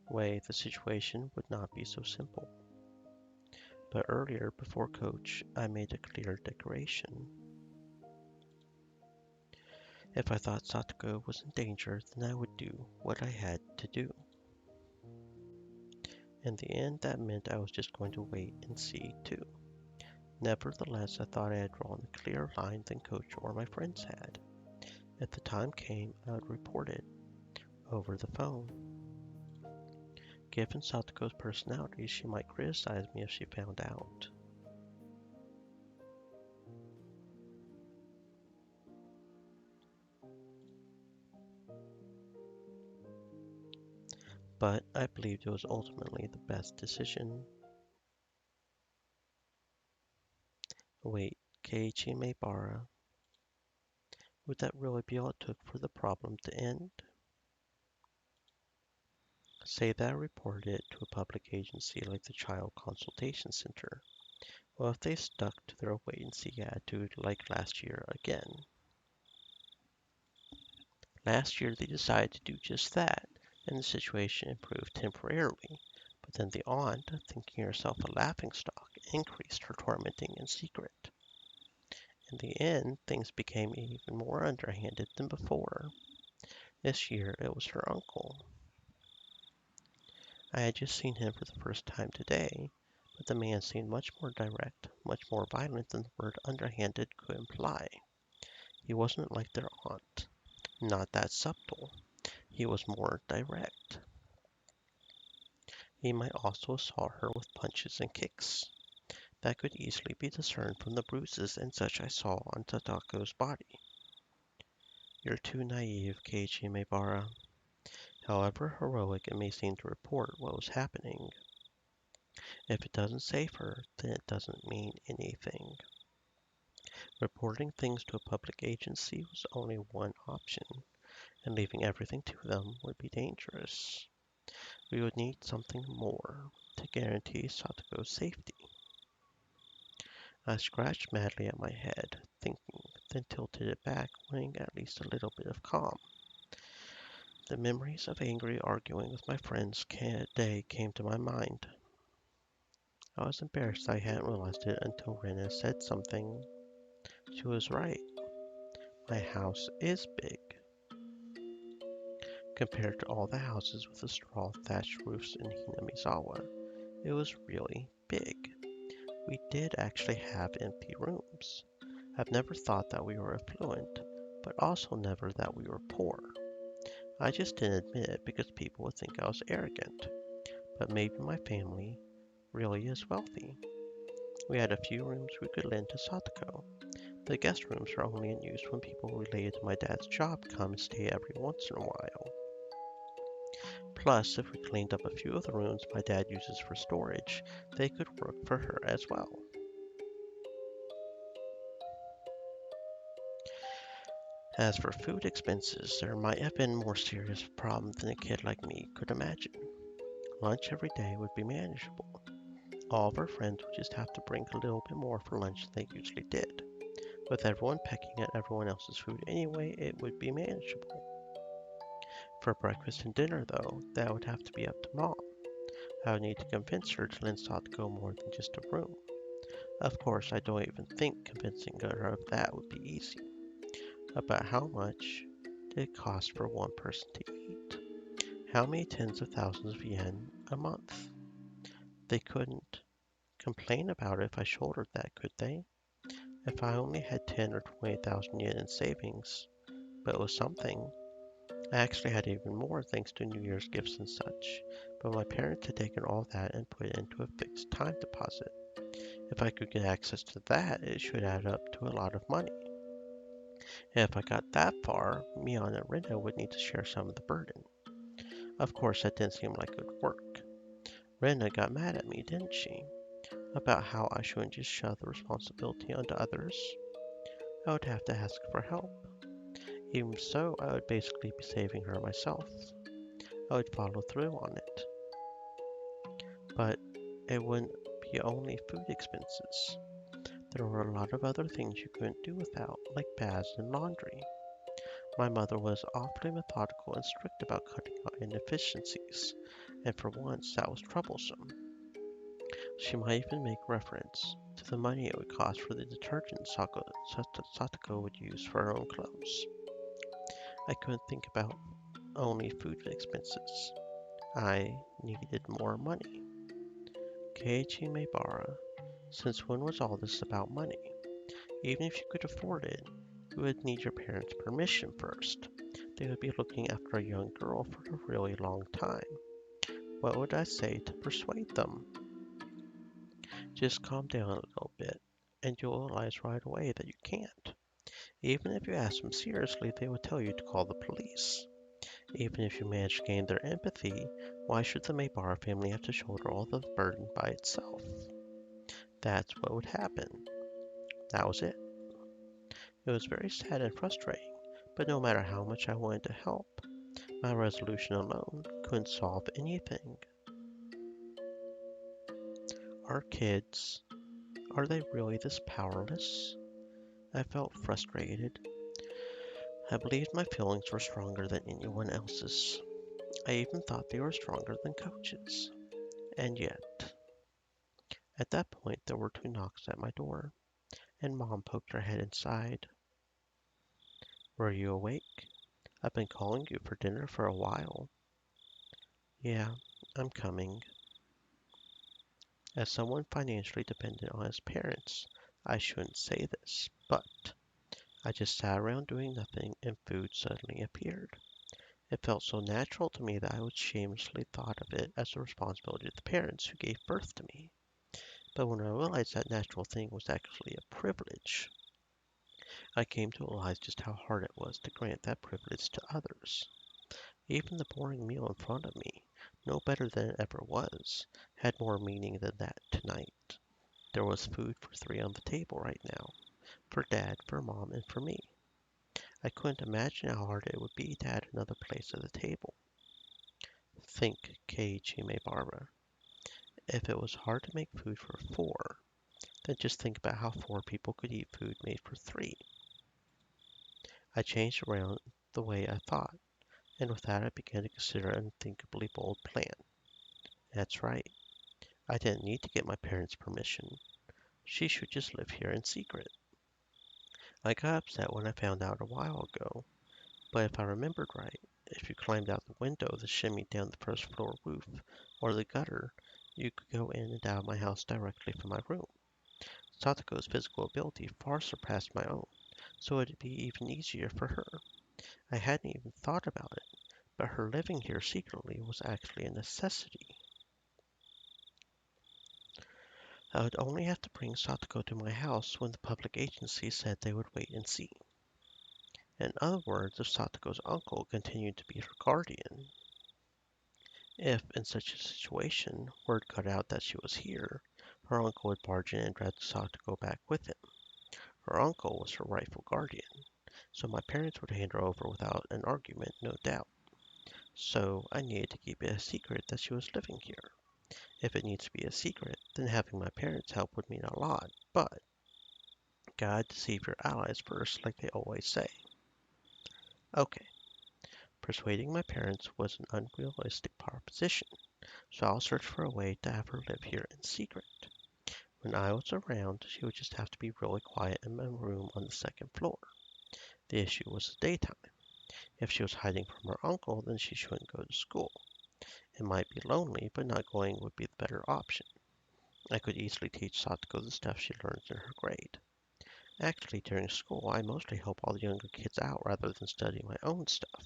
way, the situation would not be so simple. But earlier, before Coach, I made a clear declaration. If I thought Satoko was in danger, then I would do what I had to do. In the end, that meant I was just going to wait and see too. Nevertheless, I thought I had drawn a clearer line than Coach or my friends had. If the time came, I would report it over the phone. Given Satoko's personality, she might criticize me if she found out. But I believed it was ultimately the best decision. Wait, Keiichi Maebara, would that really be all it took for the problem to end? Say that I reported it to a public agency like the Child Consultation Center. Well, if they stuck to their wait-and-see attitude like last year again. Last year they decided to do just that, and the situation improved temporarily. But then the aunt, thinking herself a laughingstock, increased her tormenting in secret. In the end, things became even more underhanded than before. This year it was her uncle. I had just seen him for the first time today, but the man seemed much more direct, much more violent than the word underhanded could imply. He wasn't like their aunt, not that subtle. He was more direct. He might also assault her with punches and kicks. That could easily be discerned from the bruises and such I saw on Tadako's body. You're too naive, Keiichi Maebara. However heroic it may seem to report what was happening, if it doesn't save her, then it doesn't mean anything. Reporting things to a public agency was only one option, and leaving everything to them would be dangerous. We would need something more to guarantee Satoko's safety. I scratched madly at my head, thinking, then tilted it back, wanting at least a little bit of calm. The memories of angry arguing with my friends day came to my mind. I was embarrassed I hadn't realized it until Rena said something. She was right. My house is big compared to all the houses with the straw thatched roofs in Hinamizawa. It was really big. We did actually have empty rooms. I've never thought that we were affluent, but also never that we were poor. I just didn't admit it because people would think I was arrogant. But maybe my family really is wealthy. We had a few rooms we could lend to Satoko. The guest rooms are only in use when people related to my dad's job come and stay every once in a while. Plus, if we cleaned up a few of the rooms my dad uses for storage, they could work for her as well. As for food expenses, there might have been more serious problem than a kid like me could imagine. Lunch every day would be manageable. All of our friends would just have to bring a little bit more for lunch than they usually did. With everyone pecking at everyone else's food anyway, it would be manageable. For breakfast and dinner, though, that would have to be up to Mom. I would need to convince her to lend Satoko more than just a room. Of course, I don't even think convincing her of that would be easy. About how much did it cost for one person to eat? How many tens of thousands of yen a month? They couldn't complain about it if I shouldered that, could they? If I only had 10 or 20,000 yen in savings, but it was something. I actually had even more thanks to New Year's gifts and such, but my parents had taken all that and put it into a fixed time deposit. If I could get access to that, it should add up to a lot of money. And if I got that far, Mion and Rina would need to share some of the burden. Of course, that didn't seem like good work. Rina got mad at me, didn't she? About how I shouldn't just shove the responsibility onto others. I would have to ask for help. Even so, I would basically be saving her myself. I would follow through on it. But it wouldn't be only food expenses. There were a lot of other things you couldn't do without, like baths and laundry. My mother was awfully methodical and strict about cutting out inefficiencies, and for once that was troublesome. She might even make reference to the money it would cost for the detergent Satoko would use for her own clothes. I couldn't think about only food expenses. I needed more money. Keiichi Maebara, since when was all this about money? Even if you could afford it, you would need your parents' permission first. They would be looking after a young girl for a really long time. What would I say to persuade them? Just calm down a little bit, and you'll realize right away that you can't. Even if you ask them seriously, they would tell you to call the police. Even if you manage to gain their empathy, why should the Maybara family have to shoulder all the burden by itself? That's what would happen. That was it. It was very sad and frustrating, but no matter how much I wanted to help, my resolution alone couldn't solve anything. Our kids, are they really this powerless? I felt frustrated. I believed my feelings were stronger than anyone else's. I even thought they were stronger than coaches. And yet, at that point, there were two knocks at my door, and Mom poked her head inside. Were you awake? I've been calling you for dinner for a while. Yeah, I'm coming. As someone financially dependent on his parents, I shouldn't say this, but I just sat around doing nothing and food suddenly appeared. It felt so natural to me that I would shamelessly thought of it as the responsibility of the parents who gave birth to me. But when I realized that natural thing was actually a privilege, I came to realize just how hard it was to grant that privilege to others. Even the boring meal in front of me, no better than it ever was, had more meaning than that tonight. There was food for three on the table right now, for Dad, for Mom, and for me. I couldn't imagine how hard it would be to add another place at the table. Think, Keiichi Maebara. If it was hard to make food for four, then just think about how four people could eat food made for three. I changed around the way I thought, and with that I began to consider an unthinkably bold plan. That's right. I didn't need to get my parents' permission. She should just live here in secret. I got upset when I found out a while ago, but if I remembered right, if you climbed out the window that shimmied down the first floor roof or the gutter, you could go in and out of my house directly from my room. Satoko's physical ability far surpassed my own, so it'd be even easier for her. I hadn't even thought about it, but her living here secretly was actually a necessity. I would only have to bring Satoko to my house when the public agency said they would wait and see. In other words, if Satoko's uncle continued to be her guardian. If, in such a situation, word got out that she was here, her uncle would barge in and drag Satoko back with him. Her uncle was her rightful guardian, so my parents would hand her over without an argument, no doubt. So I needed to keep it a secret that she was living here. If it needs to be a secret, then having my parents help would mean a lot, but God deceive your allies first, like they always say. Okay, persuading my parents was an unrealistic proposition, so I'll search for a way to have her live here in secret. When I was around, she would just have to be really quiet in my room on the second floor. The issue was the daytime. If she was hiding from her uncle, then she shouldn't go to school. It might be lonely, but not going would be the better option. I could easily teach Satoko the stuff she learns in her grade. Actually, during school, I mostly help all the younger kids out rather than study my own stuff.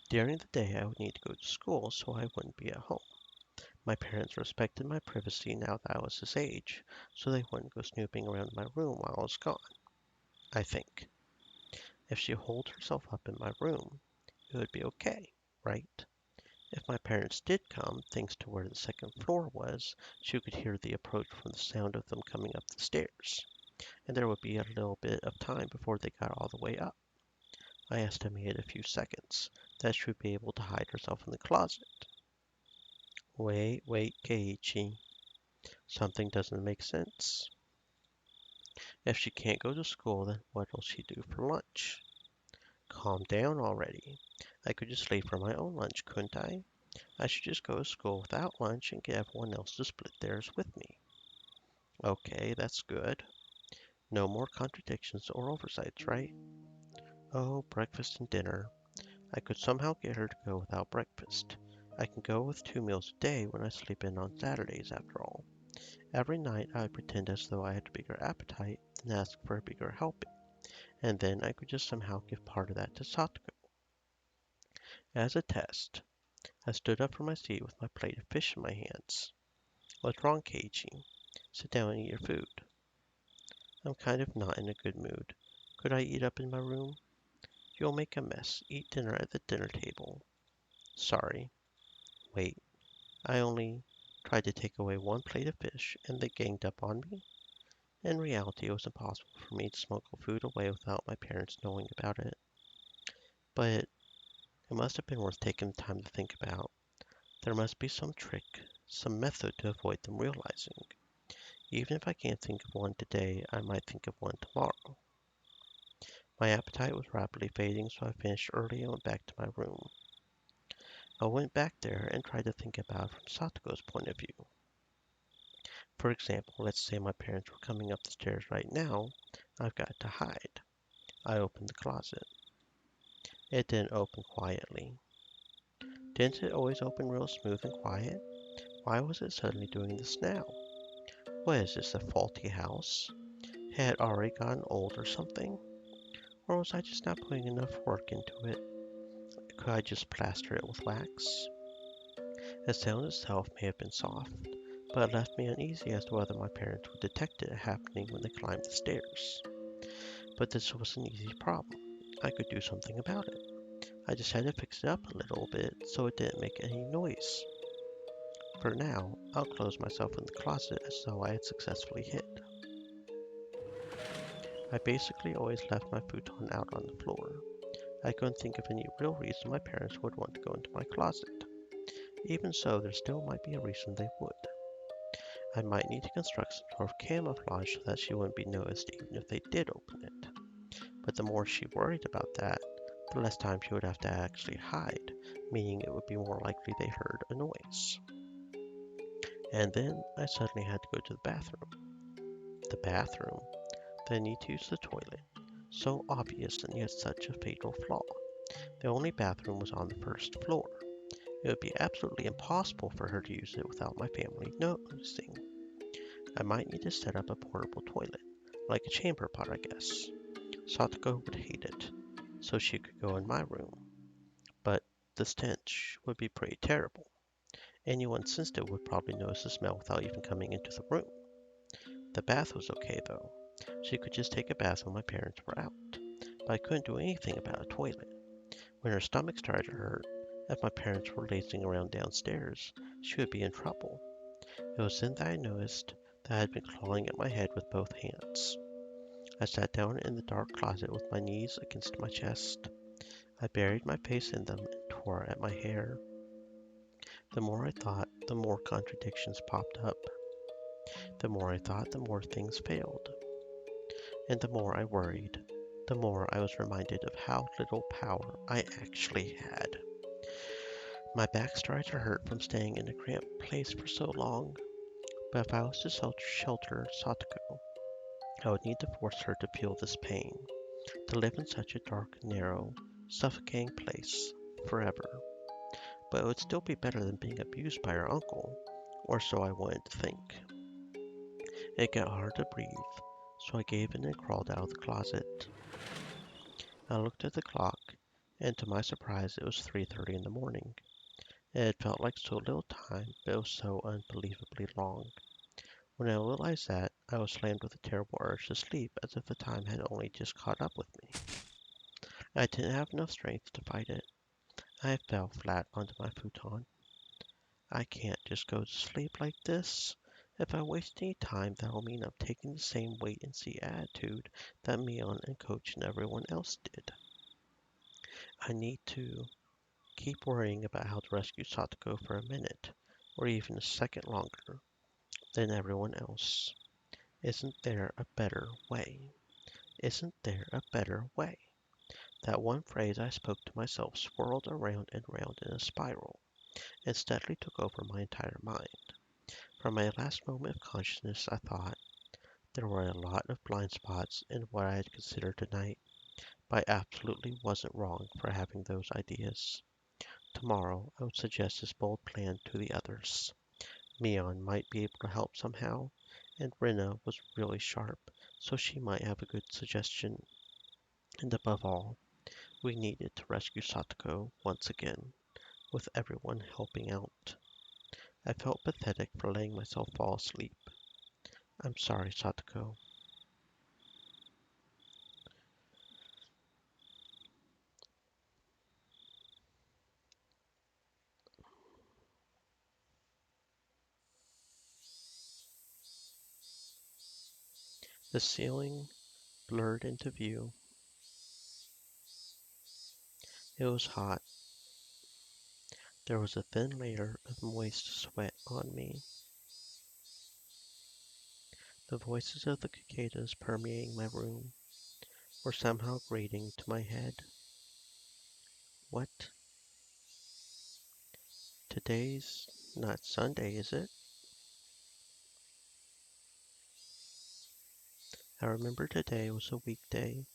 During the day, I would need to go to school, so I wouldn't be at home. My parents respected my privacy now that I was his age, so they wouldn't go snooping around my room while I was gone, I think. If she holed herself up in my room, it would be okay, right? If my parents did come, thanks to where the second floor was, she could hear the approach from the sound of them coming up the stairs, and there would be a little bit of time before they got all the way up. I estimated a few seconds that she would be able to hide herself in the closet. Wait, Keiichi. Something doesn't make sense. If she can't go to school, then what will she do for lunch? Calm down already. I could just leave for my own lunch, couldn't I? I should just go to school without lunch and get everyone else to split theirs with me. Okay, that's good. No more contradictions or oversights, right? Oh, breakfast and dinner. I could somehow get her to go without breakfast. I can go with 2 meals a day when I sleep in on Saturdays, after all. Every night I would pretend as though I had a bigger appetite and ask for a bigger helping, and then I could just somehow give part of that to Satoko. As a test, I stood up from my seat with my plate of fish in my hands. What's wrong, Keiichi? Sit down and eat your food. I'm kind of not in a good mood. Could I eat up in my room? You'll make a mess. Eat dinner at the dinner table. Sorry. Wait, I only tried to take away one plate of fish and they ganged up on me? In reality, it was impossible for me to smuggle food away without my parents knowing about it. But it must have been worth taking the time to think about. There must be some trick, some method to avoid them realizing. Even if I can't think of one today, I might think of one tomorrow. My appetite was rapidly fading, so I finished early and went back to my room. I went back there and tried to think about it from Satoko's point of view. For example, let's say my parents were coming up the stairs right now. I've got to hide. I opened the closet. It didn't open quietly. Didn't it always open real smooth and quiet? Why was it suddenly doing this now? What is this, a faulty house? Had it already gotten old or something? Or was I just not putting enough work into it? Could I just plaster it with wax? The sound itself may have been soft, but it left me uneasy as to whether my parents would detect it happening when they climbed the stairs. But this was an easy problem. I could do something about it. I just had to fix it up a little bit so it didn't make any noise. For now, I'll close myself in the closet as though I had successfully hid. I basically always left my futon out on the floor. I couldn't think of any real reason my parents would want to go into my closet. Even so, there still might be a reason they would. I might need to construct some sort of camouflage so that she wouldn't be noticed even if they did open it. But the more she worried about that, the less time she would have to actually hide, meaning it would be more likely they heard a noise. And then I suddenly had to go to the bathroom. The bathroom. Then I need to use the toilet. So obvious and yet such a fatal flaw. The only bathroom was on the first floor. It would be absolutely impossible for her to use it without my family noticing. I might need to set up a portable toilet, like a chamber pot, I guess. Satoko would hate it, so she could go in my room. But the stench would be pretty terrible. Anyone sensed it would probably notice the smell without even coming into the room. The bath was okay, though. She could just take a bath when my parents were out. But I couldn't do anything about a toilet. When her stomach started to hurt, if my parents were lazing around downstairs, she would be in trouble. It was then that I noticed that I had been clawing at my head with both hands. I sat down in the dark closet with my knees against my chest. I buried my face in them and tore at my hair. The more I thought, the more contradictions popped up. The more I thought, the more things failed. And the more I worried, the more I was reminded of how little power I actually had. My back started to hurt from staying in a cramped place for so long, but if I was to shelter Satoko, I would need to force her to feel this pain, to live in such a dark, narrow, suffocating place forever. But it would still be better than being abused by her uncle, or so I wanted to think. It got hard to breathe, so I gave in and crawled out of the closet. I looked at the clock, and to my surprise it was 3:30 in the morning. It had felt like so little time, but it was so unbelievably long. When I realized that, I was slammed with a terrible urge to sleep as if the time had only just caught up with me. I didn't have enough strength to fight it. I fell flat onto my futon. I can't just go to sleep like this. If I waste any time, that'll mean I'm taking the same wait and see attitude that Mion and Coach and everyone else did. I need to keep worrying about how to rescue Satoko for a minute, or even a second longer, than everyone else. Isn't there a better way? Isn't there a better way? That one phrase I spoke to myself swirled around and round in a spiral, and steadily took over my entire mind. From my last moment of consciousness, I thought there were a lot of blind spots in what I had considered tonight, but I absolutely wasn't wrong for having those ideas. Tomorrow, I would suggest this bold plan to the others. Mion might be able to help somehow, and Rina was really sharp, so she might have a good suggestion. And above all, we needed to rescue Satoko once again, with everyone helping out. I felt pathetic for letting myself fall asleep. I'm sorry, Satoko. The ceiling blurred into view. It was hot. There was a thin layer of moist sweat on me. The voices of the cicadas permeating my room were somehow grating to my head. What? Today's not Sunday, is it? I remember today was a weekday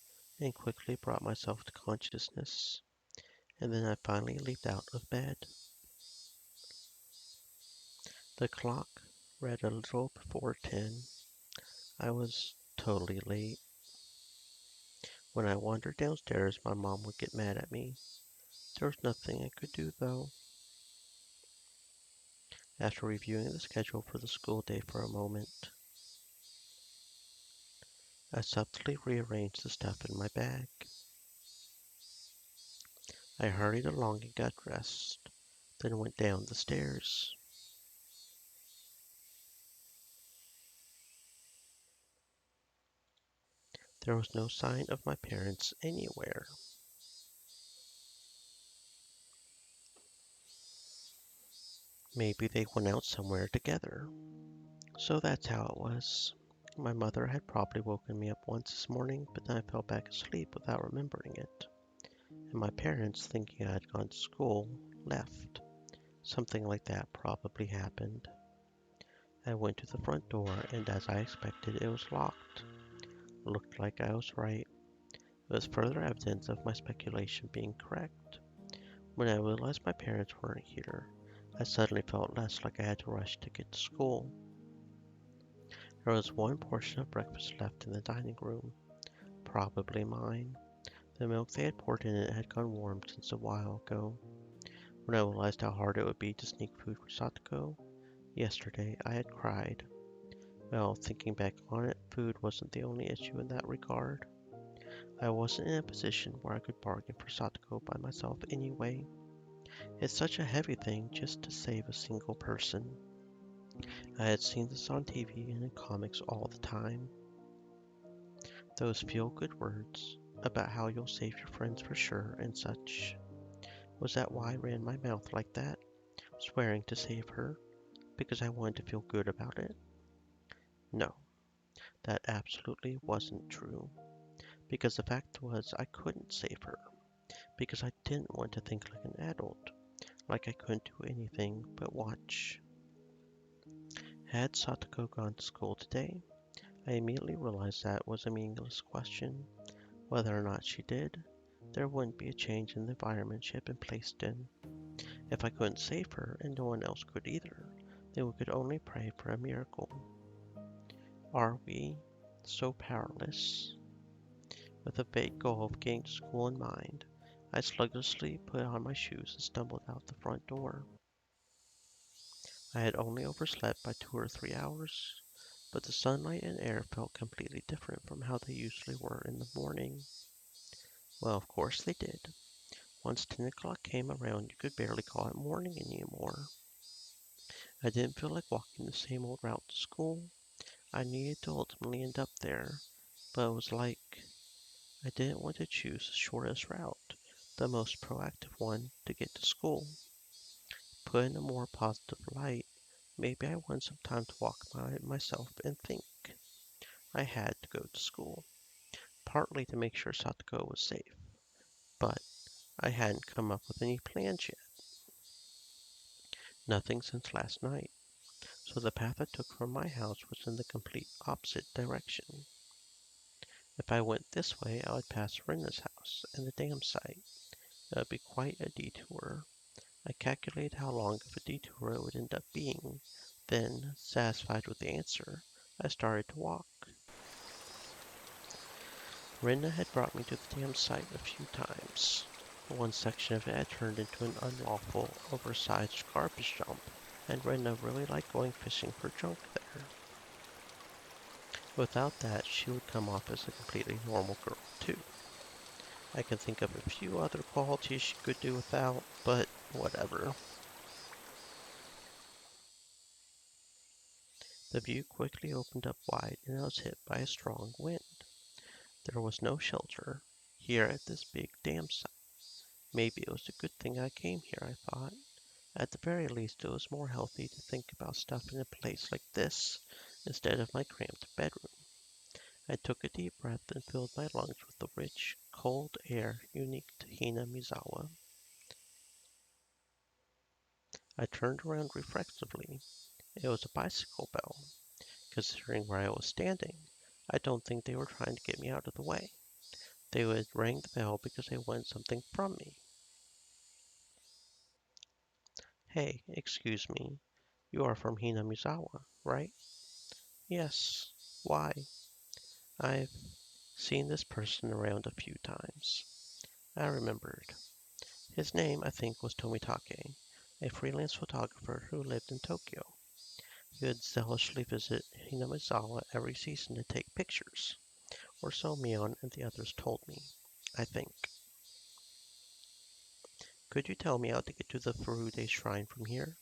and quickly brought myself to consciousness, and then I finally leaped out of bed. The clock read a little before 10. I was totally late. When I wandered downstairs, my mom would get mad at me. There was nothing I could do, though. After reviewing the schedule for the school day for a moment, I subtly rearranged the stuff in my bag. I hurried along and got dressed, then went down the stairs. There was no sign of my parents anywhere. Maybe they went out somewhere together. So that's how it was. My mother had probably woken me up once this morning, but then I fell back asleep without remembering it. And my parents, thinking I had gone to school, left. Something like that probably happened. I went to the front door, and as I expected, it was locked. Looked like I was right. It was further evidence of my speculation being correct. When I realized my parents weren't here, I suddenly felt less like I had to rush to get to school. There was one portion of breakfast left in the dining room, probably mine. The milk they had poured in it had gone warm since a while ago. When I realized how hard it would be to sneak food for Satoko, yesterday I had cried. Well, thinking back on it, food wasn't the only issue in that regard. I wasn't in a position where I could bargain for Satoko by myself anyway. It's such a heavy thing just to save a single person. I had seen this on TV and in comics all the time. Those feel-good words about how you'll save your friends for sure and such. Was that why I ran my mouth like that, swearing to save her, because I wanted to feel good about it? No, that absolutely wasn't true. Because the fact was I couldn't save her. Because I didn't want to think like an adult, like I couldn't do anything but watch. Had Satoko gone to school today? I immediately realized that was a meaningless question. Whether or not she did, there wouldn't be a change in the environment she had been placed in. If I couldn't save her and no one else could either, then we could only pray for a miracle. Are we so powerless? With a vague goal of getting to school in mind, I sluggishly put on my shoes and stumbled out the front door. I had only overslept by 2 or 3 hours, but the sunlight and air felt completely different from how they usually were in the morning. Well, of course they did. Once 10 o'clock came around, you could barely call it morning anymore. I didn't feel like walking the same old route to school. I needed to ultimately end up there, but it was like I didn't want to choose the shortest route, the most proactive one to get to school. Put in a more positive light, maybe I wanted some time to walk by myself and think. I had to go to school, partly to make sure Satoko was safe, but I hadn't come up with any plans yet. Nothing since last night, so the path I took from my house was in the complete opposite direction. If I went this way, I would pass Rena's house and the dam site. It would be quite a detour. I calculated how long of a detour it would end up being. Then, satisfied with the answer, I started to walk. Rena had brought me to the dam site a few times. One section of it had turned into an unlawful, oversized garbage dump, and Rena really liked going fishing for junk there. Without that, she would come off as a completely normal girl, too. I can think of a few other qualities she could do without, but whatever. The view quickly opened up wide, and I was hit by a strong wind. There was no shelter here at this big dam site. Maybe it was a good thing I came here, I thought. At the very least, it was more healthy to think about stuff in a place like this instead of my cramped bedroom. I took a deep breath and filled my lungs with the rich, cold air unique to Hinamizawa. I turned around reflexively. It was a bicycle bell. Considering where I was standing, I don't think they were trying to get me out of the way. They would ring the bell because they wanted something from me. Hey, excuse me. You are from Hinamizawa, right? Yes. Why? I've seen this person around a few times. I remembered. His name, I think, was Tomitake, a freelance photographer who lived in Tokyo. He would zealously visit Hinamizawa every season to take pictures, or so Mion and the others told me, I think. Could you tell me how to get to the Furude shrine from here?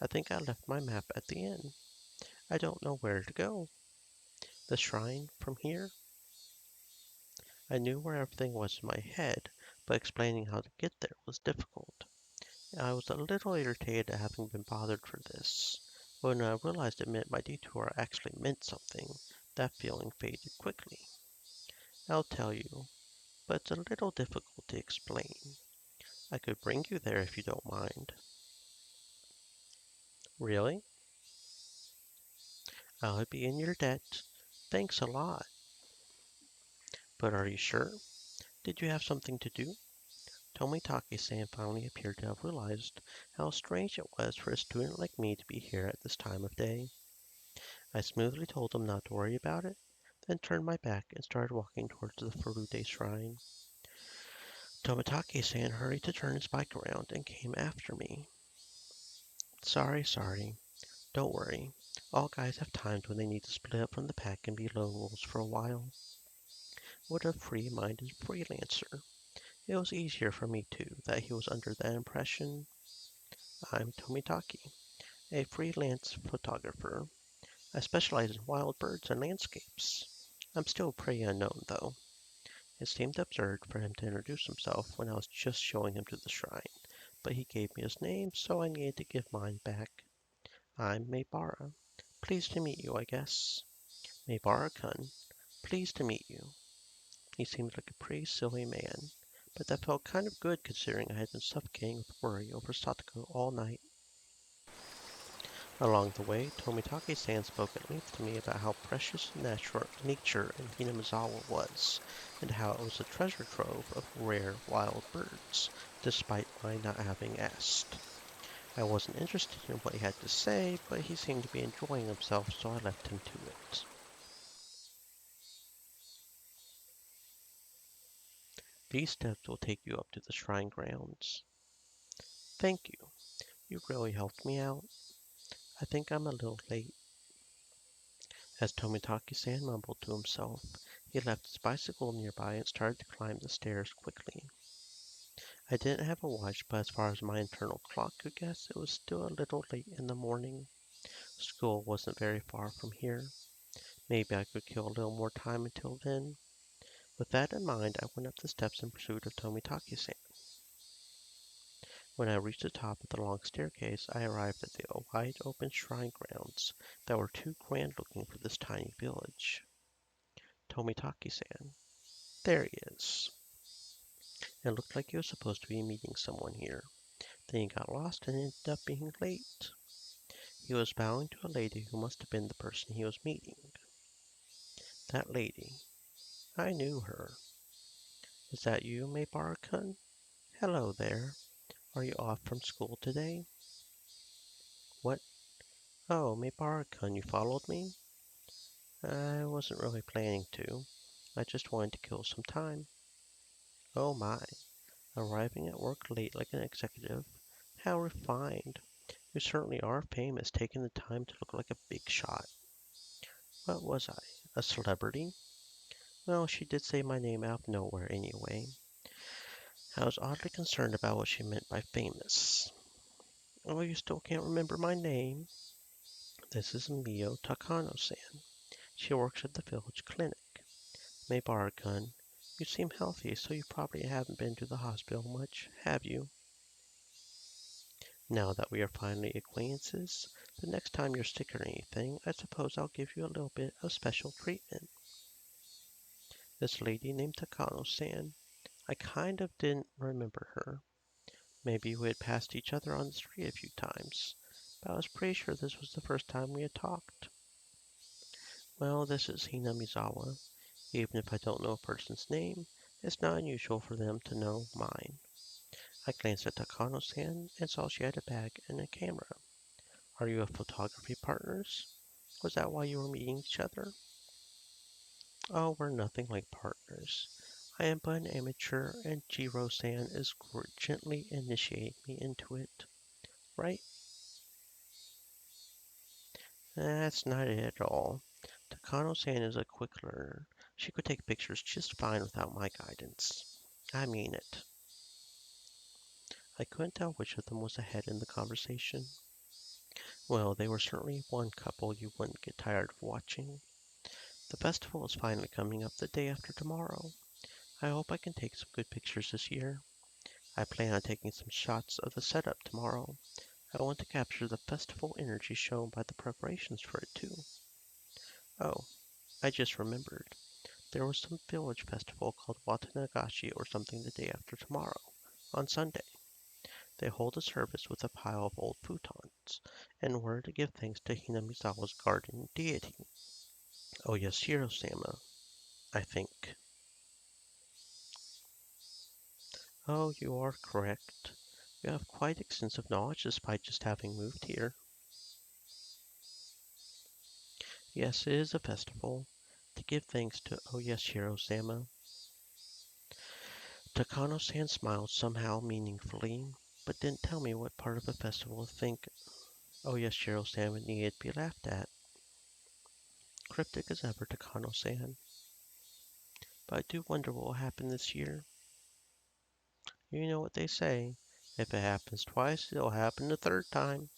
I think I left my map at the inn. I don't know where to go. The shrine from here? I knew where everything was in my head, but explaining how to get there was difficult. I was a little irritated at having been bothered for this. When I realized it meant my detour actually meant something, that feeling faded quickly. I'll tell you, but it's a little difficult to explain. I could bring you there if you don't mind. Really? I'll be in your debt. Thanks a lot. But are you sure? Did you have something to do? Tomitake-san finally appeared to have realized how strange it was for a student like me to be here at this time of day. I smoothly told him not to worry about it, then turned my back and started walking towards the Furude shrine. Tomitake-san hurried to turn his bike around and came after me. Sorry. Don't worry. All guys have times when they need to split up from the pack and be lone wolves for a while. What a free-minded freelancer. It was easier for me, too, that he was under that impression. I'm Tomitake, a freelance photographer. I specialize in wild birds and landscapes. I'm still pretty unknown, though. It seemed absurd for him to introduce himself when I was just showing him to the shrine, but he gave me his name, so I needed to give mine back. I'm Maebara. Pleased to meet you, I guess. Maebara-kun, pleased to meet you. He seemed like a pretty silly man, but that felt kind of good considering I had been suffocating with worry over Satoko all night. Along the way, Tomitake-san spoke at length to me about how precious nature in Hinamizawa was, and how it was a treasure trove of rare wild birds, despite my not having asked. I wasn't interested in what he had to say, but he seemed to be enjoying himself, so I left him to it. These steps will take you up to the shrine grounds. Thank you. You really helped me out. I think I'm a little late. As Tomitaki-san mumbled to himself, he left his bicycle nearby and started to climb the stairs quickly. I didn't have a watch, but as far as my internal clock could guess, it was still a little late in the morning. School wasn't very far from here. Maybe I could kill a little more time until then. With that in mind, I went up the steps in pursuit of Tomitaki-san. When I reached the top of the long staircase, I arrived at the wide open shrine grounds that were too grand looking for this tiny village. Tomitaki-san. There he is. It looked like he was supposed to be meeting someone here. Then he got lost and ended up being late. He was bowing to a lady who must have been the person he was meeting. That lady. I knew her. Is that you, Maebara-kun? Hello there. Are you off from school today? What? Oh, Maebara-kun, you followed me? I wasn't really planning to. I just wanted to kill some time. Oh my. Arriving at work late like an executive. How refined. You certainly are famous, taking the time to look like a big shot. What was I? A celebrity? Well, she did say my name out of nowhere anyway. I was oddly concerned about what she meant by famous. Oh, you still can't remember my name? This is Mio Takano-san. She works at the village clinic. Maebara-kun, you seem healthy, so you probably haven't been to the hospital much, have you? Now that we are finally acquaintances, the next time you're sick or anything, I suppose I'll give you a little bit of special treatment. This lady named Takano-san, I kind of didn't remember her. Maybe we had passed each other on the street a few times, but I was pretty sure this was the first time we had talked. Well, this is Hinamizawa. Even if I don't know a person's name, it's not unusual for them to know mine. I glanced at Takano-san and saw she had a bag and a camera. Are you a photography partners? Was that why you were meeting each other? Oh, we're nothing like partners. I am but an amateur, and Jiro-san is gently initiating me into it. Right? That's not it at all. Takano-san is a quick learner. She could take pictures just fine without my guidance. I mean it. I couldn't tell which of them was ahead in the conversation. Well, they were certainly one couple you wouldn't get tired of watching. The festival is finally coming up the day after tomorrow. I hope I can take some good pictures this year. I plan on taking some shots of the setup tomorrow. I want to capture the festival energy shown by the preparations for it too. Oh, I just remembered. There was some village festival called Watanagashi or something the day after tomorrow, on Sunday. They hold a service with a pile of old futons, in order to give thanks to Hinamizawa's guardian deity. Oh yes, Shiro-sama, I think. Oh, you are correct. You have quite extensive knowledge despite just having moved here. Yes, it is a festival to give thanks to Oyashiro-sama. Takano-san smiled somehow meaningfully, but didn't tell me what part of the festival to think Oyashiro-sama needed to be laughed at. Cryptic as ever, Takano-san. But I do wonder what will happen this year. You know what they say. If it happens twice, it'll happen the third time.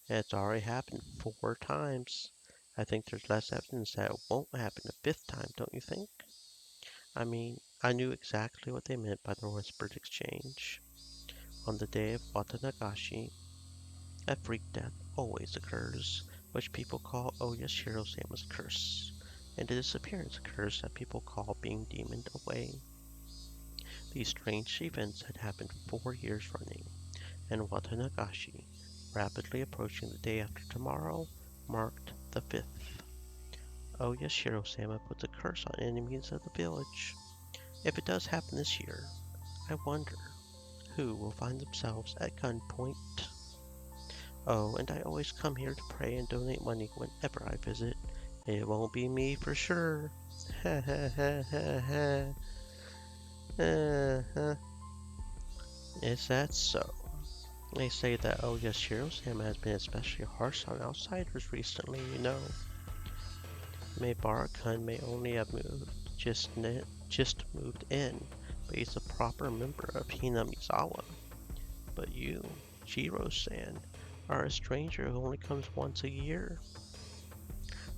And it's already happened 4 times. I think there's less evidence that it won't happen a fifth time, don't you think? I mean, I knew exactly what they meant by the whispered exchange. On the day of Watanagashi, a freak death always occurs, which people call Oyashiro-sama's curse, and a disappearance occurs that people call being demoned away. These strange events had happened 4 years running, and Watanagashi, rapidly approaching the day after tomorrow, marked the 5th. Oyashiro-sama puts a curse on enemies of the village. If it does happen this year, I wonder who will find themselves at gunpoint. Oh, and I always come here to pray and donate money whenever I visit. It won't be me for sure. Ha ha ha ha ha. Is that so? They say that Oyashiro-sama has been especially harsh on outsiders recently, you know. Meibara-kun may only have just moved in, but he's a proper member of Hinamizawa. But you, Jiro-san, are a stranger who only comes once a year.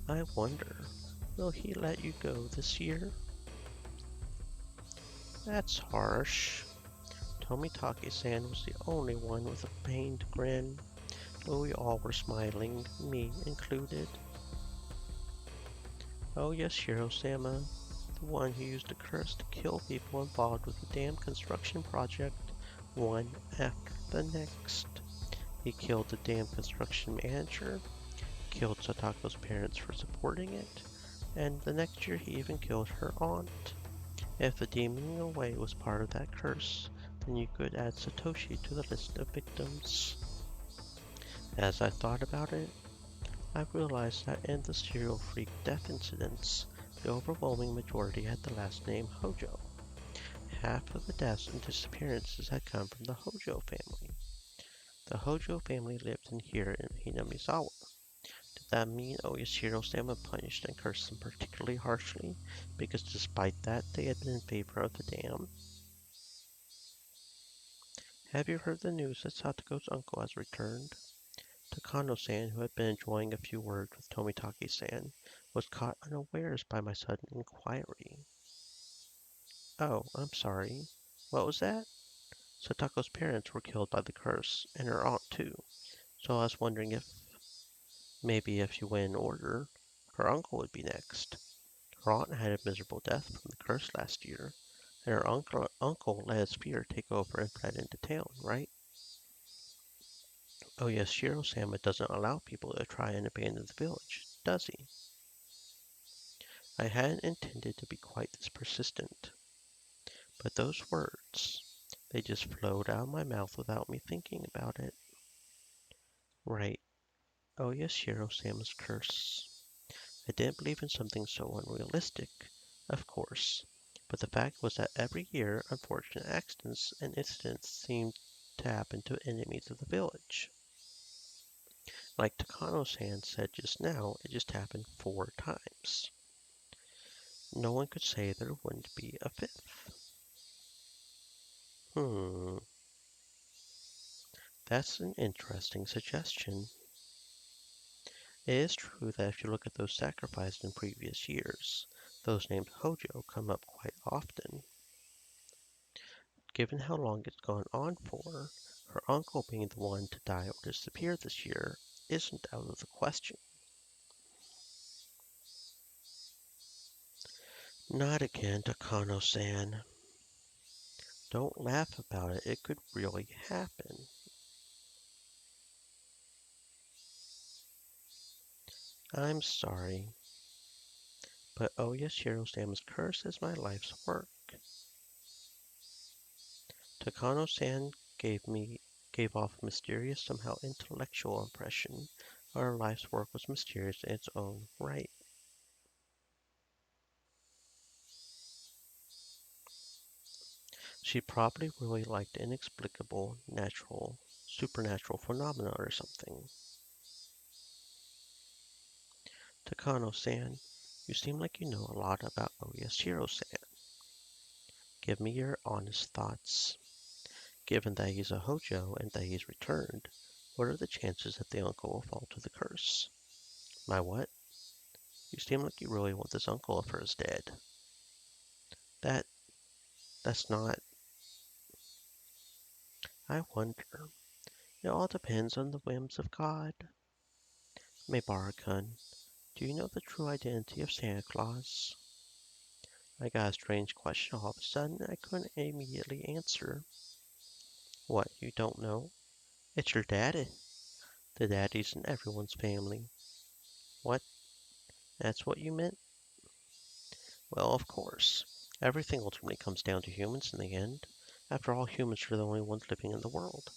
I wonder, will he let you go this year? That's harsh. Tomitake-san was the only one with a pained grin, but we all were smiling, me included. Oh yes, Shiro-sama, the one who used a curse to kill people involved with the dam construction project, one after the next. He killed the dam construction manager, killed Satako's parents for supporting it, and the next year he even killed her aunt. If the demoning away was part of that curse, then you could add Satoshi to the list of victims. As I thought about it, I realized that in the serial freak death incidents, the overwhelming majority had the last name Hojo. Half of the deaths and disappearances had come from the Hojo family. The Hojo family lived in here in Hinamizawa. Did that mean Oyashiro-sama punished and cursed them particularly harshly, because despite that they had been in favor of the dam? Have you heard the news that Satoko's uncle has returned? Takano-san, who had been enjoying a few words with Tomitake-san, was caught unawares by my sudden inquiry. Oh, I'm sorry. What was that? Satoko's parents were killed by the curse, and her aunt too. So I was wondering if, maybe if you went in order, her uncle would be next. Her aunt had a miserable death from the curse last year, and her uncle let his fear take over and fled into town, right? Oh yes, Shiro-sama doesn't allow people to try and abandon the village, does he? I hadn't intended to be quite this persistent, but those words, they just flowed out of my mouth without me thinking about it. Right. Oh yes, Shiro-sama's curse. I didn't believe in something so unrealistic, of course, but the fact was that every year unfortunate accidents and incidents seemed to happen to enemies of the village. Like Takano-san said just now, it just happened 4 times. No one could say there wouldn't be a fifth. That's an interesting suggestion. It is true that if you look at those sacrificed in previous years, those named Hojo come up quite often. Given how long it's gone on for, her uncle being the one to die or disappear this year isn't out of the question. Not again, Takano-san. Don't laugh about it, it could really happen. I'm sorry, but Oyashiro-sama's curse is my life's work. Takano-san gave off a mysterious, somehow intellectual impression. Our life's work was mysterious in its own right. She probably really liked inexplicable, supernatural phenomena or something. Takano-san, you seem like you know a lot about Oyashiro-san. Give me your honest thoughts. Given that he's a Hojo and that he's returned, what are the chances that the uncle will fall to the curse? My what? You seem like you really want this uncle of hers dead. That, that's not... I wonder. It all depends on the whims of God. Maybara-kun, do you know the true identity of Santa Claus? I got a strange question all of a sudden I couldn't immediately answer. What, you don't know? It's your daddy. The daddies in everyone's family. What? That's what you meant? Well, of course. Everything ultimately comes down to humans in the end. After all, humans are the only ones living in the world.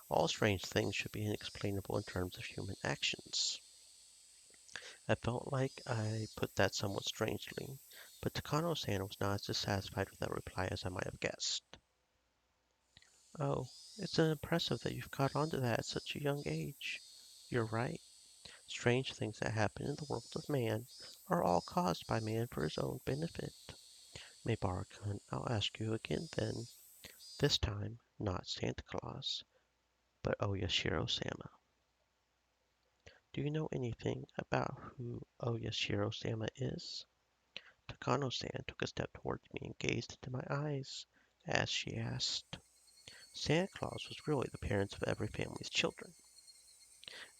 All strange things should be inexplainable in terms of human actions. I felt like I put that somewhat strangely, but Takano-san was not as dissatisfied with that reply as I might have guessed. Oh, it's impressive that you've caught on to that at such a young age. You're right. Strange things that happen in the world of man are all caused by man for his own benefit. Maybara-kun, I'll ask you again then. This time, not Santa Claus, but Oyashiro-sama. Do you know anything about who Oyashiro-sama is? Takano-san took a step towards me and gazed into my eyes as she asked. Santa Claus was really the parents of every family's children.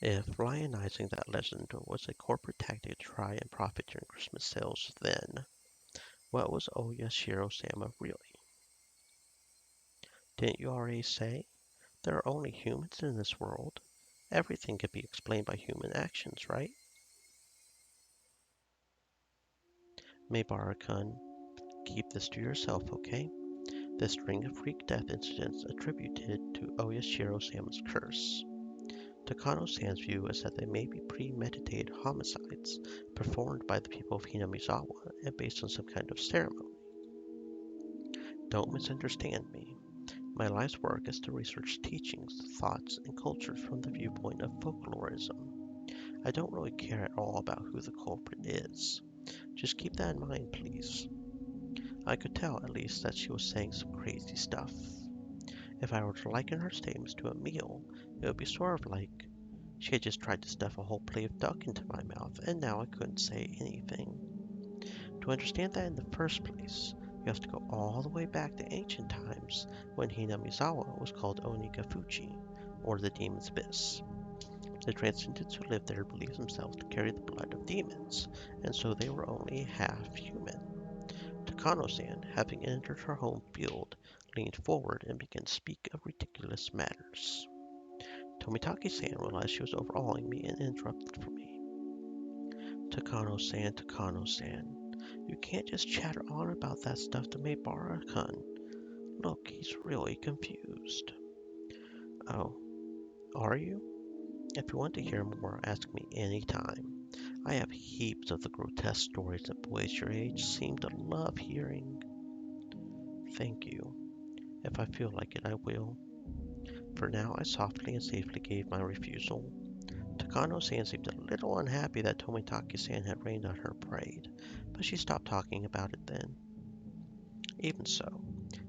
If lionizing that legend was a corporate tactic to try and profit during Christmas sales, then what was Oyashiro-sama really? Didn't you already say? There are only humans in this world. Everything can be explained by human actions, right? Maybara-kun, keep this to yourself, okay? The string of freak death incidents attributed to Oyashiro-sama's curse. Takano-san's view is that they may be premeditated homicides performed by the people of Hinamizawa and based on some kind of ceremony. Don't misunderstand me. My life's work is to research teachings, thoughts, and cultures from the viewpoint of folklorism. I don't really care at all about who the culprit is. Just keep that in mind, please. I could tell, at least, that she was saying some crazy stuff. If I were to liken her statements to a meal, it would be sort of like she had just tried to stuff a whole plate of duck into my mouth, and now I couldn't say anything. To understand that in the first place, you have to go all the way back to ancient times when Hinamizawa was called Onigafuchi, or the Demon's Abyss. The transcendents who lived there believed themselves to carry the blood of demons, and so they were only half human. Takano-san, having entered her home field, leaned forward and began to speak of ridiculous matters. Tomitaki-san realized she was overawing me and interrupted for me. Takano-san, Takano-san, you can't just chatter on about that stuff to Maybara-kun. Look, he's really confused. Oh, are you? If you want to hear more, ask me any time. I have heaps of the grotesque stories that boys your age seem to love hearing. Thank you. If I feel like it, I will. For now, I softly and safely gave my refusal. Takano-san seemed a little unhappy that Tomitaki-san had rained on her parade, but she stopped talking about it then. Even so,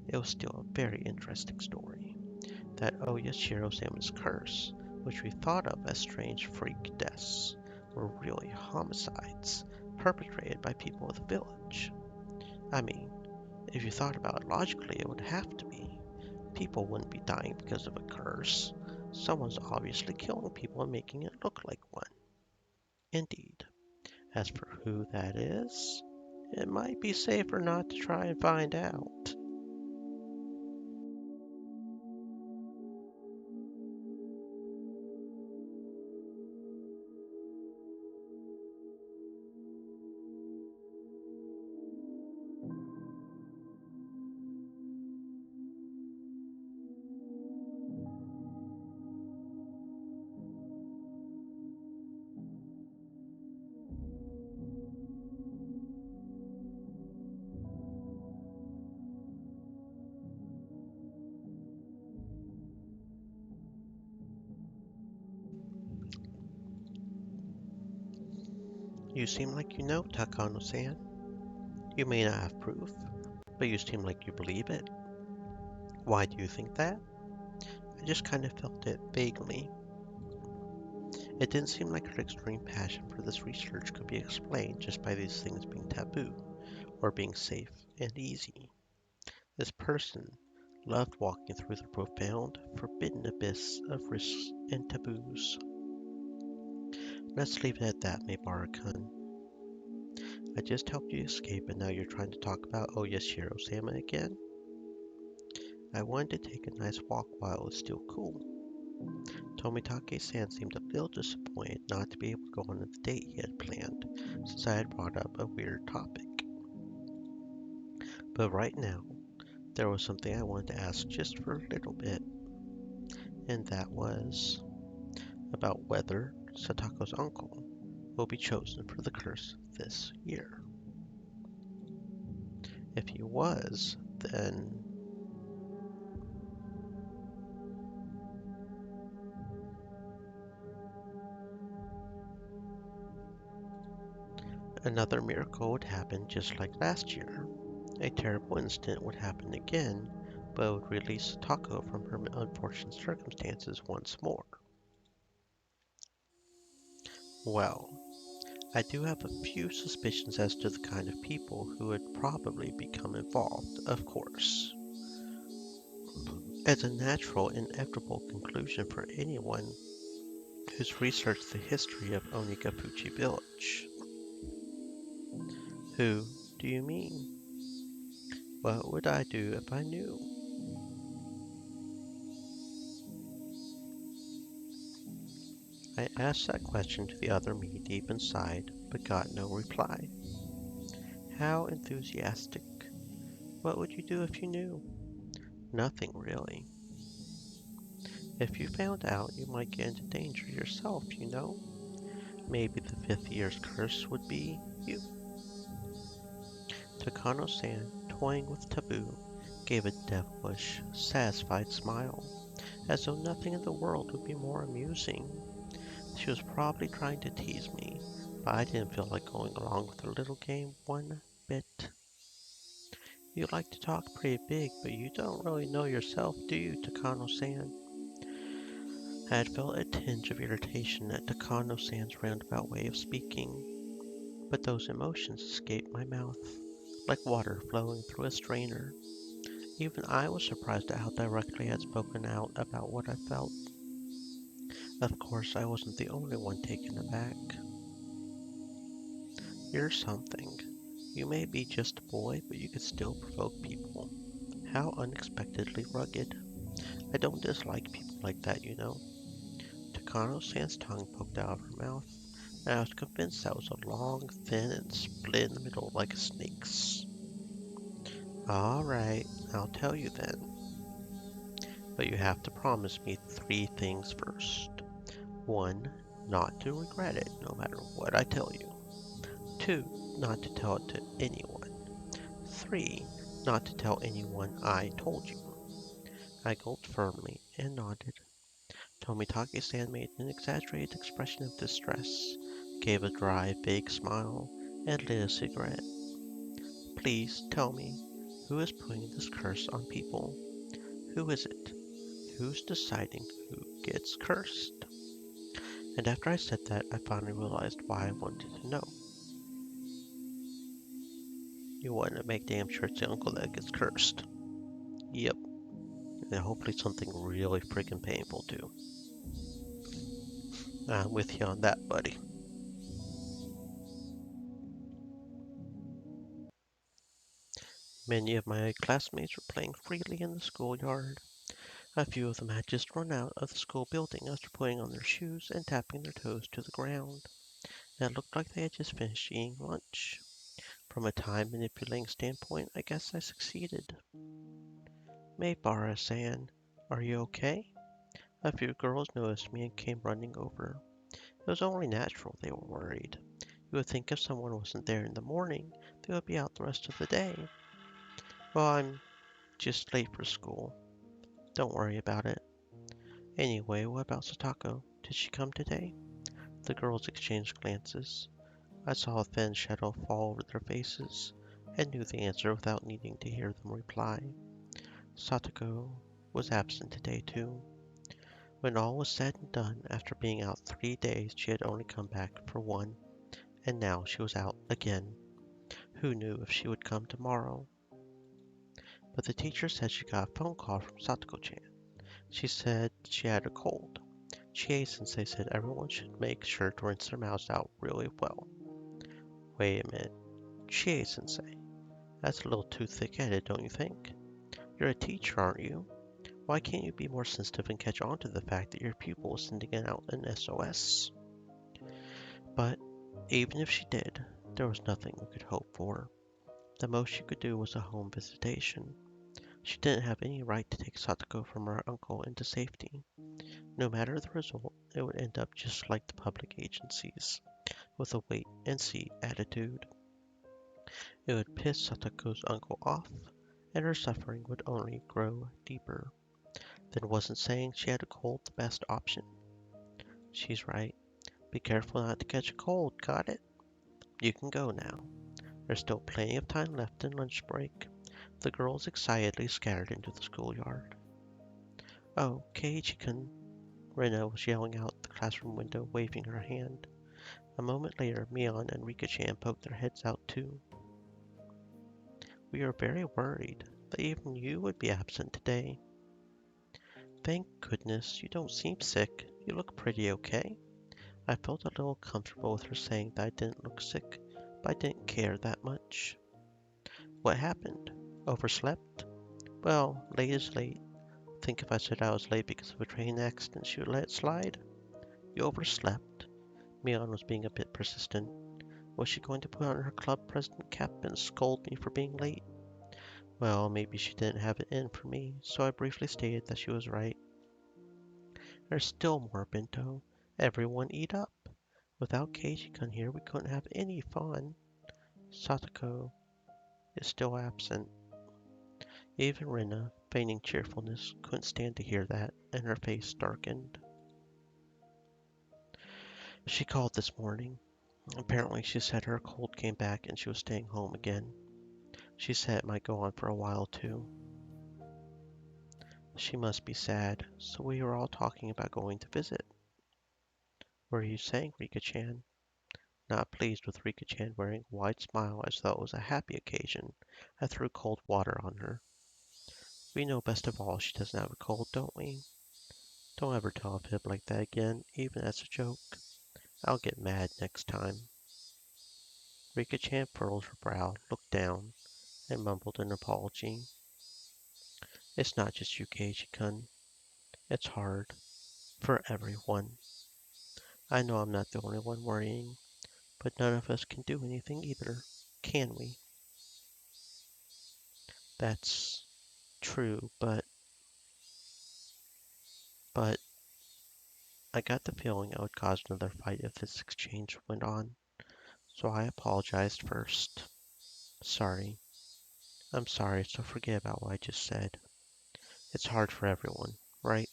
it was still a very interesting story. That Oyashiro-sama's curse, which we thought of as strange freak deaths, were really homicides perpetrated by people of the village. I mean, if you thought about it logically, it would have to be. People wouldn't be dying because of a curse. Someone's obviously killing people and making it look like one. Indeed. As for who that is, it might be safer not to try and find out. You seem like you know, Takano-san. You may not have proof, but you seem like you believe it. Why do you think that? I just kind of felt it vaguely. It didn't seem like her extreme passion for this research could be explained just by these things being taboo, or being safe and easy. This person loved walking through the profound, forbidden abyss of risks and taboos. Let's leave it at that, Maybara-kun. I just helped you escape and now you're trying to talk about Oyashiro-sama again? I wanted to take a nice walk while it was still cool. Tomitake-san seemed a little disappointed not to be able to go on the date he had planned, since I had brought up a weird topic. But right now, there was something I wanted to ask just for a little bit, and that was about whether Satako's uncle will be chosen for the curse this year. If he was, then another miracle would happen just like last year. A terrible incident would happen again, but it would release Satako from her unfortunate circumstances once more. Well, I do have a few suspicions as to the kind of people who would probably become involved, of course. As a natural, inevitable conclusion for anyone who's researched the history of Onikapuchi Village. Who do you mean? What would I do if I knew? I asked that question to the other me deep inside, but got no reply. How enthusiastic. What would you do if you knew? Nothing, really. If you found out, you might get into danger yourself, you know? Maybe the fifth year's curse would be you. Takano-san, toying with taboo, gave a devilish, satisfied smile, as though nothing in the world would be more amusing. She was probably trying to tease me, but I didn't feel like going along with her little game one bit. You like to talk pretty big, but you don't really know yourself, do you, Takano-san? I had felt a tinge of irritation at Takano-san's roundabout way of speaking, but those emotions escaped my mouth, like water flowing through a strainer. Even I was surprised at how directly I had spoken out about what I felt. Of course, I wasn't the only one taken aback. You're something. You may be just a boy, but you could still provoke people. How unexpectedly rugged. I don't dislike people like that, you know. Takano-san's tongue poked out of her mouth, and I was convinced that was a long, thin, and split in the middle like a snake's. Alright, I'll tell you then. But you have to promise me three things first. 1. Not to regret it, no matter what I tell you. 2. Not to tell it to anyone. 3. Not to tell anyone I told you. I gulped firmly and nodded. Tomitake-san made an exaggerated expression of distress, gave a dry, vague smile, and lit a cigarette. Please tell me, who is putting this curse on people? Who is it? Who's deciding who gets cursed? And after I said that, I finally realized why I wanted to know. You want to make damn sure it's the uncle that gets cursed. Yep. And hopefully something really freaking painful too. I'm with you on that, buddy. Many of my classmates were playing freely in the schoolyard. A few of them had just run out of the school building after putting on their shoes and tapping their toes to the ground. And it looked like they had just finished eating lunch. From a time manipulating standpoint, I guess I succeeded. Maybara-san, are you okay? A few girls noticed me and came running over. It was only natural they were worried. You would think if someone wasn't there in the morning, they would be out the rest of the day. Well, I'm just late for school. Don't worry about it. Anyway, what about Satako? Did she come today? The girls exchanged glances. I saw a thin shadow fall over their faces and knew the answer without needing to hear them reply. Satoko was absent today too. When all was said and done, after being out 3 days, she had only come back for one, and now she was out again. Who knew if she would come tomorrow? But the teacher said she got a phone call from Satoko-chan. She said she had a cold. Chie-sensei said everyone should make sure to rinse their mouths out really well. Wait a minute. Chie-sensei? That's a little too thick-headed, don't you think? You're a teacher, aren't you? Why can't you be more sensitive and catch on to the fact that your pupil is sending out an SOS? But even if she did, there was nothing we could hope for. The most she could do was a home visitation. She didn't have any right to take Satoko from her uncle into safety. No matter the result, it would end up just like the public agencies, with a wait-and-see attitude. It would piss Satoko's uncle off, and her suffering would only grow deeper. Then wasn't saying she had a cold the best option? She's right. Be careful not to catch a cold, got it? You can go now. There's still plenty of time left in lunch break. The girls excitedly scattered into the schoolyard. Oh, Keiichi-kun, Rena was yelling out the classroom window, waving her hand. A moment later, Mion and Rika-chan poked their heads out too. We are very worried that even you would be absent today. Thank goodness, you don't seem sick. You look pretty okay. I felt a little comfortable with her saying that I didn't look sick, but I didn't care that much. What happened? Overslept? Well, late is late. Think if I said I was late because of a train accident, she would let it slide? You overslept? Mion was being a bit persistent. Was she going to put on her club president cap and scold me for being late? Well, maybe she didn't have it in for me, so I briefly stated that she was right. There's still more bento. Everyone eat up. Without Keiji-kun here, we couldn't have any fun. Satoko is still absent. Even Rina, feigning cheerfulness, couldn't stand to hear that, and her face darkened. She called this morning. Apparently, she said her cold came back and she was staying home again. She said it might go on for a while too. She must be sad, so we were all talking about going to visit. What are you saying, Rika-chan? Not pleased with Rika-chan wearing a wide smile as though it was a happy occasion, I threw cold water on her. We know best of all she doesn't have a cold, don't we? Don't ever tell a fib like that again, even as a joke. I'll get mad next time. Rika-chan furrowed her brow, looked down, and mumbled an apology. It's not just you, Keiji-kun. It's hard. For everyone. I know I'm not the only one worrying, but none of us can do anything either, can we? That's true, but I got the feeling I would cause another fight if this exchange went on, so I apologized first. Sorry. I'm sorry, so forget about what I just said. It's hard for everyone, right?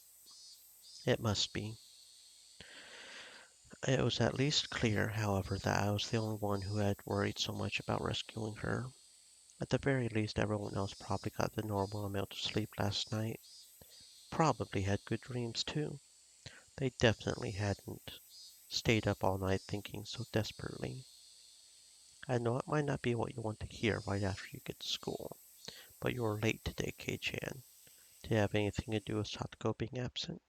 It must be. It was at least clear, however, that I was the only one who had worried so much about rescuing her. At the very least, everyone else probably got the normal amount of sleep last night. Probably had good dreams, too. They definitely hadn't stayed up all night thinking so desperately. I know it might not be what you want to hear right after you get to school, but you were late today, Kei-chan. Did it have anything to do with Satoko being absent?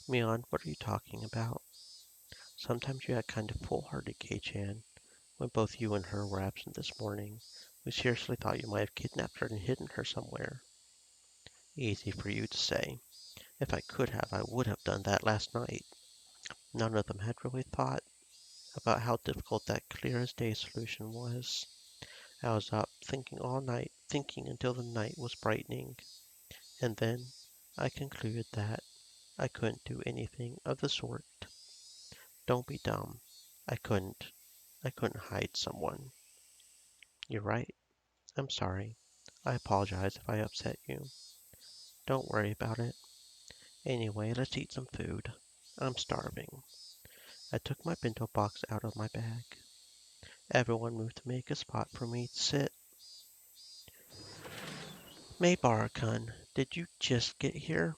Mion, what are you talking about? Sometimes you act kind of foolhardy, Kei-chan. When both you and her were absent this morning, we seriously thought you might have kidnapped her and hidden her somewhere. Easy for you to say. If I could have, I would have done that last night. None of them had really thought about how difficult that clear as day solution was. I was up thinking all night, thinking until the night was brightening, and then I concluded that I couldn't do anything of the sort. Don't be dumb. I couldn't. I couldn't hide someone. You're right. I'm sorry. I apologize if I upset you. Don't worry about it. Anyway, let's eat some food. I'm starving. I took my bento box out of my bag. Everyone moved to make a spot for me to sit. Maybara-kun, did you just get here?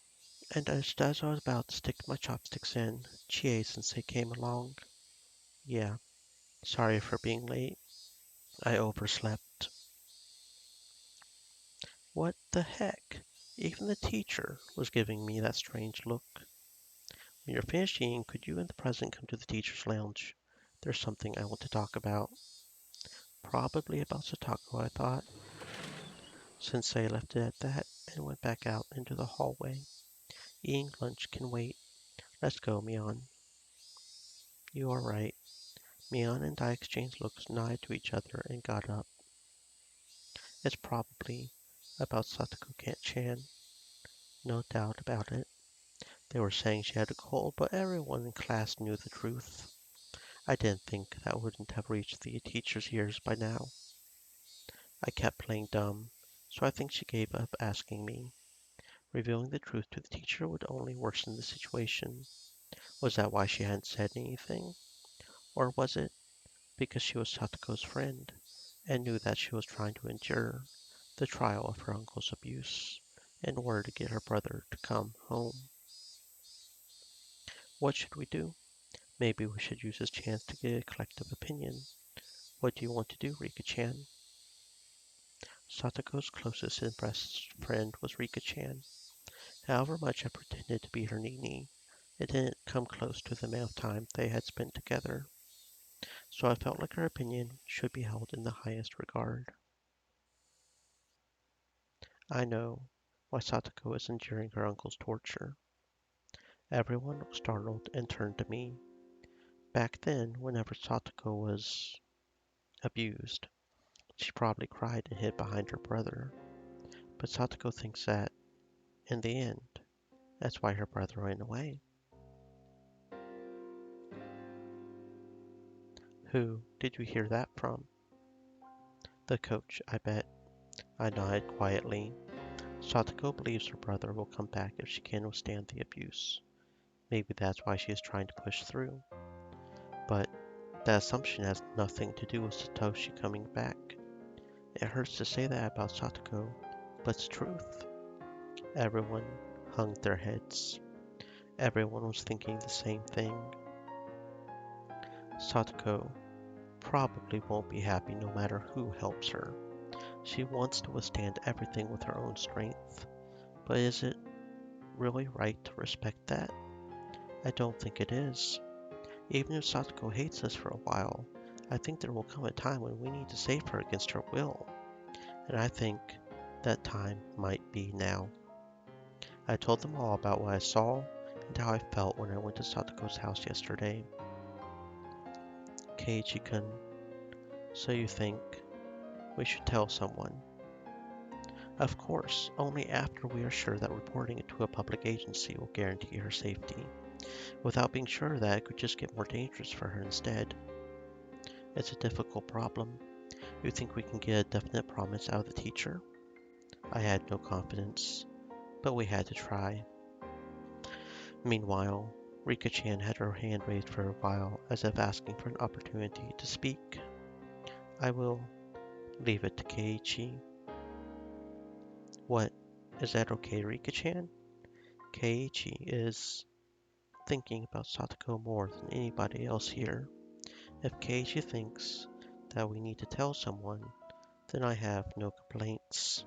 And just as I was about to stick my chopsticks in, Chie-sensei came along. Yeah, sorry for being late. I overslept. What the heck? Even the teacher was giving me that strange look. When you're finished eating, could you and the president come to the teacher's lounge? There's something I want to talk about. Probably about Satako, I thought. Sensei left it at that and went back out into the hallway. Eating lunch can wait. Let's go, Mion. You are right. Mion and I exchanged looks, nodded to each other, and got up. It's probably about Satoko-chan. No doubt about it. They were saying she had a cold, but everyone in class knew the truth. I didn't think that wouldn't have reached the teacher's ears by now. I kept playing dumb, so I think she gave up asking me. Revealing the truth to the teacher would only worsen the situation. Was that why she hadn't said anything? Or was it because she was Satoko's friend and knew that she was trying to endure the trial of her uncle's abuse in order to get her brother to come home? What should we do? Maybe we should use this chance to get a collective opinion. What do you want to do, Rika-chan? Satoko's closest and best friend was Rika-chan. However much I pretended to be her Nini, it didn't come close to the amount of time they had spent together, so I felt like her opinion should be held in the highest regard. I know why Satoko is enduring her uncle's torture. Everyone was startled and turned to me. Back then, whenever Satoko was abused, she probably cried and hid behind her brother. But Satoko thinks that, in the end, that's why her brother ran away. Who did you hear that from? The coach, I bet. I nodded quietly. Satoko believes her brother will come back if she can withstand the abuse. Maybe that's why she is trying to push through. But that assumption has nothing to do with Satoshi coming back. It hurts to say that about Satoko, but it's truth. Everyone hung their heads. Everyone was thinking the same thing. Satoko probably won't be happy no matter who helps her. She wants to withstand everything with her own strength. But is it really right to respect that? I don't think it is. Even if Satoko hates us for a while, I think there will come a time when we need to save her against her will. And I think that time might be now. I told them all about what I saw and how I felt when I went to Satoko's house yesterday. Keiichi-kun, so you think we should tell someone? Of course, only after we are sure that reporting it to a public agency will guarantee her safety. Without being sure that it could just get more dangerous for her instead. It's a difficult problem. You think we can get a definite promise out of the teacher? I had no confidence, but we had to try. Meanwhile, Rika-chan had her hand raised for a while, as if asking for an opportunity to speak. I will leave it to Keiichi. What? Is that okay, Rika-chan? Keiichi is thinking about Satoko more than anybody else here. If Keiichi thinks that we need to tell someone, then I have no complaints.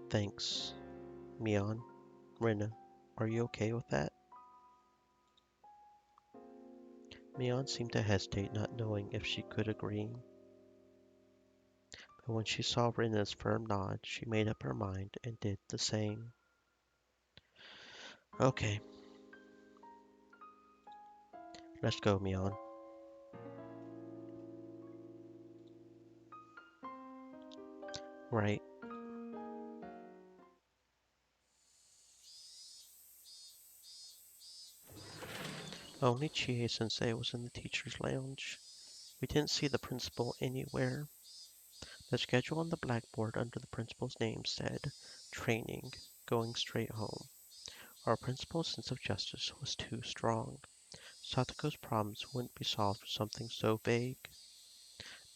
Thanks, Mion. Rina, are you okay with that? Mion seemed to hesitate, not knowing if she could agree. But when she saw Rina's firm nod, she made up her mind and did the same. Okay, let's go, Mion. Right. Only Chie-sensei was in the teacher's lounge. We didn't see the principal anywhere. The schedule on the blackboard under the principal's name said, Training, going straight home. Our principal's sense of justice was too strong. Satoko's problems wouldn't be solved with something so vague.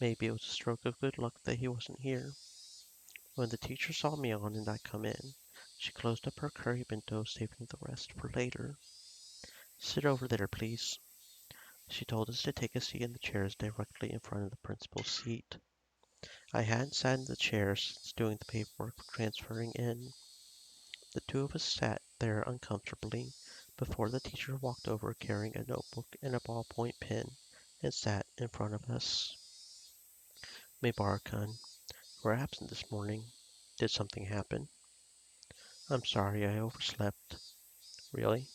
Maybe it was a stroke of good luck that he wasn't here. When the teacher saw Mion and I come in, she closed up her curry bento, saving the rest for later. Sit over there, please. She told us to take a seat in the chairs directly in front of the principal's seat. I hadn't sat in the chairs since doing the paperwork for transferring in. The two of us sat there uncomfortably before the teacher walked over carrying a notebook and a ballpoint pen and sat in front of us. Meibara-kun, you were absent this morning. Did something happen? I'm sorry, I overslept. Really?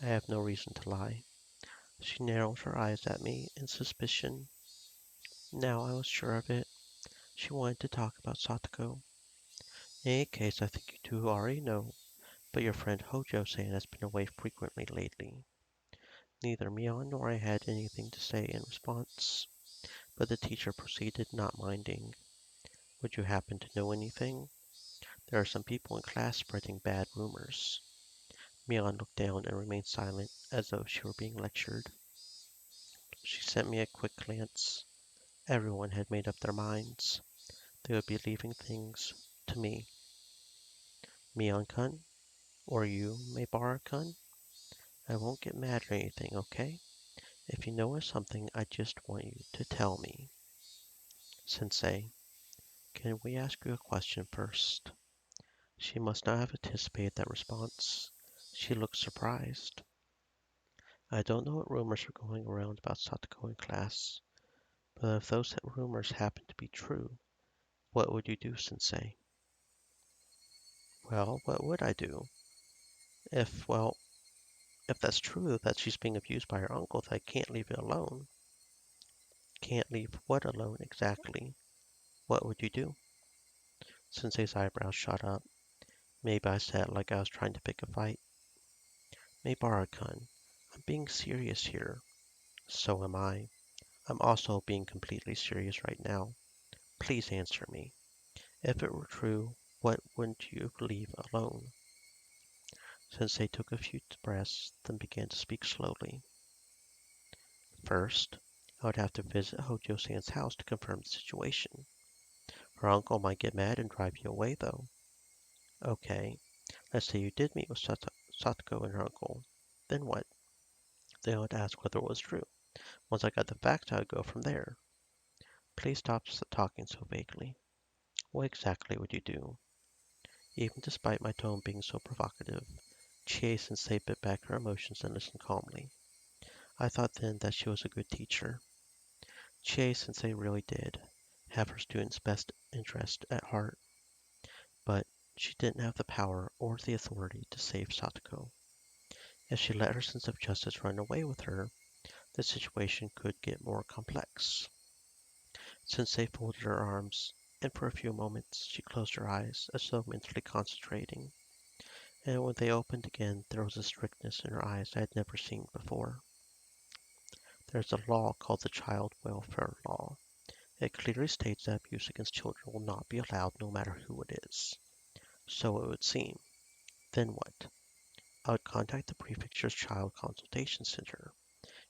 I have no reason to lie. She narrowed her eyes at me in suspicion. Now I was sure of it. She wanted to talk about Satoko. In any case, I think you two already know, but your friend Hojo-san has been away frequently lately. Neither Mion nor I had anything to say in response, but the teacher proceeded, not minding. Would you happen to know anything? There are some people in class spreading bad rumors. Mion looked down and remained silent, as though she were being lectured. She sent me a quick glance. Everyone had made up their minds. They would be leaving things to me. Mion-kun? Or you, Meibara-kun? I won't get mad or anything, okay? If you know of something, I just want you to tell me. Sensei, can we ask you a question first? She must not have anticipated that response. She looked surprised. I don't know what rumors are going around about Satoko in class, but if those rumors happen to be true, what would you do, Sensei? Well, what would I do? If that's true, that she's being abused by her uncle, that I can't leave it alone. Can't leave what alone exactly? What would you do? Sensei's eyebrows shot up. Maybe I said it like I was trying to pick a fight. Meibara-kun, I'm being serious here. So am I. I'm also being completely serious right now. Please answer me. If it were true, what wouldn't you leave alone? Sensei took a few breaths, then began to speak slowly. First, I would have to visit Hojo-san's house to confirm the situation. Her uncle might get mad and drive you away, though. Okay, let's say you did meet with Satoko and her uncle. Then what? Then I would ask whether it was true. Once I got the facts, I would go from there. Please stop talking so vaguely. What exactly would you do? Even despite my tone being so provocative, Chie-sensei bit back her emotions and listened calmly. I thought then that she was a good teacher. Chie-sensei really did have her students' best interest at heart, but she didn't have the power or the authority to save Satoko. If she let her sense of justice run away with her, the situation could get more complex. Sensei folded her arms, and for a few moments she closed her eyes as though mentally concentrating. And when they opened again, there was a strictness in her eyes I had never seen before. There's a law called the Child Welfare Law. It clearly states that abuse against children will not be allowed no matter who it is. So it would seem. Then what? I would contact the prefecture's child consultation center.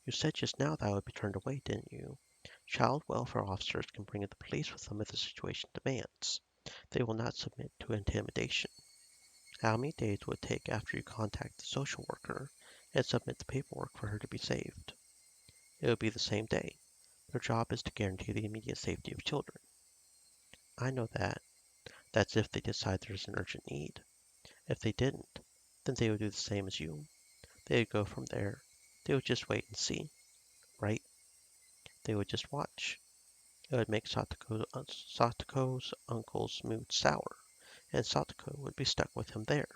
You said just now that I would be turned away, didn't you? Child welfare officers can bring in the police with them if the situation demands. They will not submit to intimidation. How many days would it take after you contact the social worker and submit the paperwork for her to be saved? It would be the same day. Their job is to guarantee the immediate safety of children. I know that. That's if they decide there's an urgent need. If they didn't, then they would do the same as you. They would go from there. They would just wait and see, right? They would just watch. It would make Satoko's uncle's mood sour, and Satoko would be stuck with him there.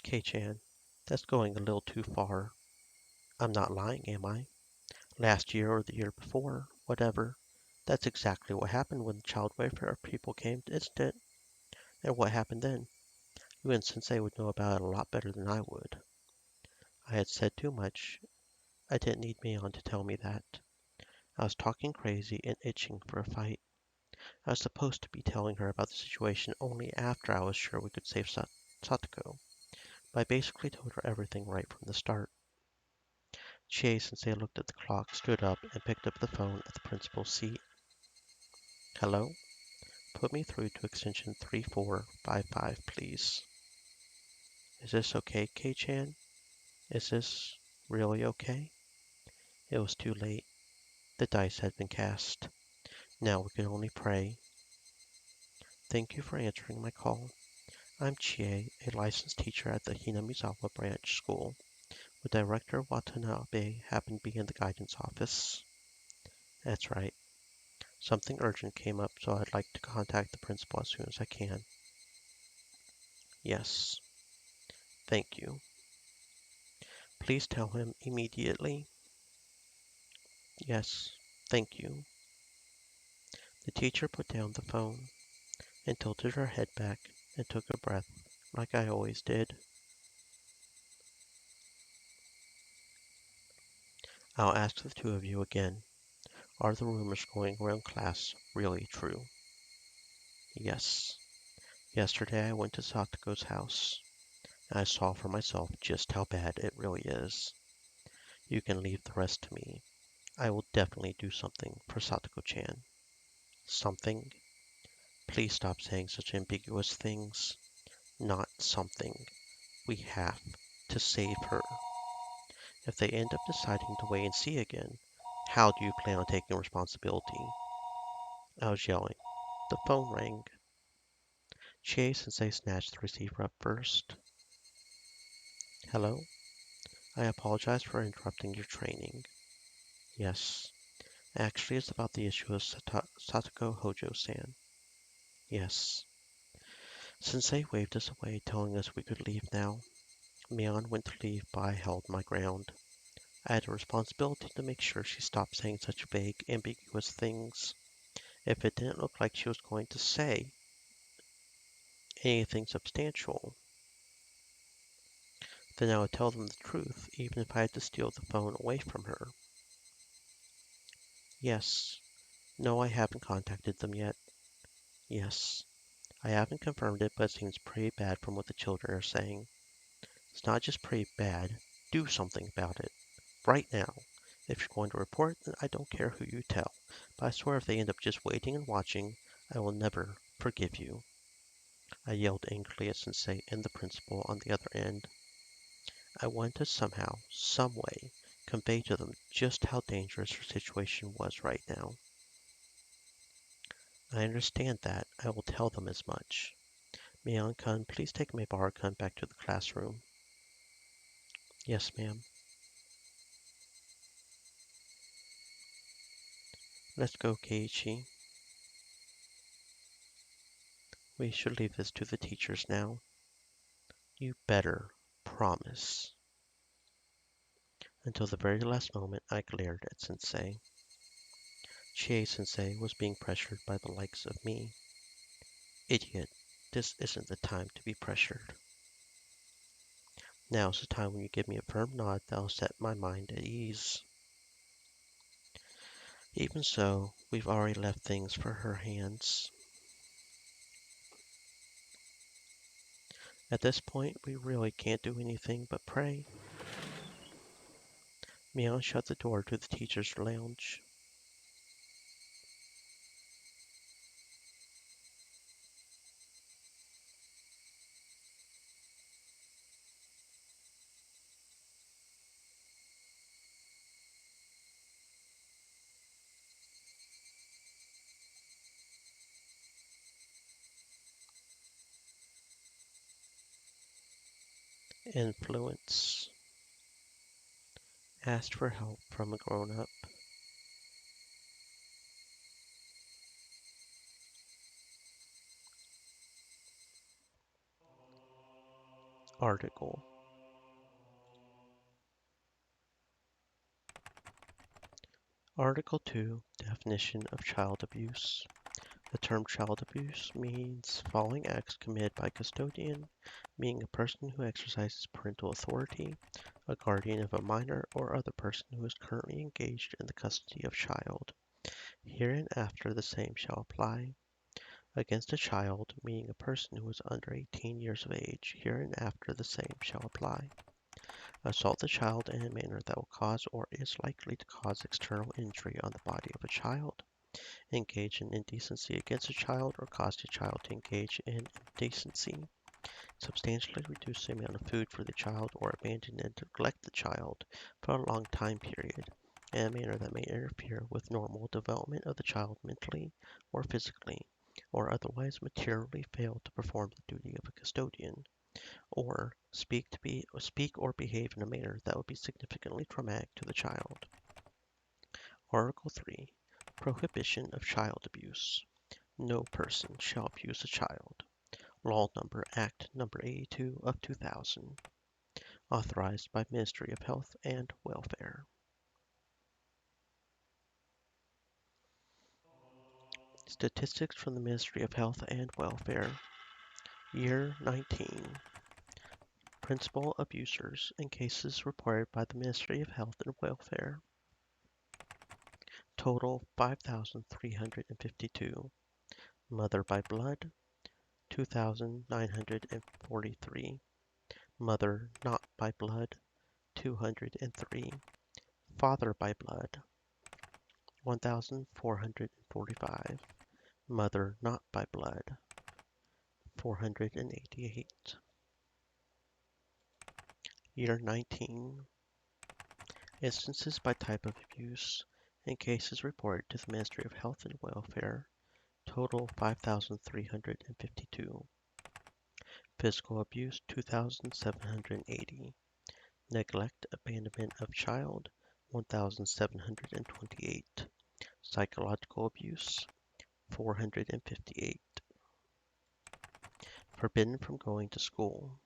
Kei-chan, that's going a little too far. I'm not lying, am I? Last year or the year before, whatever. That's exactly what happened when the child welfare people came, isn't it? And what happened then? You and Sensei would know about it a lot better than I would. I had said too much. I didn't need Mion to tell me that. I was talking crazy and itching for a fight. I was supposed to be telling her about the situation only after I was sure we could save Satoko. I basically told her everything right from the start. Chie-sensei looked at the clock, stood up, and picked up the phone at the principal's seat. Hello? Put me through to extension 3455, please. Is this okay, Kei-chan? Is this really okay? It was too late. The dice had been cast. Now we could only pray. Thank you for answering my call. I'm Chie, a licensed teacher at the Hinamizawa Branch School. Would Director Watanabe happen to be in the guidance office? That's right. Something urgent came up, so I'd like to contact the principal as soon as I can. Yes. Thank you. Please tell him immediately. Yes. Thank you. The teacher put down the phone and tilted her head back and took a breath, like I always did. I'll ask the two of you again. Are the rumors going around class really true? Yes. Yesterday I went to Satoko's house, and I saw for myself just how bad it really is. You can leave the rest to me. I will definitely do something for Satoko-chan. Something? Please stop saying such ambiguous things. Not something. We have to save her. If they end up deciding to wait and see again, how do you plan on taking responsibility? I was yelling. The phone rang. Chie-sensei snatched the receiver up first. Hello? I apologize for interrupting your training. Yes. Actually, it's about the issue of Satoko Hojo-san. Yes. Sensei waved us away, telling us we could leave now. Mion went to leave, but I held my ground. I had a responsibility to make sure she stopped saying such vague, ambiguous things. If it didn't look like she was going to say anything substantial, then I would tell them the truth, even if I had to steal the phone away from her. Yes. No, I haven't contacted them yet. Yes. I haven't confirmed it, but it seems pretty bad from what the children are saying. It's not just pretty bad. Do something about it. Right now. If you're going to report, then I don't care who you tell. But I swear if they end up just waiting and watching, I will never forgive you. I yelled angrily at Sensei and the principal on the other end. I wanted to somehow, some way, convey to them just how dangerous her situation was right now. I understand that. I will tell them as much. Mion-kun, please take Mabar-kun back to the classroom. Yes, ma'am. Let's go, Keiichi. We should leave this to the teachers now. You better promise. Until the very last moment, I glared at Sensei. Chie-sensei was being pressured by the likes of me. Idiot, this isn't the time to be pressured. Now's the time when you give me a firm nod that'll set my mind at ease. Even so, we've already left things for her hands. At this point, we really can't do anything but pray. Mion shut the door to the teacher's lounge. Influence. Asked for help from a grown-up. Article. Article 2, Definition of Child Abuse. The term child abuse means following acts committed by a custodian, meaning a person who exercises parental authority, a guardian of a minor, or other person who is currently engaged in the custody of a child. Hereinafter the same shall apply. Against a child, meaning a person who is under 18 years of age, hereinafter the same shall apply. Assault the child in a manner that will cause or is likely to cause external injury on the body of a child. Engage in indecency against a child or cause a child to engage in indecency. Substantially reduce the amount of food for the child or abandon and neglect the child for a long time period in a manner that may interfere with normal development of the child mentally or physically, or otherwise materially fail to perform the duty of a custodian, or speak or behave in a manner that would be significantly traumatic to the child. Article 3. Prohibition of child abuse. No person shall abuse a child. Law Number Act Number 82 of 2000. Authorized by Ministry of Health and Welfare. Statistics from the Ministry of Health and Welfare. Year 19. Principal abusers in cases reported by the Ministry of Health and Welfare. Total 5,352. Mother by blood 2,943. Mother not by blood 203. Father by blood 1,445. Mother not by blood 488. Year 19. Instances by type of abuse and cases reported to the Ministry of Health and Welfare. Total 5,352. Physical abuse 2,780. Neglect, abandonment of child 1,728. Psychological abuse 458. Forbidden from going to school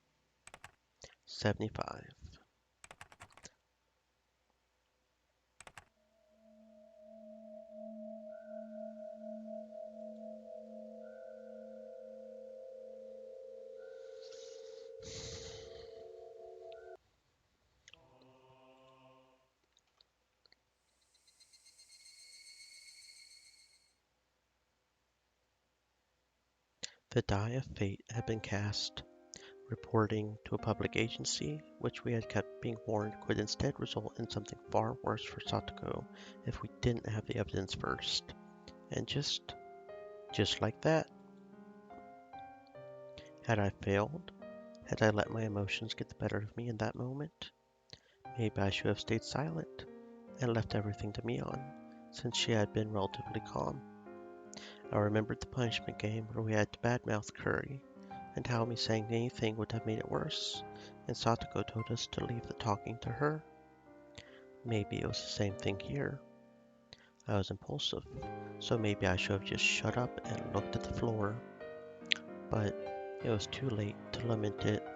75. The die of fate had been cast. Reporting to a public agency, which we had kept being warned could instead result in something far worse for Satoko if we didn't have the evidence first. And just like that, had I failed? Had I let my emotions get the better of me in that moment? Maybe I should have stayed silent and left everything to Mion, since she had been relatively calm. I remembered the punishment game where we had to badmouth Curry, and how me saying anything would have made it worse, and Satoko told us to leave the talking to her. Maybe it was the same thing here. I was impulsive, so maybe I should have just shut up and looked at the floor. But it was too late to lament it.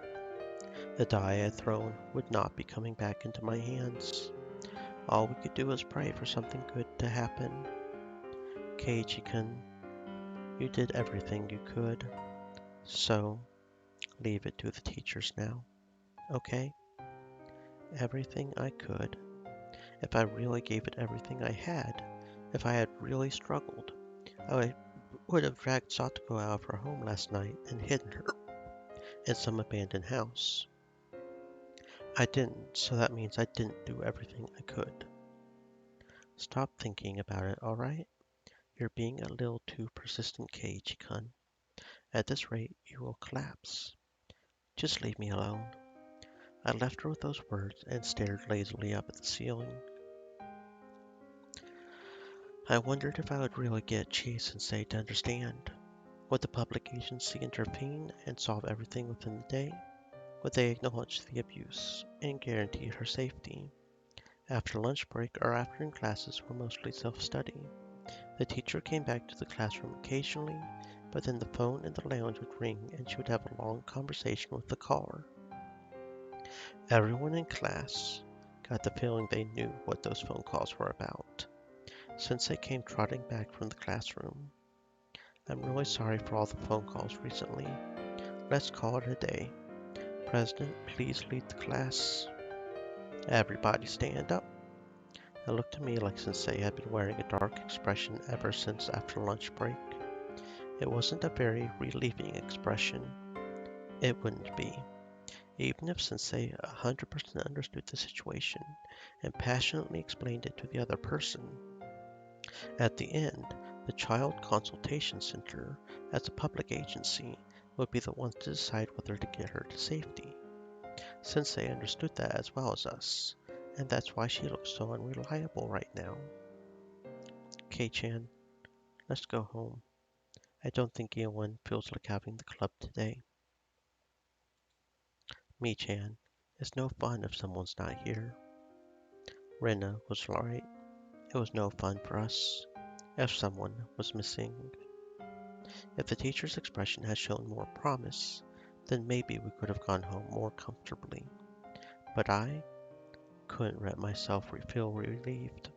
The die I had thrown would not be coming back into my hands. All we could do was pray for something good to happen. Keiichi-kun, you did everything you could, so leave it to the teachers now, okay? Everything I could. If I really gave it everything I had, if I had really struggled, I would have dragged Satoko out of her home last night and hidden her in some abandoned house. I didn't, so that means I didn't do everything I could. Stop thinking about it, alright? You're being a little too persistent, Keiichi-kun. At this rate, you will collapse. Just leave me alone. I left her with those words and stared lazily up at the ceiling. I wondered if I would really get Chie-sensei to understand. Would the public agency intervene and solve everything within the day? Would they acknowledge the abuse and guarantee her safety? After lunch break, our afternoon classes were mostly self-study. The teacher came back to the classroom occasionally, but then the phone in the lounge would ring and she would have a long conversation with the caller. Everyone in class got the feeling they knew what those phone calls were about. Sensei came trotting back from the classroom. I'm really sorry for all the phone calls recently. Let's call it a day. President, please lead the class. Everybody stand up. It looked to me like Sensei had been wearing a dark expression ever since after lunch break. It wasn't a very relieving expression. It wouldn't be, even if Sensei 100% understood the situation and passionately explained it to the other person. At the end, the Child Consultation Center, as a public agency, would be the ones to decide whether to get her to safety. Sensei understood that as well as us, and that's why she looks so unreliable right now. Kei-chan, let's go home. I don't think anyone feels like having the club today. Mi-chan, it's no fun if someone's not here. Rena was right. It was no fun for us if someone was missing. If the teacher's expression had shown more promise, then maybe we could have gone home more comfortably. But I couldn't let myself feel relieved.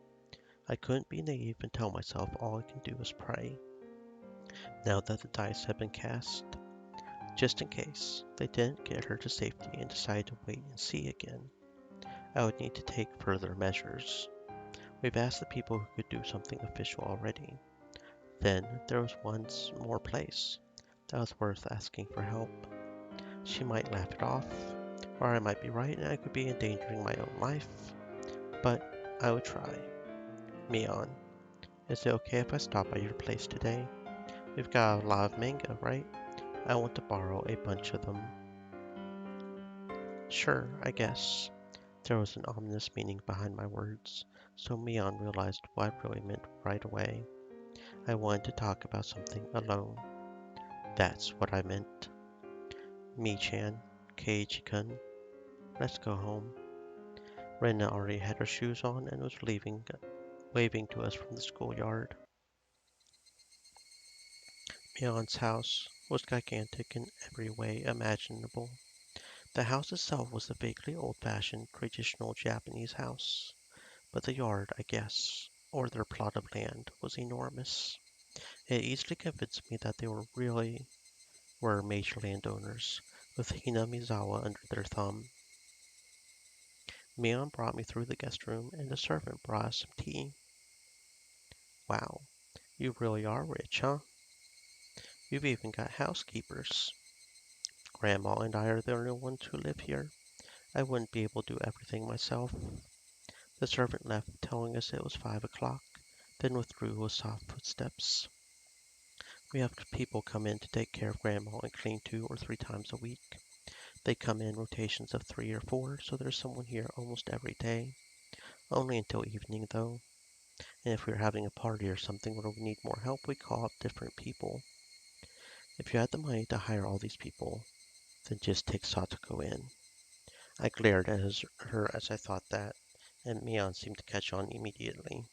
I couldn't be naive and tell myself all I can do is pray. Now that the dice had been cast, just in case they didn't get her to safety and decided to wait and see again, I would need to take further measures. We've asked the people who could do something official already. Then there was one more place that was worth asking for help. She might laugh it off, or I might be right and I could be endangering my own life, but I would try. Mion, is it okay if I stop by your place today? We've got a lot of manga, right? I want to borrow a bunch of them. Sure, I guess. There was an ominous meaning behind my words, so Mion realized what I really meant right away. I wanted to talk about something alone. That's what I meant. Mi-chan, Keiichi-kun, let's go home. Rena already had her shoes on and was waving to us from the schoolyard. Mion's house was gigantic in every way imaginable. The house itself was a vaguely old-fashioned, traditional Japanese house, but the yard, I guess, or their plot of land, was enormous. It easily convinced me that they really were major landowners, with Hinamizawa under their thumb. Mion brought me through the guest room, and the servant brought us some tea. Wow, you really are rich, huh? You've even got housekeepers. Grandma and I are the only ones who live here. I wouldn't be able to do everything myself. The servant left, telling us it was 5 o'clock, then withdrew with soft footsteps. We have people come in to take care of Grandma and clean 2 or 3 times a week. They come in rotations of 3 or 4, so there's someone here almost every day. Only until evening, though. And if we're having a party or something where we need more help, we call up different people. If you had the money to hire all these people, then just take Satoko in. I glared at her as I thought that, and Mion seemed to catch on immediately.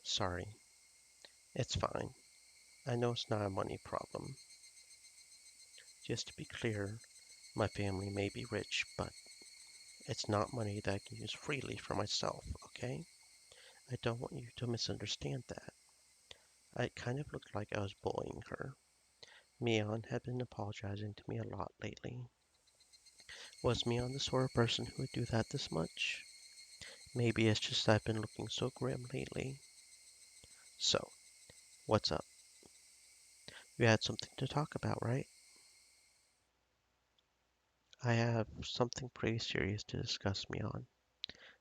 Sorry. It's fine. I know it's not a money problem. Just to be clear, my family may be rich, but it's not money that I can use freely for myself, okay? I don't want you to misunderstand that. It kind of looked like I was bullying her. Mion had been apologizing to me a lot lately. Was Mion the sort of person who would do that this much? Maybe it's just I've been looking so grim lately. So, what's up? You had something to talk about, right? I have something pretty serious to discuss, Mion.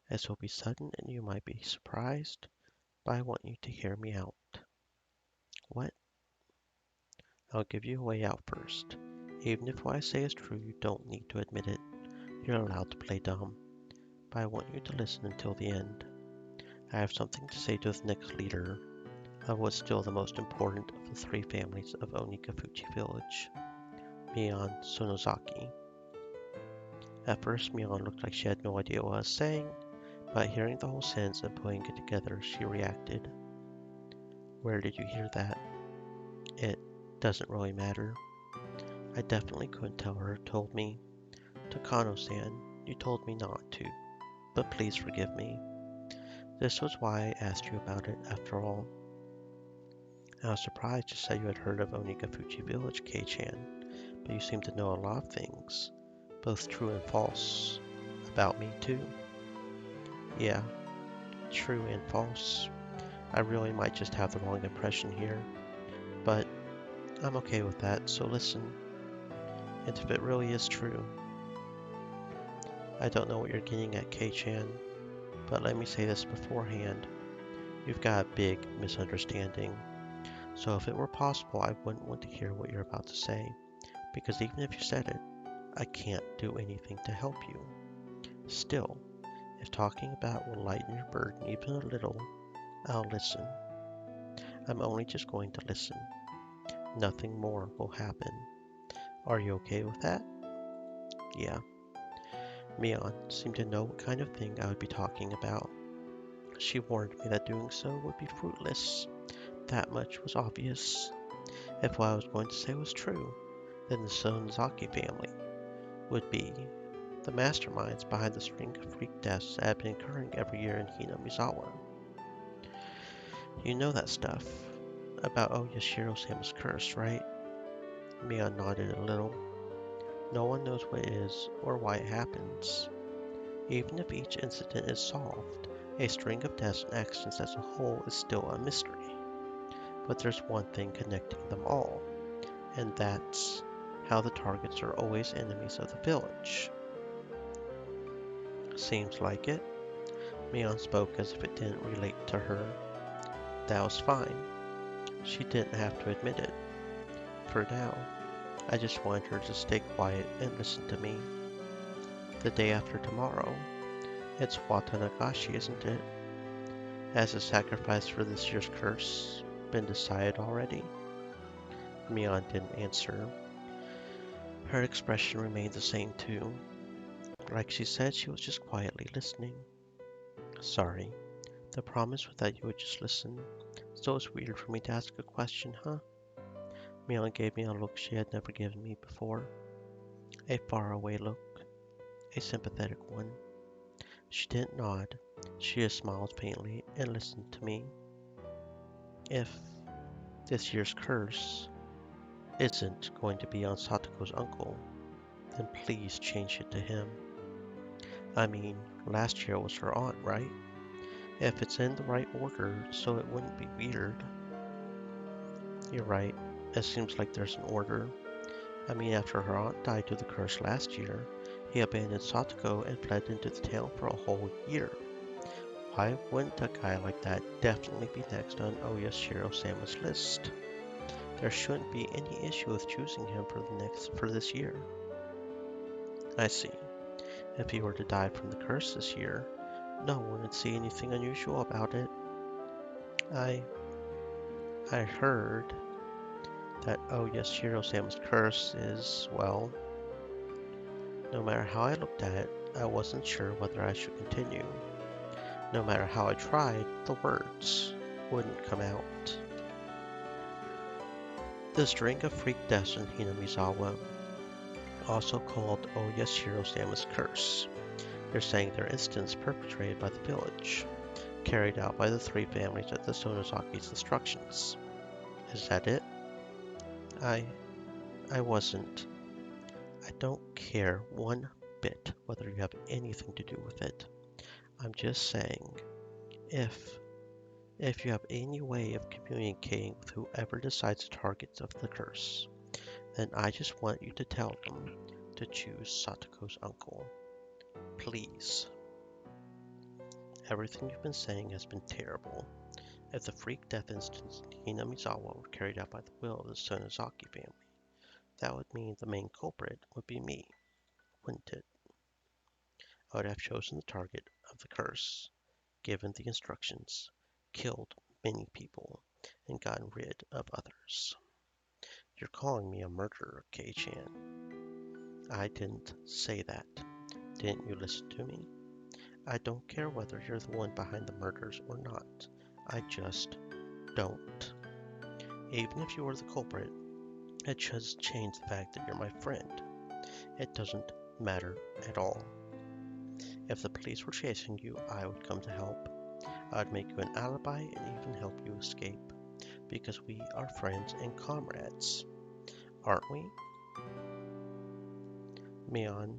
This will be sudden and you might be surprised, but I want you to hear me out. What? I'll give you a way out first. Even if what I say is true, you don't need to admit it. You're allowed to play dumb, but I want you to listen until the end. I have something to say to the next leader of what's still the most important of the 3 families of Onikafuchi Village, Mion Sonozaki. At first, Mion looked like she had no idea what I was saying, but hearing the whole sentence and putting it together, she reacted. Where did you hear that? It doesn't really matter. I definitely couldn't tell her, told me. Takano-san, you told me not to, but please forgive me. This was why I asked you about it, after all. I was surprised to say you had heard of Onikafuchi Village, Kei-chan, but you seem to know a lot of things, both true and false, about me too. Yeah, true and false. I really might just have the wrong impression here, but I'm okay with that, so listen. And if it really is true, I don't know what you're getting at, Kei-chan, but let me say this beforehand. You've got a big misunderstanding. So if it were possible, I wouldn't want to hear what you're about to say, because even if you said it, I can't do anything to help you. Still, if talking about will lighten your burden even a little, I'll listen. I'm only just going to listen. Nothing more will happen. Are you okay with that? Yeah. Mion seemed to know what kind of thing I would be talking about. She warned me that doing so would be fruitless. That much was obvious. If what I was going to say was true, then the Sonozaki family would be the masterminds behind the string of freak deaths that have been occurring every year in Hinamizawa. You know that stuff about Yashiro-sama's curse, right? Mion nodded a little. No one knows what it is or why it happens. Even if each incident is solved, a string of deaths and accidents as a whole is still a mystery. But there's one thing connecting them all, and that's how the targets are always enemies of the village. Seems like it. Mion spoke as if it didn't relate to her. That was fine. She didn't have to admit it. For now, I just wanted her to stay quiet and listen to me. The day after tomorrow, it's Watanagashi, isn't it? Has the sacrifice for this year's curse been decided already? Mion didn't answer. Her expression remained the same too. Like she said, she was just quietly listening. Sorry, the promise was that you would just listen. So it's weird for me to ask a question, huh? Mion gave me a look she had never given me before. A faraway look. A sympathetic one. She didn't nod. She just smiled faintly and listened to me. If this year's curse isn't going to be on Satoko's uncle, then please change it to him. I mean, last year was her aunt, right? If it's in the right order, so it wouldn't be weird. You're right. It seems like there's an order. I mean, after her aunt died to the curse last year, he abandoned Satoko and fled into the town for a whole year. Why wouldn't a guy like that definitely be next on Oyashiro-sama's list? There shouldn't be any issue with choosing him for this year. I see. If he were to die from the curse this year, no one would see anything unusual about it. I heard that Oyashiro-sama's curse is, well, no matter how I looked at it, I wasn't sure whether I should continue. No matter how I tried, the words wouldn't come out. The string of freak deaths in Hinamizawa, also called Oyashiro-sama's curse. They're saying they're incidents perpetrated by the village, carried out by the three families at the Sonozaki's instructions. Is that it? I wasn't. I don't care one bit whether you have anything to do with it. I'm just saying, if you have any way of communicating with whoever decides the targets of the curse, then I just want you to tell them to choose Satoko's uncle. Please. Everything you've been saying has been terrible. If the freak death incidents in Hinamizawa were carried out by the will of the Sonozaki family, that would mean the main culprit would be me, wouldn't it? I would have chosen the target of the curse, given the instructions, killed many people, and gotten rid of others. You're calling me a murderer, Kei-chan. I didn't say that. Didn't you listen to me? I don't care whether you're the one behind the murders or not. I just don't. Even if you were the culprit, it doesn't change the fact that you're my friend. It doesn't matter at all. If the police were chasing you, I would come to help. I'd make you an alibi and even help you escape. Because we are friends and comrades. Aren't we? Mion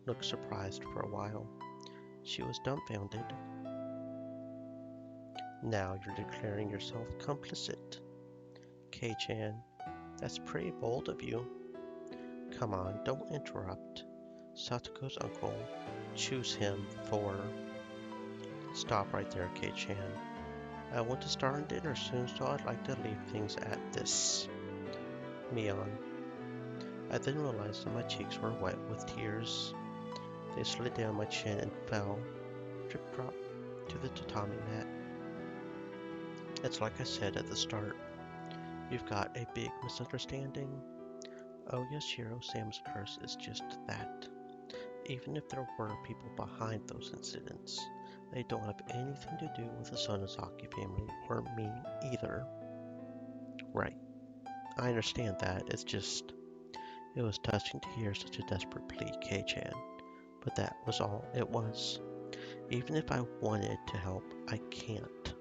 looked surprised for a while. She was dumbfounded. Now you're declaring yourself complicit. Kei-chan, That's pretty bold of you. Come on, don't interrupt. Satoko's uncle. Choose him for... Stop right there, Kei-chan. I want to start on dinner soon, so I'd like to leave things at this. Mion. I then realized that my cheeks were wet with tears. They slid down my chin and fell, drip-drop, to the tatami mat. It's like I said at the start. You've got a big misunderstanding. Oh, Yashiro Sam's curse is just that. Even if there were people behind those incidents, they don't have anything to do with the Sonozaki family or me either. Right. I understand that. It's just... It was touching to hear such a desperate plea, Kei-chan. But that was all it was. Even if I wanted to help, I can't.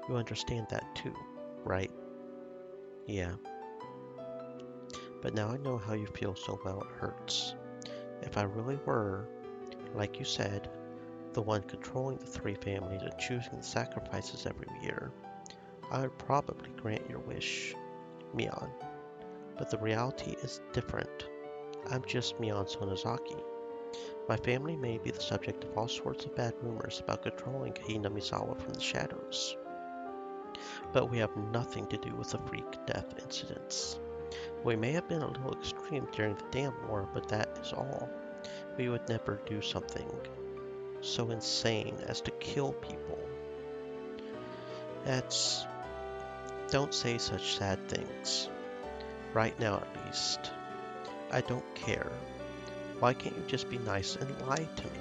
You understand that too, right? Yeah. But now I know how you feel, so well it hurts. If I really were, like you said, the one controlling the three families and choosing the sacrifices every year, I would probably grant your wish, Mion. But the reality is different. I'm just Mion Sonozaki. My family may be the subject of all sorts of bad rumors about controlling Hinamizawa from the shadows, but we have nothing to do with the freak death incidents. We may have been a little extreme during the dam war, but that is all. We would never do something so insane as to kill people. That's... Don't say such sad things. Right now, at least. I don't care. Why can't you just be nice and lie to me?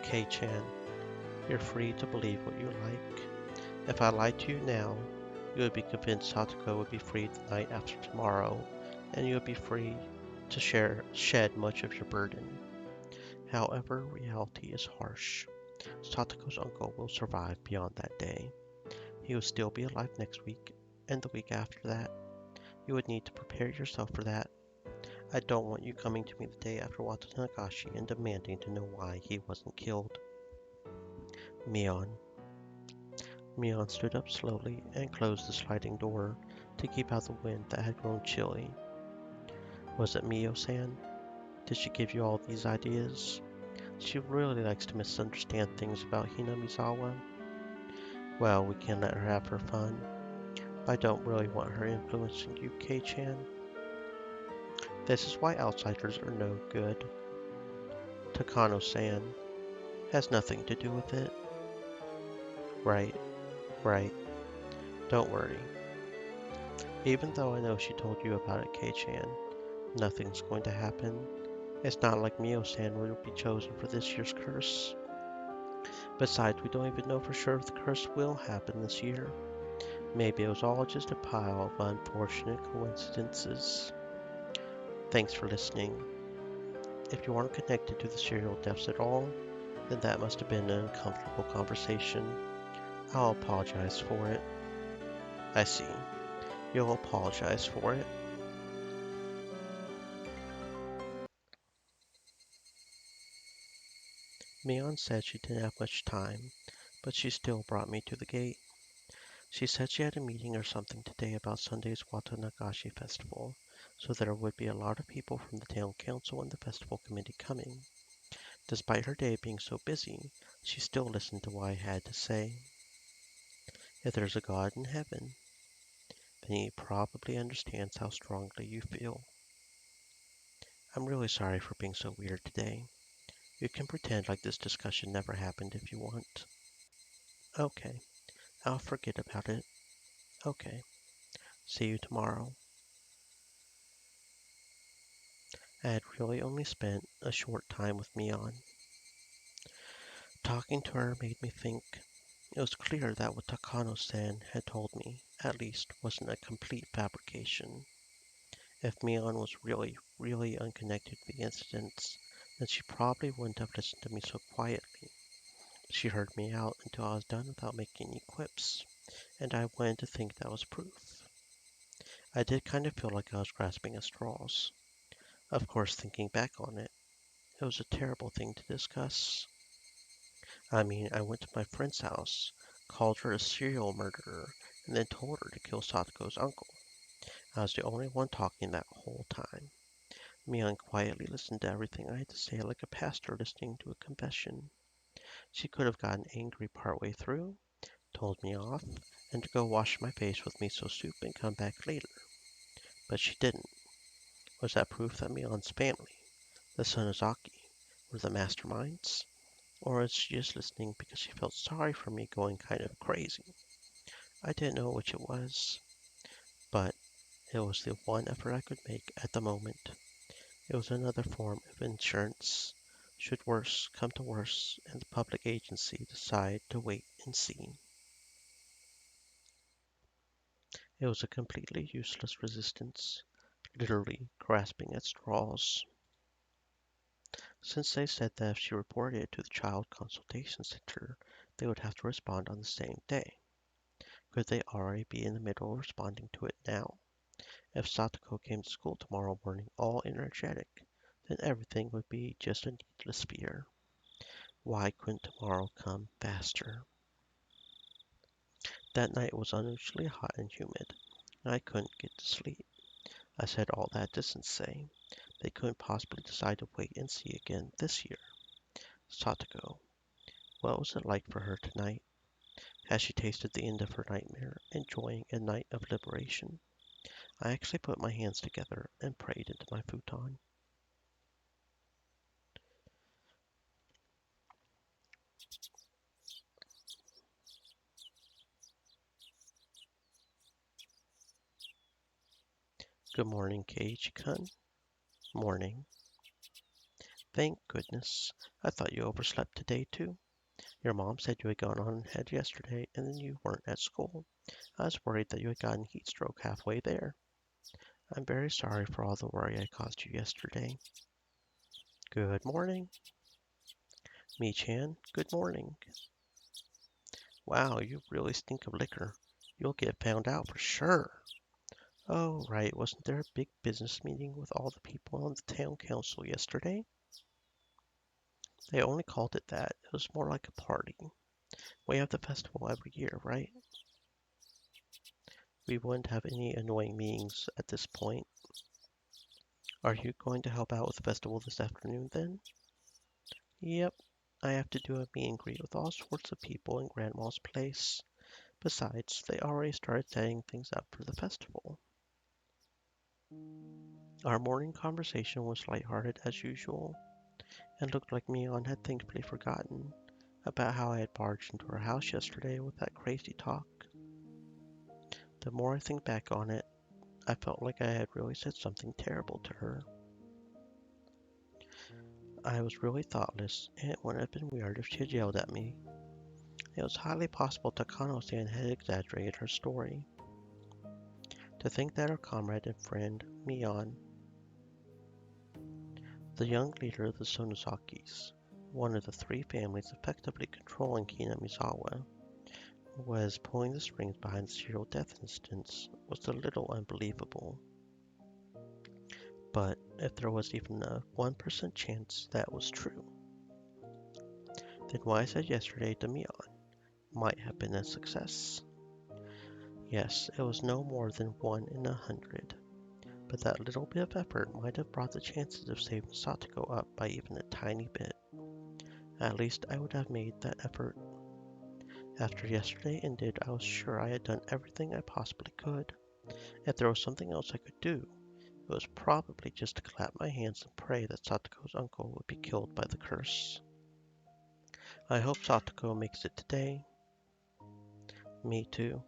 Kei-chan, you're free to believe what you like. If I lied to you now, you would be convinced Satoko would be free the night after tomorrow, and you would be free to shed much of your burden. However, reality is harsh. Satoko's uncle will survive beyond that day. He will still be alive next week, and the week after that. You would need to prepare yourself for that. I don't want you coming to me the day after Watanagashi and demanding to know why he wasn't killed. Mion. Mion stood up slowly and closed the sliding door to keep out the wind that had grown chilly. Was it Mio-san? Did she give you all these ideas? She really likes to misunderstand things about Hinamizawa. Well, we can let her have her fun. I don't really want her influencing you, Kei-chan. This is why outsiders are no good. Takano-san has nothing to do with it. Right, right. Don't worry. Even though I know she told you about it, Kei-chan, nothing's going to happen. It's not like Mio-san will be chosen for this year's curse. Besides, we don't even know for sure if the curse will happen this year. Maybe it was all just a pile of unfortunate coincidences. Thanks for listening. If you aren't connected to the serial deaths at all, then that must have been an uncomfortable conversation. I'll apologize for it. I see. You'll apologize for it. Mion said she didn't have much time, but she still brought me to the gate. She said she had a meeting or something today about Sunday's Watanagashi festival, so there would be a lot of people from the town council and the festival committee coming. Despite her day being so busy, she still listened to what I had to say. If there's a God in heaven, then he probably understands how strongly you feel. I'm really sorry for being so weird today. You can pretend like this discussion never happened if you want. Okay, I'll forget about it. Okay, see you tomorrow. I had really only spent a short time with Mion. Talking to her made me think. It was clear that what Takano-san had told me, at least, wasn't a complete fabrication. If Mion was really, really unconnected to the incidents, then she probably wouldn't have listened to me so quietly. She heard me out until I was done without making any quips, and I wanted to think that was proof. I did kind of feel like I was grasping at straws. Of course, thinking back on it, it was a terrible thing to discuss. I mean, I went to my friend's house, called her a serial murderer, and then told her to kill Satoko's uncle. I was the only one talking that whole time. Mion quietly listened to everything I had to say like a pastor listening to a confession. She could have gotten angry partway through, told me off, and to go wash my face with miso soup and come back later. But she didn't. Was that proof that Mion's family, the Sonozaki, were the masterminds? Or was she just listening because she felt sorry for me going kind of crazy? I didn't know which it was, but it was the one effort I could make at the moment. It was another form of insurance, should worse come to worse and the public agency decide to wait and see. It was a completely useless resistance, literally grasping at straws. Since they said that if she reported it to the Child Consultation Center, they would have to respond on the same day. Could they already be in the middle of responding to it now? If Satoko came to school tomorrow morning all energetic, then everything would be just a needless fear. Why couldn't tomorrow come faster? That night was unusually hot and humid, and I couldn't get to sleep. I said all that to Sensei. They couldn't possibly decide to wait and see again this year. Satoko, what was it like for her tonight? Had she tasted the end of her nightmare, enjoying a night of liberation? I actually put my hands together and prayed into my futon. Good morning, Keiichi-kun. Morning. Thank goodness. I thought you overslept today, too. Your mom said you had gone on ahead yesterday and then you weren't at school. I was worried that you had gotten heat stroke halfway there. I'm very sorry for all the worry I caused you yesterday. Good morning. Mi-chan, good morning. Wow, you really stink of liquor. You'll get found out for sure. Oh, right, wasn't there a big business meeting with all the people on the town council yesterday? They only called it that. It was more like a party. We have the festival every year, right? We wouldn't have any annoying meetings at this point. Are you going to help out with the festival this afternoon then? Yep. I have to do a meet and greet with all sorts of people in Grandma's place. Besides, they already started setting things up for the festival. Our morning conversation was lighthearted as usual, and looked like Mion had thankfully forgotten about how I had barged into her house yesterday with that crazy talk. The more I think back on it, I felt like I had really said something terrible to her. I was really thoughtless, and it wouldn't have been weird if she had yelled at me. It was highly possible Takano-san had exaggerated her story. To think that her comrade and friend, Mion, the young leader of the Sonozakis, one of the three families effectively controlling Kinamizawa, was pulling the strings behind the serial death instance was a little unbelievable. But if there was even a 1% chance that was true, then what I said yesterday to Mion might have been a success. Yes, it was no more than 1 in 100, but that little bit of effort might have brought the chances of saving Satoko up by even a tiny bit. At least I would have made that effort. After yesterday ended, I was sure I had done everything I possibly could. If there was something else I could do, it was probably just to clap my hands and pray that Satoko's uncle would be killed by the curse. I hope Satoko makes it today. Me too.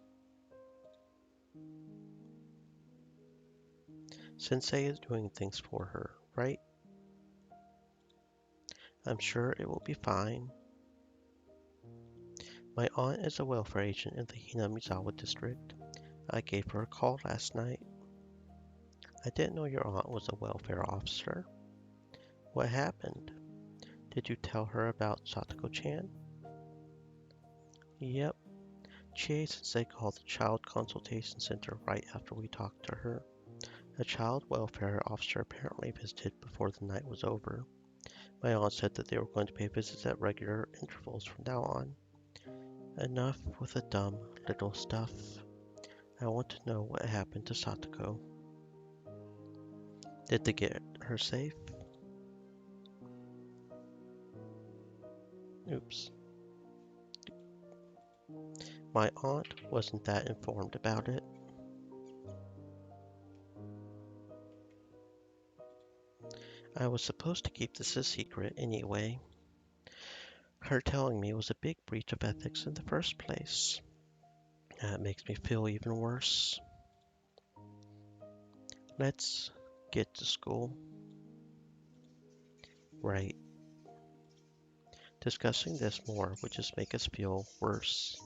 Sensei is doing things for her, right? I'm sure it will be fine. My aunt is a welfare agent in the Hinamizawa district. I gave her a call last night. I didn't know your aunt was a welfare officer. What happened? Did you tell her about Satoko-chan? Yep. Chie-sensei called the Child Consultation Center right after we talked to her. A child welfare officer apparently visited before the night was over. My aunt said that they were going to pay visits at regular intervals from now on. Enough with the dumb little stuff. I want to know what happened to Satoko. Did they get her safe? Oops. My aunt wasn't that informed about it. I was supposed to keep this a secret anyway. Her telling me was a big breach of ethics in the first place. That makes me feel even worse. Let's get to school. Right. Discussing this more would just make us feel worse.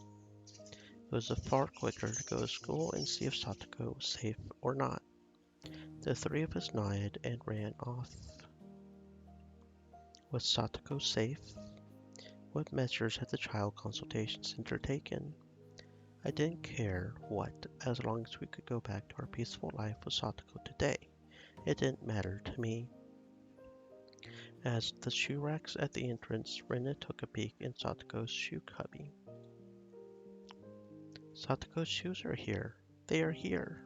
It was far quicker to go to school and see if Satoko was safe or not. The three of us nodded and ran off. Was Satoko safe? What measures had the child consultation center taken? I didn't care what, as long as we could go back to our peaceful life with Satoko today. It didn't matter to me. As the shoe racks at the entrance, Rena took a peek in Satoko's shoe cubby. Satoko's shoes are here. They are here.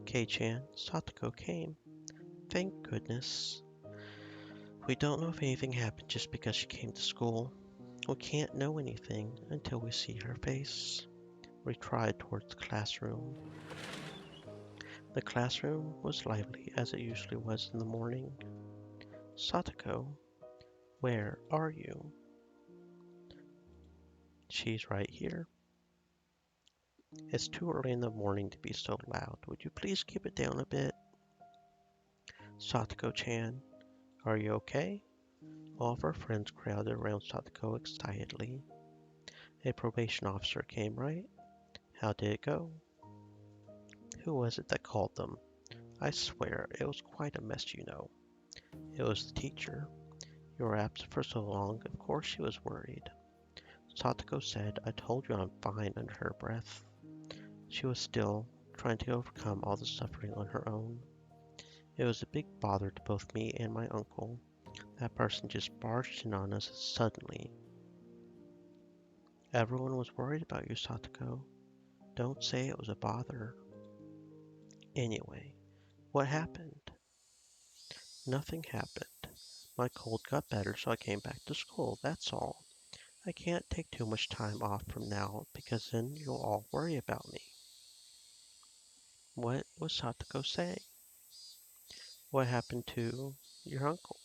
Kei-chan, Satoko came. Thank goodness. We don't know if anything happened just because she came to school. We can't know anything until we see her face. We tried towards the classroom. The classroom was lively as it usually was in the morning. Satoko, where are you? She's right here. It's too early in the morning to be so loud. Would you please keep it down a bit? Satoko-chan, are you okay? All of our friends crowded around Satoko excitedly. A probation officer came, right? How did it go? Who was it that called them? I swear, it was quite a mess, you know. It was the teacher. You were absent for so long, of course she was worried. Satoko said, I told you I'm fine, under her breath. She was still trying to overcome all the suffering on her own. It was a big bother to both me and my uncle. That person just barged in on us suddenly. Everyone was worried about you, Satoko. Don't say it was a bother. Anyway, what happened? Nothing happened. My cold got better, so I came back to school, that's all. I can't take too much time off from now, because then you'll all worry about me. What was Satoko saying? What happened to your uncle?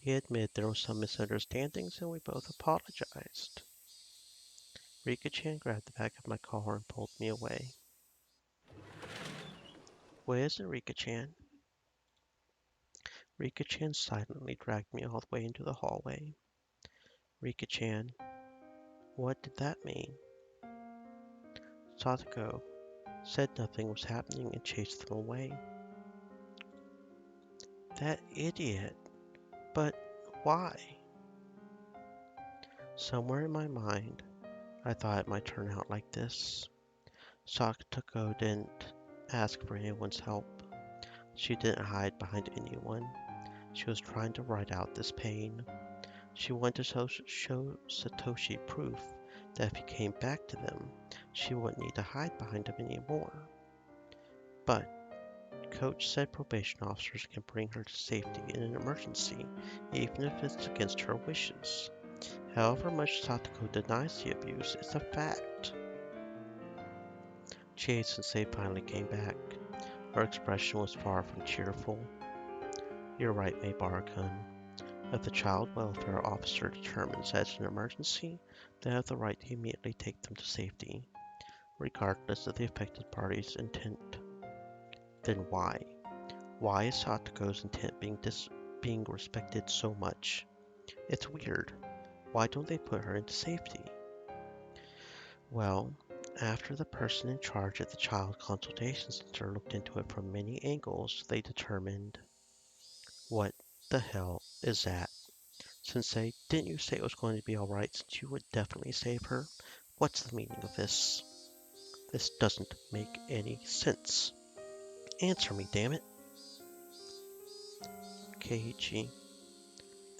He admitted there was some misunderstandings and we both apologized. Rika-chan grabbed the back of my collar and pulled me away. What is it, Rika-chan? Rika-chan silently dragged me all the way into the hallway. Rika-chan, what did that mean? Satoko said nothing was happening and chased them away. That idiot. But why? Somewhere in my mind, I thought it might turn out like this. Satoko didn't ask for anyone's help. She didn't hide behind anyone. She was trying to ride out this pain. She wanted to show Satoshi proof that if he came back to them, she wouldn't need to hide behind him anymore. But Coach said probation officers can bring her to safety in an emergency, even if it's against her wishes. However much Satoko denies the abuse, it's a fact. Chie-sensei finally came back. Her expression was far from cheerful. You're right, Maibara-kun. If the child welfare officer determines that it's an emergency, they have the right to immediately take them to safety, regardless of the affected party's intent. Then why? Why is Satoko's intent being respected so much? It's weird. Why don't they put her into safety? Well, after the person in charge at the Child Consultation Center looked into it from many angles, they determined, what the hell is that? Sensei, didn't you say it was going to be alright since you would definitely save her? What's the meaning of this? This doesn't make any sense. Answer me, damn it. Keiichi,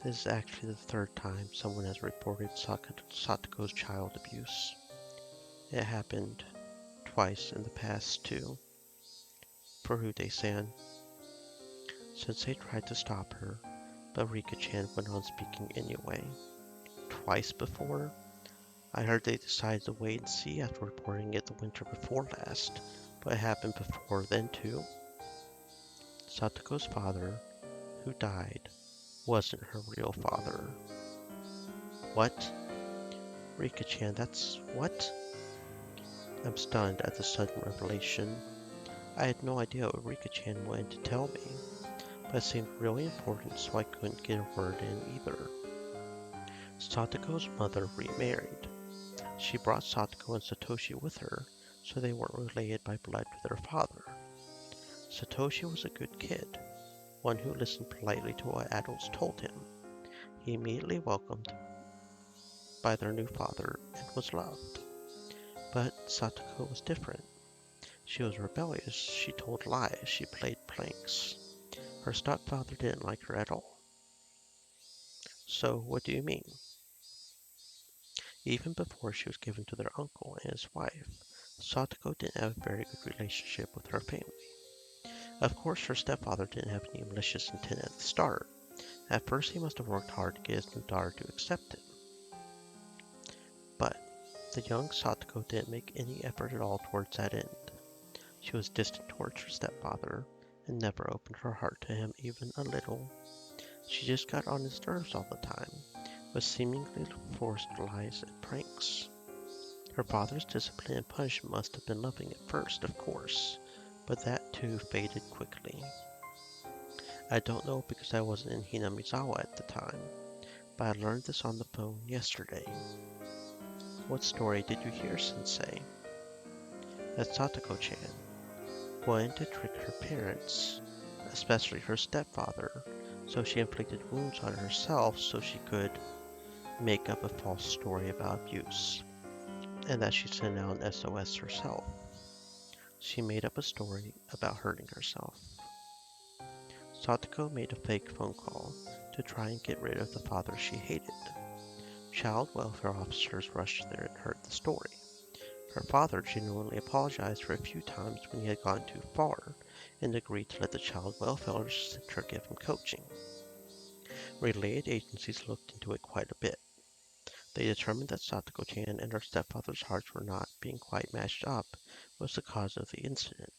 this is actually the third time someone has reported Satoko's child abuse. It happened twice in the past, too. Furude-san. Sensei tried to stop her, but Rika-chan went on speaking anyway. Twice before? I heard they decided to wait and see after reporting it the winter before last, but it happened before then too. Satoko's father, who died, wasn't her real father. What? Rika-chan, that's what? I'm stunned at the sudden revelation. I had no idea what Rika-chan wanted to tell me, but it seemed really important, so I couldn't get a word in either. Satoko's mother remarried. She brought Satoko and Satoshi with her, so they weren't related by blood to their father. Satoshi was a good kid, one who listened politely to what adults told him. He immediately welcomed by their new father and was loved. But Satoko was different. She was rebellious, she told lies, she played pranks. Her stepfather didn't like her at all. So, what do you mean? Even before she was given to their uncle and his wife, Satoko didn't have a very good relationship with her family. Of course, her stepfather didn't have any malicious intent at the start. At first, he must have worked hard to get his new daughter to accept him. But the young Satoko didn't make any effort at all towards that end. She was distant towards her stepfather and never opened her heart to him even a little. She just got on his nerves all the time, with seemingly forced lies and pranks. Her father's discipline and punishment must have been loving at first, of course, but that too faded quickly. I don't know because I wasn't in Hinamizawa at the time, but I learned this on the phone yesterday. What story did you hear, Sensei? That Satoko-chan wanted to trick her parents, especially her stepfather, so she inflicted wounds on herself so she could make up a false story about abuse, and that she sent out an SOS herself. She made up a story about hurting herself. Satoko made a fake phone call to try and get rid of the father she hated. Child welfare officers rushed there and heard the story. Her father genuinely apologized for a few times when he had gone too far and agreed to let the child welfare center give him coaching. Related agencies looked into it quite a bit. They determined that Satoko-chan and her stepfather's hearts were not being quite matched up was the cause of the incident,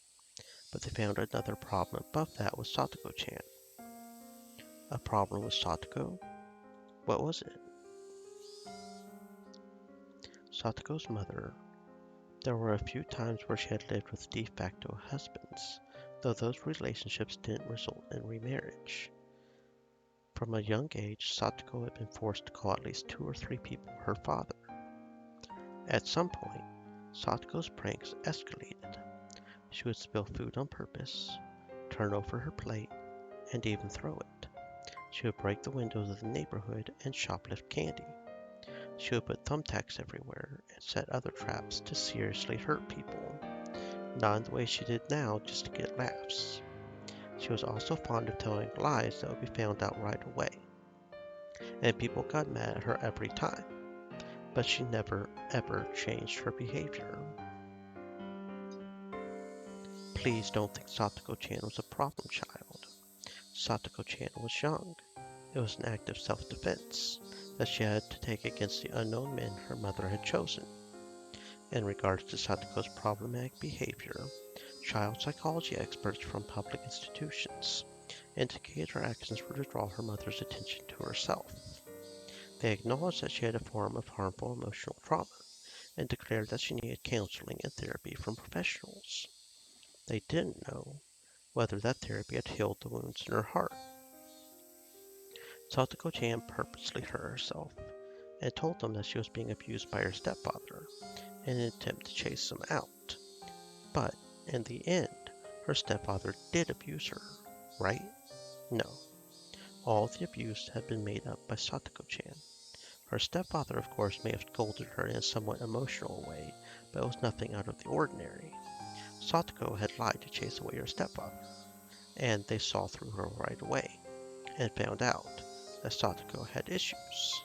but they found another problem above that with Satoko-chan. A problem with Satoko? What was it? Satoko's mother. There were a few times where she had lived with de facto husbands, though those relationships didn't result in remarriage. From a young age, Satoko had been forced to call at least 2 or 3 people her father. At some point, Satoko's pranks escalated. She would spill food on purpose, turn over her plate, and even throw it. She would break the windows of the neighborhood and shoplift candy. She would put thumbtacks everywhere and set other traps to seriously hurt people, not in the way she did now just to get laughs. She was also fond of telling lies that would be found out right away, and people got mad at her every time, but she never ever changed her behavior. Please don't think Satoko-chan was a problem child. Satoko-chan was young. It was an act of self-defense that she had to take against the unknown men her mother had chosen. In regards to Satoko's problematic behavior, child psychology experts from public institutions indicated her actions were to draw her mother's attention to herself. They acknowledged that she had a form of harmful emotional trauma and declared that she needed counseling and therapy from professionals. They didn't know whether that therapy had healed the wounds in her heart. Satoko-chan purposely hurt herself and told them that she was being abused by her stepfather in an attempt to chase him out. But in the end, her stepfather did abuse her, right? No. All the abuse had been made up by Satoko-chan. Her stepfather, of course, may have scolded her in a somewhat emotional way, but it was nothing out of the ordinary. Satoko had lied to chase away her stepfather, and they saw through her right away, and found out that Satoko had issues.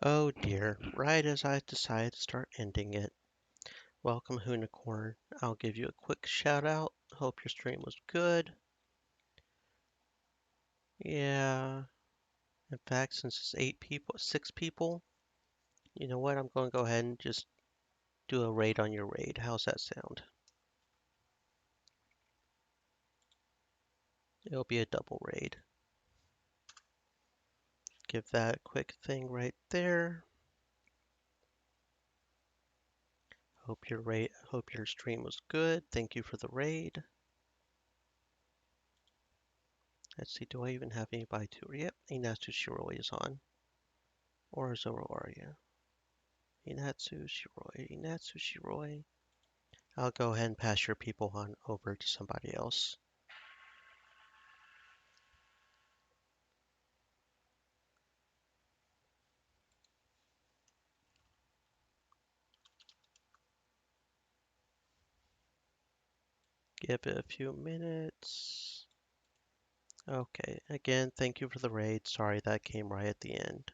Oh dear, right as I decided to start ending it. Welcome, Hoonicorn. I'll give you a quick shout out. Hope your stream was good. Yeah, in fact, since it's 8 people, 6 people, you know what? I'm going to go ahead and just do a raid on your raid. How's that sound? It'll be a double raid. Give that a quick thing right there. Hope your stream was good. Thank you for the raid. Let's see, do I even have anybody to? Yep, Inatsu Shiroi is on. Or Zoroarya. Inatsu Shiroi, Inatsu Shiroi. I'll go ahead and pass your people on over to somebody else. Give it a few minutes. Okay, again, thank you for the raid. Sorry that came right at the end.